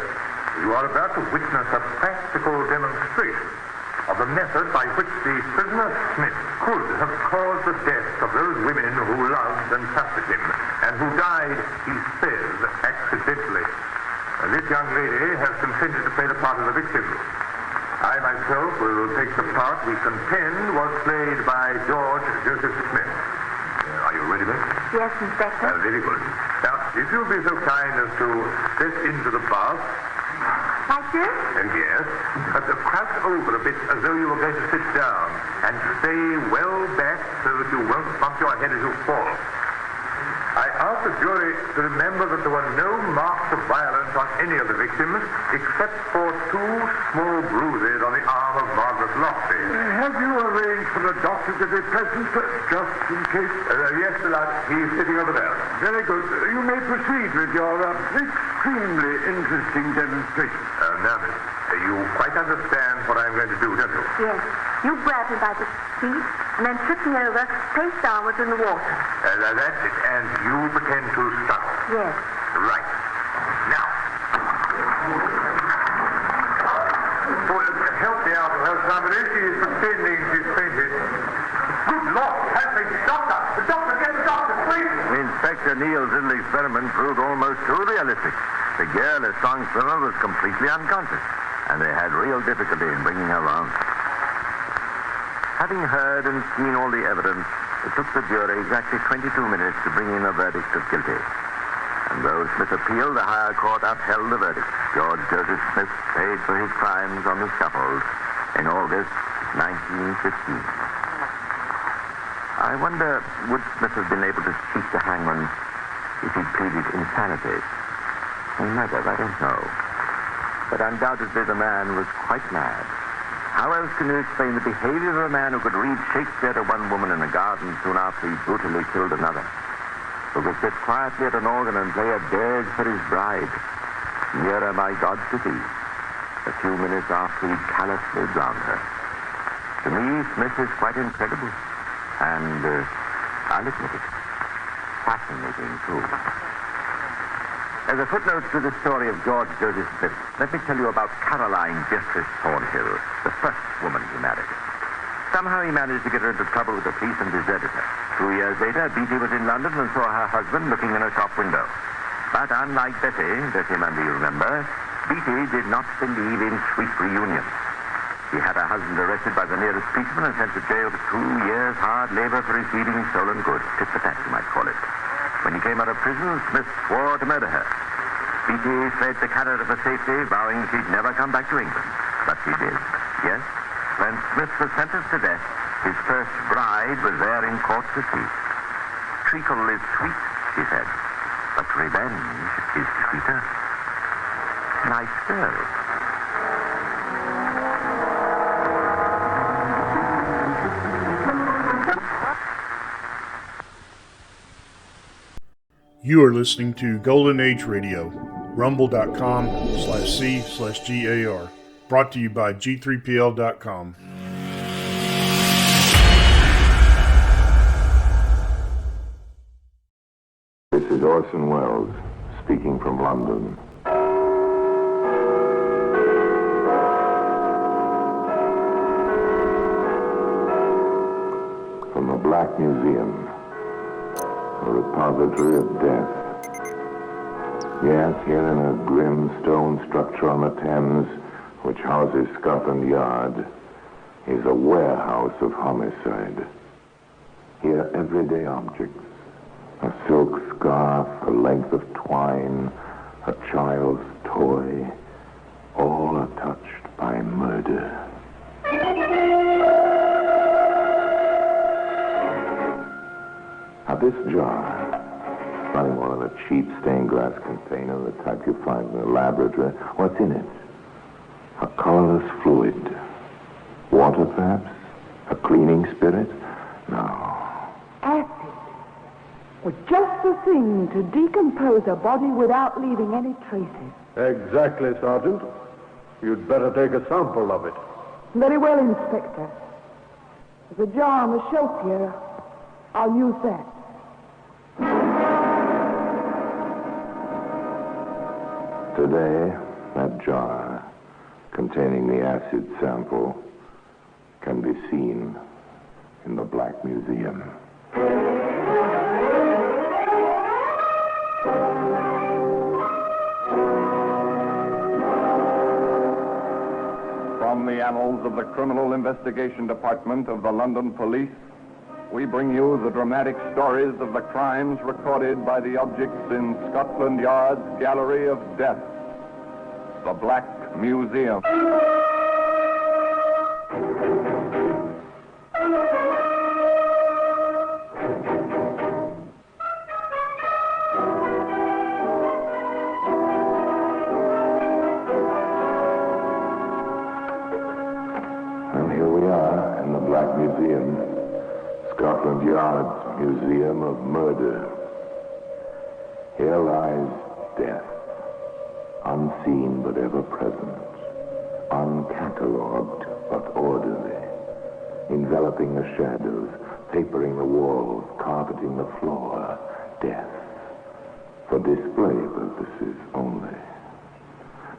Speaker 10: you are about to witness a practical demonstration of the method by which the prisoner Smith could have caused the death of those women who loved and trusted him, and who died, he says, accidentally. This young lady has consented to play the part of the victim. I myself will take the part we contend was played by George Joseph Smith. Are you ready, Miss?
Speaker 4: Yes, Inspector.
Speaker 10: Very good. Now, if you'll be so kind as to step into the bath.
Speaker 4: Like this?
Speaker 10: Yes. Crouch over a bit as though you were going to sit down. And stay well back so that you won't bump your head as you fall. I ask the jury to remember that there were no marks of violence on any of the victims, except for 2 small bruises on the arm of Margaret Lofty.
Speaker 17: Have you arranged for a doctor to be present, just in case?
Speaker 10: Yes, lad. He's sitting over there.
Speaker 17: Very good. You may proceed with your extremely interesting demonstration.
Speaker 10: Now, miss, you quite understand what I'm going to do, don't you?
Speaker 4: Yes. You grab him by the feet and then flip me over, face downwards in the water.
Speaker 10: That's it. And you pretend to struggle.
Speaker 4: Yes.
Speaker 10: Right. Now. Help me out of her, somebody. She is pretending she's fainted. Good Lord, help me. Doctor! The doctor! Get the doctor, please!
Speaker 16: Inspector Neal's little experiment proved almost too realistic. The girl, a strong swimmer, was completely unconscious, and they had real difficulty in bringing her round. Having heard and seen all the evidence, it took the jury exactly 22 minutes to bring in a verdict of guilty. And though Smith appealed, the higher court upheld the verdict. George Joseph Smith paid for his crimes on the scaffold in August 1915. I wonder, would Smith have been able to cheat the hangman if he'd pleaded insanity? He might have, I don't know. But undoubtedly the man was quite mad. How else can you explain the behavior of a man who could read Shakespeare to one woman in a garden soon after he brutally killed another? Who could sit quietly at an organ and play a dirge for his bride, Nearer My God to Thee, a few minutes after he'd callously drowned her? To me, Smith is quite incredible. And, I'll admit it, fascinating, too. As a footnote to the story of George Joseph Smith, let me tell you about Caroline Beatrice Thornhill, the first woman he married. Somehow he managed to get her into trouble with the police and deserted her. 2 years later, Beatty was in London and saw her husband looking in a shop window. But unlike Bessie Mundy, you remember, Beatty did not believe in sweet reunions. He had her husband arrested by the nearest policeman and sent to jail for 2 years hard labor for receiving stolen goods. Tit for tat, you might call it. When he came out of prison, Smith swore to murder her. Beatty fled to Canada for safety, vowing she'd never come back to England. But she did. Yes, when Smith was sentenced to death, his first bride was there in court to see. Treacle is sweet, she said, but revenge is sweeter. Nice girl.
Speaker 12: You are listening to Golden Age Radio, rumble.com/C/GAR. Brought to you by G3PL.com.
Speaker 18: This is Orson Welles, speaking from London. From the Black Museum, a repository of death. Yes, here in a grim stone structure on the Thames, which houses Scotland Yard, is a warehouse of homicide. Here, everyday objects, a silk scarf, a length of twine, a child's toy, all are touched by murder. Now, this jar, not in one of the cheap stained glass container, the type you find in a laboratory, what's in it? A colorless fluid. Water, perhaps? A cleaning spirit? No.
Speaker 22: Acid. Well, just the thing to decompose a body without leaving any traces.
Speaker 23: Exactly, Sergeant. You'd better take a sample of it.
Speaker 22: Very well, Inspector. There's a jar on the shelf here. I'll use that.
Speaker 18: Today, that jar containing the acid sample can be seen in the Black Museum.
Speaker 9: annals of the Criminal Investigation Department of the London Police, we bring you the dramatic stories of the crimes recorded by the objects in Scotland Yard's Gallery of Death, the Black Museum.
Speaker 18: And here we are in the Black Museum, Scotland Yard's Museum of Murder. Here lies death, unseen but ever present, uncatalogued but orderly, enveloping the shadows, papering the walls, carpeting the floor. Death, for display purposes only.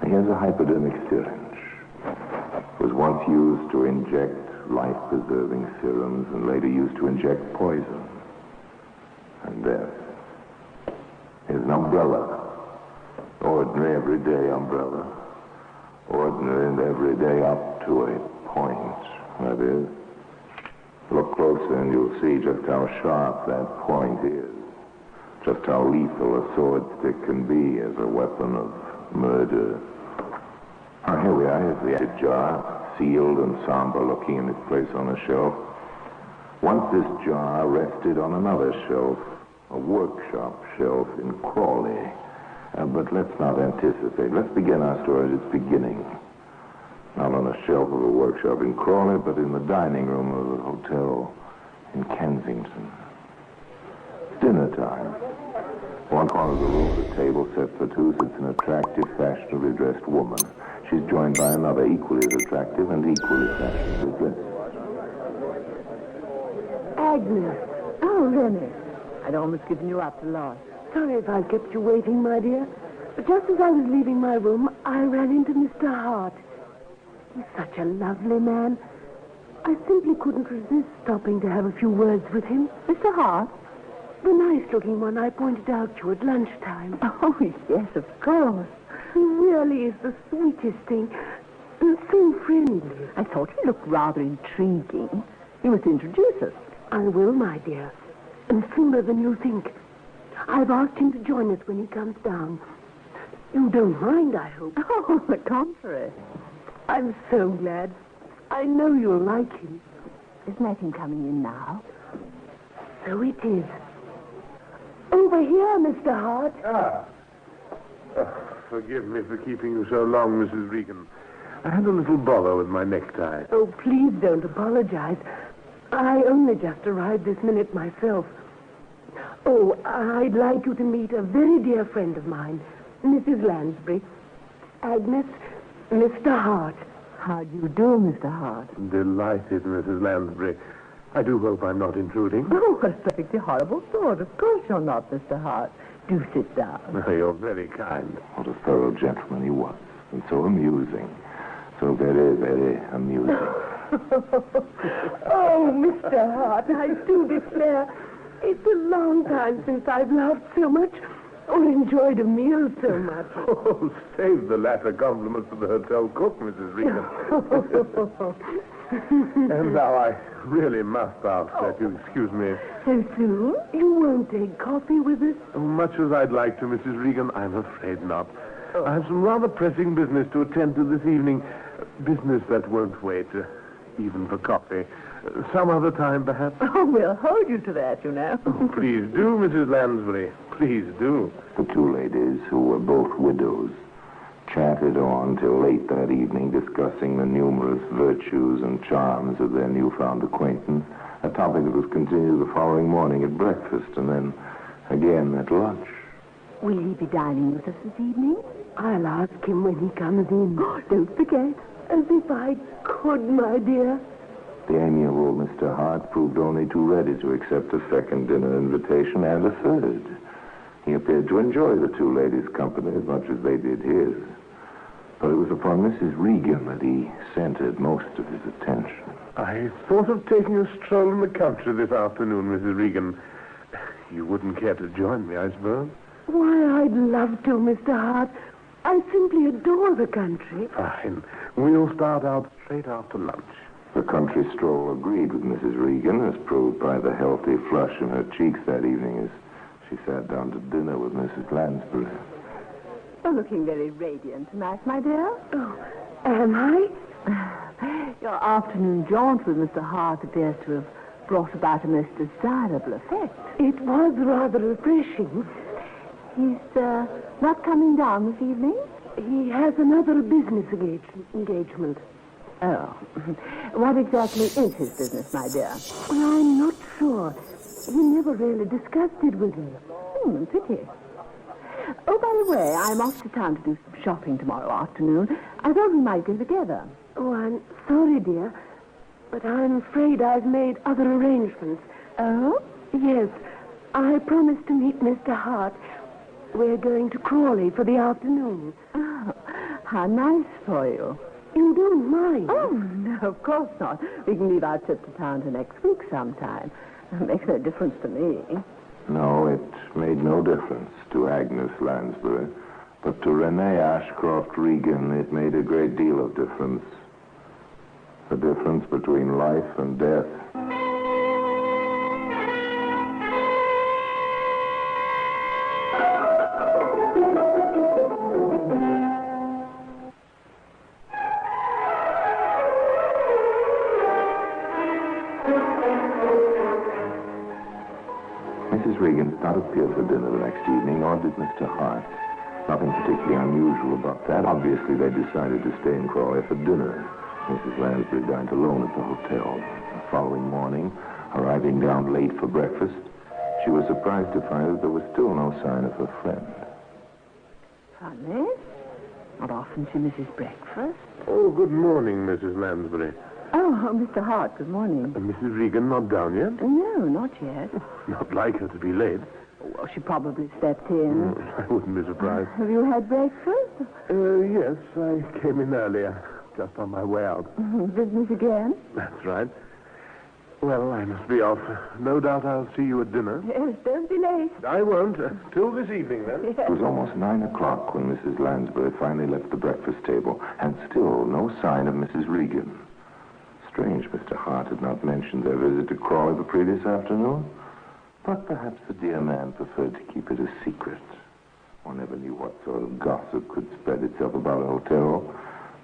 Speaker 18: Here's a hypodermic syringe. It was once used to inject life-preserving serums and later used to inject poison. And death. Here's an umbrella. Ordinary, everyday umbrella. Ordinary and everyday up to a point. That is. Look closer and you'll see just how sharp that point is. Just how lethal a sword stick can be as a weapon of murder. Now, here we are. Here's the jar, sealed and somber looking in its place on a shelf. Once this jar rested on another shelf, a workshop shelf in Crawley. But let's not anticipate. Let's begin our story at its beginning. Not on a shelf of a workshop in Crawley, but in the dining room of a hotel in Kensington. It's dinner time. One corner of the room, the table set for two, sits an attractive, fashionably dressed woman. She's joined by another equally as attractive and equally fashionably dressed.
Speaker 22: Agnes. Oh, Rennie. I'd almost given you up for lost. Sorry if I kept you waiting, my dear. But just as I was leaving my room, I ran into Mr. Hart. He's such a lovely man. I simply couldn't resist stopping to have a few words with him. Mr. Hart? The nice-looking one I pointed out to you at lunchtime. Oh, yes, of course. He really is the sweetest thing. And so friendly. I thought he looked rather intriguing. You must introduce us. I will, my dear. And sooner than you think. I've asked him to join us when he comes down. You don't mind, I hope. Oh, on the contrary. I'm so glad. I know you'll like him. Isn't that him coming in now? So it is. Over here, Mr. Hart.
Speaker 10: Forgive me for keeping you so long, Mrs. Regan. I had a little bother with my necktie.
Speaker 22: Oh, please don't apologize. I only just arrived this minute myself. Oh, I'd like you to meet a very dear friend of mine, Mrs. Lansbury. Agnes, Mr. Hart. How do you do, Mr. Hart?
Speaker 10: Delighted, Mrs. Lansbury. I do hope I'm not intruding.
Speaker 22: Oh, what a perfectly horrible thought. Of course you're not, Mr. Hart. Do sit down.
Speaker 10: You're very kind.
Speaker 18: What a thorough gentleman he was. And so amusing. So very, very amusing.
Speaker 22: Oh, Mr. Hart, I do declare, it's a long time since I've laughed so much or enjoyed a meal so much.
Speaker 10: Oh, save the latter compliments to the hotel cook, Mrs. Regan. And now I really must ask that you excuse me.
Speaker 22: So soon? You won't take coffee with us?
Speaker 10: Much as I'd like to, Mrs. Regan, I'm afraid not. I have some rather pressing business to attend to this evening. Business that won't wait, even for coffee. Some other time, perhaps?
Speaker 22: Oh, we'll hold you to that, you know.
Speaker 10: Please do, Mrs. Lansbury. Please do.
Speaker 18: The two ladies, who were both widows, chatted on till late that evening, discussing the numerous virtues and charms of their newfound acquaintance, a topic that was continued the following morning at breakfast and then again at lunch.
Speaker 22: Will he be dining with us this evening? I'll ask him when he comes in. Don't forget. As if I could, my dear.
Speaker 18: The amiable Mr. Hart proved only too ready to accept a second dinner invitation and a third. He appeared to enjoy the two ladies' company as much as they did his. But it was upon Mrs. Regan that he centered most of his attention.
Speaker 10: I thought of taking a stroll in the country this afternoon, Mrs. Regan. You wouldn't care to join me, I suppose?
Speaker 22: Why, I'd love to, Mr. Hart. I simply adore the country.
Speaker 23: Fine. We'll start out straight after lunch.
Speaker 18: The country stroll agreed with Mrs. Regan, as proved by the healthy flush in her cheeks that evening as she sat down to dinner with Mrs. Lansbury.
Speaker 22: You're looking very radiant tonight, my dear. Oh, am I? Your afternoon jaunt with Mr. Hart appears to have brought about a most desirable effect. It was rather refreshing. He's not coming down this evening? He has another business engagement. Oh. What exactly is his business, my dear? Well, I'm not sure. He never really discussed it with me. Pity. Oh, by the way, I'm off to town to do some shopping tomorrow afternoon. I thought we might go together. Oh, I'm sorry, dear, but I'm afraid I've made other arrangements. Oh? Yes. I promised to meet Mr. Hart. We're going to Crawley for the afternoon. Oh, how nice for you. You don't mind? Oh, no, of course not. We can leave our trip to town to next week sometime. It makes no difference to me.
Speaker 18: No, it made no difference to Agnes Lansbury. But to Renee Ashcroft Regan, it made a great deal of difference. The difference between life and death. Mrs. Regan did not appear for dinner the next evening, nor did Mr. Hart. Nothing particularly unusual about that. Obviously, they decided to stay in Crawley for dinner. Mrs. Lansbury dined alone at the hotel. The following morning, arriving down late for breakfast, she was surprised to find that there was still no sign of her friend.
Speaker 22: Funny. Not often she misses breakfast.
Speaker 23: Oh, good morning, Mrs. Lansbury.
Speaker 22: Oh, Mr. Hart, good morning.
Speaker 23: Mrs. Regan not down yet?
Speaker 22: No, not yet.
Speaker 23: Not like her to be late.
Speaker 22: Well, she probably slept in.
Speaker 23: I wouldn't be surprised.
Speaker 22: Have you had breakfast?
Speaker 23: Yes, I came in earlier, just on my way out.
Speaker 22: Business again?
Speaker 23: That's right. Well, I must be off. No doubt I'll see you at dinner.
Speaker 22: Yes, don't be late.
Speaker 23: I won't. Till this evening, then.
Speaker 22: Yes.
Speaker 18: It was almost 9 o'clock when Mrs. Lansbury finally left the breakfast table, and still no sign of Mrs. Regan. Strange, Mr. Hart had not mentioned their visit to Crawley the previous afternoon. But perhaps the dear man preferred to keep it a secret. One never knew what sort of gossip could spread itself about a hotel,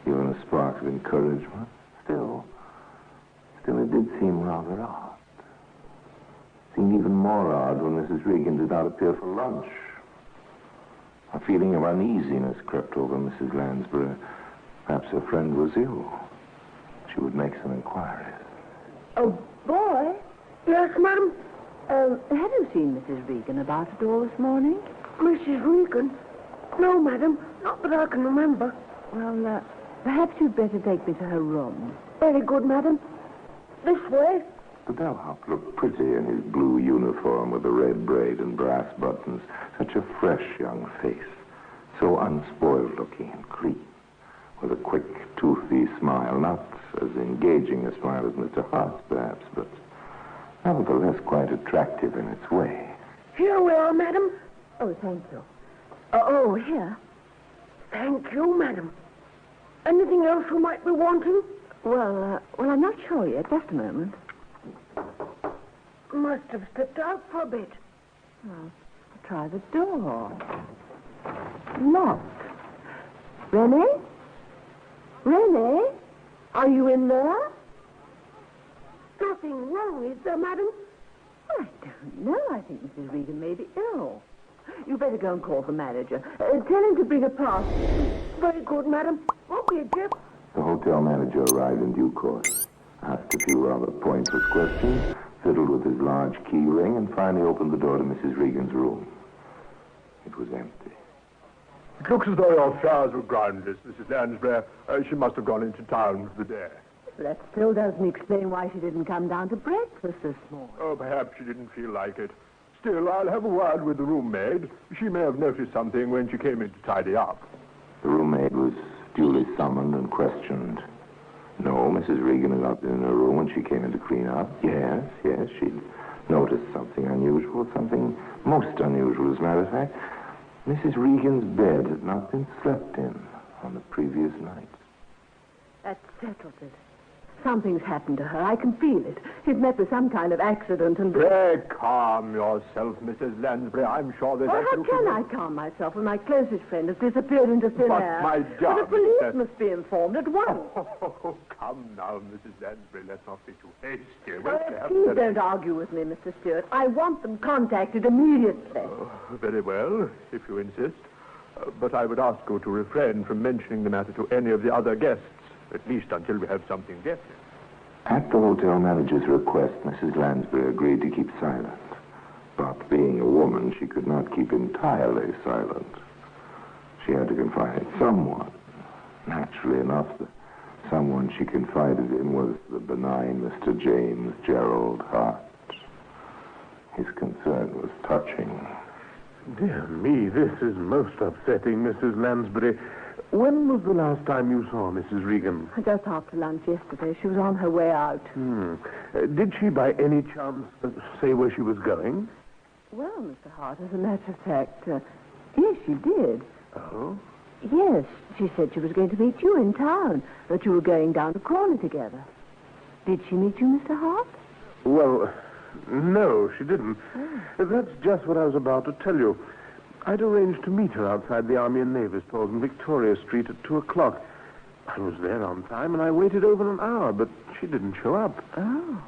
Speaker 18: even a spark of encouragement. Still, it did seem rather odd. Seemed even more odd when Mrs. Regan did not appear for lunch. A feeling of uneasiness crept over Mrs. Lansbury. Perhaps her friend was ill. She would make some inquiries.
Speaker 22: Oh, boy. Yes, madam? Have you seen Mrs. Regan about at all this morning? Mrs. Regan? No, madam. Not that I can remember. Well, perhaps you'd better take me to her room. Very good, madam. This way.
Speaker 18: The bellhop looked pretty in his blue uniform with the red braid and brass buttons. Such a fresh young face. So unspoiled looking and clean. With a quick, toothy smile. Not as engaging a smile as Mr. Hart's, perhaps, but nevertheless quite attractive in its way.
Speaker 22: Here we are, madam. Oh, thank you. Oh, here. Thank you, madam. Anything else you might be wanting? Well, I'm not sure yet. Just a moment. Must have stepped out for a bit. Well, I'll try the door. Locked. Renee? Renee? Are you in there? Nothing wrong, is there, madam? I don't know. I think Mrs. Regan may be ill. You better go and call the manager. Tell him to bring a pass. Very good, madam. Won't be a dip.
Speaker 18: The hotel manager arrived in due course, asked a few rather pointless questions, fiddled with his large key ring, and finally opened the door to Mrs. Regan's room. It was empty.
Speaker 23: It looks as though your flowers were groundless, Mrs. Lansbury. She must have gone into town for the day.
Speaker 22: That still doesn't explain why she didn't come down to breakfast this morning.
Speaker 23: Oh, perhaps she didn't feel like it. Still, I'll have a word with the room maid. She may have noticed something when she came in to tidy up.
Speaker 18: The room maid was duly summoned and questioned. No, Mrs. Regan had not been in her room when she came in to clean up. Yes, she'd noticed something unusual, something most unusual, as a matter of fact. Mrs. Regan's bed had not been slept in on the previous night.
Speaker 22: That settles it. Something's happened to her. I can feel it. She's met with some kind of accident and...
Speaker 23: Pray calm yourself, Mrs. Lansbury. I'm sure there's...
Speaker 22: Well, how can I calm myself when my closest friend has disappeared into thin air?
Speaker 23: But, my
Speaker 22: Well, the
Speaker 23: darling...
Speaker 22: police must be informed at once.
Speaker 23: Oh, come now, Mrs. Lansbury. Let's not be too hasty.
Speaker 22: Please don't argue with me, Mr. Stewart. I want them contacted immediately.
Speaker 23: Very well, if you insist. But I would ask you to refrain from mentioning the matter to any of the other guests, at least until we have something definite.
Speaker 18: At the hotel manager's request, Mrs. Lansbury agreed to keep silent. But being a woman, she could not keep entirely silent. She had to confide in someone. Naturally enough, the someone she confided in was the benign Mr. James Gerald Hart. His concern was touching.
Speaker 23: Dear me, this is most upsetting, Mrs. Lansbury. When was the last time you saw Mrs. Regan?
Speaker 22: Just after lunch yesterday. She was on her way out.
Speaker 23: Did she by any chance say where she was going?
Speaker 22: Well, Mr. Hart, as a matter of fact, yes, she did.
Speaker 23: Oh?
Speaker 22: Yes, she said she was going to meet you in town, that you were going down to Crawley together. Did she meet you, Mr. Hart?
Speaker 23: Well, no, she didn't. That's just what I was about to tell you. I'd arranged to meet her outside the Army and Navy stores in Victoria Street at 2 o'clock. I was there on time, and I waited over an hour, but she didn't show up.
Speaker 22: Oh.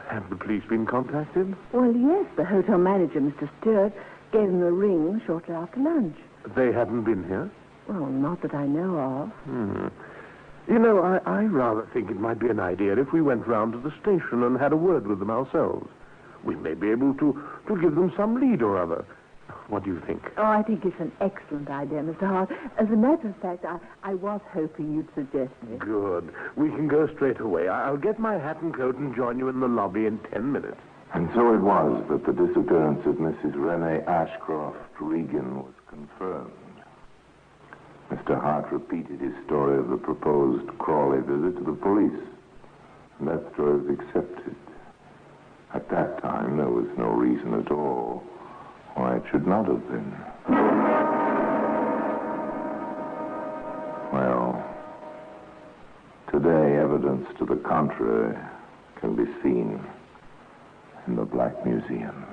Speaker 23: Have the police been contacted?
Speaker 22: Well, yes, the hotel manager, Mr. Stewart, gave them a ring shortly after lunch.
Speaker 23: They haven't been here?
Speaker 22: Well, not that I know of.
Speaker 23: You know, I rather think it might be an idea if we went round to the station and had a word with them ourselves. We may be able to give them some lead or other. What do you think?
Speaker 22: Oh, I think it's an excellent idea, Mr. Hart. As a matter of fact, I was hoping you'd suggest it.
Speaker 23: Good. We can go straight away. I'll get my hat and coat and join you in the lobby in 10 minutes.
Speaker 18: And so it was that the disappearance of Mrs. Renee Ashcroft Regan was confirmed. Mr. Hart repeated his story of the proposed Crawley visit to the police, and that story was accepted. At that time, there was no reason at all why it should not have been. Well, today evidence to the contrary can be seen in the Black Museum.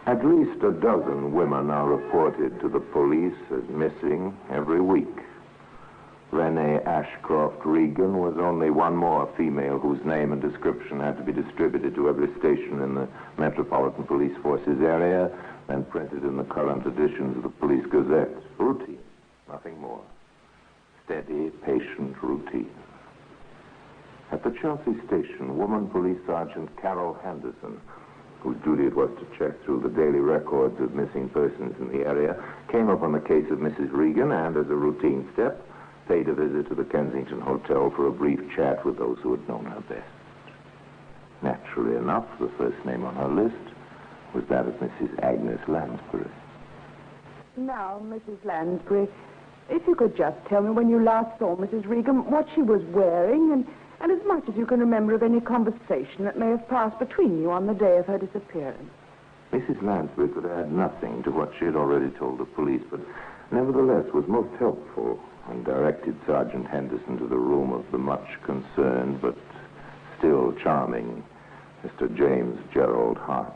Speaker 18: At least a dozen women are reported to the police as missing every week. Renee Ashcroft Regan was only one more female whose name and description had to be distributed to every station in the Metropolitan Police Force's area and printed in the current editions of the Police Gazette. Routine, nothing more. Steady, patient routine. At the Chelsea station, woman police sergeant Carol Henderson, whose duty it was to check through the daily records of missing persons in the area, came up on the case of Mrs. Regan and, as a routine step, paid a visit to the Kensington Hotel for a brief chat with those who had known her best. Naturally enough, the first name on her list was that of Mrs. Agnes Lansbury.
Speaker 22: Now, Mrs. Lansbury, if you could just tell me when you last saw Mrs. Regan, what she was wearing, and as much as you can remember of any conversation that may have passed between you on the day of her disappearance.
Speaker 18: Mrs. Lansbury could add nothing to what she had already told the police, but nevertheless was most helpful and directed Sergeant Henderson to the room of the much concerned but still charming Mr. James Gerald Hart.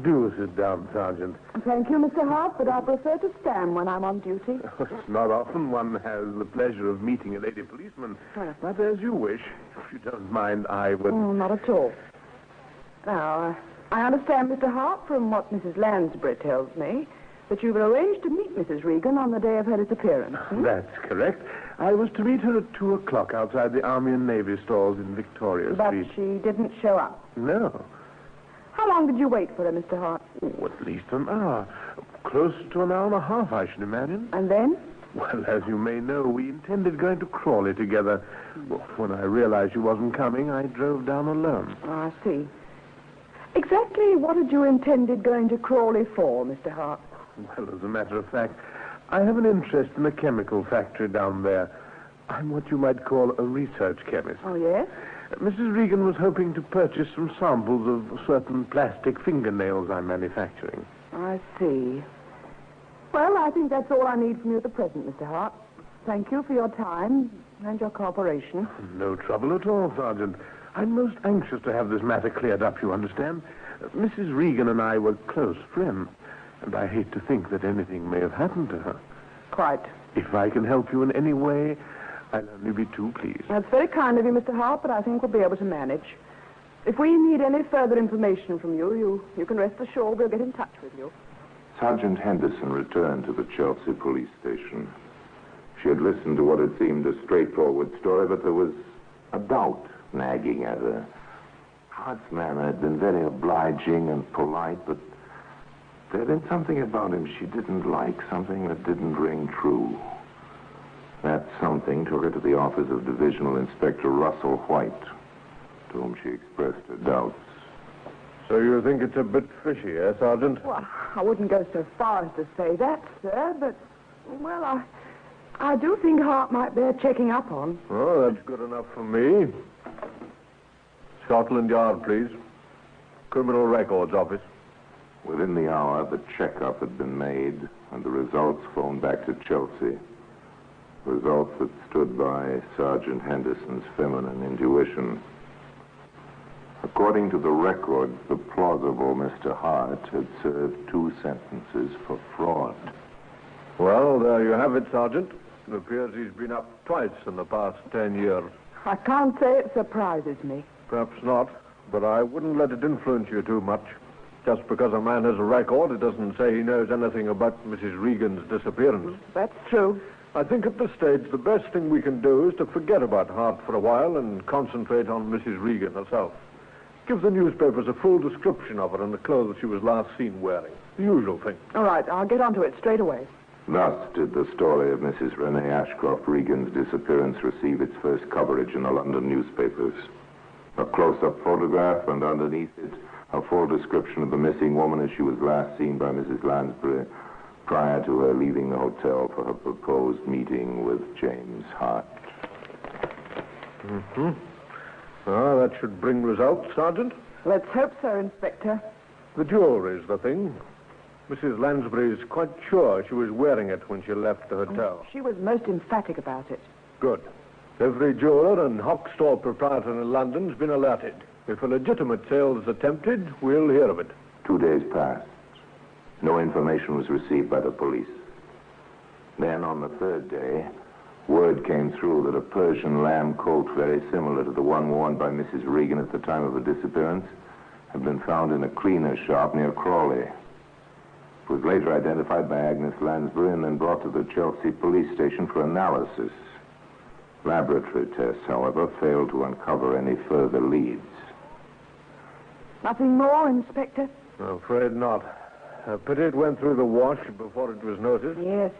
Speaker 23: Do sit down, Sergeant.
Speaker 22: Thank you, Mr. Hart, but I prefer to stand when I'm on duty.
Speaker 23: It's not often one has the pleasure of meeting a lady policeman. But as you wish. If you don't mind, I would...
Speaker 22: Oh, not at all. Now, I understand, Mr. Hart, from what Mrs. Lansbury tells me, that you've arranged to meet Mrs. Regan on the day of her disappearance.
Speaker 23: That's correct. I was to meet her at 2 o'clock outside the Army and Navy stores in Victoria Street.
Speaker 22: But she didn't show up.
Speaker 23: No.
Speaker 22: How long did you wait for her, Mr. Hart?
Speaker 23: Oh, at least an hour. Close to an hour and a half, I should imagine.
Speaker 22: And then?
Speaker 23: Well, as you may know, we intended going to Crawley together. Well, when I realized she wasn't coming, I drove down alone.
Speaker 22: Oh, I see. Exactly what had you intended going to Crawley for, Mr. Hart?
Speaker 23: Well, as a matter of fact, I have an interest in a chemical factory down there. I'm what you might call a research chemist.
Speaker 22: Oh, yes?
Speaker 23: Mrs. Regan was hoping to purchase some samples of certain plastic fingernails I'm manufacturing.
Speaker 22: I see. Well, I think that's all I need from you at the present, Mr. Hart. Thank you for your time and your cooperation.
Speaker 23: No trouble at all, Sergeant. I'm most anxious to have this matter cleared up, you understand. Mrs. Regan and I were close friends, and I hate to think that anything may have happened to her.
Speaker 22: Quite.
Speaker 23: If I can help you in any way, I'll only be too pleased.
Speaker 22: That's very kind of you, Mr. Hart, but I think we'll be able to manage. If we need any further information from you, you can rest assured we'll get in touch with you.
Speaker 18: Sergeant Henderson returned to the Chelsea police station. She had listened to what had seemed a straightforward story, but there was a doubt nagging at her. Hart's manner had been very obliging and polite, but there had been something about him she didn't like, something that didn't ring true. That something took her to the office of Divisional Inspector Russell White, to whom she expressed her doubts.
Speaker 23: So you think it's a bit fishy, eh, Sergeant?
Speaker 22: Well, I wouldn't go so far as to say that, sir, but, well, I do think Hart might bear checking up on.
Speaker 23: Oh, that's good enough for me. Scotland Yard, please. Criminal Records Office.
Speaker 18: Within the hour, the checkup had been made, and the results phoned back to Chelsea. Results that stood by Sergeant Henderson's feminine intuition. According to the records, the plausible Mr. Hart had served 2 sentences for fraud.
Speaker 23: Well, there you have it, Sergeant. It appears he's been up twice in the past 10 years.
Speaker 22: I can't say it surprises me.
Speaker 23: Perhaps not, but I wouldn't let it influence you too much. Just because a man has a record, it doesn't say he knows anything about Mrs. Regan's disappearance.
Speaker 22: That's true.
Speaker 23: I think at this stage, the best thing we can do is to forget about Hart for a while and concentrate on Mrs. Regan herself. Give the newspapers a full description of her and the clothes she was last seen wearing. The usual thing.
Speaker 22: All right, I'll get onto it straight away.
Speaker 18: Thus did the story of Mrs. Renee Ashcroft Regan's disappearance receive its first coverage in the London newspapers. A close-up photograph, and underneath it, a full description of the missing woman as she was last seen by Mrs. Lansbury prior to her leaving the hotel for her proposed meeting with James Hart.
Speaker 23: Mm-hmm. Ah, that should bring results, Sergeant.
Speaker 22: Let's hope so, Inspector.
Speaker 23: The jewelry's the thing. Mrs. Lansbury is quite sure she was wearing it when she left the hotel.
Speaker 22: She was most emphatic about it.
Speaker 23: Good. Every jeweler and hock store proprietor in London's been alerted. If a legitimate sale is attempted, we'll hear of it.
Speaker 18: 2 days passed. No information was received by the police. Then, on the 3rd day, word came through that a Persian lamb coat very similar to the one worn by Mrs. Regan at the time of her disappearance had been found in a cleaner's shop near Crawley. It was later identified by Agnes Lansbury and then brought to the Chelsea police station for analysis. Laboratory tests, however, failed to uncover any further leads.
Speaker 22: Nothing more, Inspector?
Speaker 23: I'm afraid not. A pity it went through the wash before it was noticed.
Speaker 22: Yes.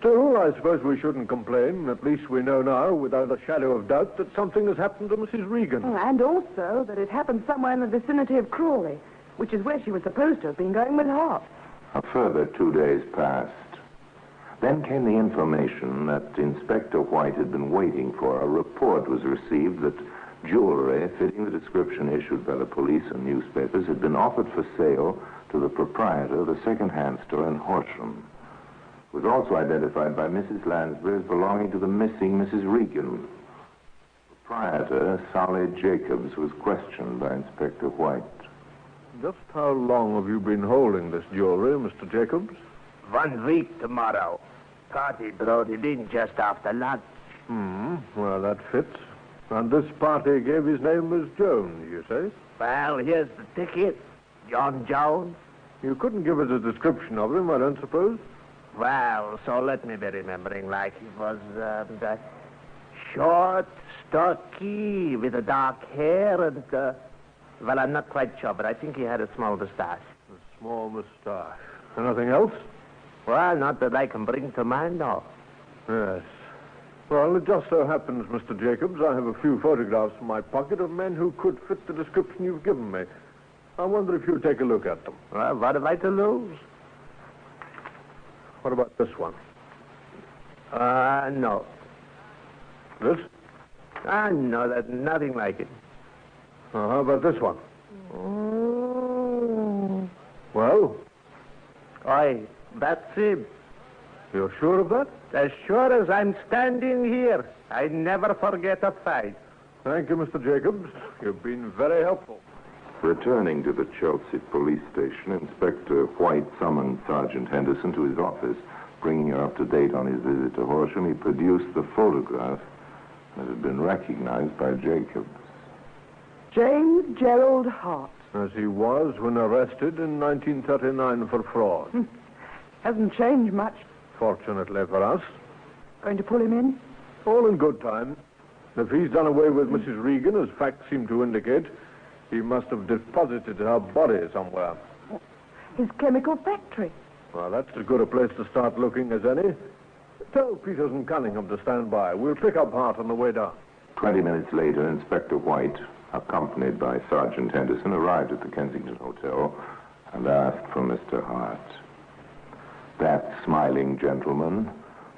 Speaker 23: Still, I suppose we shouldn't complain. At least we know now, without a shadow of doubt, that something has happened to Mrs. Regan.
Speaker 22: And also that it happened somewhere in the vicinity of Crawley, which is where she was supposed to have been going with Hart.
Speaker 18: A further 2 days passed. Then came the information that Inspector White had been waiting for. A report was received that jewelry fitting the description issued by the police and newspapers had been offered for sale to the proprietor of the second-hand store in Horsham. It was also identified by Mrs. Lansbury as belonging to the missing Mrs. Regan. Proprietor, Sally Jacobs, was questioned by Inspector White.
Speaker 23: Just how long have you been holding this jewelry, Mr. Jacobs?
Speaker 15: 1 week tomorrow. Party brought it in just after lunch.
Speaker 23: Well, that fits. And this party gave his name as Jones, you say?
Speaker 15: Well, here's the ticket. John Jones.
Speaker 23: You couldn't give us a description of him, I don't suppose?
Speaker 15: Well, so let me be remembering like he was short, stocky, with a dark hair, and, well, I'm not quite sure, but I think he had a small mustache.
Speaker 23: A small mustache. Anything else?
Speaker 15: Well, not that I can bring to mind, no.
Speaker 23: Yes. Well, it just so happens, Mr. Jacobs, I have a few photographs in my pocket of men who could fit the description you've given me. I wonder if you'll take a look at them.
Speaker 15: Well, what have I to lose?
Speaker 23: What about this one?
Speaker 15: No.
Speaker 23: This?
Speaker 15: No, there's nothing like it.
Speaker 23: How about this one? Well?
Speaker 15: Aye, that's it.
Speaker 23: You're sure of that?
Speaker 15: As sure as I'm standing here. I never forget a fight.
Speaker 23: Thank you, Mr. Jacobs. You've been very helpful.
Speaker 18: Returning to the Chelsea police station, Inspector White summoned Sergeant Henderson to his office. Bringing her up to date on his visit to Horsham, he produced the photograph that had been recognized by Jacobs.
Speaker 22: James Gerald Hart.
Speaker 23: As he was when arrested in 1939 for fraud.
Speaker 22: Hasn't changed much.
Speaker 23: Fortunately for us.
Speaker 22: Going to pull him in?
Speaker 23: All in good time. If he's done away with Mrs. Regan, as facts seem to indicate, he must have deposited her body somewhere.
Speaker 22: His chemical factory.
Speaker 23: Well, that's as good a place to start looking as any. Tell Peters and Cunningham to stand by. We'll pick up Hart on the way down.
Speaker 18: 20 minutes later, Inspector White, accompanied by Sergeant Henderson, arrived at the Kensington Hotel and asked for Mr. Hart. That smiling gentleman,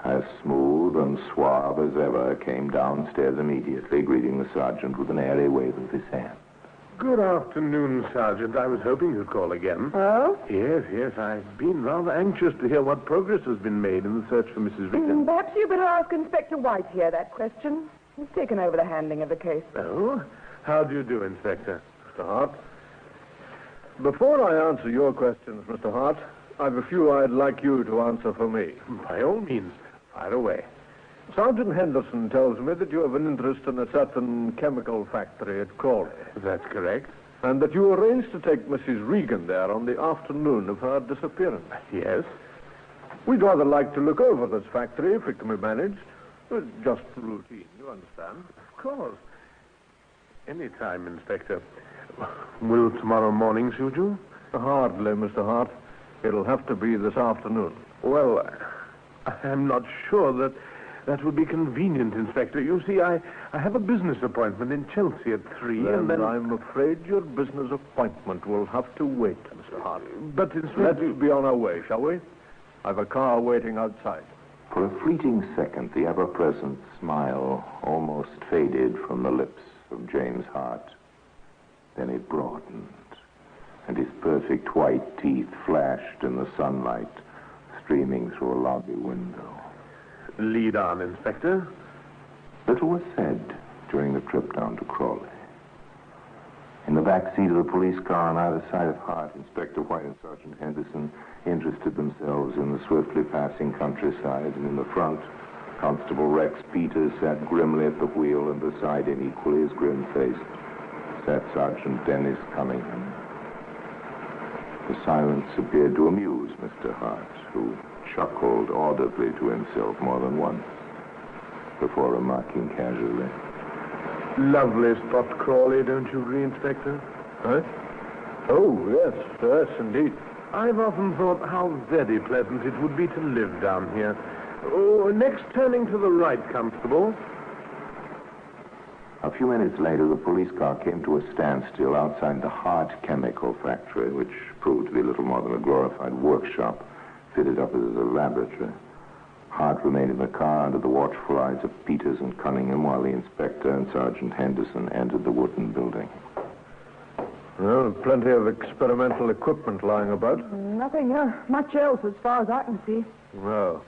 Speaker 18: as smooth and suave as ever, came downstairs immediately, greeting the sergeant with an airy wave of his hand.
Speaker 23: Good afternoon, Sergeant. I was hoping you'd call again.
Speaker 22: Oh?
Speaker 23: Yes. I've been rather anxious to hear what progress has been made in the search for Mrs. Regan.
Speaker 22: Perhaps you better ask Inspector White here that question. He's taken over the handling of the case.
Speaker 23: Oh? How do you do, Inspector? Mr. Hart? Before I answer your questions, Mr. Hart, I've a few I'd like you to answer for me. By all means, fire away. Sergeant Henderson tells me that you have an interest in a certain chemical factory at Crawley. That's correct. And that you arranged to take Mrs. Regan there on the afternoon of her disappearance. Yes. We'd rather like to look over this factory if it can be managed. Just routine, you understand? Of course. Any time, Inspector. Will tomorrow morning suit you? Hardly, Mr. Hart. It'll have to be this afternoon. Well, I'm not sure that would be convenient, Inspector. You see, I have a business appointment in Chelsea at 3, Then and then... I'm afraid your business appointment will have to wait, Mr. Hart. But, Inspector... Let's be on our way, shall we? I've a car waiting outside.
Speaker 18: For a fleeting second, the ever-present smile almost faded from the lips of James Hart. Then it broadened, and his perfect white teeth flashed in the sunlight streaming through a lobby window.
Speaker 23: Lead on, Inspector.
Speaker 18: Little was said during the trip down to Crawley. In the back seat of the police car on either side of Hart, Inspector White and Sergeant Henderson interested themselves in the swiftly passing countryside, and in the front, Constable Rex Peters sat grimly at the wheel, and beside him, equally as grim-faced, sat Sergeant Dennis Cunningham. The silence appeared to amuse Mr. Hart, who chuckled audibly to himself more than once before remarking casually,
Speaker 23: Lovely spot, Crawley, don't you agree, Inspector? Huh? Oh, yes, indeed. I've often thought how very pleasant it would be to live down here. Oh, next turning to the right, Constable.
Speaker 18: A few minutes later, the police car came to a standstill outside the Hart Chemical Factory, which proved to be little more than a glorified workshop fitted up as a laboratory. Hart remained in the car under the watchful eyes of Peters and Cunningham while the inspector and Sergeant Henderson entered the wooden building.
Speaker 23: Well, plenty of experimental equipment lying about.
Speaker 22: Nothing much else as far as I can see.
Speaker 23: No.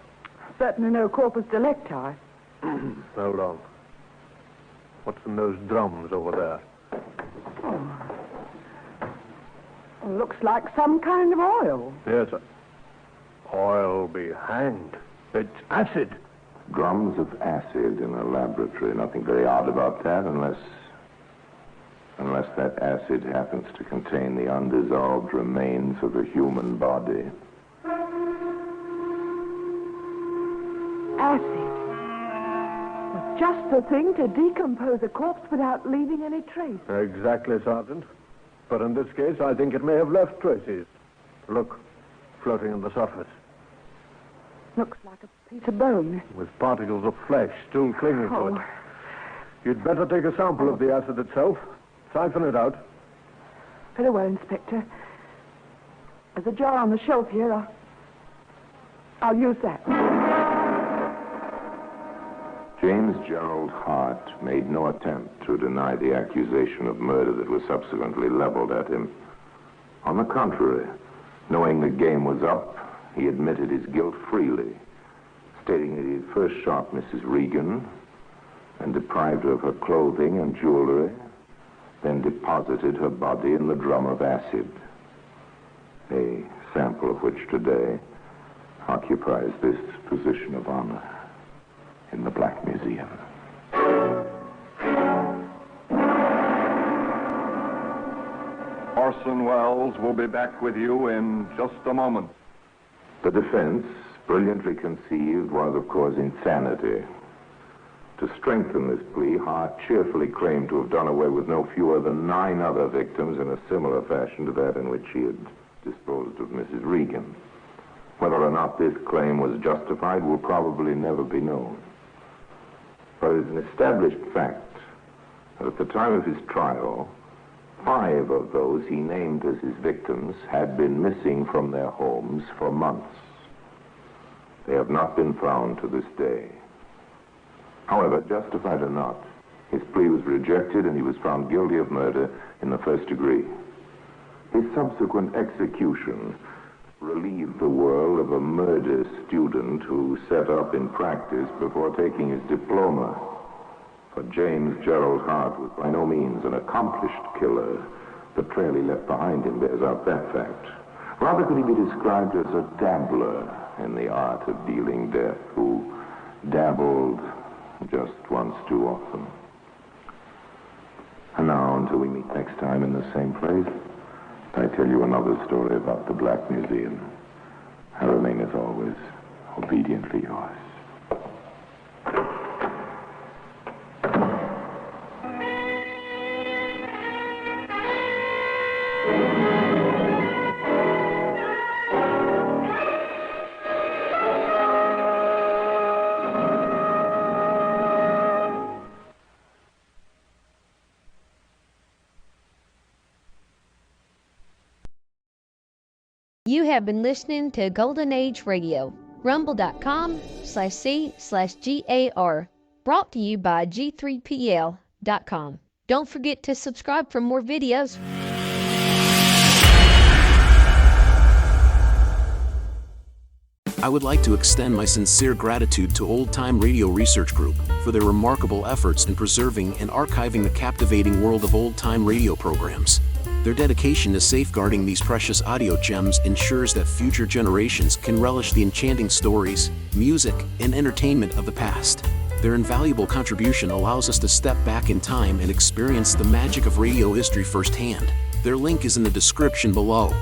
Speaker 22: Certainly no corpus delicti.
Speaker 23: Hold on. What's in those drums over there?
Speaker 22: Looks like some kind of oil.
Speaker 23: Yes, sir. Oil be hanged. It's acid.
Speaker 18: Drums of acid in a laboratory. Nothing very odd about that, unless that acid happens to contain the undissolved remains of a human body.
Speaker 22: Acid. Just the thing to decompose a corpse without leaving any trace.
Speaker 23: Exactly, Sergeant. But in this case, I think it may have left traces. Look, floating on the surface.
Speaker 22: Looks like a piece of bone.
Speaker 23: With particles of flesh still clinging to it. You'd better take a sample of the acid itself. Siphon it out.
Speaker 22: Very well, Inspector. There's a jar on the shelf here. I'll use that.
Speaker 18: James Gerald Hart made no attempt to deny the accusation of murder that was subsequently leveled at him. On the contrary, knowing the game was up, he admitted his guilt freely, stating that he had first shot Mrs. Regan and deprived her of her clothing and jewelry, then deposited her body in the drum of acid, a sample of which today occupies this position of honor in the Black Museum.
Speaker 9: Orson Welles will be back with you in just a moment.
Speaker 18: The defense, brilliantly conceived, was, of course, insanity. To strengthen this plea, Hart cheerfully claimed to have done away with no fewer than 9 other victims in a similar fashion to that in which he had disposed of Mrs. Regan. Whether or not this claim was justified will probably never be known. But it is an established fact that at the time of his trial, 5 of those he named as his victims had been missing from their homes for months. They have not been found to this day. However, justified or not, his plea was rejected and he was found guilty of murder in the first degree. His subsequent execution relieved the world of a murder student who set up in practice before taking his diploma. For James Gerald Hart was by no means an accomplished killer. The trail he left behind him bears out that fact. Rather could he be described as a dabbler in the art of dealing death, who dabbled just once too often. And now, until we meet next time in the same place, I tell you another story about the Black Museum. I remain, as always, obediently yours.
Speaker 6: You have been listening to Golden Age Radio, rumble.com/C/GAR, brought to you by G3PL.com. Don't forget to subscribe for more videos.
Speaker 19: I would like to extend my sincere gratitude to Old Time Radio Research Group for their remarkable efforts in preserving and archiving the captivating world of old time radio programs. Their dedication to safeguarding these precious audio gems ensures that future generations can relish the enchanting stories, music, and entertainment of the past. Their invaluable contribution allows us to step back in time and experience the magic of radio history firsthand. Their link is in the description below.